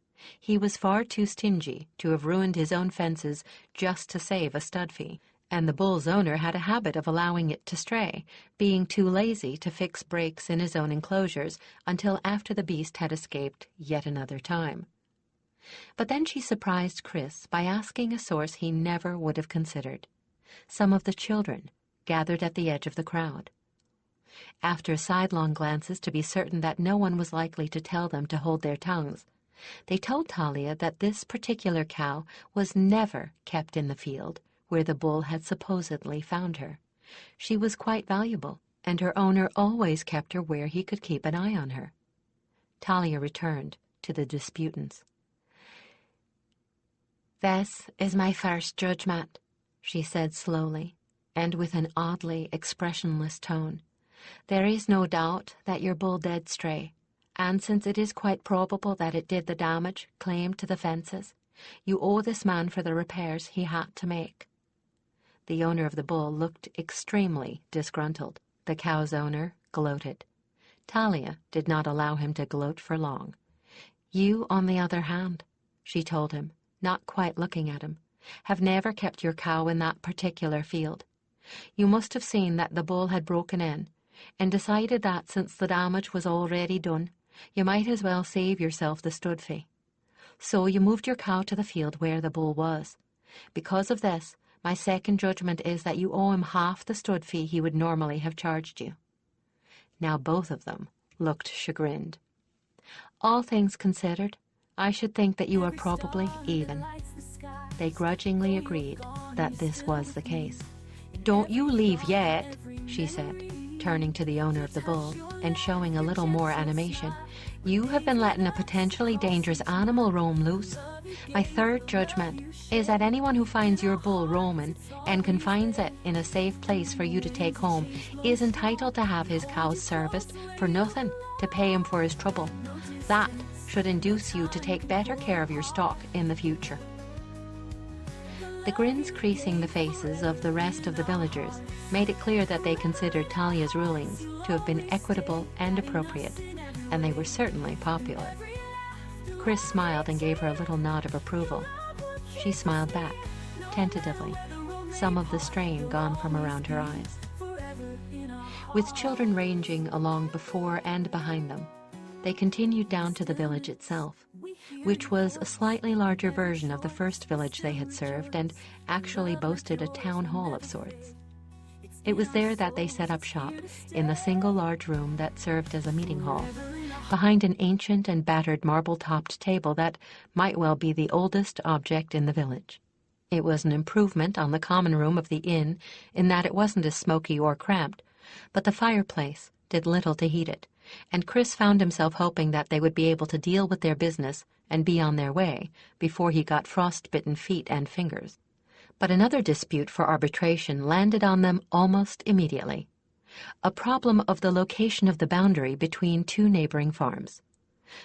[SPEAKER 1] he was far too stingy to have ruined his own fences just to save a stud fee, and the bull's owner had a habit of allowing it to stray, being too lazy to fix breaks in his own enclosures until after the beast had escaped yet another time. But then she surprised Chris by asking a source he never would have considered: some of the children gathered at the edge of the crowd. After sidelong glances to be certain that no one was likely to tell them to hold their tongues, they told Talia that this particular cow was never kept in the field where the bull had supposedly found her. She was quite valuable, and her owner always kept her where he could keep an eye on her. Talia returned to the disputants. "This is my first judgment," she said slowly, and with an oddly expressionless tone. "There is no doubt that your bull did stray, and since it is quite probable that it did the damage claimed to the fences, you owe this man for the repairs he had to make." The owner of the bull looked extremely disgruntled. The cow's owner gloated. Talia did not allow him to gloat for long. "You, on the other hand," she told him, not quite looking at him, "have never kept your cow in that particular field. You must have seen that the bull had broken in, and decided that since the damage was already done, you might as well save yourself the stud fee. So you moved your cow to the field where the bull was. Because of this, my second judgment is that you owe him half the stud fee he would normally have charged you." Now both of them looked chagrined. "All things considered, I should think that you are probably even." They grudgingly agreed that this was the case. "Don't you leave yet," she said, turning to the owner of the bull and showing a little more animation. "You have been letting a potentially dangerous animal roam loose. My third judgment is that anyone who finds your bull roaming and confines it in a safe place for you to take home is entitled to have his cows serviced for nothing to pay him for his trouble. That should induce you to take better care of your stock in the future." The grins creasing the faces of the rest of the villagers made it clear that they considered Talia's rulings to have been equitable and appropriate, and they were certainly popular. Chris smiled and gave her a little nod of approval. She smiled back, tentatively, some of the strain gone from around her eyes. With children ranging along before and behind them, they continued down to the village itself, which was a slightly larger version of the first village they had served and actually boasted a town hall of sorts. It was there that they set up shop, in the single large room that served as a meeting hall, behind an ancient and battered marble-topped table that might well be the oldest object in the village. It was an improvement on the common room of the inn in that it wasn't as smoky or cramped, but the fireplace did little to heat it, and Chris found himself hoping that they would be able to deal with their business and be on their way before he got frostbitten feet and fingers. But another dispute for arbitration landed on them almost immediately: a problem of the location of the boundary between two neighboring farms.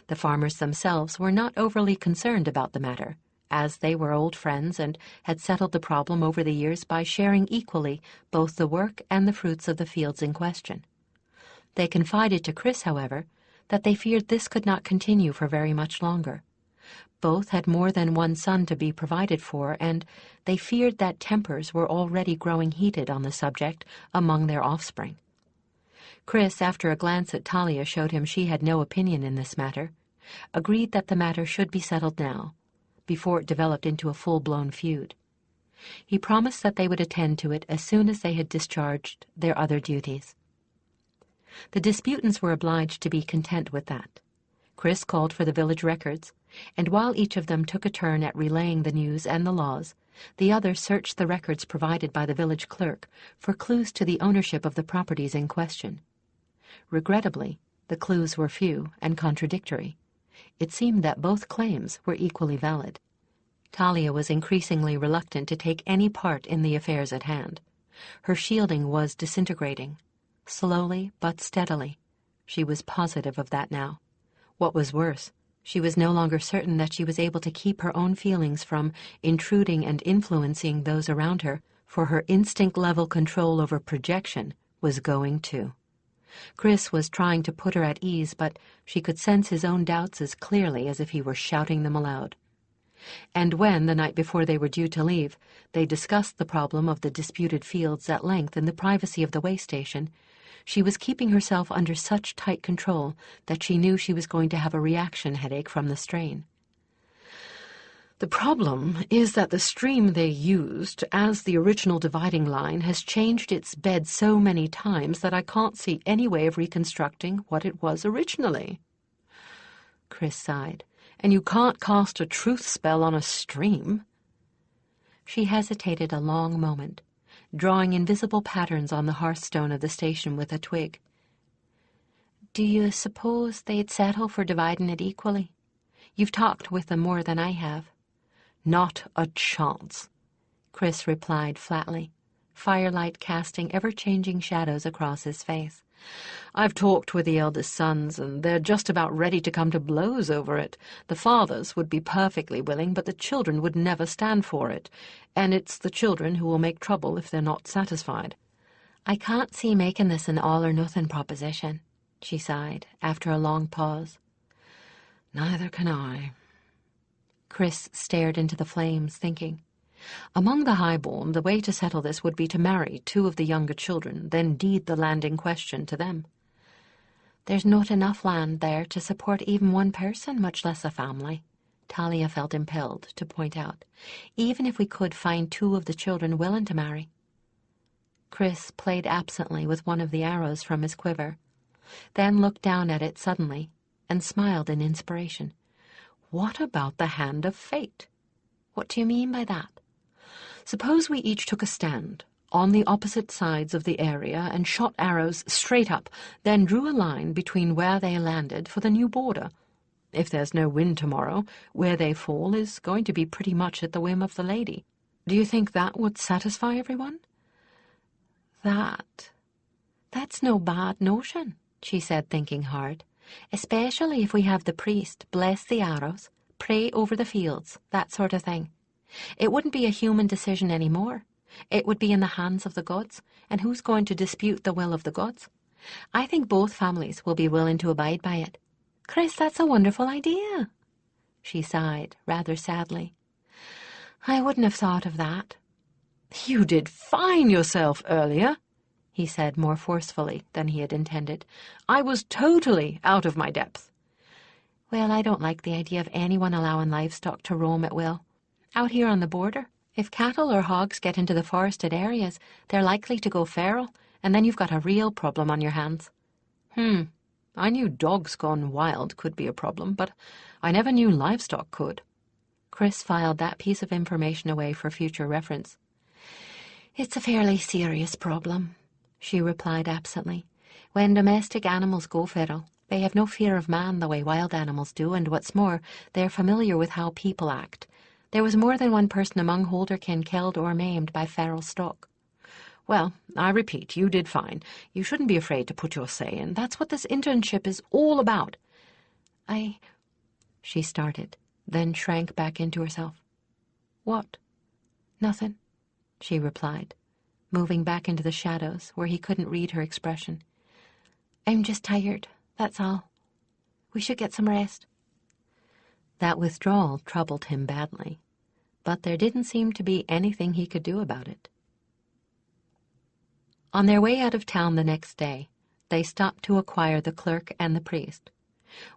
[SPEAKER 1] The farmers themselves were not overly concerned about the matter, as they were old friends and had settled the problem over the years by sharing equally both the work and the fruits of the fields in question. They confided to Chris, however, that they feared this could not continue for very much longer. Both had more than one son to be provided for, and they feared that tempers were already growing heated on the subject among their offspring. Chris, after a glance at Talia showed him she had no opinion in this matter, agreed that the matter should be settled now, before it developed into a full-blown feud. He promised that they would attend to it as soon as they had discharged their other duties. The disputants were obliged to be content with that. Chris called for the village records, and while each of them took a turn at relaying the news and the laws, the other searched the records provided by the village clerk for clues to the ownership of the properties in question. Regrettably, the clues were few and contradictory. It seemed that both claims were equally valid. Talia was increasingly reluctant to take any part in the affairs at hand. Her shielding was disintegrating. Slowly but steadily. She was positive of that now. What was worse, She was no longer certain that she was able to keep her own feelings from intruding and influencing those around her, for her instinct-level control over projection was going too. Chris was trying to put her at ease, but she could sense his own doubts as clearly as if he were shouting them aloud. And when, the night before they were due to leave, they discussed the problem of the disputed fields at length in the privacy of the way station, she was keeping herself under such tight control that she knew she was going to have a reaction headache from the strain.
[SPEAKER 4] The problem is that the stream they used as the original dividing line has changed its bed so many times that I can't see any way of reconstructing what it was originally. Chris sighed. And you can't cast a truth spell on a stream.
[SPEAKER 1] She hesitated a long moment, drawing invisible patterns on the hearthstone of the station with a twig. Do you suppose they'd settle for dividing it equally? You've talked with them more than I have.
[SPEAKER 4] Not a chance,
[SPEAKER 1] Chris replied flatly, firelight casting ever-changing shadows across his face.
[SPEAKER 4] I've talked with the eldest sons, and they're just about ready to come to blows over it. The fathers would be perfectly willing, but the children would never stand for it, and it's the children who will make trouble if they're not satisfied.
[SPEAKER 1] I can't see making this an all-or-nothing proposition, she sighed, after a long pause.
[SPEAKER 4] Neither can I.
[SPEAKER 1] Chris stared into the flames, thinking. Among the highborn, the way to settle this would be to marry 2 of the younger children, then deed the land in question to them. There's not enough land there to support even one person, much less a family, Talia felt impelled to point out, even if we could find 2 of the children willing to marry. Chris played absently with one of the arrows from his quiver, then looked down at it suddenly and smiled in inspiration.
[SPEAKER 4] What about the hand of fate?
[SPEAKER 1] What do you mean by that?
[SPEAKER 4] Suppose we each took a stand on the opposite sides of the area and shot arrows straight up, then drew a line between where they landed for the new border. If there's no wind tomorrow, where they fall is going to be pretty much at the whim of the lady. Do you think that would satisfy everyone?
[SPEAKER 1] That's no bad notion, she said, thinking hard, especially if we have the priest bless the arrows, pray over the fields, that sort of thing. It wouldn't be a human decision anymore. It would be in the hands of the gods, and who's going to dispute the will of the gods? I think both families will be willing to abide by it. Chris, that's a wonderful idea. She sighed, rather sadly. I wouldn't have thought of that.
[SPEAKER 4] You did fine yourself earlier,
[SPEAKER 1] he said more forcefully than he had intended.
[SPEAKER 4] I was totally out of my depth.
[SPEAKER 1] Well, I don't like the idea of anyone allowing livestock to roam at will. Out here on the border, if cattle or hogs get into the forested areas, they're likely to go feral, and then you've got a real problem on your hands.
[SPEAKER 4] I knew dogs gone wild could be a problem, but I never knew livestock could.
[SPEAKER 1] Chris filed that piece of information away for future reference. It's a fairly serious problem, she replied absently. When domestic animals go feral, they have no fear of man the way wild animals do, and what's more, they're familiar with how people act. There was more than one person among Holderkin killed or maimed by feral stock.
[SPEAKER 4] Well, I repeat, you did fine. You shouldn't be afraid to put your say in. That's what this internship is all about.
[SPEAKER 1] She started, then shrank back into herself. What? Nothing, she replied, moving back into the shadows where he couldn't read her expression. I'm just tired, that's all. We should get some rest. That withdrawal troubled him badly, but there didn't seem to be anything he could do about it. On their way out of town the next day, they stopped to acquire the clerk and the priest.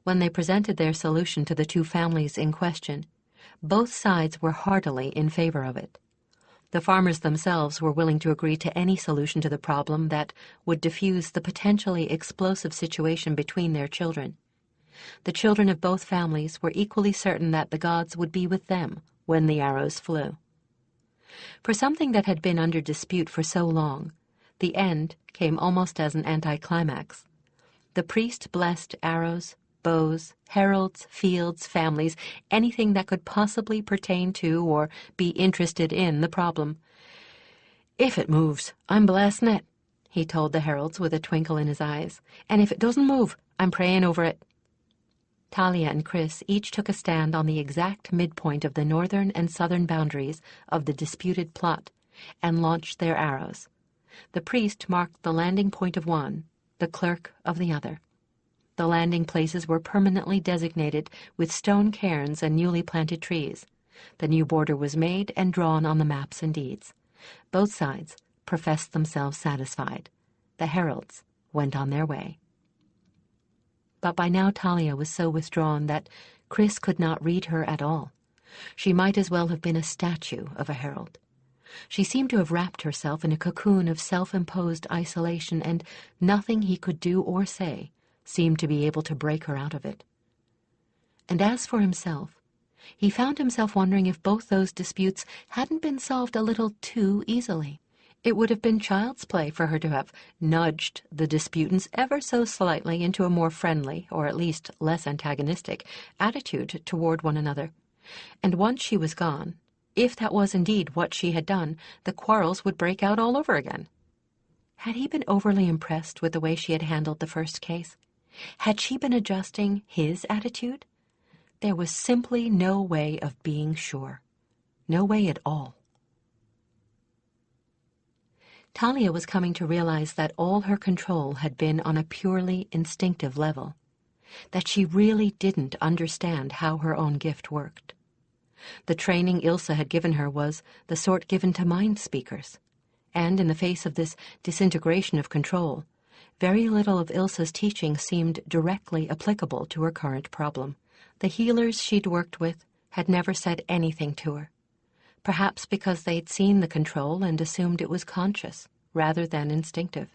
[SPEAKER 1] When they presented their solution to the 2 families in question, both sides were heartily in favor of it. The farmers themselves were willing to agree to any solution to the problem that would diffuse the potentially explosive situation between their children. The children of both families were equally certain that the gods would be with them when the arrows flew. For something that had been under dispute for so long, the end came almost as an anticlimax. The priest blessed arrows, bows, heralds, fields, families, anything that could possibly pertain to or be interested in the problem.
[SPEAKER 4] If it moves, I'm blessing it, he told the heralds with a twinkle in his eyes. And if it doesn't move, I'm praying over it.
[SPEAKER 1] Talia and Chris each took a stand on the exact midpoint of the northern and southern boundaries of the disputed plot and launched their arrows. The priest marked the landing point of one, the clerk of the other. The landing places were permanently designated with stone cairns and newly planted trees. The new border was made and drawn on the maps and deeds. Both sides professed themselves satisfied. The heralds went on their way. But by now Talia was so withdrawn that Chris could not read her at all. She might as well have been a statue of a herald. She seemed to have wrapped herself in a cocoon of self-imposed isolation, and nothing he could do or say seemed to be able to break her out of it. And as for himself, he found himself wondering if both those disputes hadn't been solved a little too easily. It would have been child's play for her to have nudged the disputants ever so slightly into a more friendly, or at least less antagonistic, attitude toward one another. And once she was gone, if that was indeed what she had done, the quarrels would break out all over again. Had he been overly impressed with the way she had handled the first case? Had she been adjusting his attitude? There was simply no way of being sure. No way at all. Talia was coming to realize that all her control had been on a purely instinctive level, that she really didn't understand how her own gift worked. The training Ilse had given her was the sort given to mind speakers, and in the face of this disintegration of control, very little of Ilse's teaching seemed directly applicable to her current problem. The healers she'd worked with had never said anything to her, perhaps because they'd seen the control and assumed it was conscious rather than instinctive.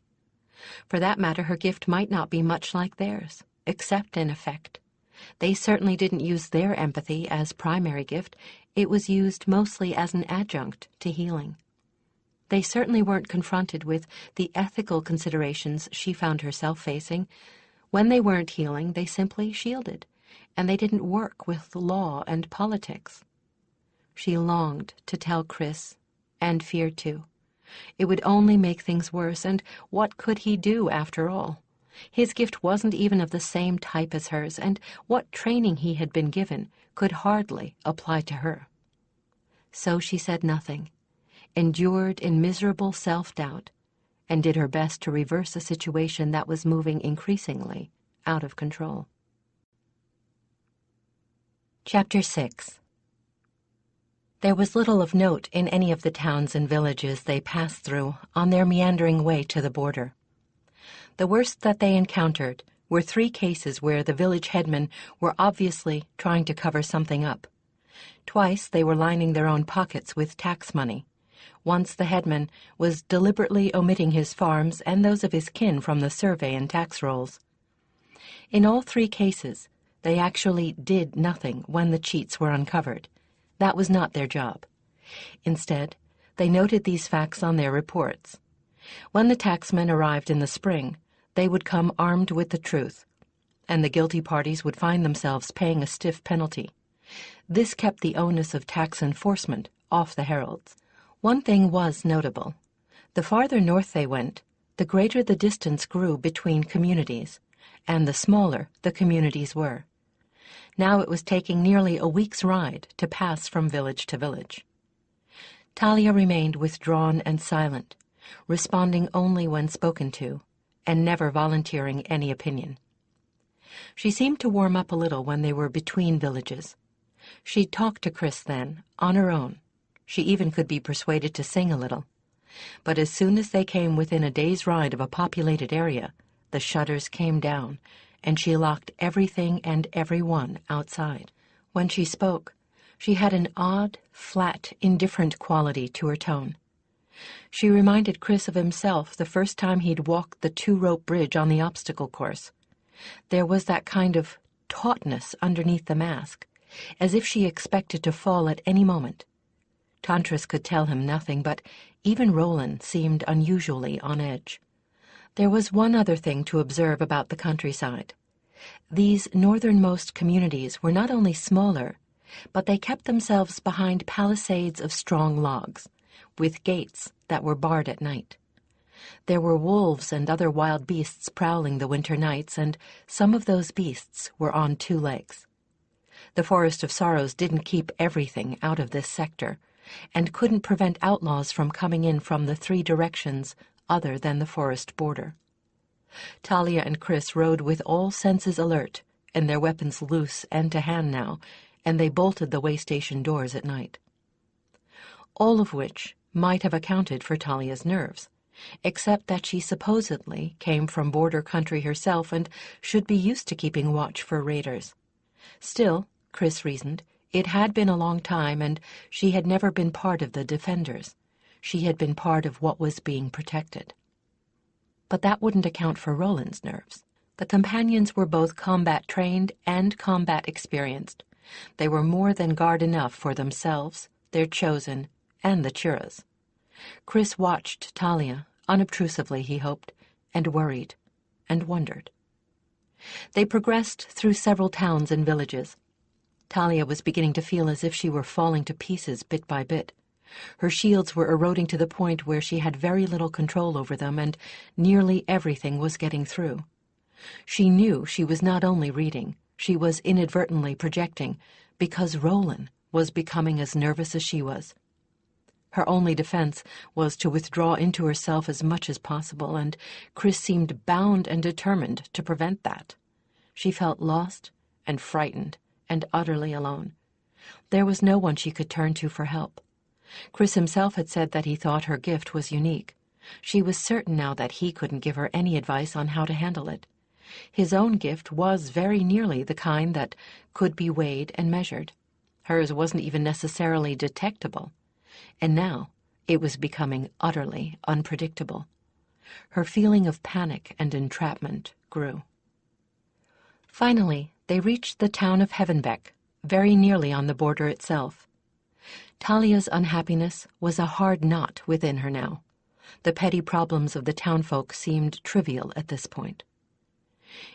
[SPEAKER 1] For that matter, her gift might not be much like theirs, except in effect. They certainly didn't use their empathy as primary gift. It was used mostly as an adjunct to healing. They certainly weren't confronted with the ethical considerations she found herself facing. When they weren't healing, they simply shielded, and they didn't work with law and politics. She longed to tell Chris, and feared to. It would only make things worse, and what could he do after all? His gift wasn't even of the same type as hers, and what training he had been given could hardly apply to her. So she said nothing, endured in miserable self-doubt, and did her best to reverse a situation that was moving increasingly out of control. Chapter 6. There was little of note in any of the towns and villages they passed through on their meandering way to the border. The worst that they encountered were 3 cases where the village headmen were obviously trying to cover something up. Twice they were lining their own pockets with tax money. Once the headman was deliberately omitting his farms and those of his kin from the survey and tax rolls. In all 3 cases, they actually did nothing when the cheats were uncovered. That was not their job. Instead, they noted these facts on their reports. When the taxmen arrived in the spring, they would come armed with the truth, and the guilty parties would find themselves paying a stiff penalty. This kept the onus of tax enforcement off the heralds. One thing was notable. The farther north they went, the greater the distance grew between communities, and the smaller the communities were. Now it was taking nearly a week's ride to pass from village to village. Talia remained withdrawn and silent, responding only when spoken to, and never volunteering any opinion. She seemed to warm up a little when they were between villages. She'd talk to Chris then, on her own. She even could be persuaded to sing a little. But as soon as they came within a day's ride of a populated area, the shutters came down, and she locked everything and everyone outside. When she spoke, she had an odd, flat, indifferent quality to her tone. She reminded Chris of himself the first time he'd walked the 2-rope bridge on the obstacle course. There was that kind of tautness underneath the mask, as if she expected to fall at any moment. Tantris could tell him nothing, but even Roland seemed unusually on edge. There was one other thing to observe about the countryside. These northernmost communities were not only smaller, but they kept themselves behind palisades of strong logs, with gates that were barred at night. There were wolves and other wild beasts prowling the winter nights, and some of those beasts were on 2 legs. The Forest of Sorrows didn't keep everything out of this sector, and couldn't prevent outlaws from coming in from the 3 directions other than the forest border. Talia and Chris rode with all senses alert and their weapons loose and to hand now, and they bolted the way station doors at night. All of which might have accounted for Talia's nerves, except that she supposedly came from border country herself and should be used to keeping watch for raiders. Still, Chris reasoned, it had been a long time, and she had never been part of the defenders. She had been part of what was being protected. But that wouldn't account for Roland's nerves. The companions were both combat-trained and combat-experienced. They were more than guard enough for themselves, their chosen, and the Churas. Chris watched Talia, unobtrusively, he hoped, and worried, and wondered. They progressed through several towns and villages. Talia was beginning to feel as if she were falling to pieces bit by bit. Her shields were eroding to the point where she had very little control over them, and nearly everything was getting through. She knew she was not only reading, she was inadvertently projecting, because Roland was becoming as nervous as she was. Her only defense was to withdraw into herself as much as possible, and Chris seemed bound and determined to prevent that. She felt lost and frightened and utterly alone. There was no one she could turn to for help. Chris himself had said that he thought her gift was unique. She was certain now that he couldn't give her any advice on how to handle it. His own gift was very nearly the kind that could be weighed and measured. Hers wasn't even necessarily detectable. And now it was becoming utterly unpredictable. Her feeling of panic and entrapment grew. Finally, they reached the town of Heavenbeck, very nearly on the border itself. Talia's unhappiness was a hard knot within her now. The petty problems of the townfolk seemed trivial at this point.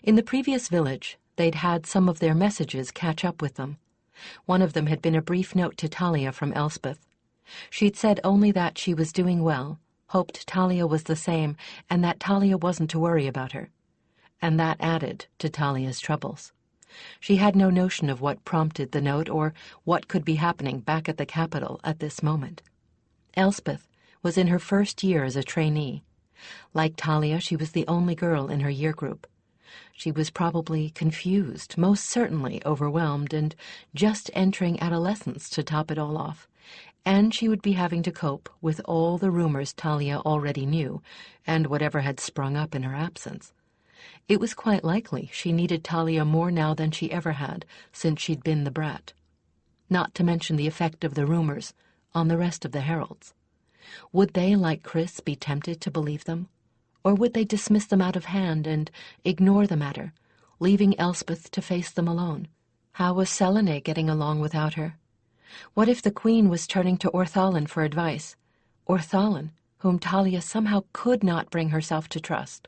[SPEAKER 1] In the previous village, they'd had some of their messages catch up with them. One of them had been a brief note to Talia from Elspeth. She'd said only that she was doing well, hoped Talia was the same, and that Talia wasn't to worry about her. And that added to Talia's troubles. She had no notion of what prompted the note or what could be happening back at the capital at this moment. Elspeth was in her first year as a trainee. Like Talia, she was the only girl in her year group. She was probably confused, most certainly overwhelmed, and just entering adolescence to top it all off. And she would be having to cope with all the rumors Talia already knew, and whatever had sprung up in her absence. It was quite likely she needed Talia more now than she ever had since she'd been the brat. Not to mention the effect of the rumors on the rest of the Heralds. Would they, like Chris, be tempted to believe them? Or would they dismiss them out of hand and ignore the matter, leaving Elspeth to face them alone? How was Selene getting along without her? What if the Queen was turning to Orthalin for advice? Orthalin, whom Talia somehow could not bring herself to trust.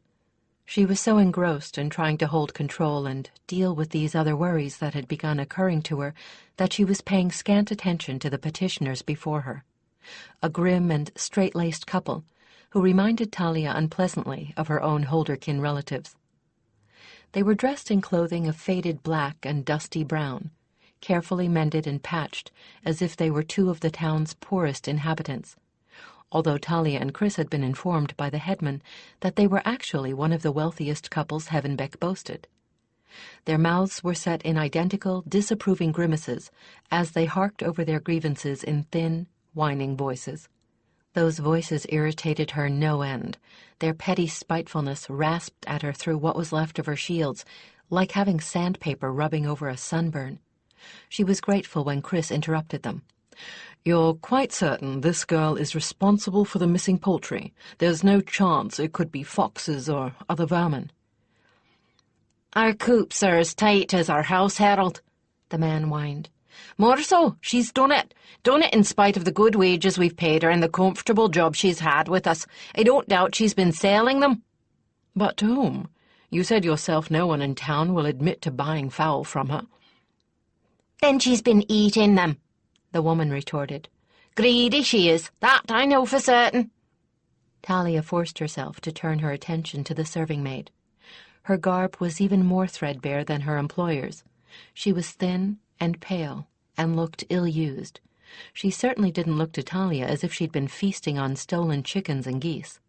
[SPEAKER 1] She was so engrossed in trying to hold control and deal with these other worries that had begun occurring to her that she was paying scant attention to the petitioners before her. A grim and straight-laced couple who reminded Talia unpleasantly of her own Holderkin relatives. They were dressed in clothing of faded black and dusty brown, carefully mended and patched as if they were 2 of the town's poorest inhabitants, although Talia and Chris had been informed by the headman that they were actually one of the wealthiest couples Heavenbeck boasted. Their mouths were set in identical, disapproving grimaces as they harked over their grievances in thin, whining voices. Those voices irritated her no end. Their petty spitefulness rasped at her through what was left of her shields, like having sandpaper rubbing over a sunburn. She was grateful when Chris interrupted them.
[SPEAKER 4] "You're quite certain this girl is responsible for the missing poultry? There's no chance it could be foxes or other vermin?"
[SPEAKER 2] "Our coops are as tight as our house, Herald," the man whined. "More so, she's done it in spite of the good wages we've paid her and the comfortable job she's had with us. I don't doubt she's been selling them."
[SPEAKER 4] "But to whom? You said yourself no one in town will admit to buying fowl from her."
[SPEAKER 2] "Then she's been eating them," the woman retorted. "Greedy she is, that I know for certain."
[SPEAKER 1] Talia forced herself to turn her attention to the serving maid. Her garb was even more threadbare than her employer's. She was thin and pale and looked ill-used. She certainly didn't look to Talia as if she'd been feasting on stolen chickens and geese.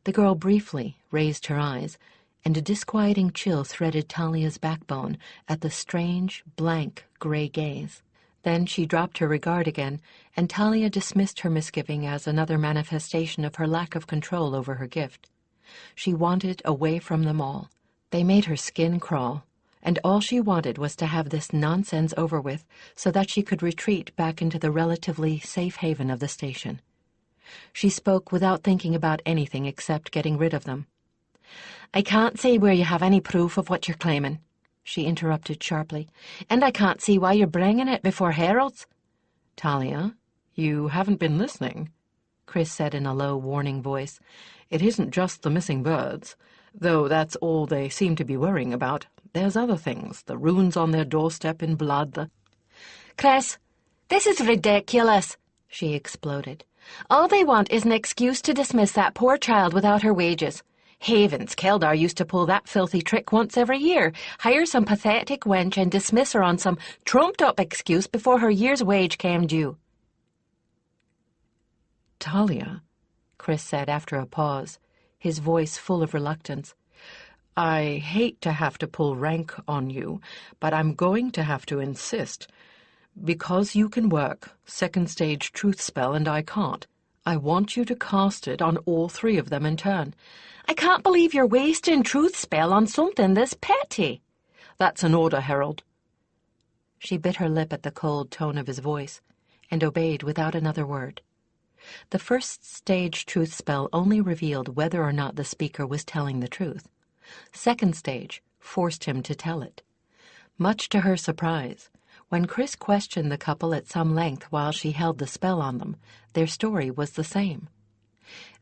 [SPEAKER 1] The girl briefly raised her eyes, and a disquieting chill threaded Talia's backbone at the strange, blank, gray gaze. Then she dropped her regard again, and Talia dismissed her misgiving as another manifestation of her lack of control over her gift. She wanted away from them all. They made her skin crawl, and all she wanted was to have this nonsense over with so that she could retreat back into the relatively safe haven of the station. She spoke without thinking about anything except getting rid of them. "I can't see where you have any proof of what you're claiming," she interrupted sharply, "and I can't see why you're bringing it before Herald's."
[SPEAKER 4] "Talia, you haven't been listening," Chris said in a low, warning voice. "It isn't just the missing birds, though that's all they seem to be worrying about. There's other things, the runes on their doorstep in blood, the—"
[SPEAKER 3] "Chris, this is ridiculous," she exploded. "All they want is an excuse to dismiss that poor child without her wages. Havens, Keldar used to pull that filthy trick once every year, hire some pathetic wench and dismiss her on some trumped-up excuse before her year's wage came due."
[SPEAKER 4] "Talia," Chris said after a pause, his voice full of reluctance, "I hate to have to pull rank on you, but I'm going to have to insist. Because you can work second stage truth spell and I can't, I want you to cast it on all three of them in turn."
[SPEAKER 3] "I can't believe you're wasting truth spell on something this petty."
[SPEAKER 4] "That's an order, Herald."
[SPEAKER 1] She bit her lip at the cold tone of his voice and obeyed without another word. The first stage truth spell only revealed whether or not the speaker was telling the truth. Second stage forced him to tell it. Much to her surprise, when Chris questioned the couple at some length while she held the spell on them, their story was the same.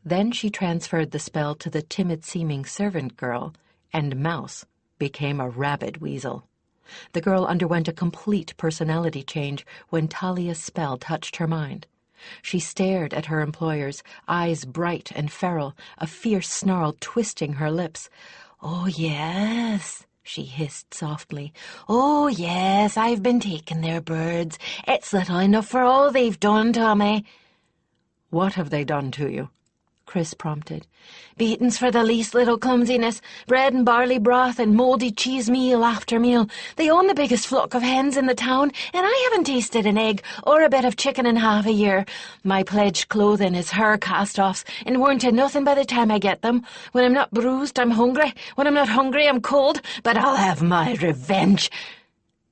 [SPEAKER 1] Then she transferred the spell to the timid-seeming servant girl, and Mouse became a rabid weasel. The girl underwent a complete personality change when Talia's spell touched her mind. She stared at her employers, eyes bright and feral, a fierce snarl twisting her lips. "Oh, yes," she hissed softly. "Oh, yes, I've been taking their birds. It's little enough for all they've done to me."
[SPEAKER 4] "What have they done to you?"
[SPEAKER 3] Chris prompted. "Beatings for the least little clumsiness, bread and barley broth and mouldy cheese meal after meal. They own the biggest flock of hens in the town, and I haven't tasted an egg or a bit of chicken in half a year. My pledged clothing is her cast-offs, and weren't to nothing by the time I get them. When I'm not bruised, I'm hungry. When I'm not hungry, I'm cold. But I'll have my revenge."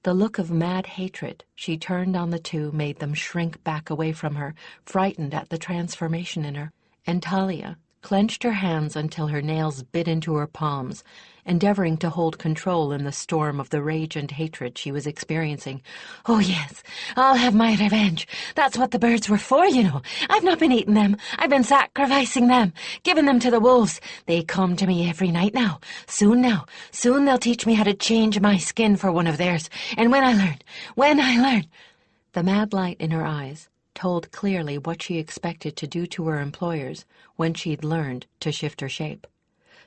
[SPEAKER 1] The look of mad hatred she turned on the two made them shrink back away from her, frightened at the transformation in her. And Talia clenched her hands until her nails bit into her palms, endeavoring to hold control in the storm of the rage and hatred she was experiencing.
[SPEAKER 3] "Oh, yes, I'll have my revenge. That's what the birds were for, you know. I've not been eating them. I've been sacrificing them, giving them to the wolves. They come to me every night now. Soon they'll teach me how to change my skin for one of theirs. And when I learn...
[SPEAKER 1] The mad light in her eyes told clearly what she expected to do to her employers when she'd learned to shift her shape.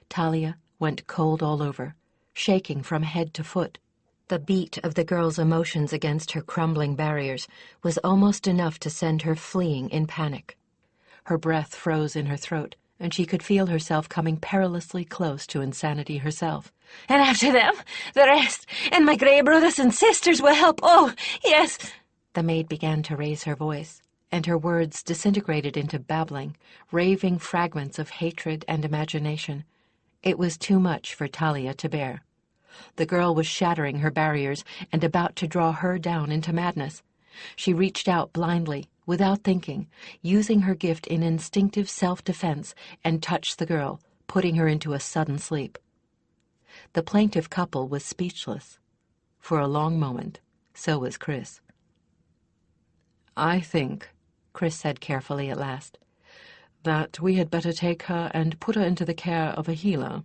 [SPEAKER 1] Talia went cold all over, shaking from head to foot. The beat of the girl's emotions against her crumbling barriers was almost enough to send her fleeing in panic. Her breath froze in her throat, and she could feel herself coming perilously close to insanity herself.
[SPEAKER 3] "And after them, the rest, and my grey brothers and sisters will help. Oh, yes."
[SPEAKER 1] The maid began to raise her voice, and her words disintegrated into babbling, raving fragments of hatred and imagination. It was too much for Talia to bear. The girl was shattering her barriers and about to draw her down into madness. She reached out blindly, without thinking, using her gift in instinctive self-defense, and touched the girl, putting her into a sudden sleep. The plaintive couple was speechless. For a long moment, so was Chris.
[SPEAKER 4] "I think," Chris said carefully at last, "that we had better take her and put her into the care of a healer.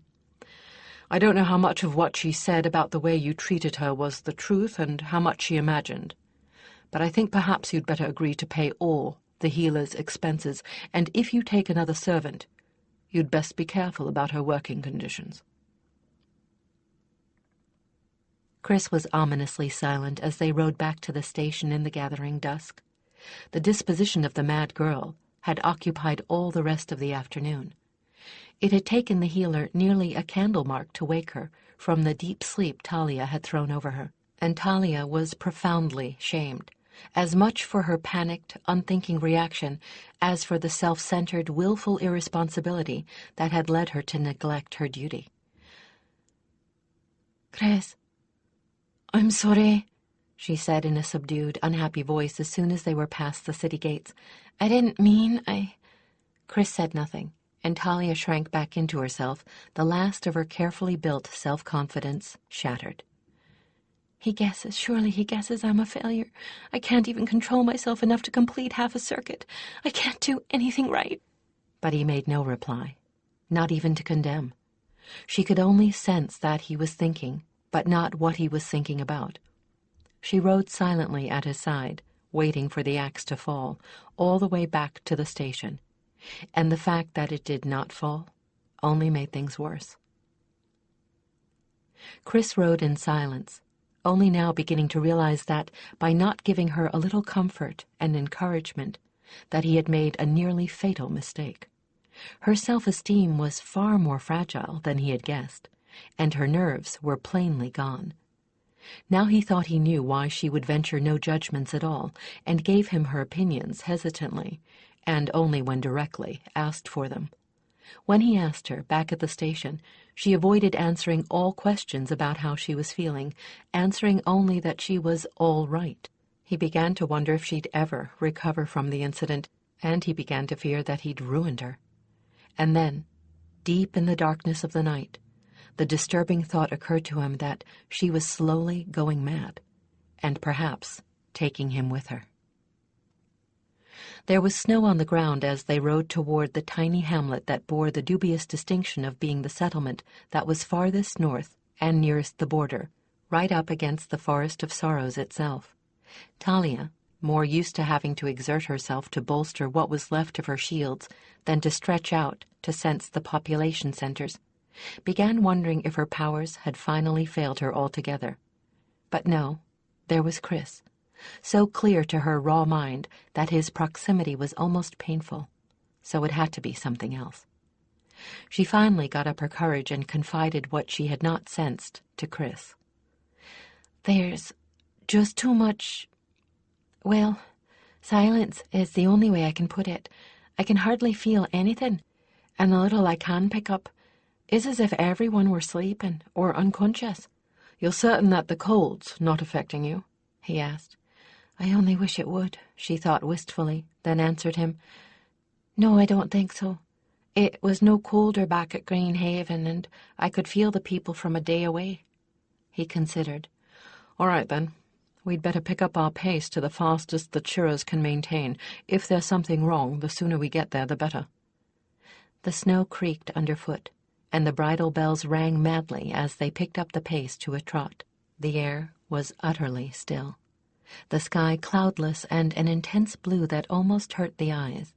[SPEAKER 4] I don't know how much of what she said about the way you treated her was the truth and how much she imagined, but I think perhaps you'd better agree to pay all the healer's expenses, and if you take another servant, you'd best be careful about her working conditions."
[SPEAKER 1] Chris was ominously silent as they rode back to the station in the gathering dusk. The disposition of the mad girl had occupied all the rest of the afternoon. It had taken the healer nearly a candle mark to wake her from the deep sleep Talia had thrown over her, and Talia was profoundly shamed, as much for her panicked, unthinking reaction as for the self-centered, willful irresponsibility that had led her to neglect her duty.
[SPEAKER 3] "Chris, I'm sorry," she said in a subdued, unhappy voice as soon as they were past the city gates. "I didn't mean, Chris said nothing, and Talia shrank back into herself, the last of her carefully built self-confidence shattered. Surely he guesses I'm a failure. I can't even control myself enough to complete half a circuit. I can't do anything right."
[SPEAKER 1] But he made no reply, not even to condemn. She could only sense that he was thinking, but not what he was thinking about. She rode silently at his side, waiting for the axe to fall, all the way back to the station, and the fact that it did not fall only made things worse. Chris rode in silence, only now beginning to realize that by not giving her a little comfort and encouragement, that he had made a nearly fatal mistake. Her self-esteem was far more fragile than he had guessed, and her nerves were plainly gone. Now he thought he knew why she would venture no judgments at all, and gave him her opinions hesitantly, and only when directly asked for them. When he asked her, back at the station, she avoided answering all questions about how she was feeling, answering only that she was all right. He began to wonder if she'd ever recover from the incident, and he began to fear that he'd ruined her. And then, deep in the darkness of the night, the disturbing thought occurred to him that she was slowly going mad, and perhaps taking him with her. There was snow on the ground as they rode toward the tiny hamlet that bore the dubious distinction of being the settlement that was farthest north and nearest the border, right up against the Forest of Sorrows itself. Talia, more used to having to exert herself to bolster what was left of her shields than to stretch out to sense the population centers, began wondering if her powers had finally failed her altogether. But no, there was Chris, so clear to her raw mind that his proximity was almost painful, so it had to be something else. She finally got up her courage and confided what she had not sensed to Chris.
[SPEAKER 3] "There's just too much... well, silence is the only way I can put it. I can hardly feel anything, and the little I can pick up is as if everyone were sleeping or unconscious."
[SPEAKER 4] "You're certain that the cold's not affecting you?" he asked.
[SPEAKER 3] "I only wish it would," she thought wistfully, then answered him, "No, I don't think so. It was no colder back at Greenhaven, and I could feel the people from a day away." He considered.
[SPEAKER 4] "All right, then. We'd better pick up our pace to the fastest the churras can maintain. If there's something wrong, the sooner we get there, the better."
[SPEAKER 1] The snow creaked underfoot, and the bridle bells rang madly as they picked up the pace to a trot. The air was utterly still, the sky cloudless and an intense blue that almost hurt the eyes.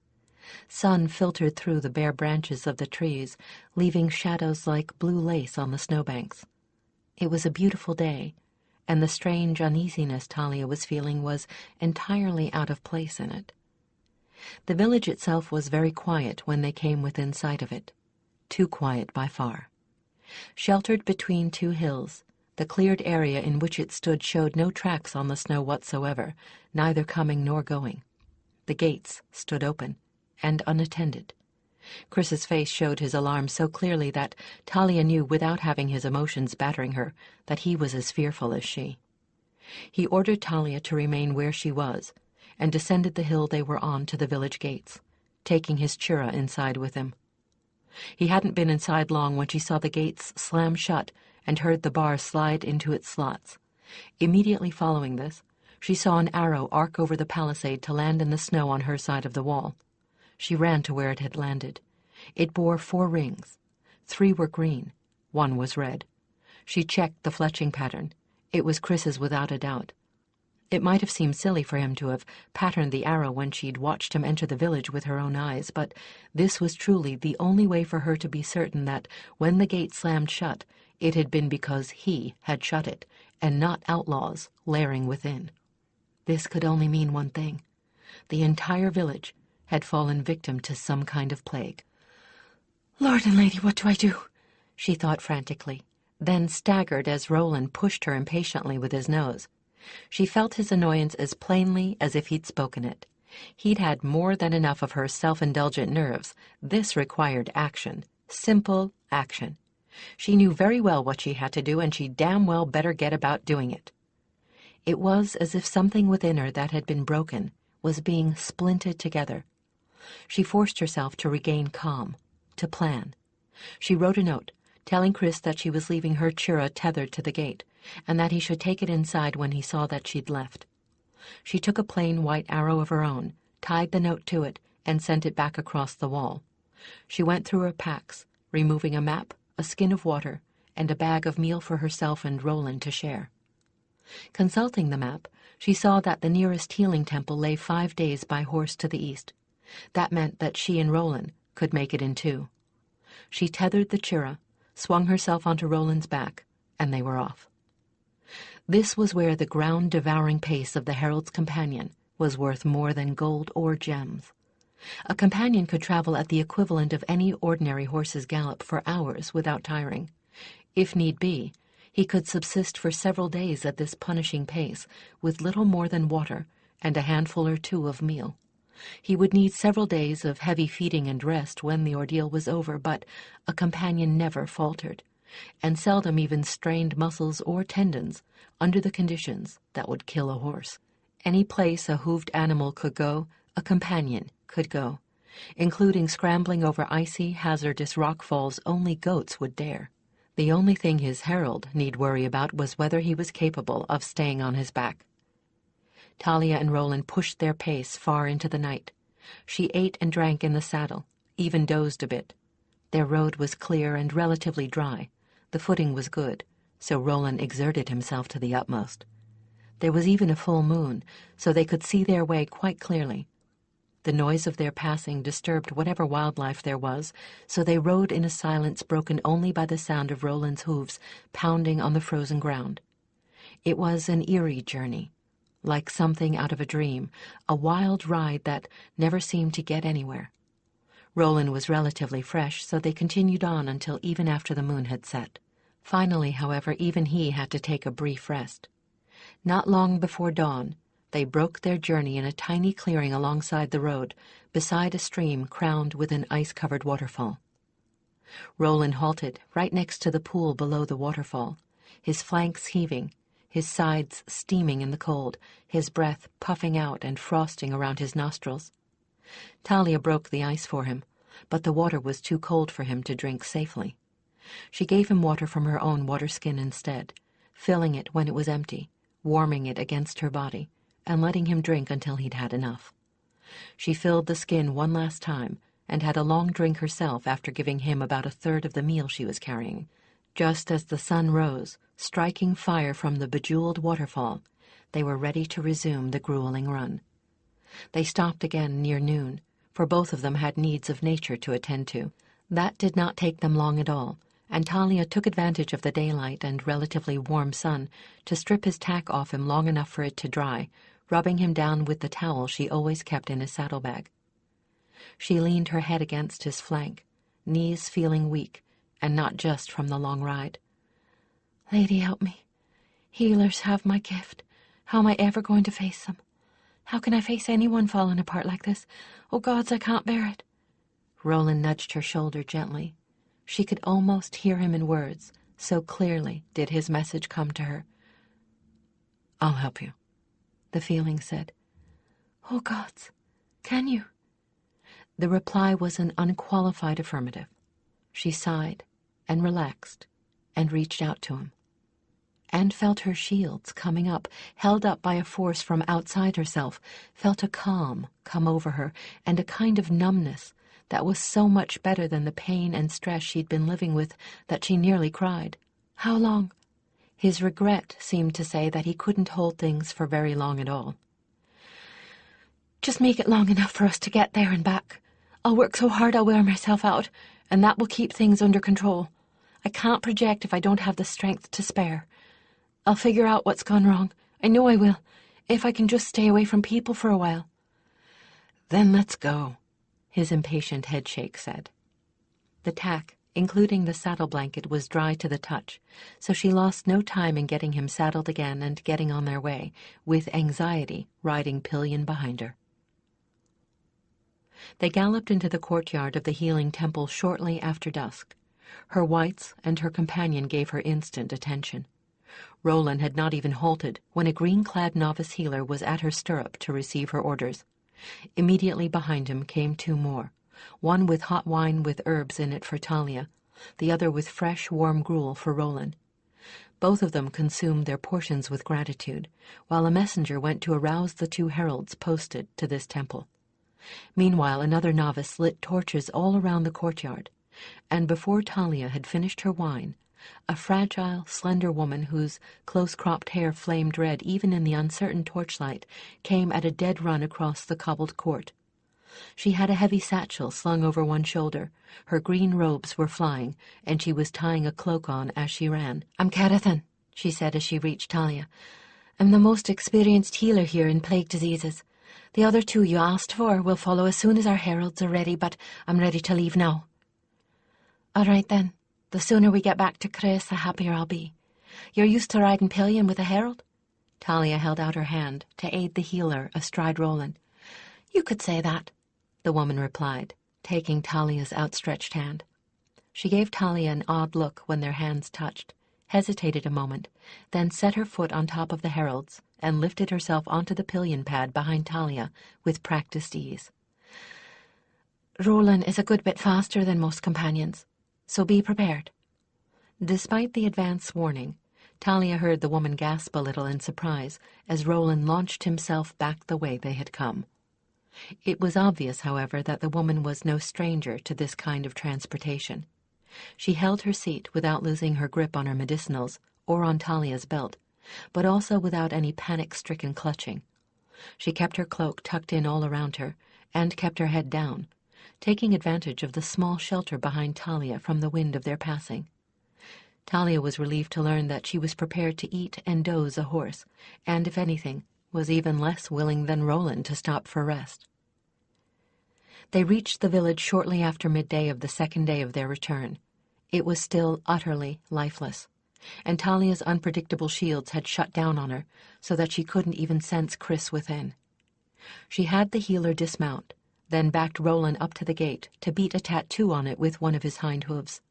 [SPEAKER 1] Sun filtered through the bare branches of the trees, leaving shadows like blue lace on the snowbanks. It was a beautiful day, and the strange uneasiness Talia was feeling was entirely out of place in it. The village itself was very quiet when they came within sight of it, too quiet by far. Sheltered between two hills, the cleared area in which it stood showed no tracks on the snow whatsoever, neither coming nor going. The gates stood open and unattended. Chris's face showed his alarm so clearly that Talia knew without having his emotions battering her that he was as fearful as she. He ordered Talia to remain where she was and descended the hill they were on to the village gates, taking his churra inside with him. He hadn't been inside long when she saw the gates slam shut and heard the bar slide into its slots. Immediately following this, she saw an arrow arc over the palisade to land in the snow on her side of the wall. She ran to where it had landed. It bore 4 rings. 3 were green. 1 was red. She checked the fletching pattern. It was Chris's without a doubt.
[SPEAKER 4] It might have seemed silly for him to have patterned the arrow when she'd watched him enter the village with her own eyes, but this was truly the only way for her to be certain that when the gate slammed shut, it had been because he had shut it, and not outlaws lairing within. This could only mean one thing. The entire village had fallen victim to some kind of plague.
[SPEAKER 1] Lord and Lady, what do I do?
[SPEAKER 4] She thought frantically, then staggered as Roland pushed her impatiently with his nose. She felt his annoyance as plainly as if he'd spoken it. He'd had more than enough of her self-indulgent nerves. This required action, simple action. She knew very well what she had to do, and she damn well better get about doing it. It was as if something within her that had been broken was being splinted together. She forced herself to regain calm, to plan. She wrote a note, telling Chris that she was leaving her chura tethered to the gate, and that he should take it inside when he saw that she'd left. She took a plain white arrow of her own, tied the note to it, and sent it back across the wall. She went through her packs, removing a map, a skin of water, and a bag of meal for herself and Roland to share. Consulting the map, she saw that the nearest healing temple lay 5 days by horse to the east. That meant that she and Roland could make it in 2. She tethered the chura, swung herself onto Roland's back, and they were off. This was where the ground-devouring pace of the Herald's companion was worth more than gold or gems. A companion could travel at the equivalent of any ordinary horse's gallop for hours without tiring. If need be, he could subsist for several days at this punishing pace with little more than water and a handful or 2 of meal. He would need several days of heavy feeding and rest when the ordeal was over, but a companion never faltered, and seldom even strained muscles or tendons under the conditions that would kill a horse. Any place a hooved animal could go, a companion could go, including scrambling over icy, hazardous rock falls only goats would dare. The only thing his Herald need worry about was whether he was capable of staying on his back. Talia and Roland pushed their pace far into the night. She ate and drank in the saddle, even dozed a bit. Their road was clear and relatively dry. The footing was good, so Roland exerted himself to the utmost. There was even a full moon, so they could see their way quite clearly. The noise of their passing disturbed whatever wildlife there was, so they rode in a silence broken only by the sound of Roland's hooves pounding on the frozen ground. It was an eerie journey, like something out of a dream, a wild ride that never seemed to get anywhere. Roland was relatively fresh, so they continued on until even after the moon had set. Finally, however, even he had to take a brief rest. Not long before dawn, they broke their journey in a tiny clearing alongside the road, beside a stream crowned with an ice-covered waterfall. Roland halted right next to the pool below the waterfall, his flanks heaving, his sides steaming in the cold, his breath puffing out and frosting around his nostrils. Talia broke the ice for him, but the water was too cold for him to drink safely. She gave him water from her own water skin instead, filling it when it was empty, warming it against her body, and letting him drink until he'd had enough. She filled the skin one last time and had a long drink herself after giving him about a third of the meal she was carrying. Just as the sun rose, striking fire from the bejeweled waterfall, they were ready to resume the grueling run. They stopped again near noon, for both of them had needs of nature to attend to. That did not take them long at all, and Talia took advantage of the daylight and relatively warm sun to strip his tack off him long enough for it to dry, rubbing him down with the towel she always kept in his saddlebag. She leaned her head against his flank, knees feeling weak, and not just from the long ride.
[SPEAKER 1] Lady, help me. Healers have my gift. How am I ever going to face them? How can I face anyone falling apart like this? Oh, gods, I can't bear it.
[SPEAKER 4] Roland nudged her shoulder gently. She could almost hear him in words, so clearly did his message come to her. "I'll help you," the feeling said.
[SPEAKER 1] Oh, gods, can you?
[SPEAKER 4] The reply was an unqualified affirmative. She sighed and relaxed and reached out to him, and felt her shields coming up, held up by a force from outside herself, felt a calm come over her and a kind of numbness that was so much better than the pain and stress she'd been living with that she nearly cried.
[SPEAKER 1] How long? His regret seemed to say that he couldn't hold things for very long at all.
[SPEAKER 3] Just make it long enough for us to get there and back. I'll work so hard I'll wear myself out, and that will keep things under control. I can't project if I don't have the strength to spare. I'll figure out what's gone wrong. I know I will, if I can just stay away from people for a while.
[SPEAKER 4] Then let's go,
[SPEAKER 1] his impatient headshake said. The tack, including the saddle blanket, was dry to the touch, so she lost no time in getting him saddled again and getting on their way, with anxiety riding pillion behind her. They galloped into the courtyard of the healing temple shortly after dusk. Her whites and her companion gave her instant attention. Roland had not even halted when a green-clad novice healer was at her stirrup to receive her orders. Immediately behind him came two more, one with hot wine with herbs in it for Talia, the other with fresh, warm gruel for Roland. Both of them consumed their portions with gratitude, while a messenger went to arouse the two heralds posted to this temple. Meanwhile, another novice lit torches all around the courtyard, and before Talia had finished her wine, a fragile, slender woman whose close-cropped hair flamed red even in the uncertain torchlight came at a dead run across the cobbled court. She had a heavy satchel slung over one shoulder, her green robes were flying, and she was tying a cloak on as she ran.
[SPEAKER 3] "I'm Carathan," she said as she reached Talia. "I'm the most experienced healer here in plague diseases. The other two you asked for will follow as soon as our heralds are ready, but I'm ready to leave now." "All right, then. The sooner we get back to Chris, the happier I'll be. You're used to riding pillion with a herald?"
[SPEAKER 1] Talia held out her hand to aid the healer astride Roland.
[SPEAKER 3] "You could say that,"
[SPEAKER 1] the woman replied, taking Talia's outstretched hand. She gave Talia an odd look when their hands touched, hesitated a moment, then set her foot on top of the herald's and lifted herself onto the pillion pad behind Talia with practiced ease.
[SPEAKER 3] "Roland is a good bit faster than most companions, so be prepared."
[SPEAKER 1] Despite the advance warning, Talia heard the woman gasp a little in surprise as Roland launched himself back the way they had come. It was obvious, however, that the woman was no stranger to this kind of transportation. She held her seat without losing her grip on her medicinals or on Talia's belt, but also without any panic-stricken clutching. She kept her cloak tucked in all around her and kept her head down, taking advantage of the small shelter behind Talia from the wind of their passing. Talia was relieved to learn that she was prepared to eat and doze a horse, and, if anything, was even less willing than Roland to stop for rest. They reached the village shortly after midday of the second day of their return. It was still utterly lifeless, and Talia's unpredictable shields had shut down on her so that she couldn't even sense Chris within. She had the healer dismount, then backed Roland up to the gate to beat a tattoo on it with one of his hind hooves.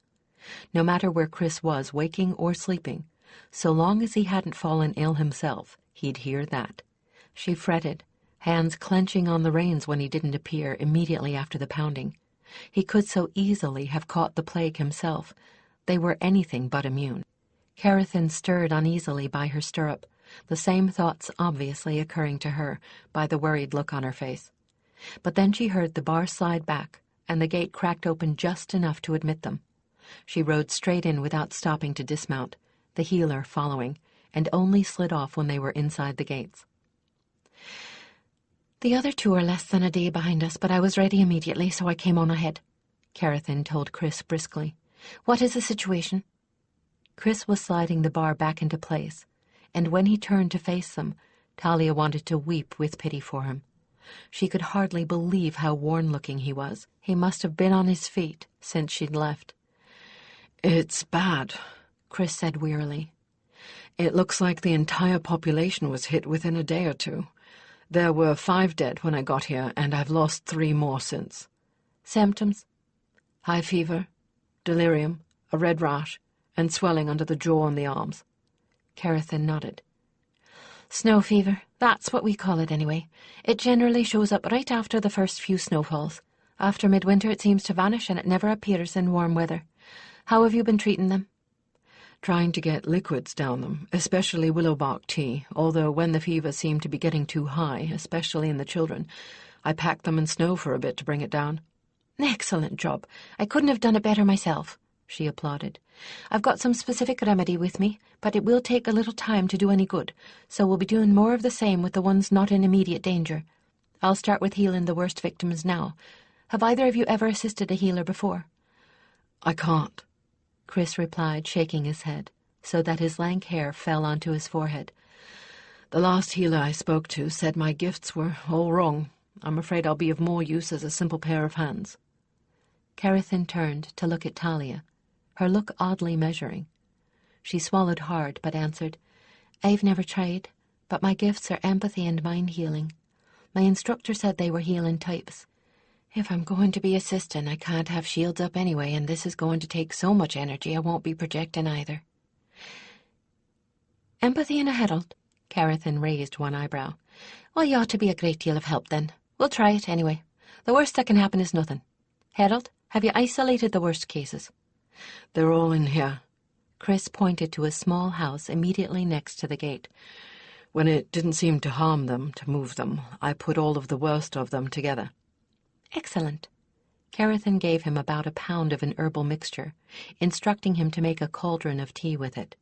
[SPEAKER 1] No matter where Chris was, waking or sleeping, so long as he hadn't fallen ill himself, he'd hear that. She fretted, hands clenching on the reins when he didn't appear immediately after the pounding. He could so easily have caught the plague himself. They were anything but immune. Carathan stirred uneasily by her stirrup, the same thoughts obviously occurring to her by the worried look on her face. But then she heard the bar slide back, and the gate cracked open just enough to admit them. She rode straight in without stopping to dismount, the healer following, and only slid off when they were inside the gates.
[SPEAKER 3] "The other two are less than a day behind us, but I was ready immediately, so I came on ahead,"
[SPEAKER 1] Carathan told Chris briskly.
[SPEAKER 3] "What is the situation?"
[SPEAKER 1] Chris was sliding the bar back into place, and when he turned to face them, Talia wanted to weep with pity for him. She could hardly believe how worn-looking he was. He must have been on his feet since she'd left.
[SPEAKER 4] "It's bad," Chris said wearily. "It looks like the entire population was hit within a day or two. There were 5 dead when I got here, and I've lost 3 more since."
[SPEAKER 3] "Symptoms?"
[SPEAKER 4] "High fever, delirium, a red rash, and swelling under the jaw and the arms."
[SPEAKER 1] Carathan nodded.
[SPEAKER 3] "Snow fever. That's what we call it anyway. It generally shows up right after the first few snowfalls. After midwinter it seems to vanish, and it never appears in warm weather. How have you been treating them?"
[SPEAKER 4] "Trying to get liquids down them, especially willow bark tea, although when the fever seemed to be getting too high, especially in the children, I packed them in snow for a bit to bring it down."
[SPEAKER 3] "Excellent job. I couldn't have done it better myself," she applauded. "I've got some specific remedy with me, but it will take a little time to do any good, so we'll be doing more of the same with the ones not in immediate danger. I'll start with healing the worst victims now. Have either of you ever assisted a healer before?"
[SPEAKER 4] "I can't,"
[SPEAKER 3] Chris replied, shaking his head, so that his lank hair fell onto his forehead.
[SPEAKER 4] "The last healer I spoke to said my gifts were all wrong. I'm afraid I'll be of more use as a simple pair of hands."
[SPEAKER 3] Carathin turned to look at Talia, her look oddly measuring. She swallowed hard, but answered, "I've never tried, but my gifts are empathy and mind healing. My instructor said they were healing types. If I'm going to be assisting, I can't have shields up anyway, and this is going to take so much energy I won't be projecting either." "Empathy and a herald?" Carathin raised one eyebrow. "Well, you ought to be a great deal of help then. We'll try it anyway. The worst that can happen is nothing. Herald, have you isolated the worst cases?"
[SPEAKER 4] "They're all in here."
[SPEAKER 3] Chris pointed to a small house immediately next to the gate.
[SPEAKER 4] "When it didn't seem to harm them to move them, I put all of the worst of them together."
[SPEAKER 3] "Excellent." Carathin gave him about a pound of an herbal mixture, instructing him to make a cauldron of tea with it.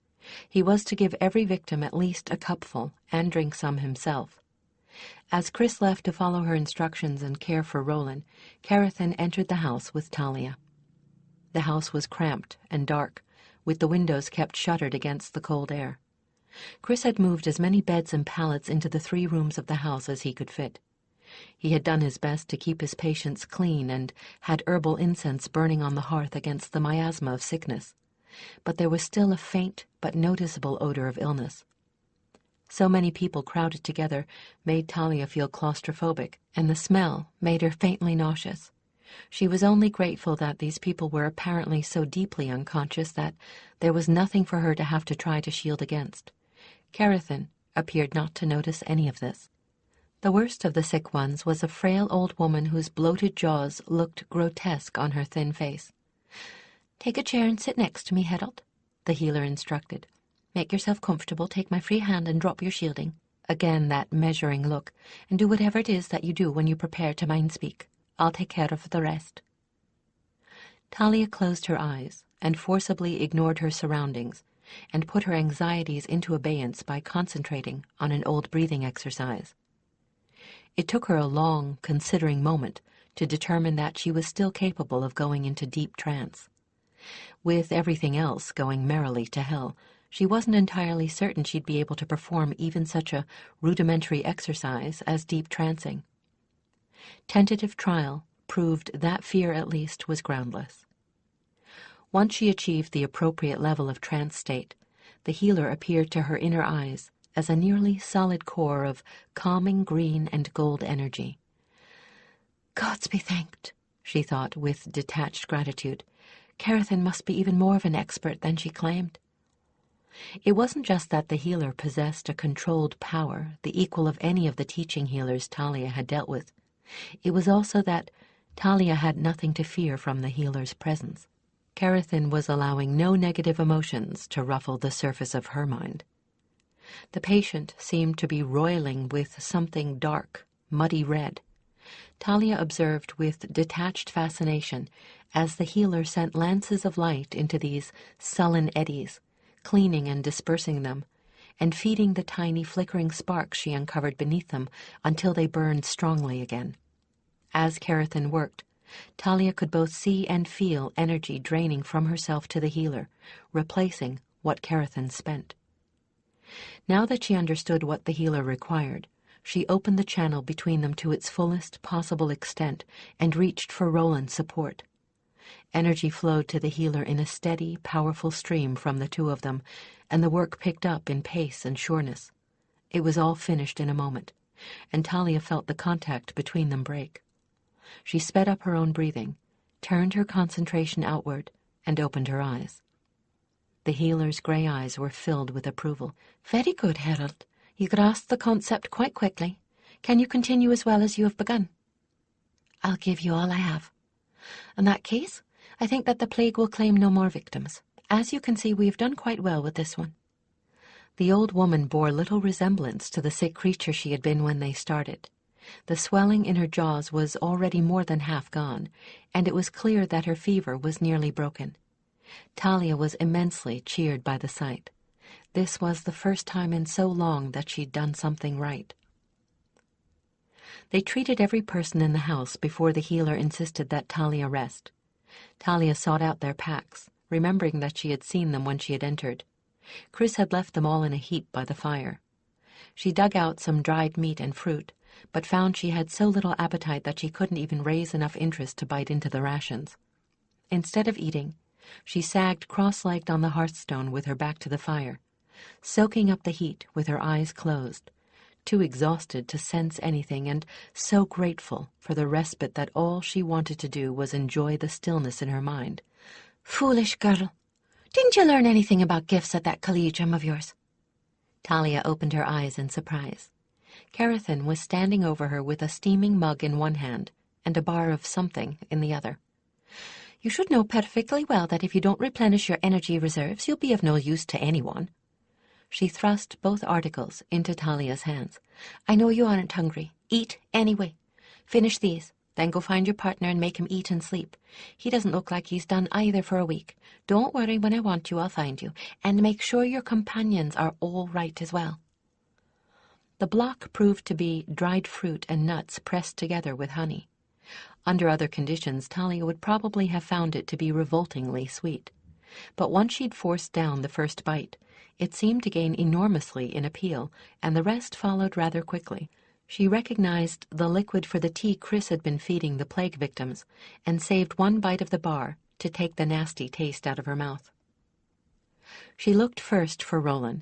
[SPEAKER 3] He was to give every victim at least a cupful and drink some himself. As Chris left to follow her instructions and care for Roland, Carathin entered the house with Talia. The house was cramped and dark, with the windows kept shuttered against the cold air. Chris had moved as many beds and pallets into the 3 rooms of the house as he could fit. He had done his best to keep his patients clean and had herbal incense burning on the hearth against the miasma of sickness, but there was still a faint but noticeable odor of illness. So many people crowded together made Talia feel claustrophobic, and the smell made her faintly nauseous. She was only grateful that these people were apparently so deeply unconscious that there was nothing for her to have to try to shield against. Carathin appeared not to notice any of this. The worst of the sick ones was a frail old woman whose bloated jaws looked grotesque on her thin face. "Take a chair and sit next to me, Herald," the healer instructed. "Make yourself comfortable, take my free hand and drop your shielding." Again that measuring look, "and do whatever it is that you do when you prepare to mind speak. I'll take care of the rest." Talia closed her eyes and forcibly ignored her surroundings and put her anxieties into abeyance by concentrating on an old breathing exercise. It took her a long, considering moment to determine that she was still capable of going into deep trance. With everything else going merrily to hell, she wasn't entirely certain she'd be able to perform even such a rudimentary exercise as deep trancing. Tentative trial proved that fear at least was groundless. Once she achieved the appropriate level of trance state, the healer appeared to her inner eyes as a nearly solid core of calming green and gold energy. "Gods be thanked," she thought with detached gratitude. "Carathin must be even more of an expert than she claimed." It wasn't just that the healer possessed a controlled power, the equal of any of the teaching healers Talia had dealt with. It was also that Talia had nothing to fear from the healer's presence. Carathin was allowing no negative emotions to ruffle the surface of her mind. The patient seemed to be roiling with something dark, muddy red. Talia observed with detached fascination as the healer sent lances of light into these sullen eddies, cleaning and dispersing them, and feeding the tiny flickering sparks she uncovered beneath them until they burned strongly again. As Carathin worked, Talia could both see and feel energy draining from herself to the healer, replacing what Carathin spent. Now that she understood what the healer required, she opened the channel between them to its fullest possible extent and reached for Roland's support. Energy flowed to the healer in a steady, powerful stream from the two of them, and the work picked up in pace and sureness. It was all finished in a moment, and Talia felt the contact between them break. She sped up her own breathing, turned her concentration outward, and opened her eyes. The healer's grey eyes were filled with approval. "Very good, Herald. You grasped the concept quite quickly. Can you continue as well as you have begun?" "I'll give you all I have. In that case, I think that the plague will claim no more victims. As you can see, we have done quite well with this one." The old woman bore little resemblance to the sick creature she had been when they started. The swelling in her jaws was already more than half gone, and it was clear that her fever was nearly broken.
[SPEAKER 1] Talia was immensely cheered by the sight. This was the first time in so long that she'd done something right. They treated every person in the house before the healer insisted that Talia rest. Talia sought out their packs, remembering that she had seen them when she had entered. Chris had left them all in a heap by the fire. She dug out some dried meat and fruit, but found she had so little appetite that she couldn't even raise enough interest to bite into the rations. Instead of eating, she sagged cross-legged on the hearthstone with her back to the fire, soaking up the heat with her eyes closed, too exhausted to sense anything and so grateful for the respite that all she wanted to do was enjoy the stillness in her mind.
[SPEAKER 3] Foolish girl. Didn't you learn anything about gifts at that collegium of yours?
[SPEAKER 1] Talia opened her eyes in surprise. Carathan was standing over her with a steaming mug in one hand and a bar of something in the other.
[SPEAKER 3] You should know perfectly well that if you don't replenish your energy reserves, you'll be of no use to anyone.
[SPEAKER 1] She thrust both articles into Talia's hands.
[SPEAKER 3] I know you aren't hungry. Eat anyway. Finish these, then go find your partner and make him eat and sleep. He doesn't look like he's done either for a week. Don't worry, when I want you, I'll find you. And make sure your companions are all right as well.
[SPEAKER 1] The block proved to be dried fruit and nuts pressed together with honey. Under other conditions, Talia would probably have found it to be revoltingly sweet. But once she'd forced down the first bite, it seemed to gain enormously in appeal, and the rest followed rather quickly. She recognized the liquid for the tea Chris had been feeding the plague victims, and saved one bite of the bar to take the nasty taste out of her mouth. She looked first for Roland.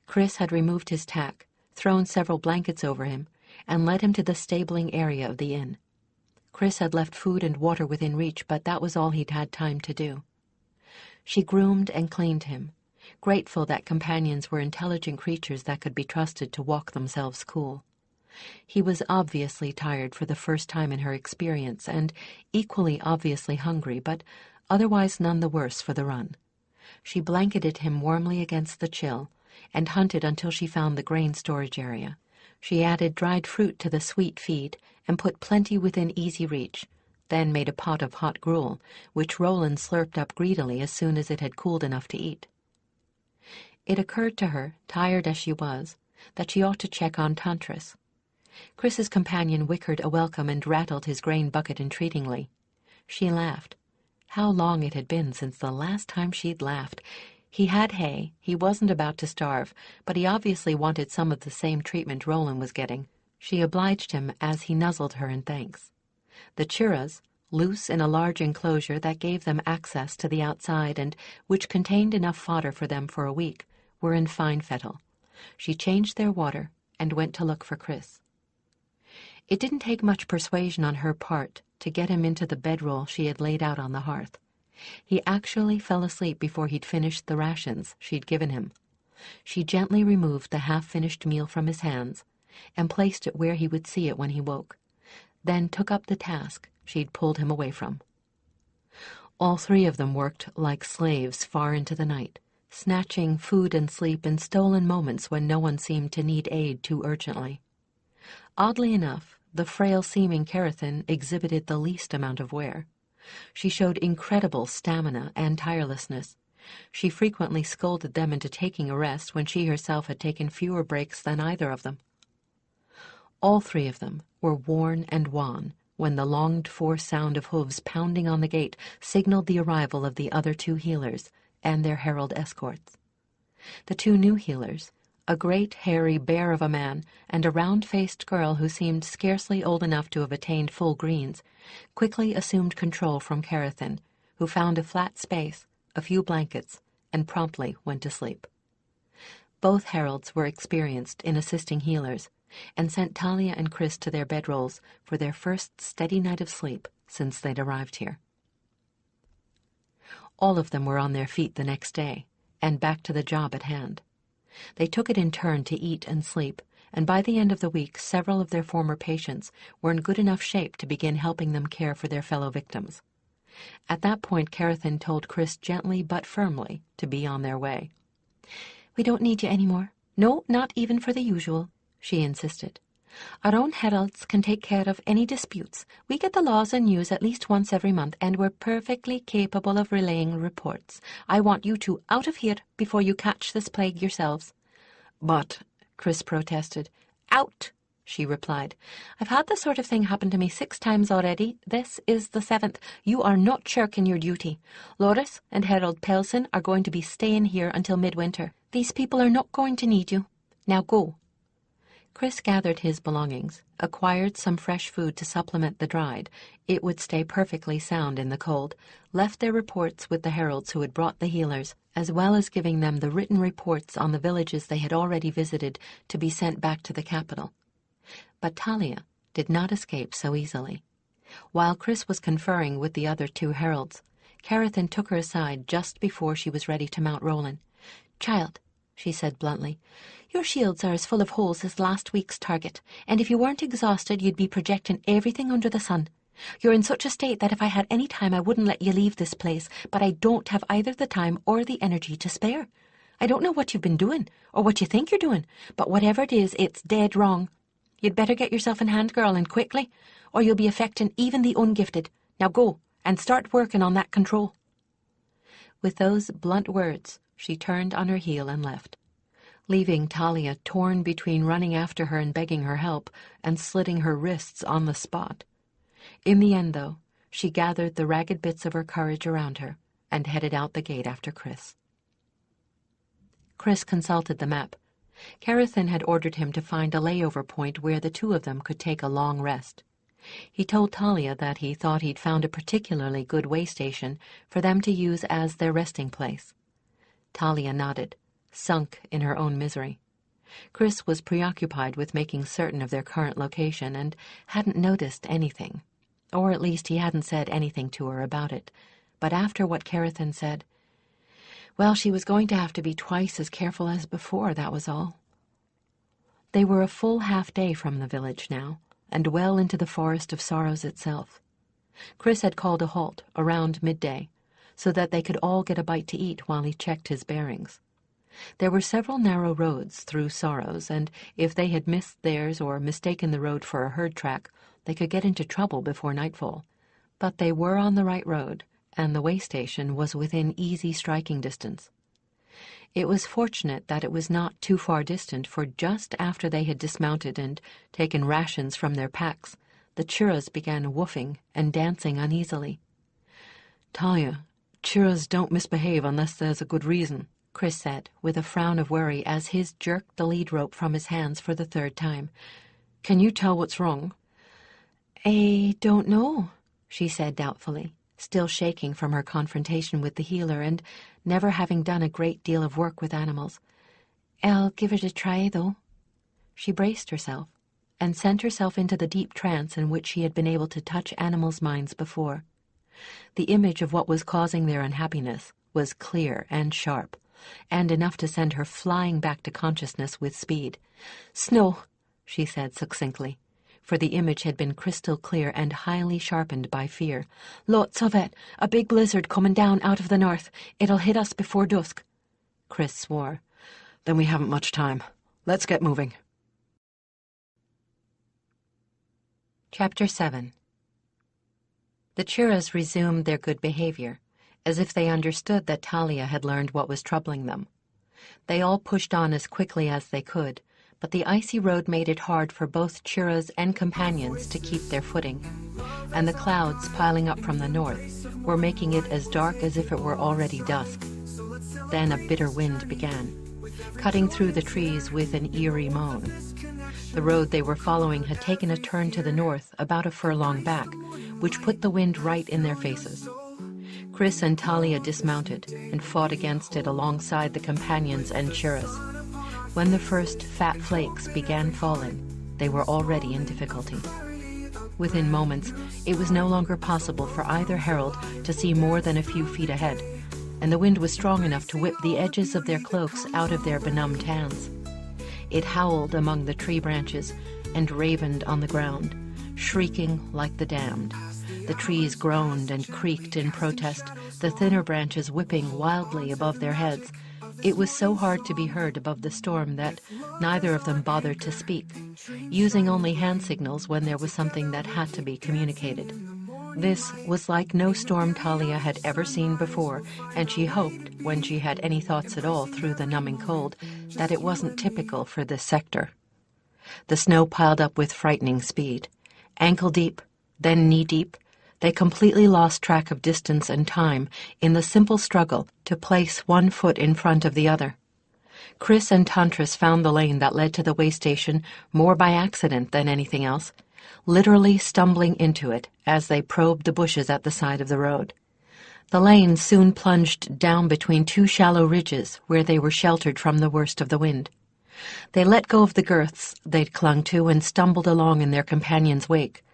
[SPEAKER 1] Chris had removed his tack, thrown several blankets over him, and led him to the stabling area of the inn. Chris had left food and water within reach, but that was all he'd had time to do. She groomed and cleaned him, grateful that companions were intelligent creatures that could be trusted to walk themselves cool. He was obviously tired for the first time in her experience, and equally obviously hungry, but otherwise none the worse for the run. She blanketed him warmly against the chill, and hunted until she found the grain storage area. She added dried fruit to the sweet feed, and put plenty within easy reach, then made a pot of hot gruel, which Roland slurped up greedily as soon as it had cooled enough to eat. It occurred to her, tired as she was, that she ought to check on Tantris. Chris's companion whickered a welcome and rattled his grain bucket entreatingly. She laughed. How long it had been since the last time she'd laughed. He had hay, he wasn't about to starve, but he obviously wanted some of the same treatment Roland was getting. She obliged him as he nuzzled her in thanks. The churras, loose in a large enclosure that gave them access to the outside and which contained enough fodder for them for a week, were in fine fettle. She changed their water and went to look for Chris. It didn't take much persuasion on her part to get him into the bedroll she had laid out on the hearth. He actually fell asleep before he'd finished the rations she'd given him. She gently removed the half-finished meal from his hands and placed it where he would see it when he woke, then took up the task she'd pulled him away from. All three of them worked like slaves far into the night, snatching food and sleep in stolen moments when no one seemed to need aid too urgently. Oddly enough, the frail-seeming Carathan exhibited the least amount of wear. She showed incredible stamina and tirelessness. She frequently scolded them into taking a rest when she herself had taken fewer breaks than either of them. All three of them were worn and wan when the longed-for sound of hooves pounding on the gate signaled the arrival of the other two healers and their Herald escorts. The two new healers, a great hairy bear of a man and a round-faced girl who seemed scarcely old enough to have attained full greens, quickly assumed control from Carathan, who found a flat space, a few blankets, and promptly went to sleep. Both heralds were experienced in assisting healers, and sent Talia and Chris to their bedrolls for their first steady night of sleep since they'd arrived here. All of them were on their feet the next day, and back to the job at hand. They took it in turn to eat and sleep, and by the end of the week several of their former patients were in good enough shape to begin helping them care for their fellow victims. At that point, Carathan told Chris gently but firmly to be on their way.
[SPEAKER 3] "We don't need you anymore. No, not even for the usual," she insisted. Our own heralds can take care of any disputes. We get the laws and news at least once every month, and we're perfectly capable of relaying reports. I want you two out of here before you catch this plague yourselves."
[SPEAKER 4] "But," Chris protested.
[SPEAKER 3] "Out," she replied. "I've had this sort of thing happen to me 6 times already. This is the 7th. You are not shirking your duty. Loris and Herald Pelson are going to be staying here until midwinter. These people are not going to need you. Now go."
[SPEAKER 1] Chris gathered his belongings, acquired some fresh food to supplement the dried. It would stay perfectly sound in the cold, left their reports with the heralds who had brought the healers, as well as giving them the written reports on the villages they had already visited to be sent back to the capital. But Talia did not escape so easily. While Chris was conferring with the other 2 heralds, Carathan took her aside just before she was ready to mount Roland. "Child," she said bluntly, "your shields are as full of holes as last week's target, and if you weren't exhausted, you'd be projecting everything under the sun. You're in such a state that if I had any time, I wouldn't let you leave this place, but I don't have either the time or the energy to spare. I don't know what you've been doing, or what you think you're doing, but whatever it is, it's dead wrong. You'd better get yourself in hand, girl, and quickly, or you'll be affecting even the ungifted. Now go, and start working on that control." With those blunt words, she turned on her heel and left, leaving Talia torn between running after her and begging her help and slitting her wrists on the spot. In the end, though, she gathered the ragged bits of her courage around her and headed out the gate after Chris. Chris consulted the map. Carathan had ordered him to find a layover point where the 2 of them could take a long rest. He told Talia that he thought he'd found a particularly good way station for them to use as their resting place. Talia nodded, sunk in her own misery. Chris was preoccupied with making certain of their current location and hadn't noticed anything, or at least he hadn't said anything to her about it. But after what Carathan said, well, she was going to have to be twice as careful as before, that was all. They were a full half-day from the village now, and well into the Forest of Sorrows itself. Chris had called a halt around midday, so that they could all get a bite to eat while he checked his bearings. There were several narrow roads through Sorrows, and if they had missed theirs or mistaken the road for a herd track, they could get into trouble before nightfall. But they were on the right road, and the way station was within easy striking distance. It was fortunate that it was not too far distant, for just after they had dismounted and taken rations from their packs, the churras began woofing and dancing uneasily.
[SPEAKER 4] "Talia, churras don't misbehave unless there's a good reason,"
[SPEAKER 1] Chris said, with a frown of worry as his jerked the lead rope from his hands for the 3rd time.
[SPEAKER 4] "Can you tell what's wrong?"
[SPEAKER 1] "I don't know," she said doubtfully, still shaking from her confrontation with the healer and never having done a great deal of work with animals. "I'll give it a try, though." She braced herself and sent herself into the deep trance in which she had been able to touch animals' minds before. The image of what was causing their unhappiness was clear and sharp, and enough to send her flying back to consciousness with speed. "Snow," she said succinctly, for the image had been crystal clear and highly sharpened by fear. "Lots of it. A big blizzard coming down out of the north. It'll hit us before dusk." Chris swore.
[SPEAKER 4] "Then we haven't much time. Let's get moving."
[SPEAKER 1] Chapter 7. The churras resumed their good behavior, as if they understood that Talia had learned what was troubling them. They all pushed on as quickly as they could, but the icy road made it hard for both churras and companions to keep their footing, and the clouds piling up from the north were making it as dark as if it were already dusk. Then a bitter wind began, cutting through the trees with an eerie moan. The road they were following had taken a turn to the north about a furlong back, which put the wind right in their faces. Chris and Talia dismounted and fought against it alongside the companions and churras. When the first fat flakes began falling, they were already in difficulty. Within moments, it was no longer possible for either herald to see more than a few feet ahead, and the wind was strong enough to whip the edges of their cloaks out of their benumbed hands. It howled among the tree branches and ravened on the ground, shrieking like the damned. The trees groaned and creaked in protest, the thinner branches whipping wildly above their heads. It was so hard to be heard above the storm that neither of them bothered to speak, using only hand signals when there was something that had to be communicated. This was like no storm Talia had ever seen before, and she hoped, when she had any thoughts at all through the numbing cold, that it wasn't typical for this sector. The snow piled up with frightening speed. Ankle-deep, then knee-deep, they completely lost track of distance and time in the simple struggle to place one foot in front of the other. Chris and Tantris found the lane that led to the way station more by accident than anything else, literally stumbling into it as they probed the bushes at the side of the road. The lane soon plunged down between two shallow ridges where they were sheltered from the worst of the wind. They let go of the girths they'd clung to and stumbled along in their companions' wake,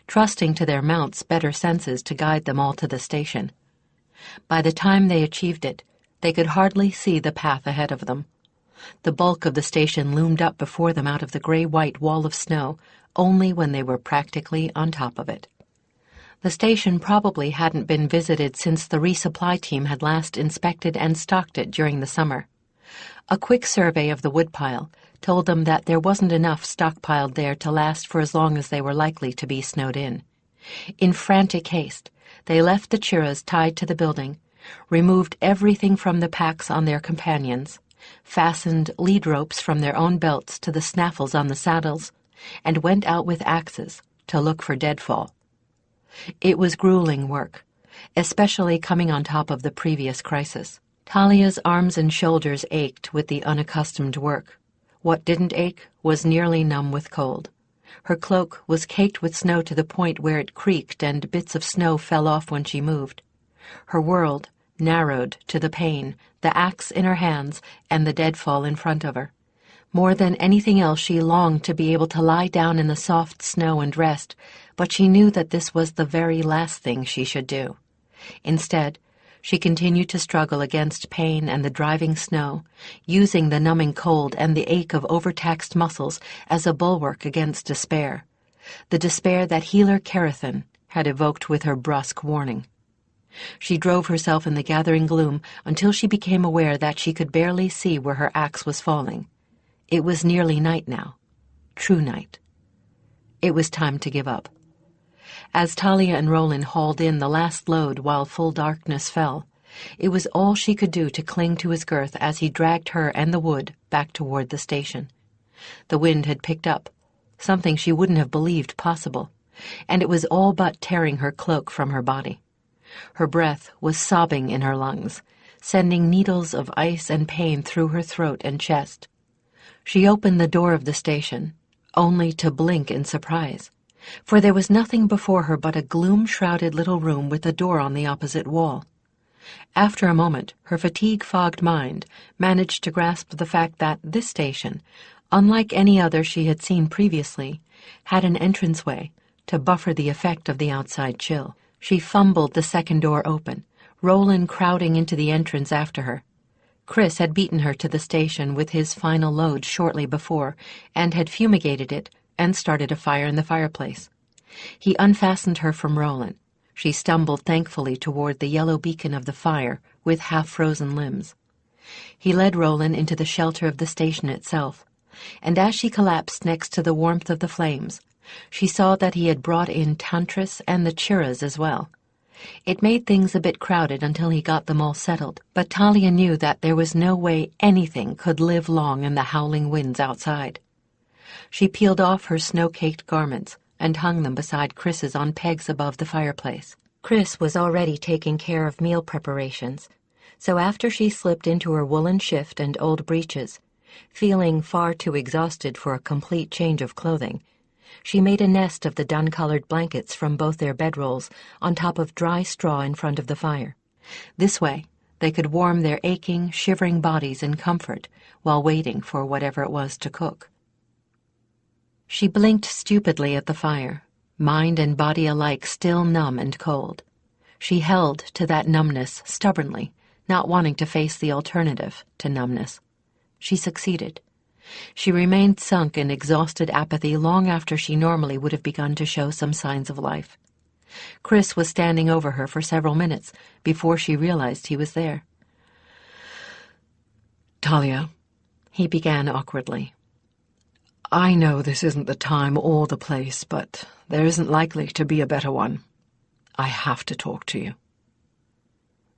[SPEAKER 1] trusting to their mounts' better senses to guide them all to the station. By the time they achieved it, they could hardly see the path ahead of them. The bulk of the station loomed up before them out of the gray-white wall of snow only when they were practically on top of it. The station probably hadn't been visited since the resupply team had last inspected and stocked it during the summer. A quick survey of the woodpile told them that there wasn't enough stockpiled there to last for as long as they were likely to be snowed in. In frantic haste, they left the churras tied to the building, removed everything from the packs on their companions, fastened lead ropes from their own belts to the snaffles on the saddles, and went out with axes to look for deadfall. It was grueling work, especially coming on top of the previous crisis. Talia's arms and shoulders ached with the unaccustomed work. What didn't ache was nearly numb with cold. Her cloak was caked with snow to the point where it creaked and bits of snow fell off when she moved. Her world narrowed to the pain, the axe in her hands, and the deadfall in front of her. More than anything else, she longed to be able to lie down in the soft snow and rest, but she knew that this was the very last thing she should do. Instead, she continued to struggle against pain and the driving snow, using the numbing cold and the ache of overtaxed muscles as a bulwark against despair, the despair that healer Carathan had evoked with her brusque warning. She drove herself in the gathering gloom until she became aware that she could barely see where her axe was falling. It was nearly night now. True night. It was time to give up. As Talia and Roland hauled in the last load while full darkness fell, it was all she could do to cling to his girth as he dragged her and the wood back toward the station. The wind had picked up, something she wouldn't have believed possible, and it was all but tearing her cloak from her body. Her breath was sobbing in her lungs, sending needles of ice and pain through her throat and chest. She opened the door of the station, only to blink in surprise, for there was nothing before her but a gloom-shrouded little room with a door on the opposite wall. After a moment, her fatigue-fogged mind managed to grasp the fact that this station, unlike any other she had seen previously, had an entranceway to buffer the effect of the outside chill. She fumbled the second door open, Roland crowding into the entrance after her. Chris had beaten her to the station with his final load shortly before and had fumigated it and started a fire in the fireplace. He unfastened her from Roland. She stumbled thankfully toward the yellow beacon of the fire with half-frozen limbs. He led Roland into the shelter of the station itself, and as she collapsed next to the warmth of the flames, she saw that he had brought in Tantris and the churras as well. It made things a bit crowded until he got them all settled, but Talia knew that there was no way anything could live long in the howling winds outside. She peeled off her snow-caked garments and hung them beside Chris's on pegs above the fireplace. Chris was already taking care of meal preparations, so after she slipped into her woolen shift and old breeches, feeling far too exhausted for a complete change of clothing, she made a nest of the dun-colored blankets from both their bedrolls on top of dry straw in front of the fire. This way, they could warm their aching, shivering bodies in comfort while waiting for whatever it was to cook. She blinked stupidly at the fire, mind and body alike still numb and cold. She held to that numbness stubbornly, not wanting to face the alternative to numbness. She succeeded. She remained sunk in exhausted apathy long after she normally would have begun to show some signs of life. Chris was standing over her for several minutes before she realized he was there.
[SPEAKER 4] "Talia," he began awkwardly. "I know this isn't the time or the place, but there isn't likely to be a better one. I have to talk to you."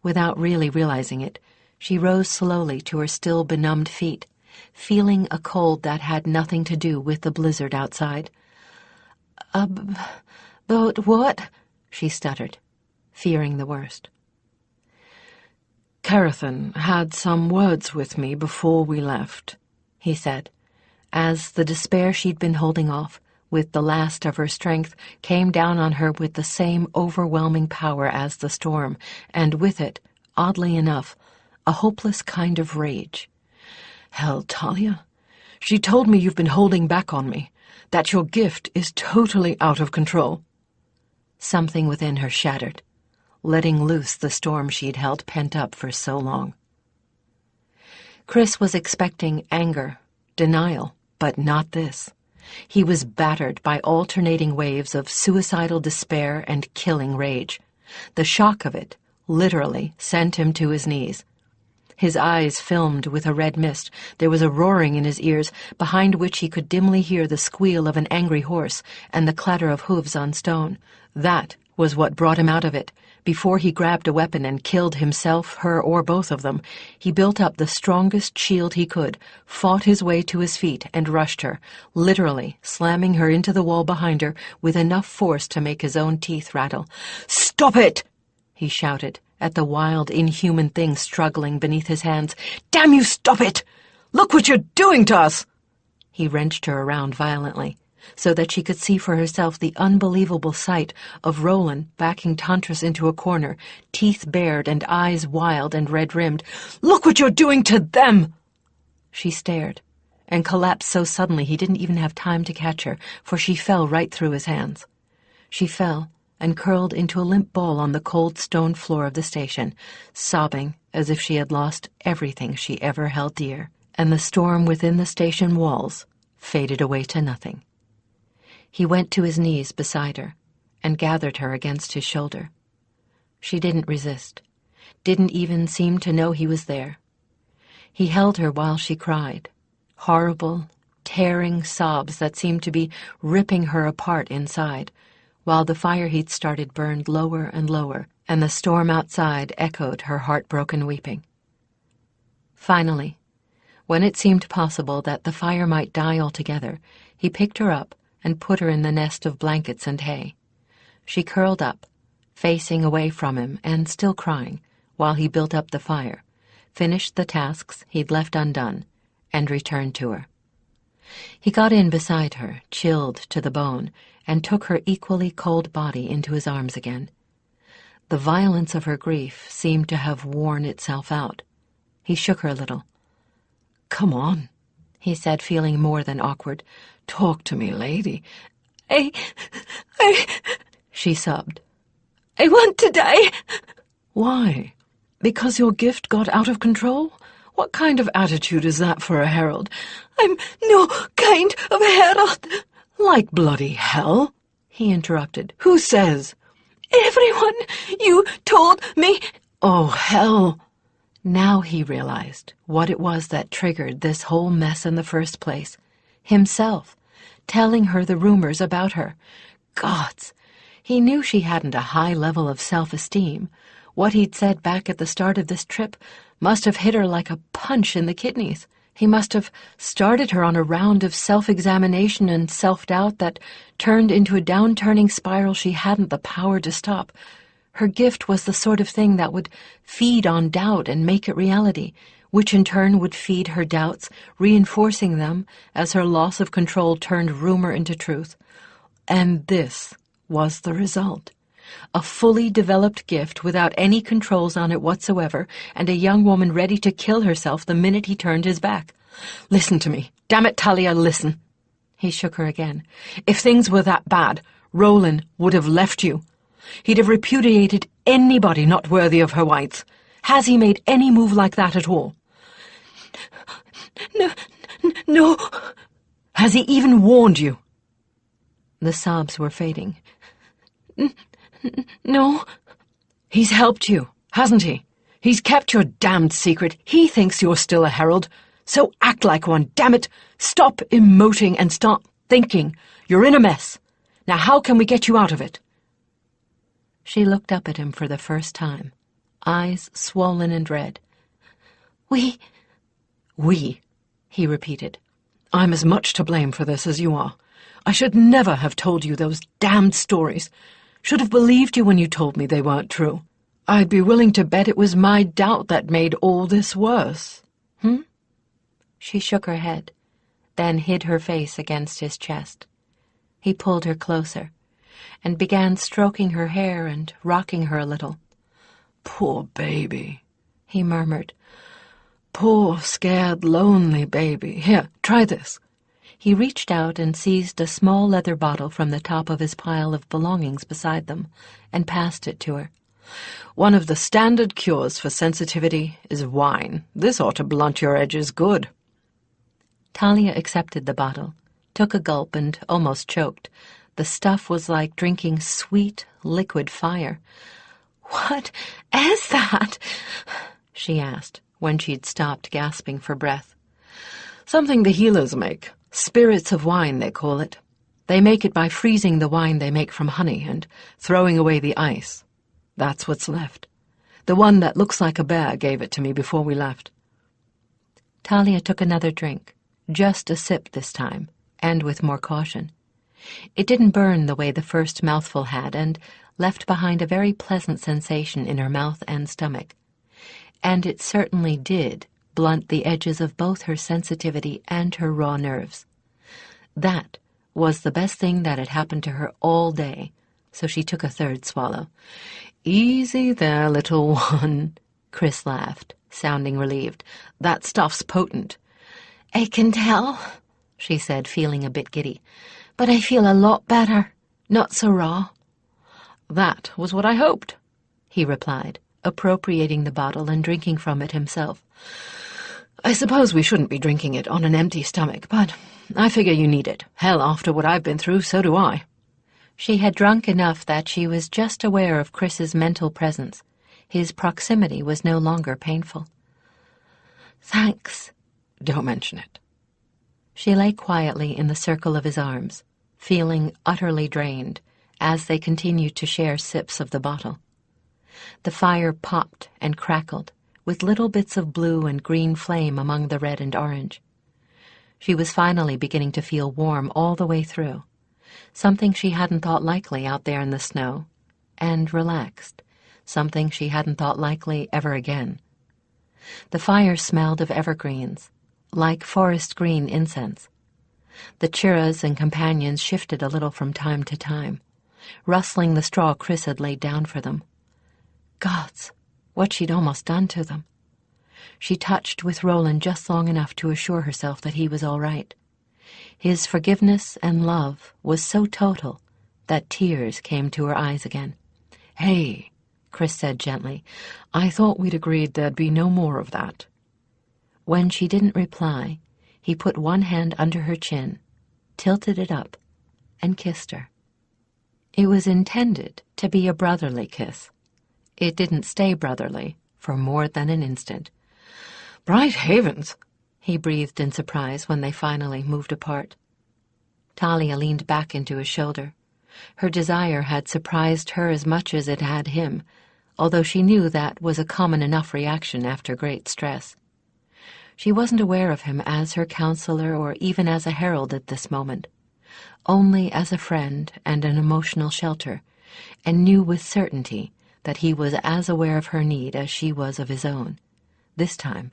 [SPEAKER 1] Without really realizing it, she rose slowly to her still benumbed feet, feeling a cold that had nothing to do with the blizzard outside. About what?" she stuttered, fearing the worst.
[SPEAKER 4] "Carathan had some words with me before we left," he said, as the despair she'd been holding off, with the last of her strength, came down on her with the same overwhelming power as the storm, and with it, oddly enough, a hopeless kind of rage. "Hell, Talia, she told me you've been holding back on me, that your gift is totally out of control."
[SPEAKER 1] Something within her shattered, letting loose the storm she'd held pent up for so long. Chris was expecting anger, denial, but not this. He was battered by alternating waves of suicidal despair and killing rage. The shock of it literally sent him to his knees. His eyes filmed with a red mist. There was a roaring in his ears, behind which he could dimly hear the squeal of an angry horse and the clatter of hooves on stone. That was what brought him out of it. Before he grabbed a weapon and killed himself, her, or both of them, he built up the strongest shield he could, fought his way to his feet, and rushed her, literally slamming her into the wall behind her with enough force to make his own teeth rattle. "Stop it!" he shouted at the wild, inhuman thing struggling beneath his hands. "Damn you, stop it! Look what you're doing to us!" He wrenched her around violently, so that she could see for herself the unbelievable sight of Roland backing Tantris into a corner, teeth bared and eyes wild and red-rimmed. "Look what you're doing to them!" She stared, and collapsed so suddenly he didn't even have time to catch her, for she fell right through his hands. She fell and curled into a limp ball on the cold stone floor of the station, sobbing as if she had lost everything she ever held dear, and the storm within the station walls faded away to nothing. He went to his knees beside her and gathered her against his shoulder. She didn't resist, didn't even seem to know he was there. He held her while she cried, horrible, tearing sobs that seemed to be ripping her apart inside, while the fire he'd started burned lower and lower, and the storm outside echoed her heartbroken weeping. Finally, when it seemed possible that the fire might die altogether, he picked her up and put her in the nest of blankets and hay. She curled up, facing away from him and still crying, while he built up the fire, finished the tasks he'd left undone, and returned to her. He got in beside her, chilled to the bone, and took her equally cold body into his arms again. The violence of her grief seemed to have worn itself out. He shook her a little. "Come on," he said, feeling more than awkward. "Talk to me, lady."
[SPEAKER 2] I...
[SPEAKER 4] She sobbed.
[SPEAKER 2] "I want to die."
[SPEAKER 4] "Why? Because your gift got out of control? What kind of attitude is that for a herald?"
[SPEAKER 2] "I'm no kind of a herald."
[SPEAKER 4] "Like bloody hell," he interrupted. "Who says?"
[SPEAKER 2] "Everyone. You told me."
[SPEAKER 4] "Oh, hell."
[SPEAKER 1] Now he realized what it was that triggered this whole mess in the first place. Himself, telling her the rumors about her. Gods! He knew she hadn't a high level of self-esteem. What he'd said back at the start of this trip must have hit her like a punch in the kidneys. He must have started her on a round of self-examination and self-doubt that turned into a down-turning spiral she hadn't the power to stop. Her gift was the sort of thing that would feed on doubt and make it reality, which in turn would feed her doubts, reinforcing them as her loss of control turned rumor into truth. And this was the result. A fully developed gift without any controls on it whatsoever, and a young woman ready to kill herself the minute he turned his back.
[SPEAKER 4] "Listen to me. Damn it, Talia, listen." He shook her again. "If things were that bad, Roland would have left you. He'd have repudiated anybody not worthy of her whites. Has he made any move like that at all?"
[SPEAKER 2] No.
[SPEAKER 4] "Has he even warned you?"
[SPEAKER 1] The sobs were fading.
[SPEAKER 3] No.
[SPEAKER 2] He's helped you, hasn't he? He's kept your damned secret. He thinks you're still a herald. So act like one, damn it. Stop emoting and start thinking. You're in a mess. Now how can we get you out of it?
[SPEAKER 1] She looked up at him for the first time, eyes swollen and red.
[SPEAKER 3] We,
[SPEAKER 2] he repeated. I'm as much to blame for this as you are. I should never have told you those damned stories. Should have believed you when you told me they weren't true. I'd be willing to bet it was my doubt that made all this worse.
[SPEAKER 1] She shook her head, then hid her face against his chest. He pulled her closer and began stroking her hair and rocking her a little.
[SPEAKER 2] Poor baby, he murmured. Poor, scared, lonely baby. Here, try this.
[SPEAKER 1] He reached out and seized a small leather bottle from the top of his pile of belongings beside them and passed it to her.
[SPEAKER 2] One of the standard cures for sensitivity is wine. This ought to blunt your edges good.
[SPEAKER 1] Talia accepted the bottle, took a gulp, and almost choked. The stuff was like drinking sweet, liquid fire.
[SPEAKER 3] "What is that?"
[SPEAKER 1] she asked, when she'd stopped gasping for breath.
[SPEAKER 2] Something the healers make. Spirits of wine, they call it. They make it by freezing the wine they make from honey and throwing away the ice. That's what's left. The one that looks like a bear gave it to me before we left.
[SPEAKER 1] Talia took another drink, just a sip this time, and with more caution. It didn't burn the way the first mouthful had, and left behind a very pleasant sensation in her mouth and stomach. And it certainly did blunt the edges of both her sensitivity and her raw nerves. That was the best thing that had happened to her all day, so she took a third swallow.
[SPEAKER 2] "Easy there, little one," Chris laughed, sounding relieved. "That stuff's potent."
[SPEAKER 3] "I can tell," she said, feeling a bit giddy. "But I feel a lot better. Not so raw."
[SPEAKER 2] "That was what I hoped,"
[SPEAKER 1] he replied, appropriating the bottle and drinking from it himself.
[SPEAKER 2] "I suppose we shouldn't be drinking it on an empty stomach, but I figure you need it. Hell, after what I've been through, so do I."
[SPEAKER 1] She had drunk enough that she was just aware of Chris's mental presence. His proximity was no longer painful.
[SPEAKER 3] "Thanks."
[SPEAKER 2] "Don't mention it."
[SPEAKER 1] She lay quietly in the circle of his arms, feeling utterly drained, as they continued to share sips of the bottle. The fire popped and crackled, with little bits of blue and green flame among the red and orange. She was finally beginning to feel warm all the way through, something she hadn't thought likely out there in the snow, and relaxed, something she hadn't thought likely ever again. The fire smelled of evergreens, like forest green incense. The churras and companions shifted a little from time to time, rustling the straw Chris had laid down for them. Gods, what she'd almost done to them. She touched with Roland just long enough to assure herself that he was all right. His forgiveness and love was so total that tears came to her eyes again.
[SPEAKER 2] "Hey," Chris said gently, "I thought we'd agreed there'd be no more of that."
[SPEAKER 1] When she didn't reply, he put one hand under her chin, tilted it up, and kissed her. It was intended to be a brotherly kiss. It didn't stay brotherly for more than an instant.
[SPEAKER 2] "Bright havens,"
[SPEAKER 1] he breathed in surprise when they finally moved apart. Talia leaned back into his shoulder. Her desire had surprised her as much as it had him, although she knew that was a common enough reaction after great stress. She wasn't aware of him as her counselor or even as a herald at this moment, only as a friend and an emotional shelter, and knew with certainty that he was as aware of her need as she was of his own. This time,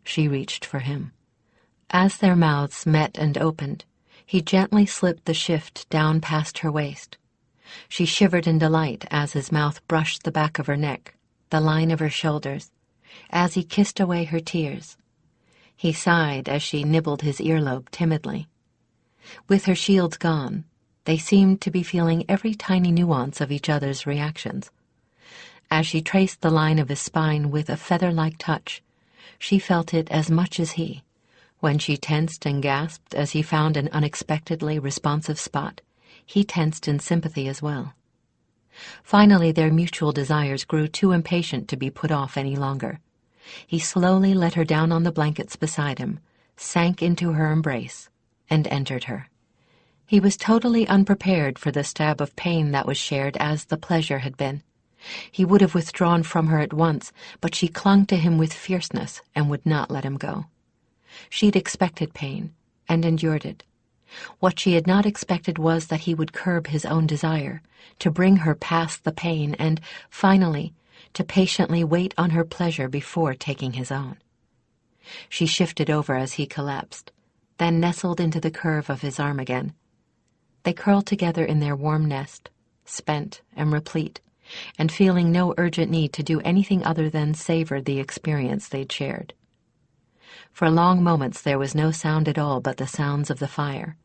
[SPEAKER 1] she reached for him. As their mouths met and opened, he gently slipped the shift down past her waist. She shivered in delight as his mouth brushed the back of her neck, the line of her shoulders, as he kissed away her tears. He sighed as she nibbled his earlobe timidly. With her shields gone, they seemed to be feeling every tiny nuance of each other's reactions. As she traced the line of his spine with a feather-like touch, she felt it as much as he. When she tensed and gasped as he found an unexpectedly responsive spot, he tensed in sympathy as well. Finally, their mutual desires grew too impatient to be put off any longer. He slowly let her down on the blankets beside him, sank into her embrace, and entered her. He was totally unprepared for the stab of pain that was shared as the pleasure had been. He would have withdrawn from her at once, but she clung to him with fierceness and would not let him go. She'd expected pain, and endured it. What she had not expected was that he would curb his own desire, to bring her past the pain, and, finally, to patiently wait on her pleasure before taking his own. She shifted over as he collapsed, then nestled into the curve of his arm again. They curled together in their warm nest, spent and replete, and feeling no urgent need to do anything other than savor the experience they'd shared. For long moments there was no sound at all but the sounds of the fire,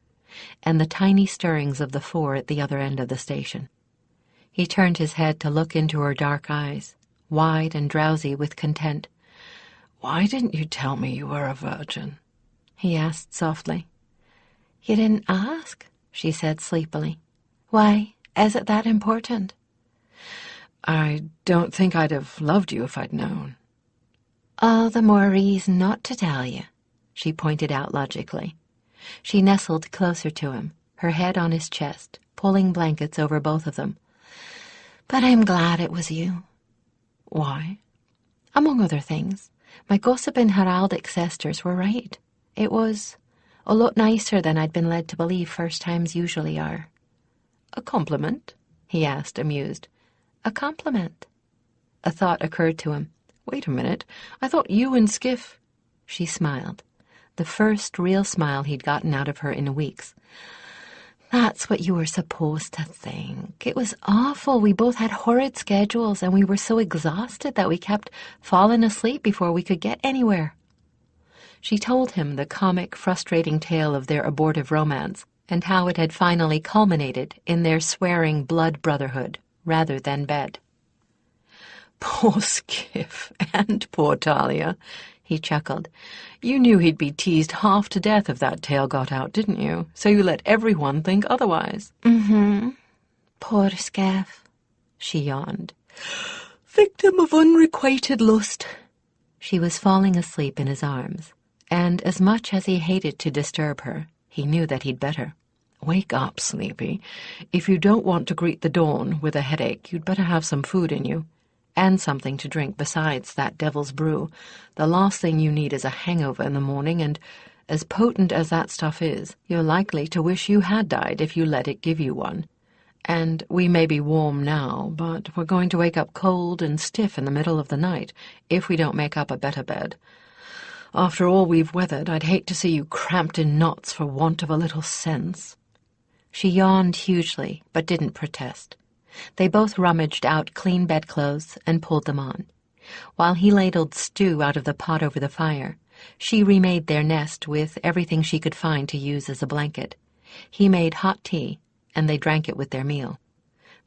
[SPEAKER 1] and the tiny stirrings of the four at the other end of the station. He turned his head to look into her dark eyes, wide and drowsy with content.
[SPEAKER 2] "Why didn't you tell me you were a virgin?"
[SPEAKER 1] he asked softly. "You didn't ask," she said sleepily. "Why, is it that important?"
[SPEAKER 2] "I don't think I'd have loved you if I'd known."
[SPEAKER 1] "All the more reason not to tell you," she pointed out logically. She nestled closer to him, her head on his chest, pulling blankets over both of them. "But I'm glad it was you."
[SPEAKER 2] "Why?"
[SPEAKER 1] "Among other things, my gossiping heraldic sisters were right. It was a lot nicer than I'd been led to believe first times usually are."
[SPEAKER 2] "A compliment?"
[SPEAKER 1] he asked, amused. "A compliment." A thought occurred to him.
[SPEAKER 2] "Wait a minute. I thought you and Skiff—"
[SPEAKER 1] She smiled, the first real smile he'd gotten out of her in weeks. "That's what you were supposed to think. It was awful. We both had horrid schedules, and we were so exhausted that we kept falling asleep before we could get anywhere." She told him the comic, frustrating tale of their abortive romance, and how it had finally culminated in their swearing blood brotherhood rather than bed.
[SPEAKER 2] "Poor Skiff, and poor Talia," he chuckled. "You knew he'd be teased half to death if that tale got out, didn't you? So you let everyone think otherwise."
[SPEAKER 1] "Mm-hmm. Poor Skiff," she yawned.
[SPEAKER 2] "Victim of unrequited lust."
[SPEAKER 1] She was falling asleep in his arms, and as much as he hated to disturb her, he knew that he'd better.
[SPEAKER 2] "Wake up, Sleepy. If you don't want to greet the dawn with a headache, you'd better have some food in you. And something to drink besides that devil's brew. The last thing you need is a hangover in the morning, and as potent as that stuff is, you're likely to wish you had died if you let it give you one. And we may be warm now, but we're going to wake up cold and stiff in the middle of the night if we don't make up a better bed. After all we've weathered, I'd hate to see you cramped in knots for want of a little sense."
[SPEAKER 1] She yawned hugely, but didn't protest. They both rummaged out clean bedclothes and pulled them on. While he ladled stew out of the pot over the fire, she remade their nest with everything she could find to use as a blanket. He made hot tea, and they drank it with their meal.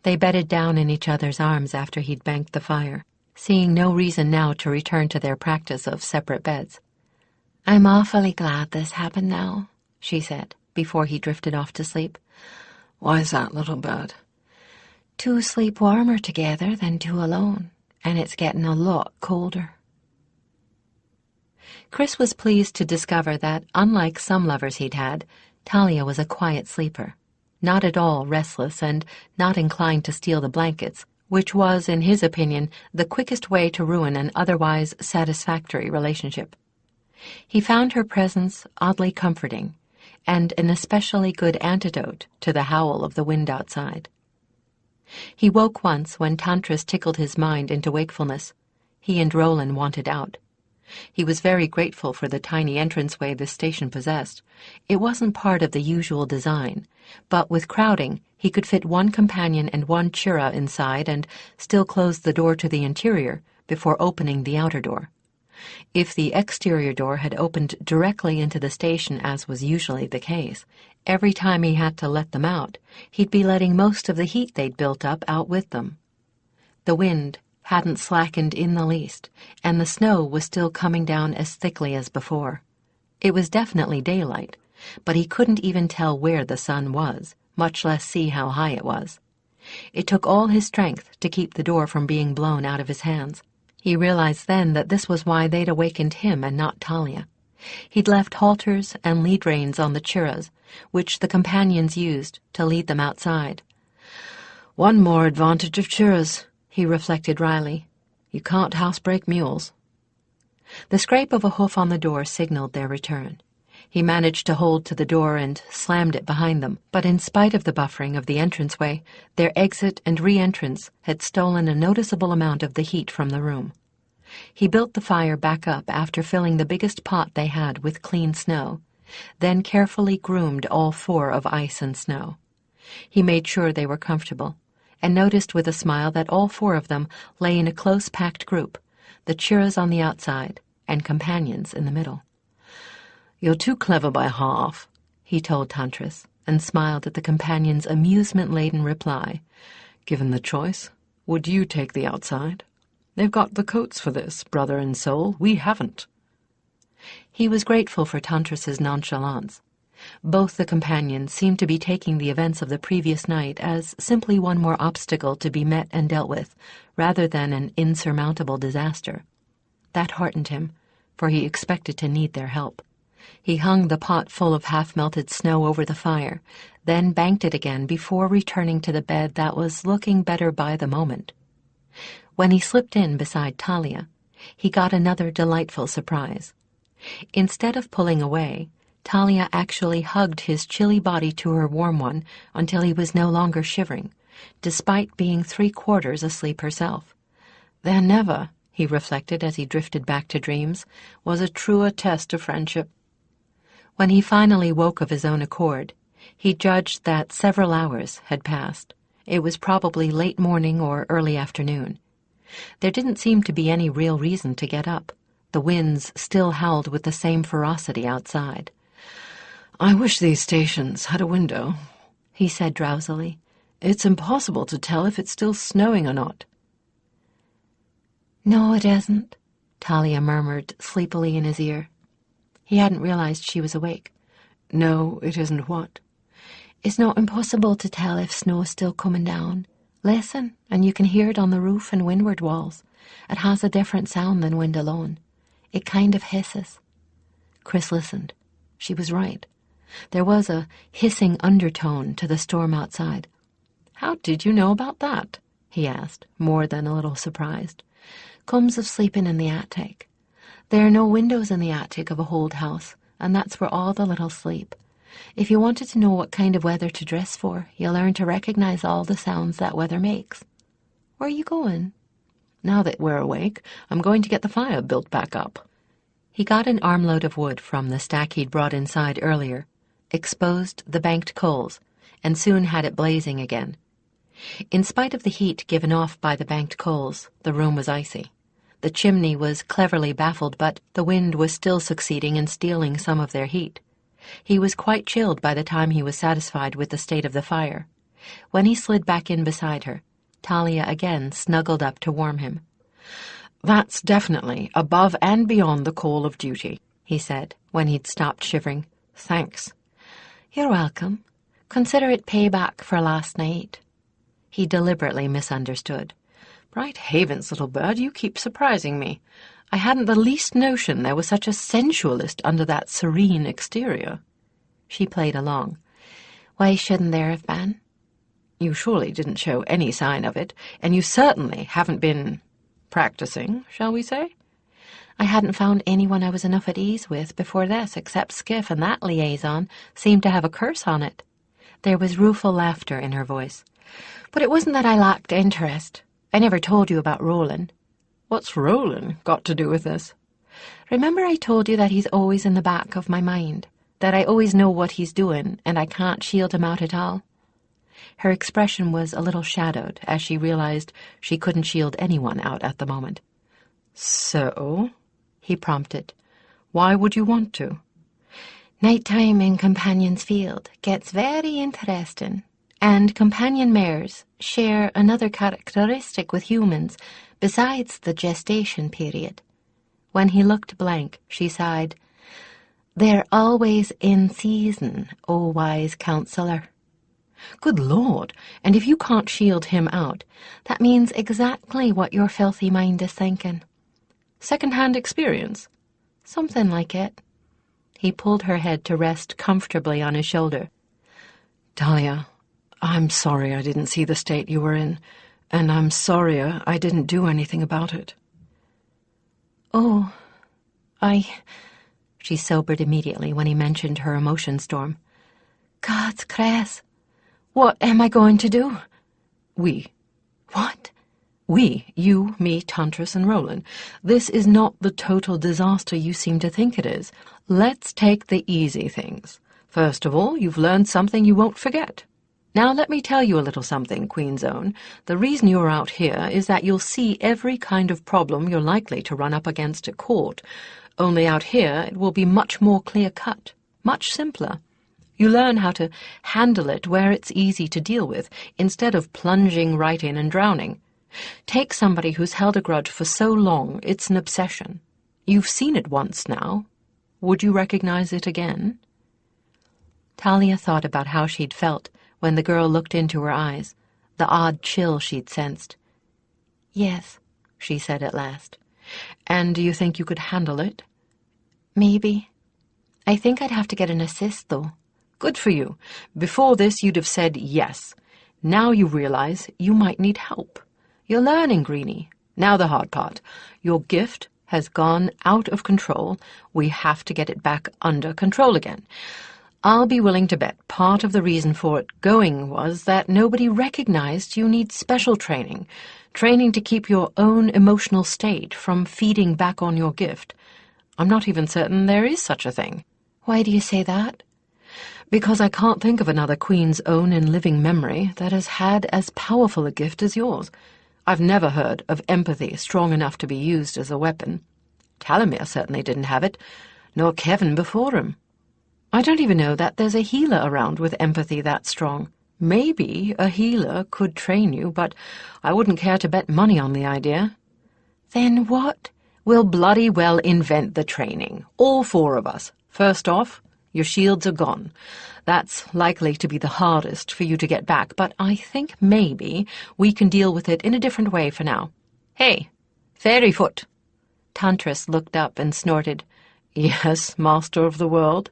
[SPEAKER 1] They bedded down in each other's arms after he'd banked the fire, seeing no reason now to return to their practice of separate beds. "I'm awfully glad this happened now," she said, before he drifted off to sleep.
[SPEAKER 2] "Why's that, little bird?"
[SPEAKER 1] "Two sleep warmer together than two alone, and it's getting a lot colder." Chris was pleased to discover that, unlike some lovers he'd had, Talia was a quiet sleeper, not at all restless and not inclined to steal the blankets, which was, in his opinion, the quickest way to ruin an otherwise satisfactory relationship. He found her presence oddly comforting, and an especially good antidote to the howl of the wind outside. He woke once when Tantris tickled his mind into wakefulness. He and Roland wanted out. He was very grateful for the tiny entranceway the station possessed. It wasn't part of the usual design, but with crowding, he could fit one companion and one chura inside and still close the door to the interior before opening the outer door. If the exterior door had opened directly into the station, as was usually the case, every time he had to let them out, he'd be letting most of the heat they'd built up out with them. The wind hadn't slackened in the least, and the snow was still coming down as thickly as before. It was definitely daylight, but he couldn't even tell where the sun was, much less see how high it was. It took all his strength to keep the door from being blown out of his hands. He realized then that this was why they'd awakened him and not Talia. He'd left halters and lead reins on the churras, which the companions used to lead them outside.
[SPEAKER 4] One more advantage of churras, he reflected wryly. You can't housebreak mules.
[SPEAKER 1] The scrape of a hoof on the door signaled their return. He managed to hold to the door and slammed it behind them, but in spite of the buffering of the entranceway, their exit and re-entrance had stolen a noticeable amount of the heat from the room. He built the fire back up after filling the biggest pot they had with clean snow, then carefully groomed all four of ice and snow. He made sure they were comfortable, and noticed with a smile that all four of them lay in a close-packed group, the churras on the outside and companions in the middle.
[SPEAKER 4] You're too clever by half, he told Tantris, and smiled at the companion's amusement-laden reply. Given the choice, would you take the outside? They've got the coats for this, brother and soul. We haven't.
[SPEAKER 1] He was grateful for Tantris's nonchalance. Both the companions seemed to be taking the events of the previous night as simply one more obstacle to be met and dealt with, rather than an insurmountable disaster. That heartened him, for he expected to need their help. He hung the pot full of half-melted snow over the fire, then banked it again before returning to the bed that was looking better by the moment. When he slipped in beside Talia, he got another delightful surprise. Instead of pulling away, Talia actually hugged his chilly body to her warm one until he was no longer shivering, despite being 3/4 asleep herself.
[SPEAKER 4] There never, he reflected as he drifted back to dreams, was a truer test of friendship.
[SPEAKER 1] When he finally woke of his own accord, he judged that several hours had passed. It was probably late morning or early afternoon. There didn't seem to be any real reason to get up. The winds still howled with the same ferocity outside.
[SPEAKER 4] I wish these stations had a window,
[SPEAKER 1] he said drowsily.
[SPEAKER 4] It's impossible to tell if it's still snowing or not.
[SPEAKER 1] No, it isn't, Talia murmured sleepily in his ear. He hadn't realized she was awake.
[SPEAKER 4] No, it isn't what?
[SPEAKER 1] It's not impossible to tell if snow's still coming down. Listen, and you can hear it on the roof and windward walls. It has a different sound than wind alone. It kind of hisses. Chris listened. She was right. There was a hissing undertone to the storm outside.
[SPEAKER 4] How did you know about that?
[SPEAKER 1] He asked, more than a little surprised. Comes of sleeping in the attic. There are no windows in the attic of a old house, and that's where all the little sleep. If you wanted to know what kind of weather to dress for, you'll learn to recognize all the sounds that weather makes. Where are you going?
[SPEAKER 4] Now that we're awake, I'm going to get the fire built back up.
[SPEAKER 1] He got an armload of wood from the stack he'd brought inside earlier, exposed the banked coals, and soon had it blazing again. In spite of the heat given off by the banked coals, the room was icy. The chimney was cleverly baffled, but the wind was still succeeding in stealing some of their heat. He was quite chilled by the time he was satisfied with the state of the fire. When he slid back in beside her, Talia again snuggled up to warm him.
[SPEAKER 4] That's definitely above and beyond the call of duty, he said, when he'd stopped shivering. Thanks.
[SPEAKER 1] You're welcome. Consider it payback for last night. He deliberately misunderstood.
[SPEAKER 4] Bright havens, little bird, you keep surprising me. I hadn't the least notion there was such a sensualist under that serene exterior.
[SPEAKER 1] She played along. Why shouldn't there have been?
[SPEAKER 4] You surely didn't show any sign of it, and you certainly haven't been practicing, shall we say?
[SPEAKER 1] I hadn't found anyone I was enough at ease with before this, except Skiff, and that liaison seemed to have a curse on it. There was rueful laughter in her voice. But it wasn't that I lacked interest. I never told you about Roland.
[SPEAKER 4] What's Roland got to do with this?
[SPEAKER 1] Remember I told you that he's always in the back of my mind, that I always know what he's doing, and I can't shield him out at all? Her expression was a little shadowed as she realized she couldn't shield anyone out at the moment.
[SPEAKER 4] So? He prompted. Why would you want to?
[SPEAKER 1] Nighttime in Companion's Field gets very interesting, and companion mares share another characteristic with humans besides the gestation period. When he looked blank, she sighed. They're always in season, O wise counselor.
[SPEAKER 4] Good Lord, and if you can't shield him out,
[SPEAKER 1] That means exactly what your filthy mind is thinking.
[SPEAKER 4] second-hand experience?
[SPEAKER 1] Something like it.
[SPEAKER 4] He pulled her head to rest comfortably on his shoulder. Talia, I'm sorry I didn't see the state you were in, and I'm sorrier I didn't do anything about it.
[SPEAKER 1] Oh, She sobered immediately when he mentioned her emotion storm. God's Chris, what am I going to do?
[SPEAKER 4] We.
[SPEAKER 1] What?
[SPEAKER 4] We, you, me, Tantris, and Roland. This is not the total disaster you seem to think it is. Let's take the easy things. First of all, you've learned something you won't forget. Now let me tell you a little something, Queen's Own. The reason you're out here is that you'll see every kind of problem you're likely to run up against at court. Only out here it will be much more clear-cut, much simpler. You learn how to handle it where it's easy to deal with, instead of plunging right in and drowning. Take somebody who's held a grudge for so long it's an obsession. You've seen it once now. Would you recognize it again?
[SPEAKER 1] Talia thought about how she'd felt when the girl looked into her eyes, the odd chill she'd sensed. Yes, she said at last.
[SPEAKER 4] And do you think you could handle it?
[SPEAKER 1] Maybe. I think I'd have to get an assist, though.
[SPEAKER 4] Good for you. Before this, you'd have said yes. Now you realize you might need help. You're learning, Greenie. Now the hard part. Your gift has gone out of control. We have to get it back under control again. I'll be willing to bet part of the reason for it going was that nobody recognized you need special training. Training to keep your own emotional state from feeding back on your gift. I'm not even certain there is such a thing.
[SPEAKER 1] Why do you say that?
[SPEAKER 4] Because I can't think of another Queen's Own in living memory that has had as powerful a gift as yours. I've never heard of empathy strong enough to be used as a weapon. Talia certainly didn't have it, nor Kevin before him. I don't even know that there's a healer around with empathy that strong. Maybe a healer could train you, but I wouldn't care to bet money on the idea.
[SPEAKER 1] Then what?
[SPEAKER 4] We'll bloody well invent the training, all four of us. First off, your shields are gone. That's likely to be the hardest for you to get back, but I think maybe we can deal with it in a different way for now. Hey, Fairyfoot!
[SPEAKER 1] Tantris looked up and snorted.
[SPEAKER 4] Yes, Master of the World?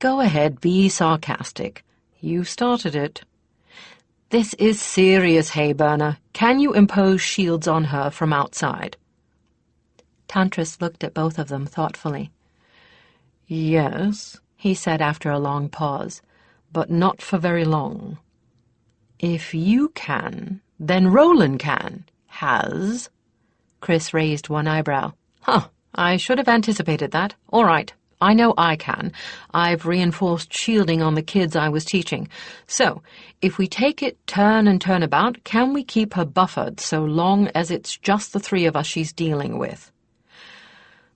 [SPEAKER 4] Go ahead, be sarcastic. You started it. This is serious, Hayburner. Can you impose shields on her from outside?
[SPEAKER 1] Tantris looked at both of them thoughtfully.
[SPEAKER 4] Yes, he said after a long pause, but not for very long. If you can, then Roland can. Has?
[SPEAKER 1] Chris raised one eyebrow.
[SPEAKER 4] Huh, I should have anticipated that. All right, I know I can. I've reinforced shielding on the kids I was teaching. So, if we take it turn and turn about, can we keep her buffered so long as it's just the three of us she's dealing with?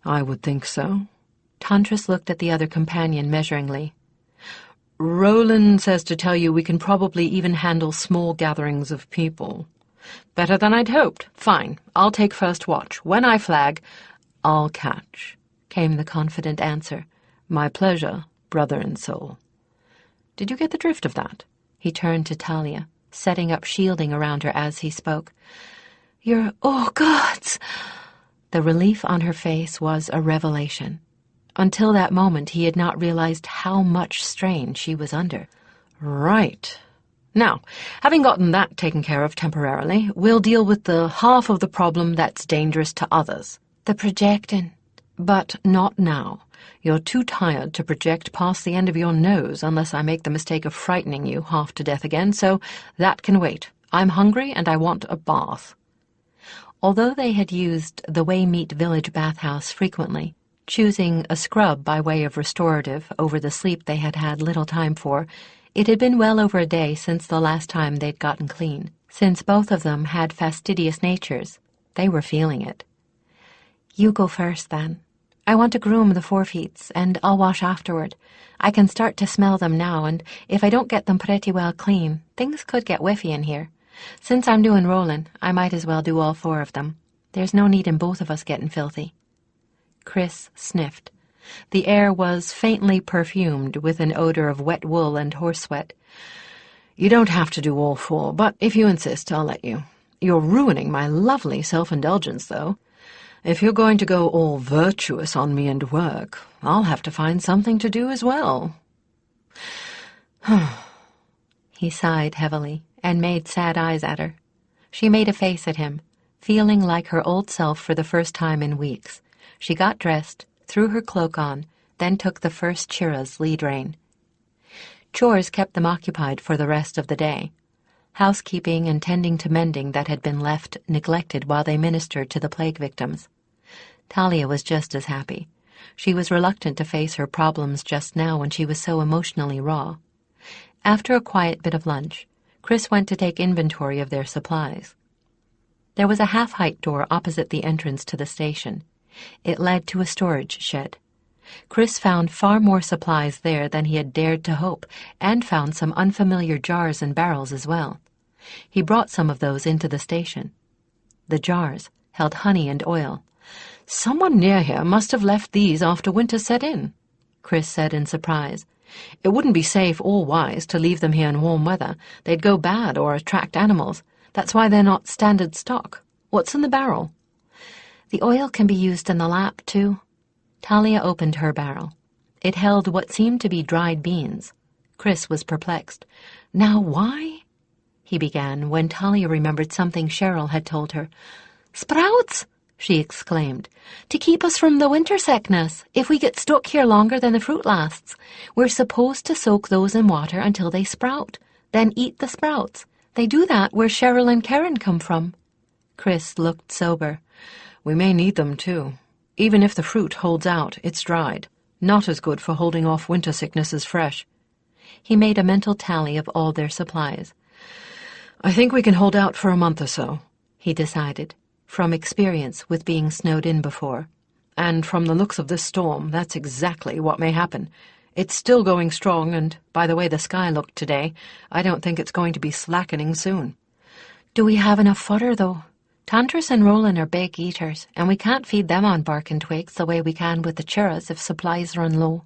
[SPEAKER 4] I would think so.
[SPEAKER 1] Tantris looked at the other companion measuringly.
[SPEAKER 4] Roland says to tell you we can probably even handle small gatherings of people. Better than I'd hoped. Fine, I'll take first watch. When I flag, I'll catch, came the confident answer. My pleasure, brother and soul. Did you get the drift of that?
[SPEAKER 1] He turned to Talia, setting up shielding around her as he spoke. Oh, gods! The relief on her face was a revelation. Until that moment, he had not realized how much strain she was under.
[SPEAKER 4] Right. Now, having gotten that taken care of temporarily, we'll deal with the half of the problem that's dangerous to others.
[SPEAKER 1] The projecting.
[SPEAKER 4] But not now. You're too tired to project past the end of your nose unless I make the mistake of frightening you half to death again, so that can wait. I'm hungry and I want a bath.
[SPEAKER 1] Although they had used the Waymeet Village bathhouse frequently, choosing a scrub by way of restorative over the sleep they had had little time for, it had been well over a day since the last time they'd gotten clean. Since both of them had fastidious natures, they were feeling it. You go first, then. I want to groom the forefeets, and I'll wash afterward. I can start to smell them now, and if I don't get them pretty well clean, things could get whiffy in here. Since I'm doing rolling, I might as well do all four of them. There's no need in both of us getting filthy. Chris sniffed. The air was faintly perfumed with an odor of wet wool and horse sweat.
[SPEAKER 4] You don't have to do all 4, but if you insist, I'll let you. You're ruining my lovely self-indulgence, though. If you're going to go all virtuous on me and work, I'll have to find something to do as well."
[SPEAKER 1] He sighed heavily and made sad eyes at her. She made a face at him, feeling like her old self for the first time in weeks. She got dressed, threw her cloak on, then took the first Chira's lead rein. Chores kept them occupied for the rest of the day. Housekeeping and tending to mending that had been left neglected while they ministered to the plague victims. Talia was just as happy. She was reluctant to face her problems just now when she was so emotionally raw. After a quiet bit of lunch, Chris went to take inventory of their supplies. There was a half-height door opposite the entrance to the station. It led to a storage shed. Chris found far more supplies there than he had dared to hope, and found some unfamiliar jars and barrels as well. He brought some of those into the station. The jars held honey and oil.
[SPEAKER 4] "Someone near here must have left these after winter set in," Chris said in surprise. "It wouldn't be safe or wise to leave them here in warm weather. They'd go bad or attract animals. That's why they're not standard stock. What's in the barrel?"
[SPEAKER 1] "The oil can be used in the lap, too." Talia opened her barrel. It held what seemed to be dried beans. Chris was perplexed. "Now why?" he began, when Talia remembered something Cheryl had told her. "Sprouts!" she exclaimed. "To keep us from the winter sickness, if we get stuck here longer than the fruit lasts. We're supposed to soak those in water until they sprout, then eat the sprouts. They do that where Cheryl and Karen come from." Chris looked sober.
[SPEAKER 4] "We may need them, too. Even if the fruit holds out, it's dried. Not as good for holding off winter sickness as fresh."
[SPEAKER 1] He made a mental tally of all their supplies.
[SPEAKER 4] "I think we can hold out for a month or so," he decided, from experience with being snowed in before. "And from the looks of this storm, that's exactly what may happen. It's still going strong, and by the way the sky looked today, I don't think it's going to be slackening soon."
[SPEAKER 1] "Do we have enough fodder, though? Tantris and Roland are big eaters, and we can't feed them on bark and twigs the way we can with the Chiras if supplies run low."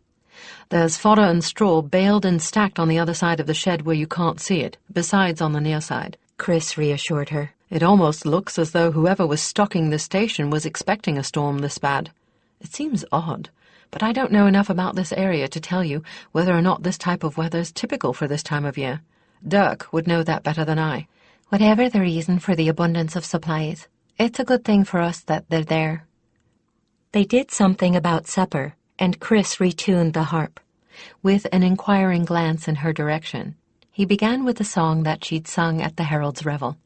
[SPEAKER 4] "There's fodder and straw baled and stacked on the other side of the shed where you can't see it, besides on the near side,"
[SPEAKER 1] Chris reassured her.
[SPEAKER 4] "It almost looks as though whoever was stocking the station was expecting a storm this bad. It seems odd, but I don't know enough about this area to tell you whether or not this type of weather is typical for this time of year. Dirk would know that better than I."
[SPEAKER 1] "Whatever the reason for the abundance of supplies, it's a good thing for us that they're there." They did something about supper, and Chris retuned the harp. With an inquiring glance in her direction, he began with a song that she'd sung at the Herald's revel.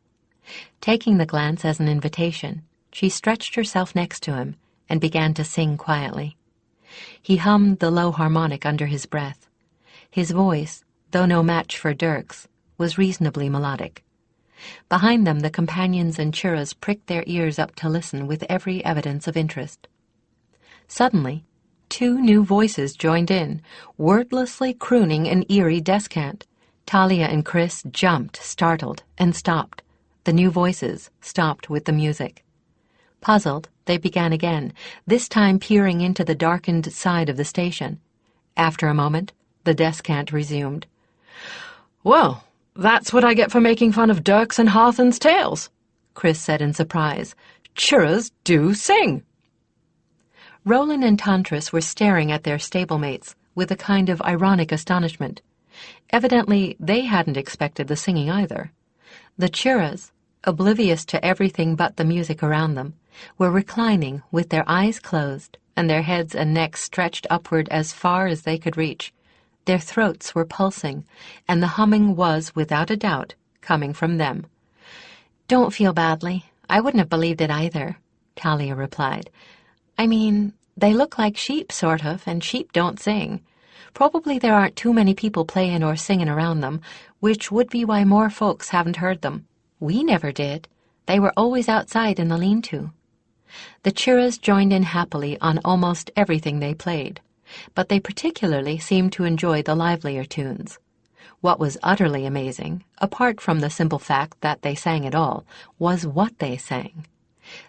[SPEAKER 1] Taking the glance as an invitation, she stretched herself next to him and began to sing quietly. He hummed the low harmonic under his breath. His voice, though no match for Dirk's, was reasonably melodic. Behind them, the companions and Chiras pricked their ears up to listen with every evidence of interest. Suddenly, 2 new voices joined in, wordlessly crooning an eerie descant. Talia and Chris jumped, startled, and stopped. The new voices stopped with the music. Puzzled, they began again, this time peering into the darkened side of the station. After a moment, the descant resumed.
[SPEAKER 4] "Well, that's what I get for making fun of Dirk's and Harthen's tales," Chris said in surprise. "Chiras do sing."
[SPEAKER 1] Roland and Tantris were staring at their stablemates with a kind of ironic astonishment. Evidently, they hadn't expected the singing either. The Chiras, oblivious to everything but the music around them, were reclining with their eyes closed and their heads and necks stretched upward as far as they could reach. Their throats were pulsing, and the humming was, without a doubt, coming from them. "Don't feel badly. I wouldn't have believed it either," Talia replied. "I mean, they look like sheep, sort of, and sheep don't sing. Probably there aren't too many people playing or singing around them, which would be why more folks haven't heard them. We never did. They were always outside in the lean-to." The Chiras joined in happily on almost everything they played, but they particularly seemed to enjoy the livelier tunes. What was utterly amazing, apart from the simple fact that they sang at all, was what they sang.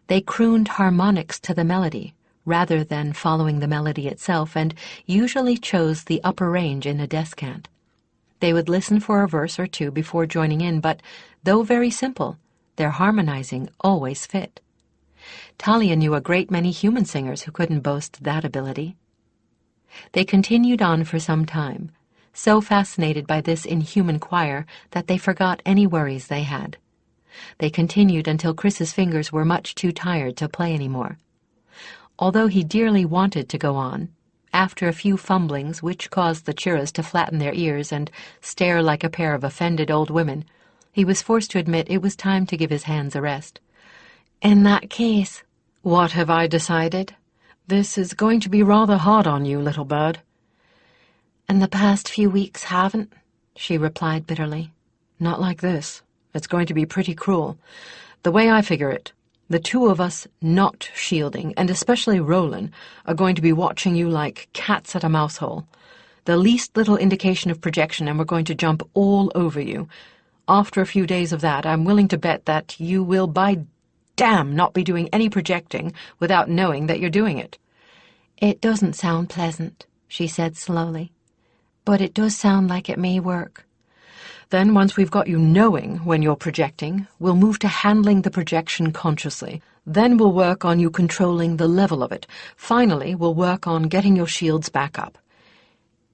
[SPEAKER 1] They crooned harmonics to the melody, rather than following the melody itself, and usually chose the upper range in a descant. They would listen for a verse or two before joining in, but though very simple, their harmonizing always fit. Talia knew a great many human singers who couldn't boast that ability. They continued on for some time, so fascinated by this inhuman choir that they forgot any worries they had. They continued until Chris's fingers were much too tired to play any more. Although he dearly wanted to go on, after a few fumblings which caused the churras to flatten their ears and stare like a pair of offended old women, he was forced to admit it was time to give his hands a rest.
[SPEAKER 4] "In that case, what have I decided? This is going to be rather hard on you, little bird."
[SPEAKER 1] "And the past few weeks haven't," she replied bitterly.
[SPEAKER 4] "Not like this. It's going to be pretty cruel. The way I figure it, the two of us not shielding, and especially Roland, are going to be watching you like cats at a mouse hole. The least little indication of projection and we're going to jump all over you. After a few days of that, I'm willing to bet that you will by damn not be doing any projecting without knowing that you're doing it."
[SPEAKER 1] "It doesn't sound pleasant," she said slowly, "but it does sound like it may work."
[SPEAKER 4] "Then once we've got you knowing when you're projecting, we'll move to handling the projection consciously. Then we'll work on you controlling the level of it. Finally, we'll work on getting your shields back up."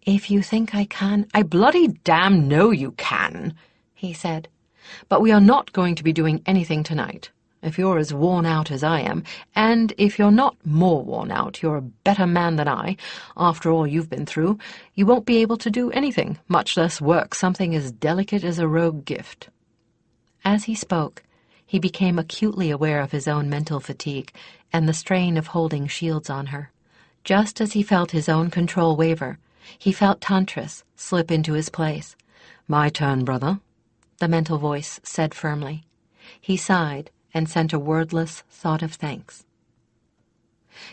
[SPEAKER 1] "If you think I can—"
[SPEAKER 4] "I bloody damn know you can," he said. "But we are not going to be doing anything tonight. If you're as worn out as I am, and if you're not more worn out, you're a better man than I, after all you've been through, you won't be able to do anything, much less work something as delicate as a rogue gift."
[SPEAKER 1] As he spoke, he became acutely aware of his own mental fatigue and the strain of holding shields on her. Just as he felt his own control waver, he felt Tantris slip into his place.
[SPEAKER 4] "My turn, brother,"
[SPEAKER 1] the mental voice said firmly. He sighed and sent a wordless thought of thanks.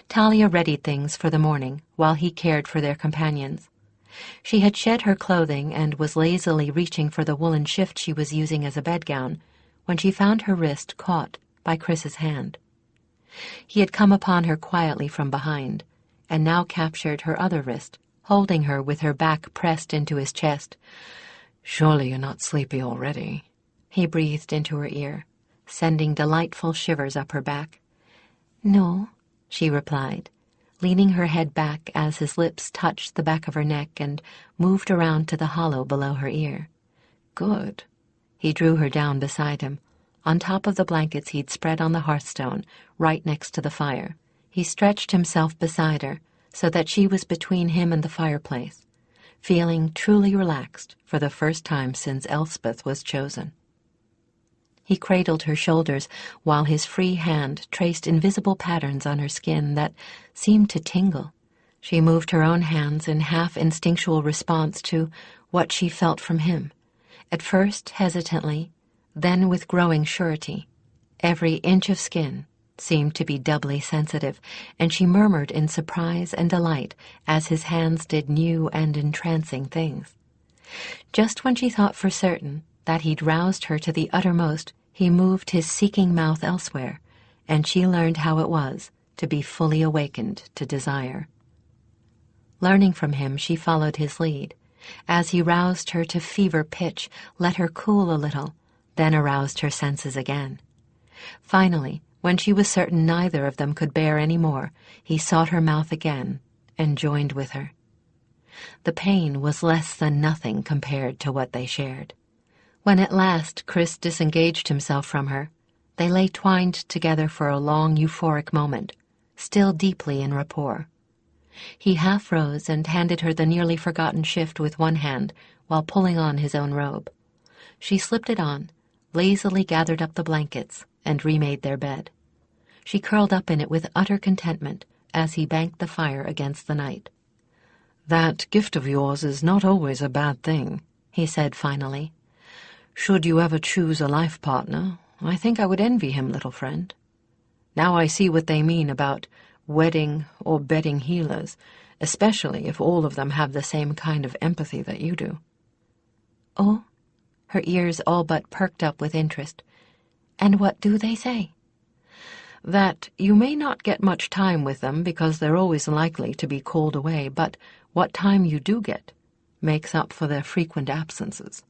[SPEAKER 1] Talia readied things for the morning while he cared for their companions. She had shed her clothing and was lazily reaching for the woolen shift she was using as a bedgown when she found her wrist caught by Chris's hand. He had come upon her quietly from behind and now captured her other wrist, holding her with her back pressed into his chest.
[SPEAKER 4] "Surely you're not sleepy already,"
[SPEAKER 1] he breathed into her ear, sending delightful shivers up her back. "No," she replied, leaning her head back as his lips touched the back of her neck and moved around to the hollow below her ear.
[SPEAKER 4] "Good."
[SPEAKER 1] He drew her down beside him, on top of the blankets he'd spread on the hearthstone, right next to the fire. He stretched himself beside her so that she was between him and the fireplace, feeling truly relaxed for the first time since Elspeth was chosen. He cradled her shoulders while his free hand traced invisible patterns on her skin that seemed to tingle. She moved her own hands in half-instinctual response to what she felt from him, at first hesitantly, then with growing surety. Every inch of skin seemed to be doubly sensitive, and she murmured in surprise and delight as his hands did new and entrancing things. Just when she thought for certain that he'd roused her to the uttermost, he moved his seeking mouth elsewhere, and she learned how it was to be fully awakened to desire. Learning from him, she followed his lead. As he roused her to fever pitch, let her cool a little, then aroused her senses again. Finally, when she was certain neither of them could bear any more, he sought her mouth again and joined with her. The pain was less than nothing compared to what they shared. When at last Chris disengaged himself from her, they lay twined together for a long euphoric moment, still deeply in rapport. He half rose and handed her the nearly forgotten shift with one hand while pulling on his own robe. She slipped it on, lazily gathered up the blankets, and remade their bed. She curled up in it with utter contentment as he banked the fire against the night.
[SPEAKER 4] "That gift of yours is not always a bad thing," he said finally. "Should you ever choose a life partner, I think I would envy him, little friend. Now I see what they mean about wedding or bedding healers, especially if all of them have the same kind of empathy that you do."
[SPEAKER 1] "Oh?" Her ears all but perked up with interest. "And what do they say?"
[SPEAKER 4] "That you may not get much time with them because they're always likely to be called away, but what time you do get, makes up for their frequent absences."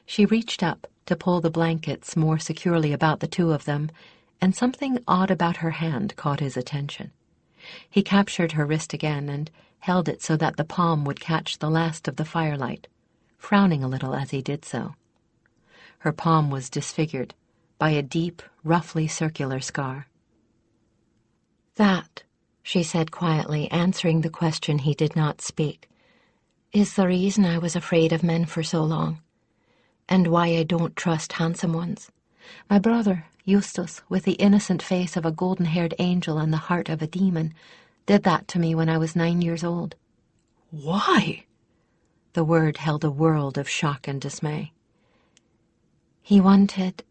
[SPEAKER 1] She reached up to pull the blankets more securely about the two of them, and something odd about her hand caught his attention. He captured her wrist again and held it so that the palm would catch the last of the firelight, frowning a little as he did so. Her palm was disfigured by a deep, roughly circular scar. "That," she said quietly, answering the question he did not speak, "is the reason I was afraid of men for so long, and why I don't trust handsome ones. My brother, Eustace, with the innocent face of a golden-haired angel and the heart of a demon, did that to me when I was 9 years old."
[SPEAKER 4] "Why?"
[SPEAKER 1] The word held a world of shock and dismay. "He wanted...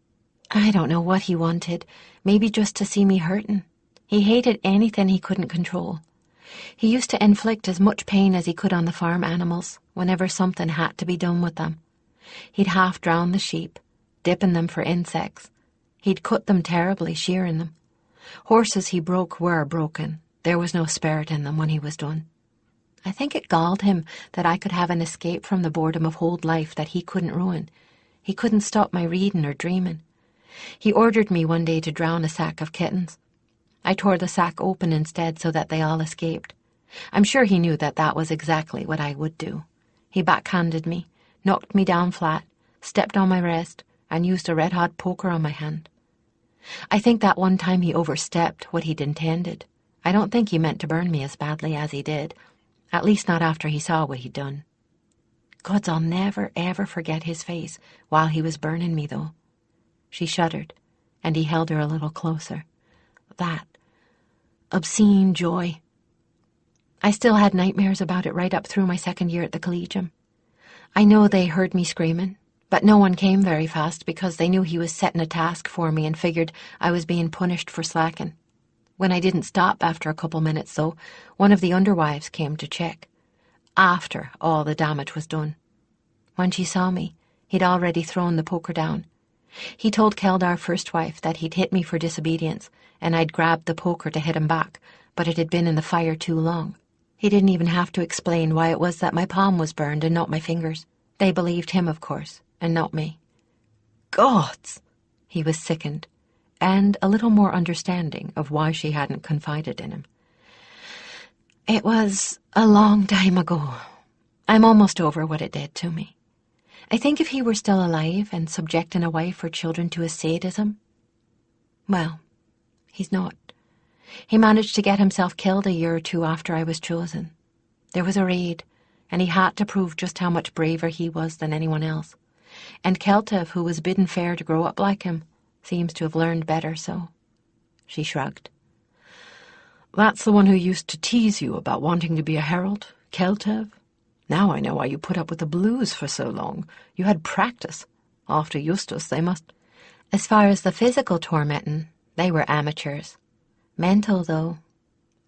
[SPEAKER 1] I don't know what he wanted. Maybe just to see me hurtin'. He hated anything he couldn't control. He used to inflict as much pain as he could on the farm animals whenever something had to be done with them. He'd half drown the sheep, dipping them for insects. He'd cut them terribly, shearing them. Horses he broke were broken. There was no spirit in them when he was done. I think it galled him that I could have an escape from the boredom of whole life that he couldn't ruin. He couldn't stop my reading or dreaming. He ordered me one day to drown a sack of kittens. I tore the sack open instead so that they all escaped. I'm sure he knew that that was exactly what I would do. He backhanded me, knocked me down flat, stepped on my wrist, and used a red-hot poker on my hand. I think that one time he overstepped what he'd intended. I don't think he meant to burn me as badly as he did, at least not after he saw what he'd done. Gods, I'll never, ever forget his face while he was burning me, though." She shuddered, and he held her a little closer. That obscene joy. I still had nightmares about it right up through my second year at the collegium. I know they heard me screaming, but no one came very fast because they knew he was setting a task for me and figured I was being punished for slacking. When I didn't stop after a couple minutes, though, one of the underwives came to check, after all the damage was done. When she saw me, he'd already thrown the poker down. He told Keld, our first wife, that he'd hit me for disobedience, and I'd grabbed the poker to hit him back, but it had been in the fire too long. He didn't even have to explain why it was that my palm was burned and not my fingers. They believed him, of course, and not me.
[SPEAKER 4] "Gods!"
[SPEAKER 1] He was sickened, and a little more understanding of why she hadn't confided in him. "It was a long time ago. I'm almost over what it did to me. I think if he were still alive and subjecting a wife or children to his sadism... Well, he's not. He managed to get himself killed a year or two after I was chosen. There was a raid, and he had to prove just how much braver he was than anyone else. And Keltev, who was bidden fair to grow up like him, seems to have learned better, so..." She shrugged.
[SPEAKER 4] "That's the one who used to tease you about wanting to be a herald, Keltev? Now I know why you put up with the blues for so long. You had practice. After Eustace, they must..."
[SPEAKER 1] As far as the physical tormenting, they were amateurs. Mental, though,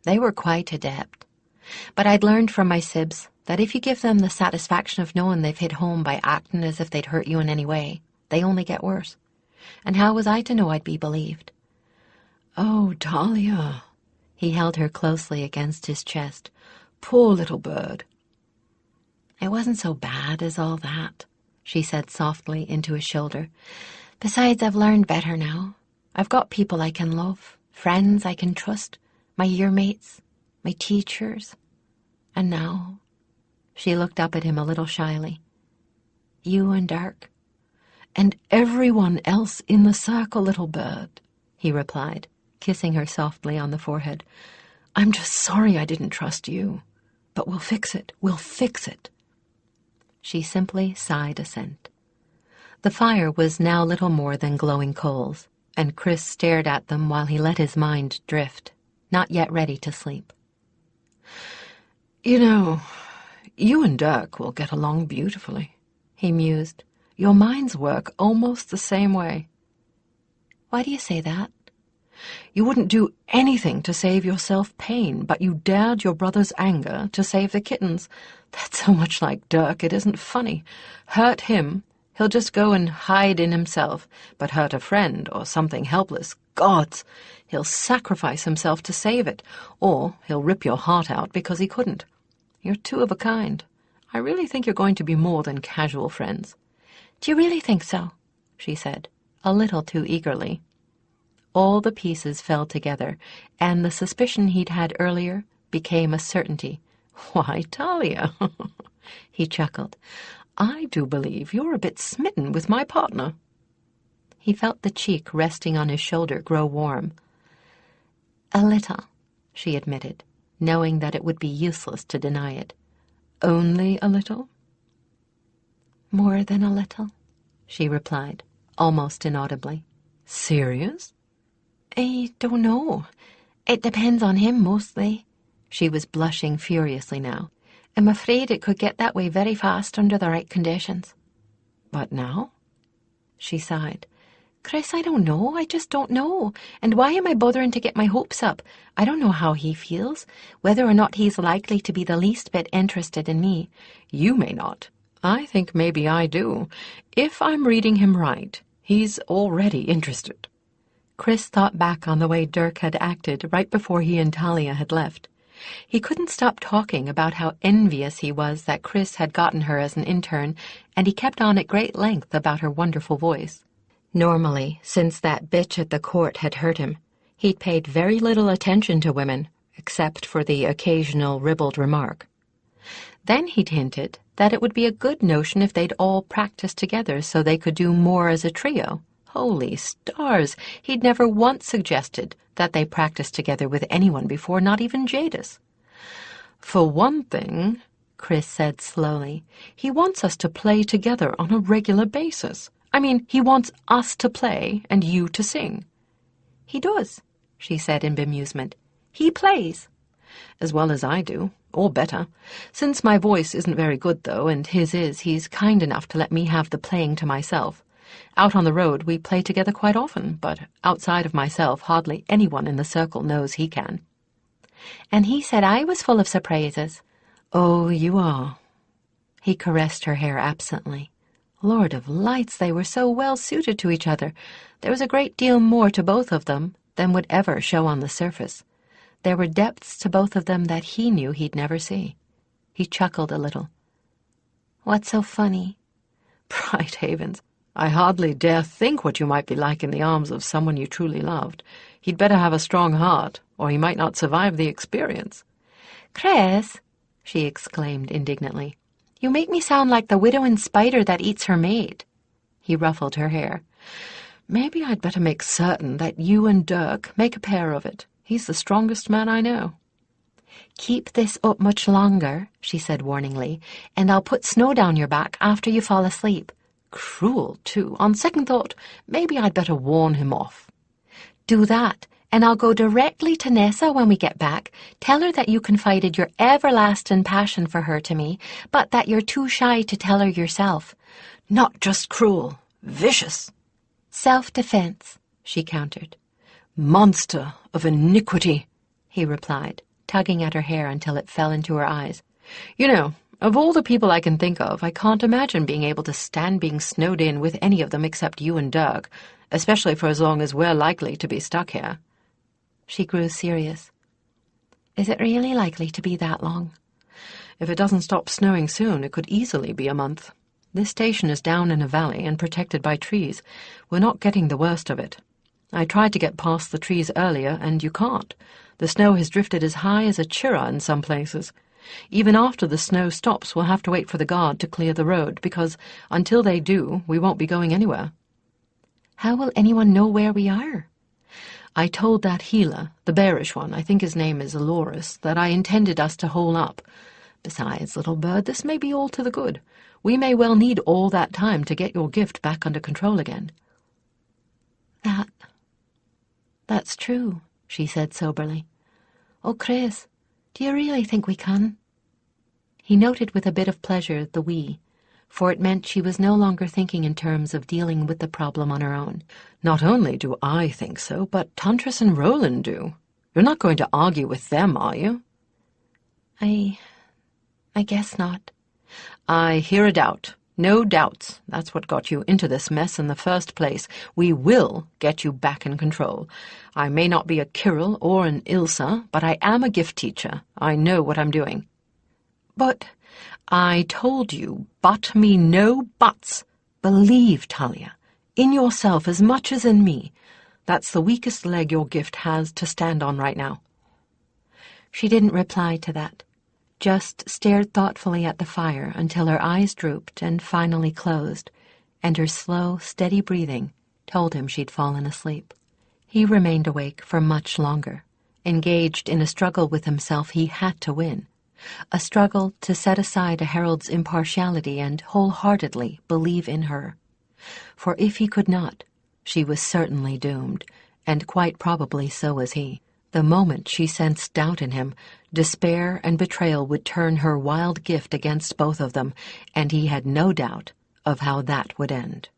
[SPEAKER 1] they were quite adept. But I'd learned from my sibs that if you give them the satisfaction of knowing they've hit home by acting as if they'd hurt you in any way, they only get worse. And how was I to know I'd be believed?
[SPEAKER 4] "Oh, Talia."
[SPEAKER 1] He held her closely against his chest.
[SPEAKER 4] "Poor little bird."
[SPEAKER 1] "It wasn't so bad as all that," she said softly into his shoulder. "Besides, I've learned better now. I've got people I can love, friends I can trust, my year-mates, my teachers. And now..." She looked up at him a little shyly. "You and Dirk."
[SPEAKER 4] "And everyone else in the circle, little bird," he replied,
[SPEAKER 1] kissing her softly on the forehead.
[SPEAKER 4] "I'm just sorry I didn't trust you. But we'll fix it. We'll fix it."
[SPEAKER 1] She simply sighed assent. The fire was now little more than glowing coals, and Chris stared at them while he let his mind drift, not yet ready to sleep.
[SPEAKER 4] "You know, you and Dirk will get along beautifully," he mused. "Your minds work almost the same way."
[SPEAKER 1] "Why do you say that?"
[SPEAKER 4] "You wouldn't do anything to save yourself pain, but you dared your brother's anger to save the kittens. That's so much like Dirk, it isn't funny. Hurt him, he'll just go and hide in himself, but hurt a friend or something helpless, gods, he'll sacrifice himself to save it, or he'll rip your heart out because he couldn't. You're two of a kind. I really think you're going to be more than casual friends."
[SPEAKER 3] "Do you really think so?" she said, a little too eagerly. All the pieces fell together, and the suspicion he'd had earlier became a certainty.
[SPEAKER 4] "Why, Talia,"
[SPEAKER 3] he chuckled.
[SPEAKER 4] "I do believe you're a bit smitten with my partner."
[SPEAKER 3] He felt the cheek resting on his shoulder grow warm. "A little," she admitted, knowing that it would be useless to deny it.
[SPEAKER 4] "Only a little?"
[SPEAKER 3] "More than a little," she replied, almost inaudibly.
[SPEAKER 4] "Serious?"
[SPEAKER 3] "I don't know. It depends on him, mostly." She was blushing furiously now. "I'm afraid it could get that way very fast under the right conditions."
[SPEAKER 4] "But now?"
[SPEAKER 3] She sighed. "Chris, I don't know. I just don't know. And why am I bothering to get my hopes up? I don't know how he feels, whether or not he's likely to be the least bit interested in me."
[SPEAKER 4] "You may not. I think maybe I do. If I'm reading him right, he's already interested."
[SPEAKER 3] Chris thought back on the way Dirk had acted right before he and Talia had left. He couldn't stop talking about how envious he was that Chris had gotten her as an intern, and he kept on at great length about her wonderful voice. Normally, since that bitch at the court had hurt him, he'd paid very little attention to women, except for the occasional ribald remark. Then he'd hinted that it would be a good notion if they'd all practice together so they could do more as a trio. Holy stars, he'd never once suggested that they practice together with anyone before, not even Jadis.
[SPEAKER 4] "For one thing,"
[SPEAKER 3] Chris said slowly,
[SPEAKER 4] "he wants us to play together on a regular basis. I mean, he wants us to play and you to sing."
[SPEAKER 3] "He does," she said in bemusement. "He plays."
[SPEAKER 4] "As well as I do, or better. Since my voice isn't very good, though, and his is, he's kind enough to let me have the playing to myself. Out on the road, we play together quite often, but outside of myself, hardly anyone in the circle knows he can."
[SPEAKER 3] "And he said I was full of surprises."
[SPEAKER 4] "Oh, you are."
[SPEAKER 3] He caressed her hair absently. Lord of lights, they were so well suited to each other. There was a great deal more to both of them than would ever show on the surface. There were depths to both of them that he knew he'd never see. He chuckled a little. "What's so funny?"
[SPEAKER 4] "Bright Havens, I hardly dare think what you might be like in the arms of someone you truly loved. He'd better have a strong heart, or he might not survive the experience."
[SPEAKER 3] "Chris," she exclaimed indignantly, "you make me sound like the widowing spider that eats her mate." He ruffled her hair.
[SPEAKER 4] "Maybe I'd better make certain that you and Dirk make a pair of it. He's the strongest man I know."
[SPEAKER 3] "Keep this up much longer," she said warningly, "and I'll put snow down your back after you fall asleep."
[SPEAKER 4] Cruel, too. On second thought, maybe I'd better warn him off.
[SPEAKER 3] "Do that, and I'll go directly to Nessa when we get back. Tell her that you confided your everlasting passion for her to me, but that you're too shy to tell her yourself."
[SPEAKER 4] "Not just cruel, vicious."
[SPEAKER 3] "Self-defense," she countered.
[SPEAKER 4] "Monster of iniquity,"
[SPEAKER 3] he replied, tugging at her hair until it fell into her eyes.
[SPEAKER 4] "You know, of all the people I can think of, I can't imagine being able to stand being snowed in with any of them except you and Dirk, especially for as long as we're likely to be stuck here."
[SPEAKER 3] She grew serious. "Is it really likely to be that long?"
[SPEAKER 4] "If it doesn't stop snowing soon, it could easily be a month. This station is down in a valley and protected by trees. We're not getting the worst of it. I tried to get past the trees earlier, and you can't. The snow has drifted as high as a chirra in some places. Even after the snow stops, we'll have to wait for the guard to clear the road, because until they do, we won't be going anywhere."
[SPEAKER 3] "How will anyone know where we are?"
[SPEAKER 4] "I told that healer, the bearish one, I think his name is Aloris, that I intended us to hole up. Besides, little bird, this may be all to the good. We may well need all that time to get your gift back under control again."
[SPEAKER 3] That's true," she said soberly. "Oh, Chris, do you really think we can?" He noted with a bit of pleasure the we, for it meant she was no longer thinking in terms of dealing with the problem on her own.
[SPEAKER 4] "Not only do I think so, but Tantris and Roland do. You're not going to argue with them, are you?"
[SPEAKER 3] I guess not."
[SPEAKER 4] "I hear a doubt. No doubts. That's what got you into this mess in the first place. We will get you back in control. I may not be a Kirill or an Ilsa, but I am a gift teacher. I know what I'm doing." But I told you, but me no buts. Believe, Talia, in yourself as much as in me. That's the weakest leg your gift has to stand on right now.
[SPEAKER 1] She didn't reply to that, just stared thoughtfully at the fire until her eyes drooped and finally closed, and her slow, steady breathing told him she'd fallen asleep. He remained awake for much longer, engaged in a struggle with himself he had to win, a struggle to set aside a Herald's impartiality and wholeheartedly believe in her. For if he could not, she was certainly doomed, and quite probably so was he. The moment she sensed doubt in him, despair and betrayal would turn her wild gift against both of them, and he had no doubt of how that would end.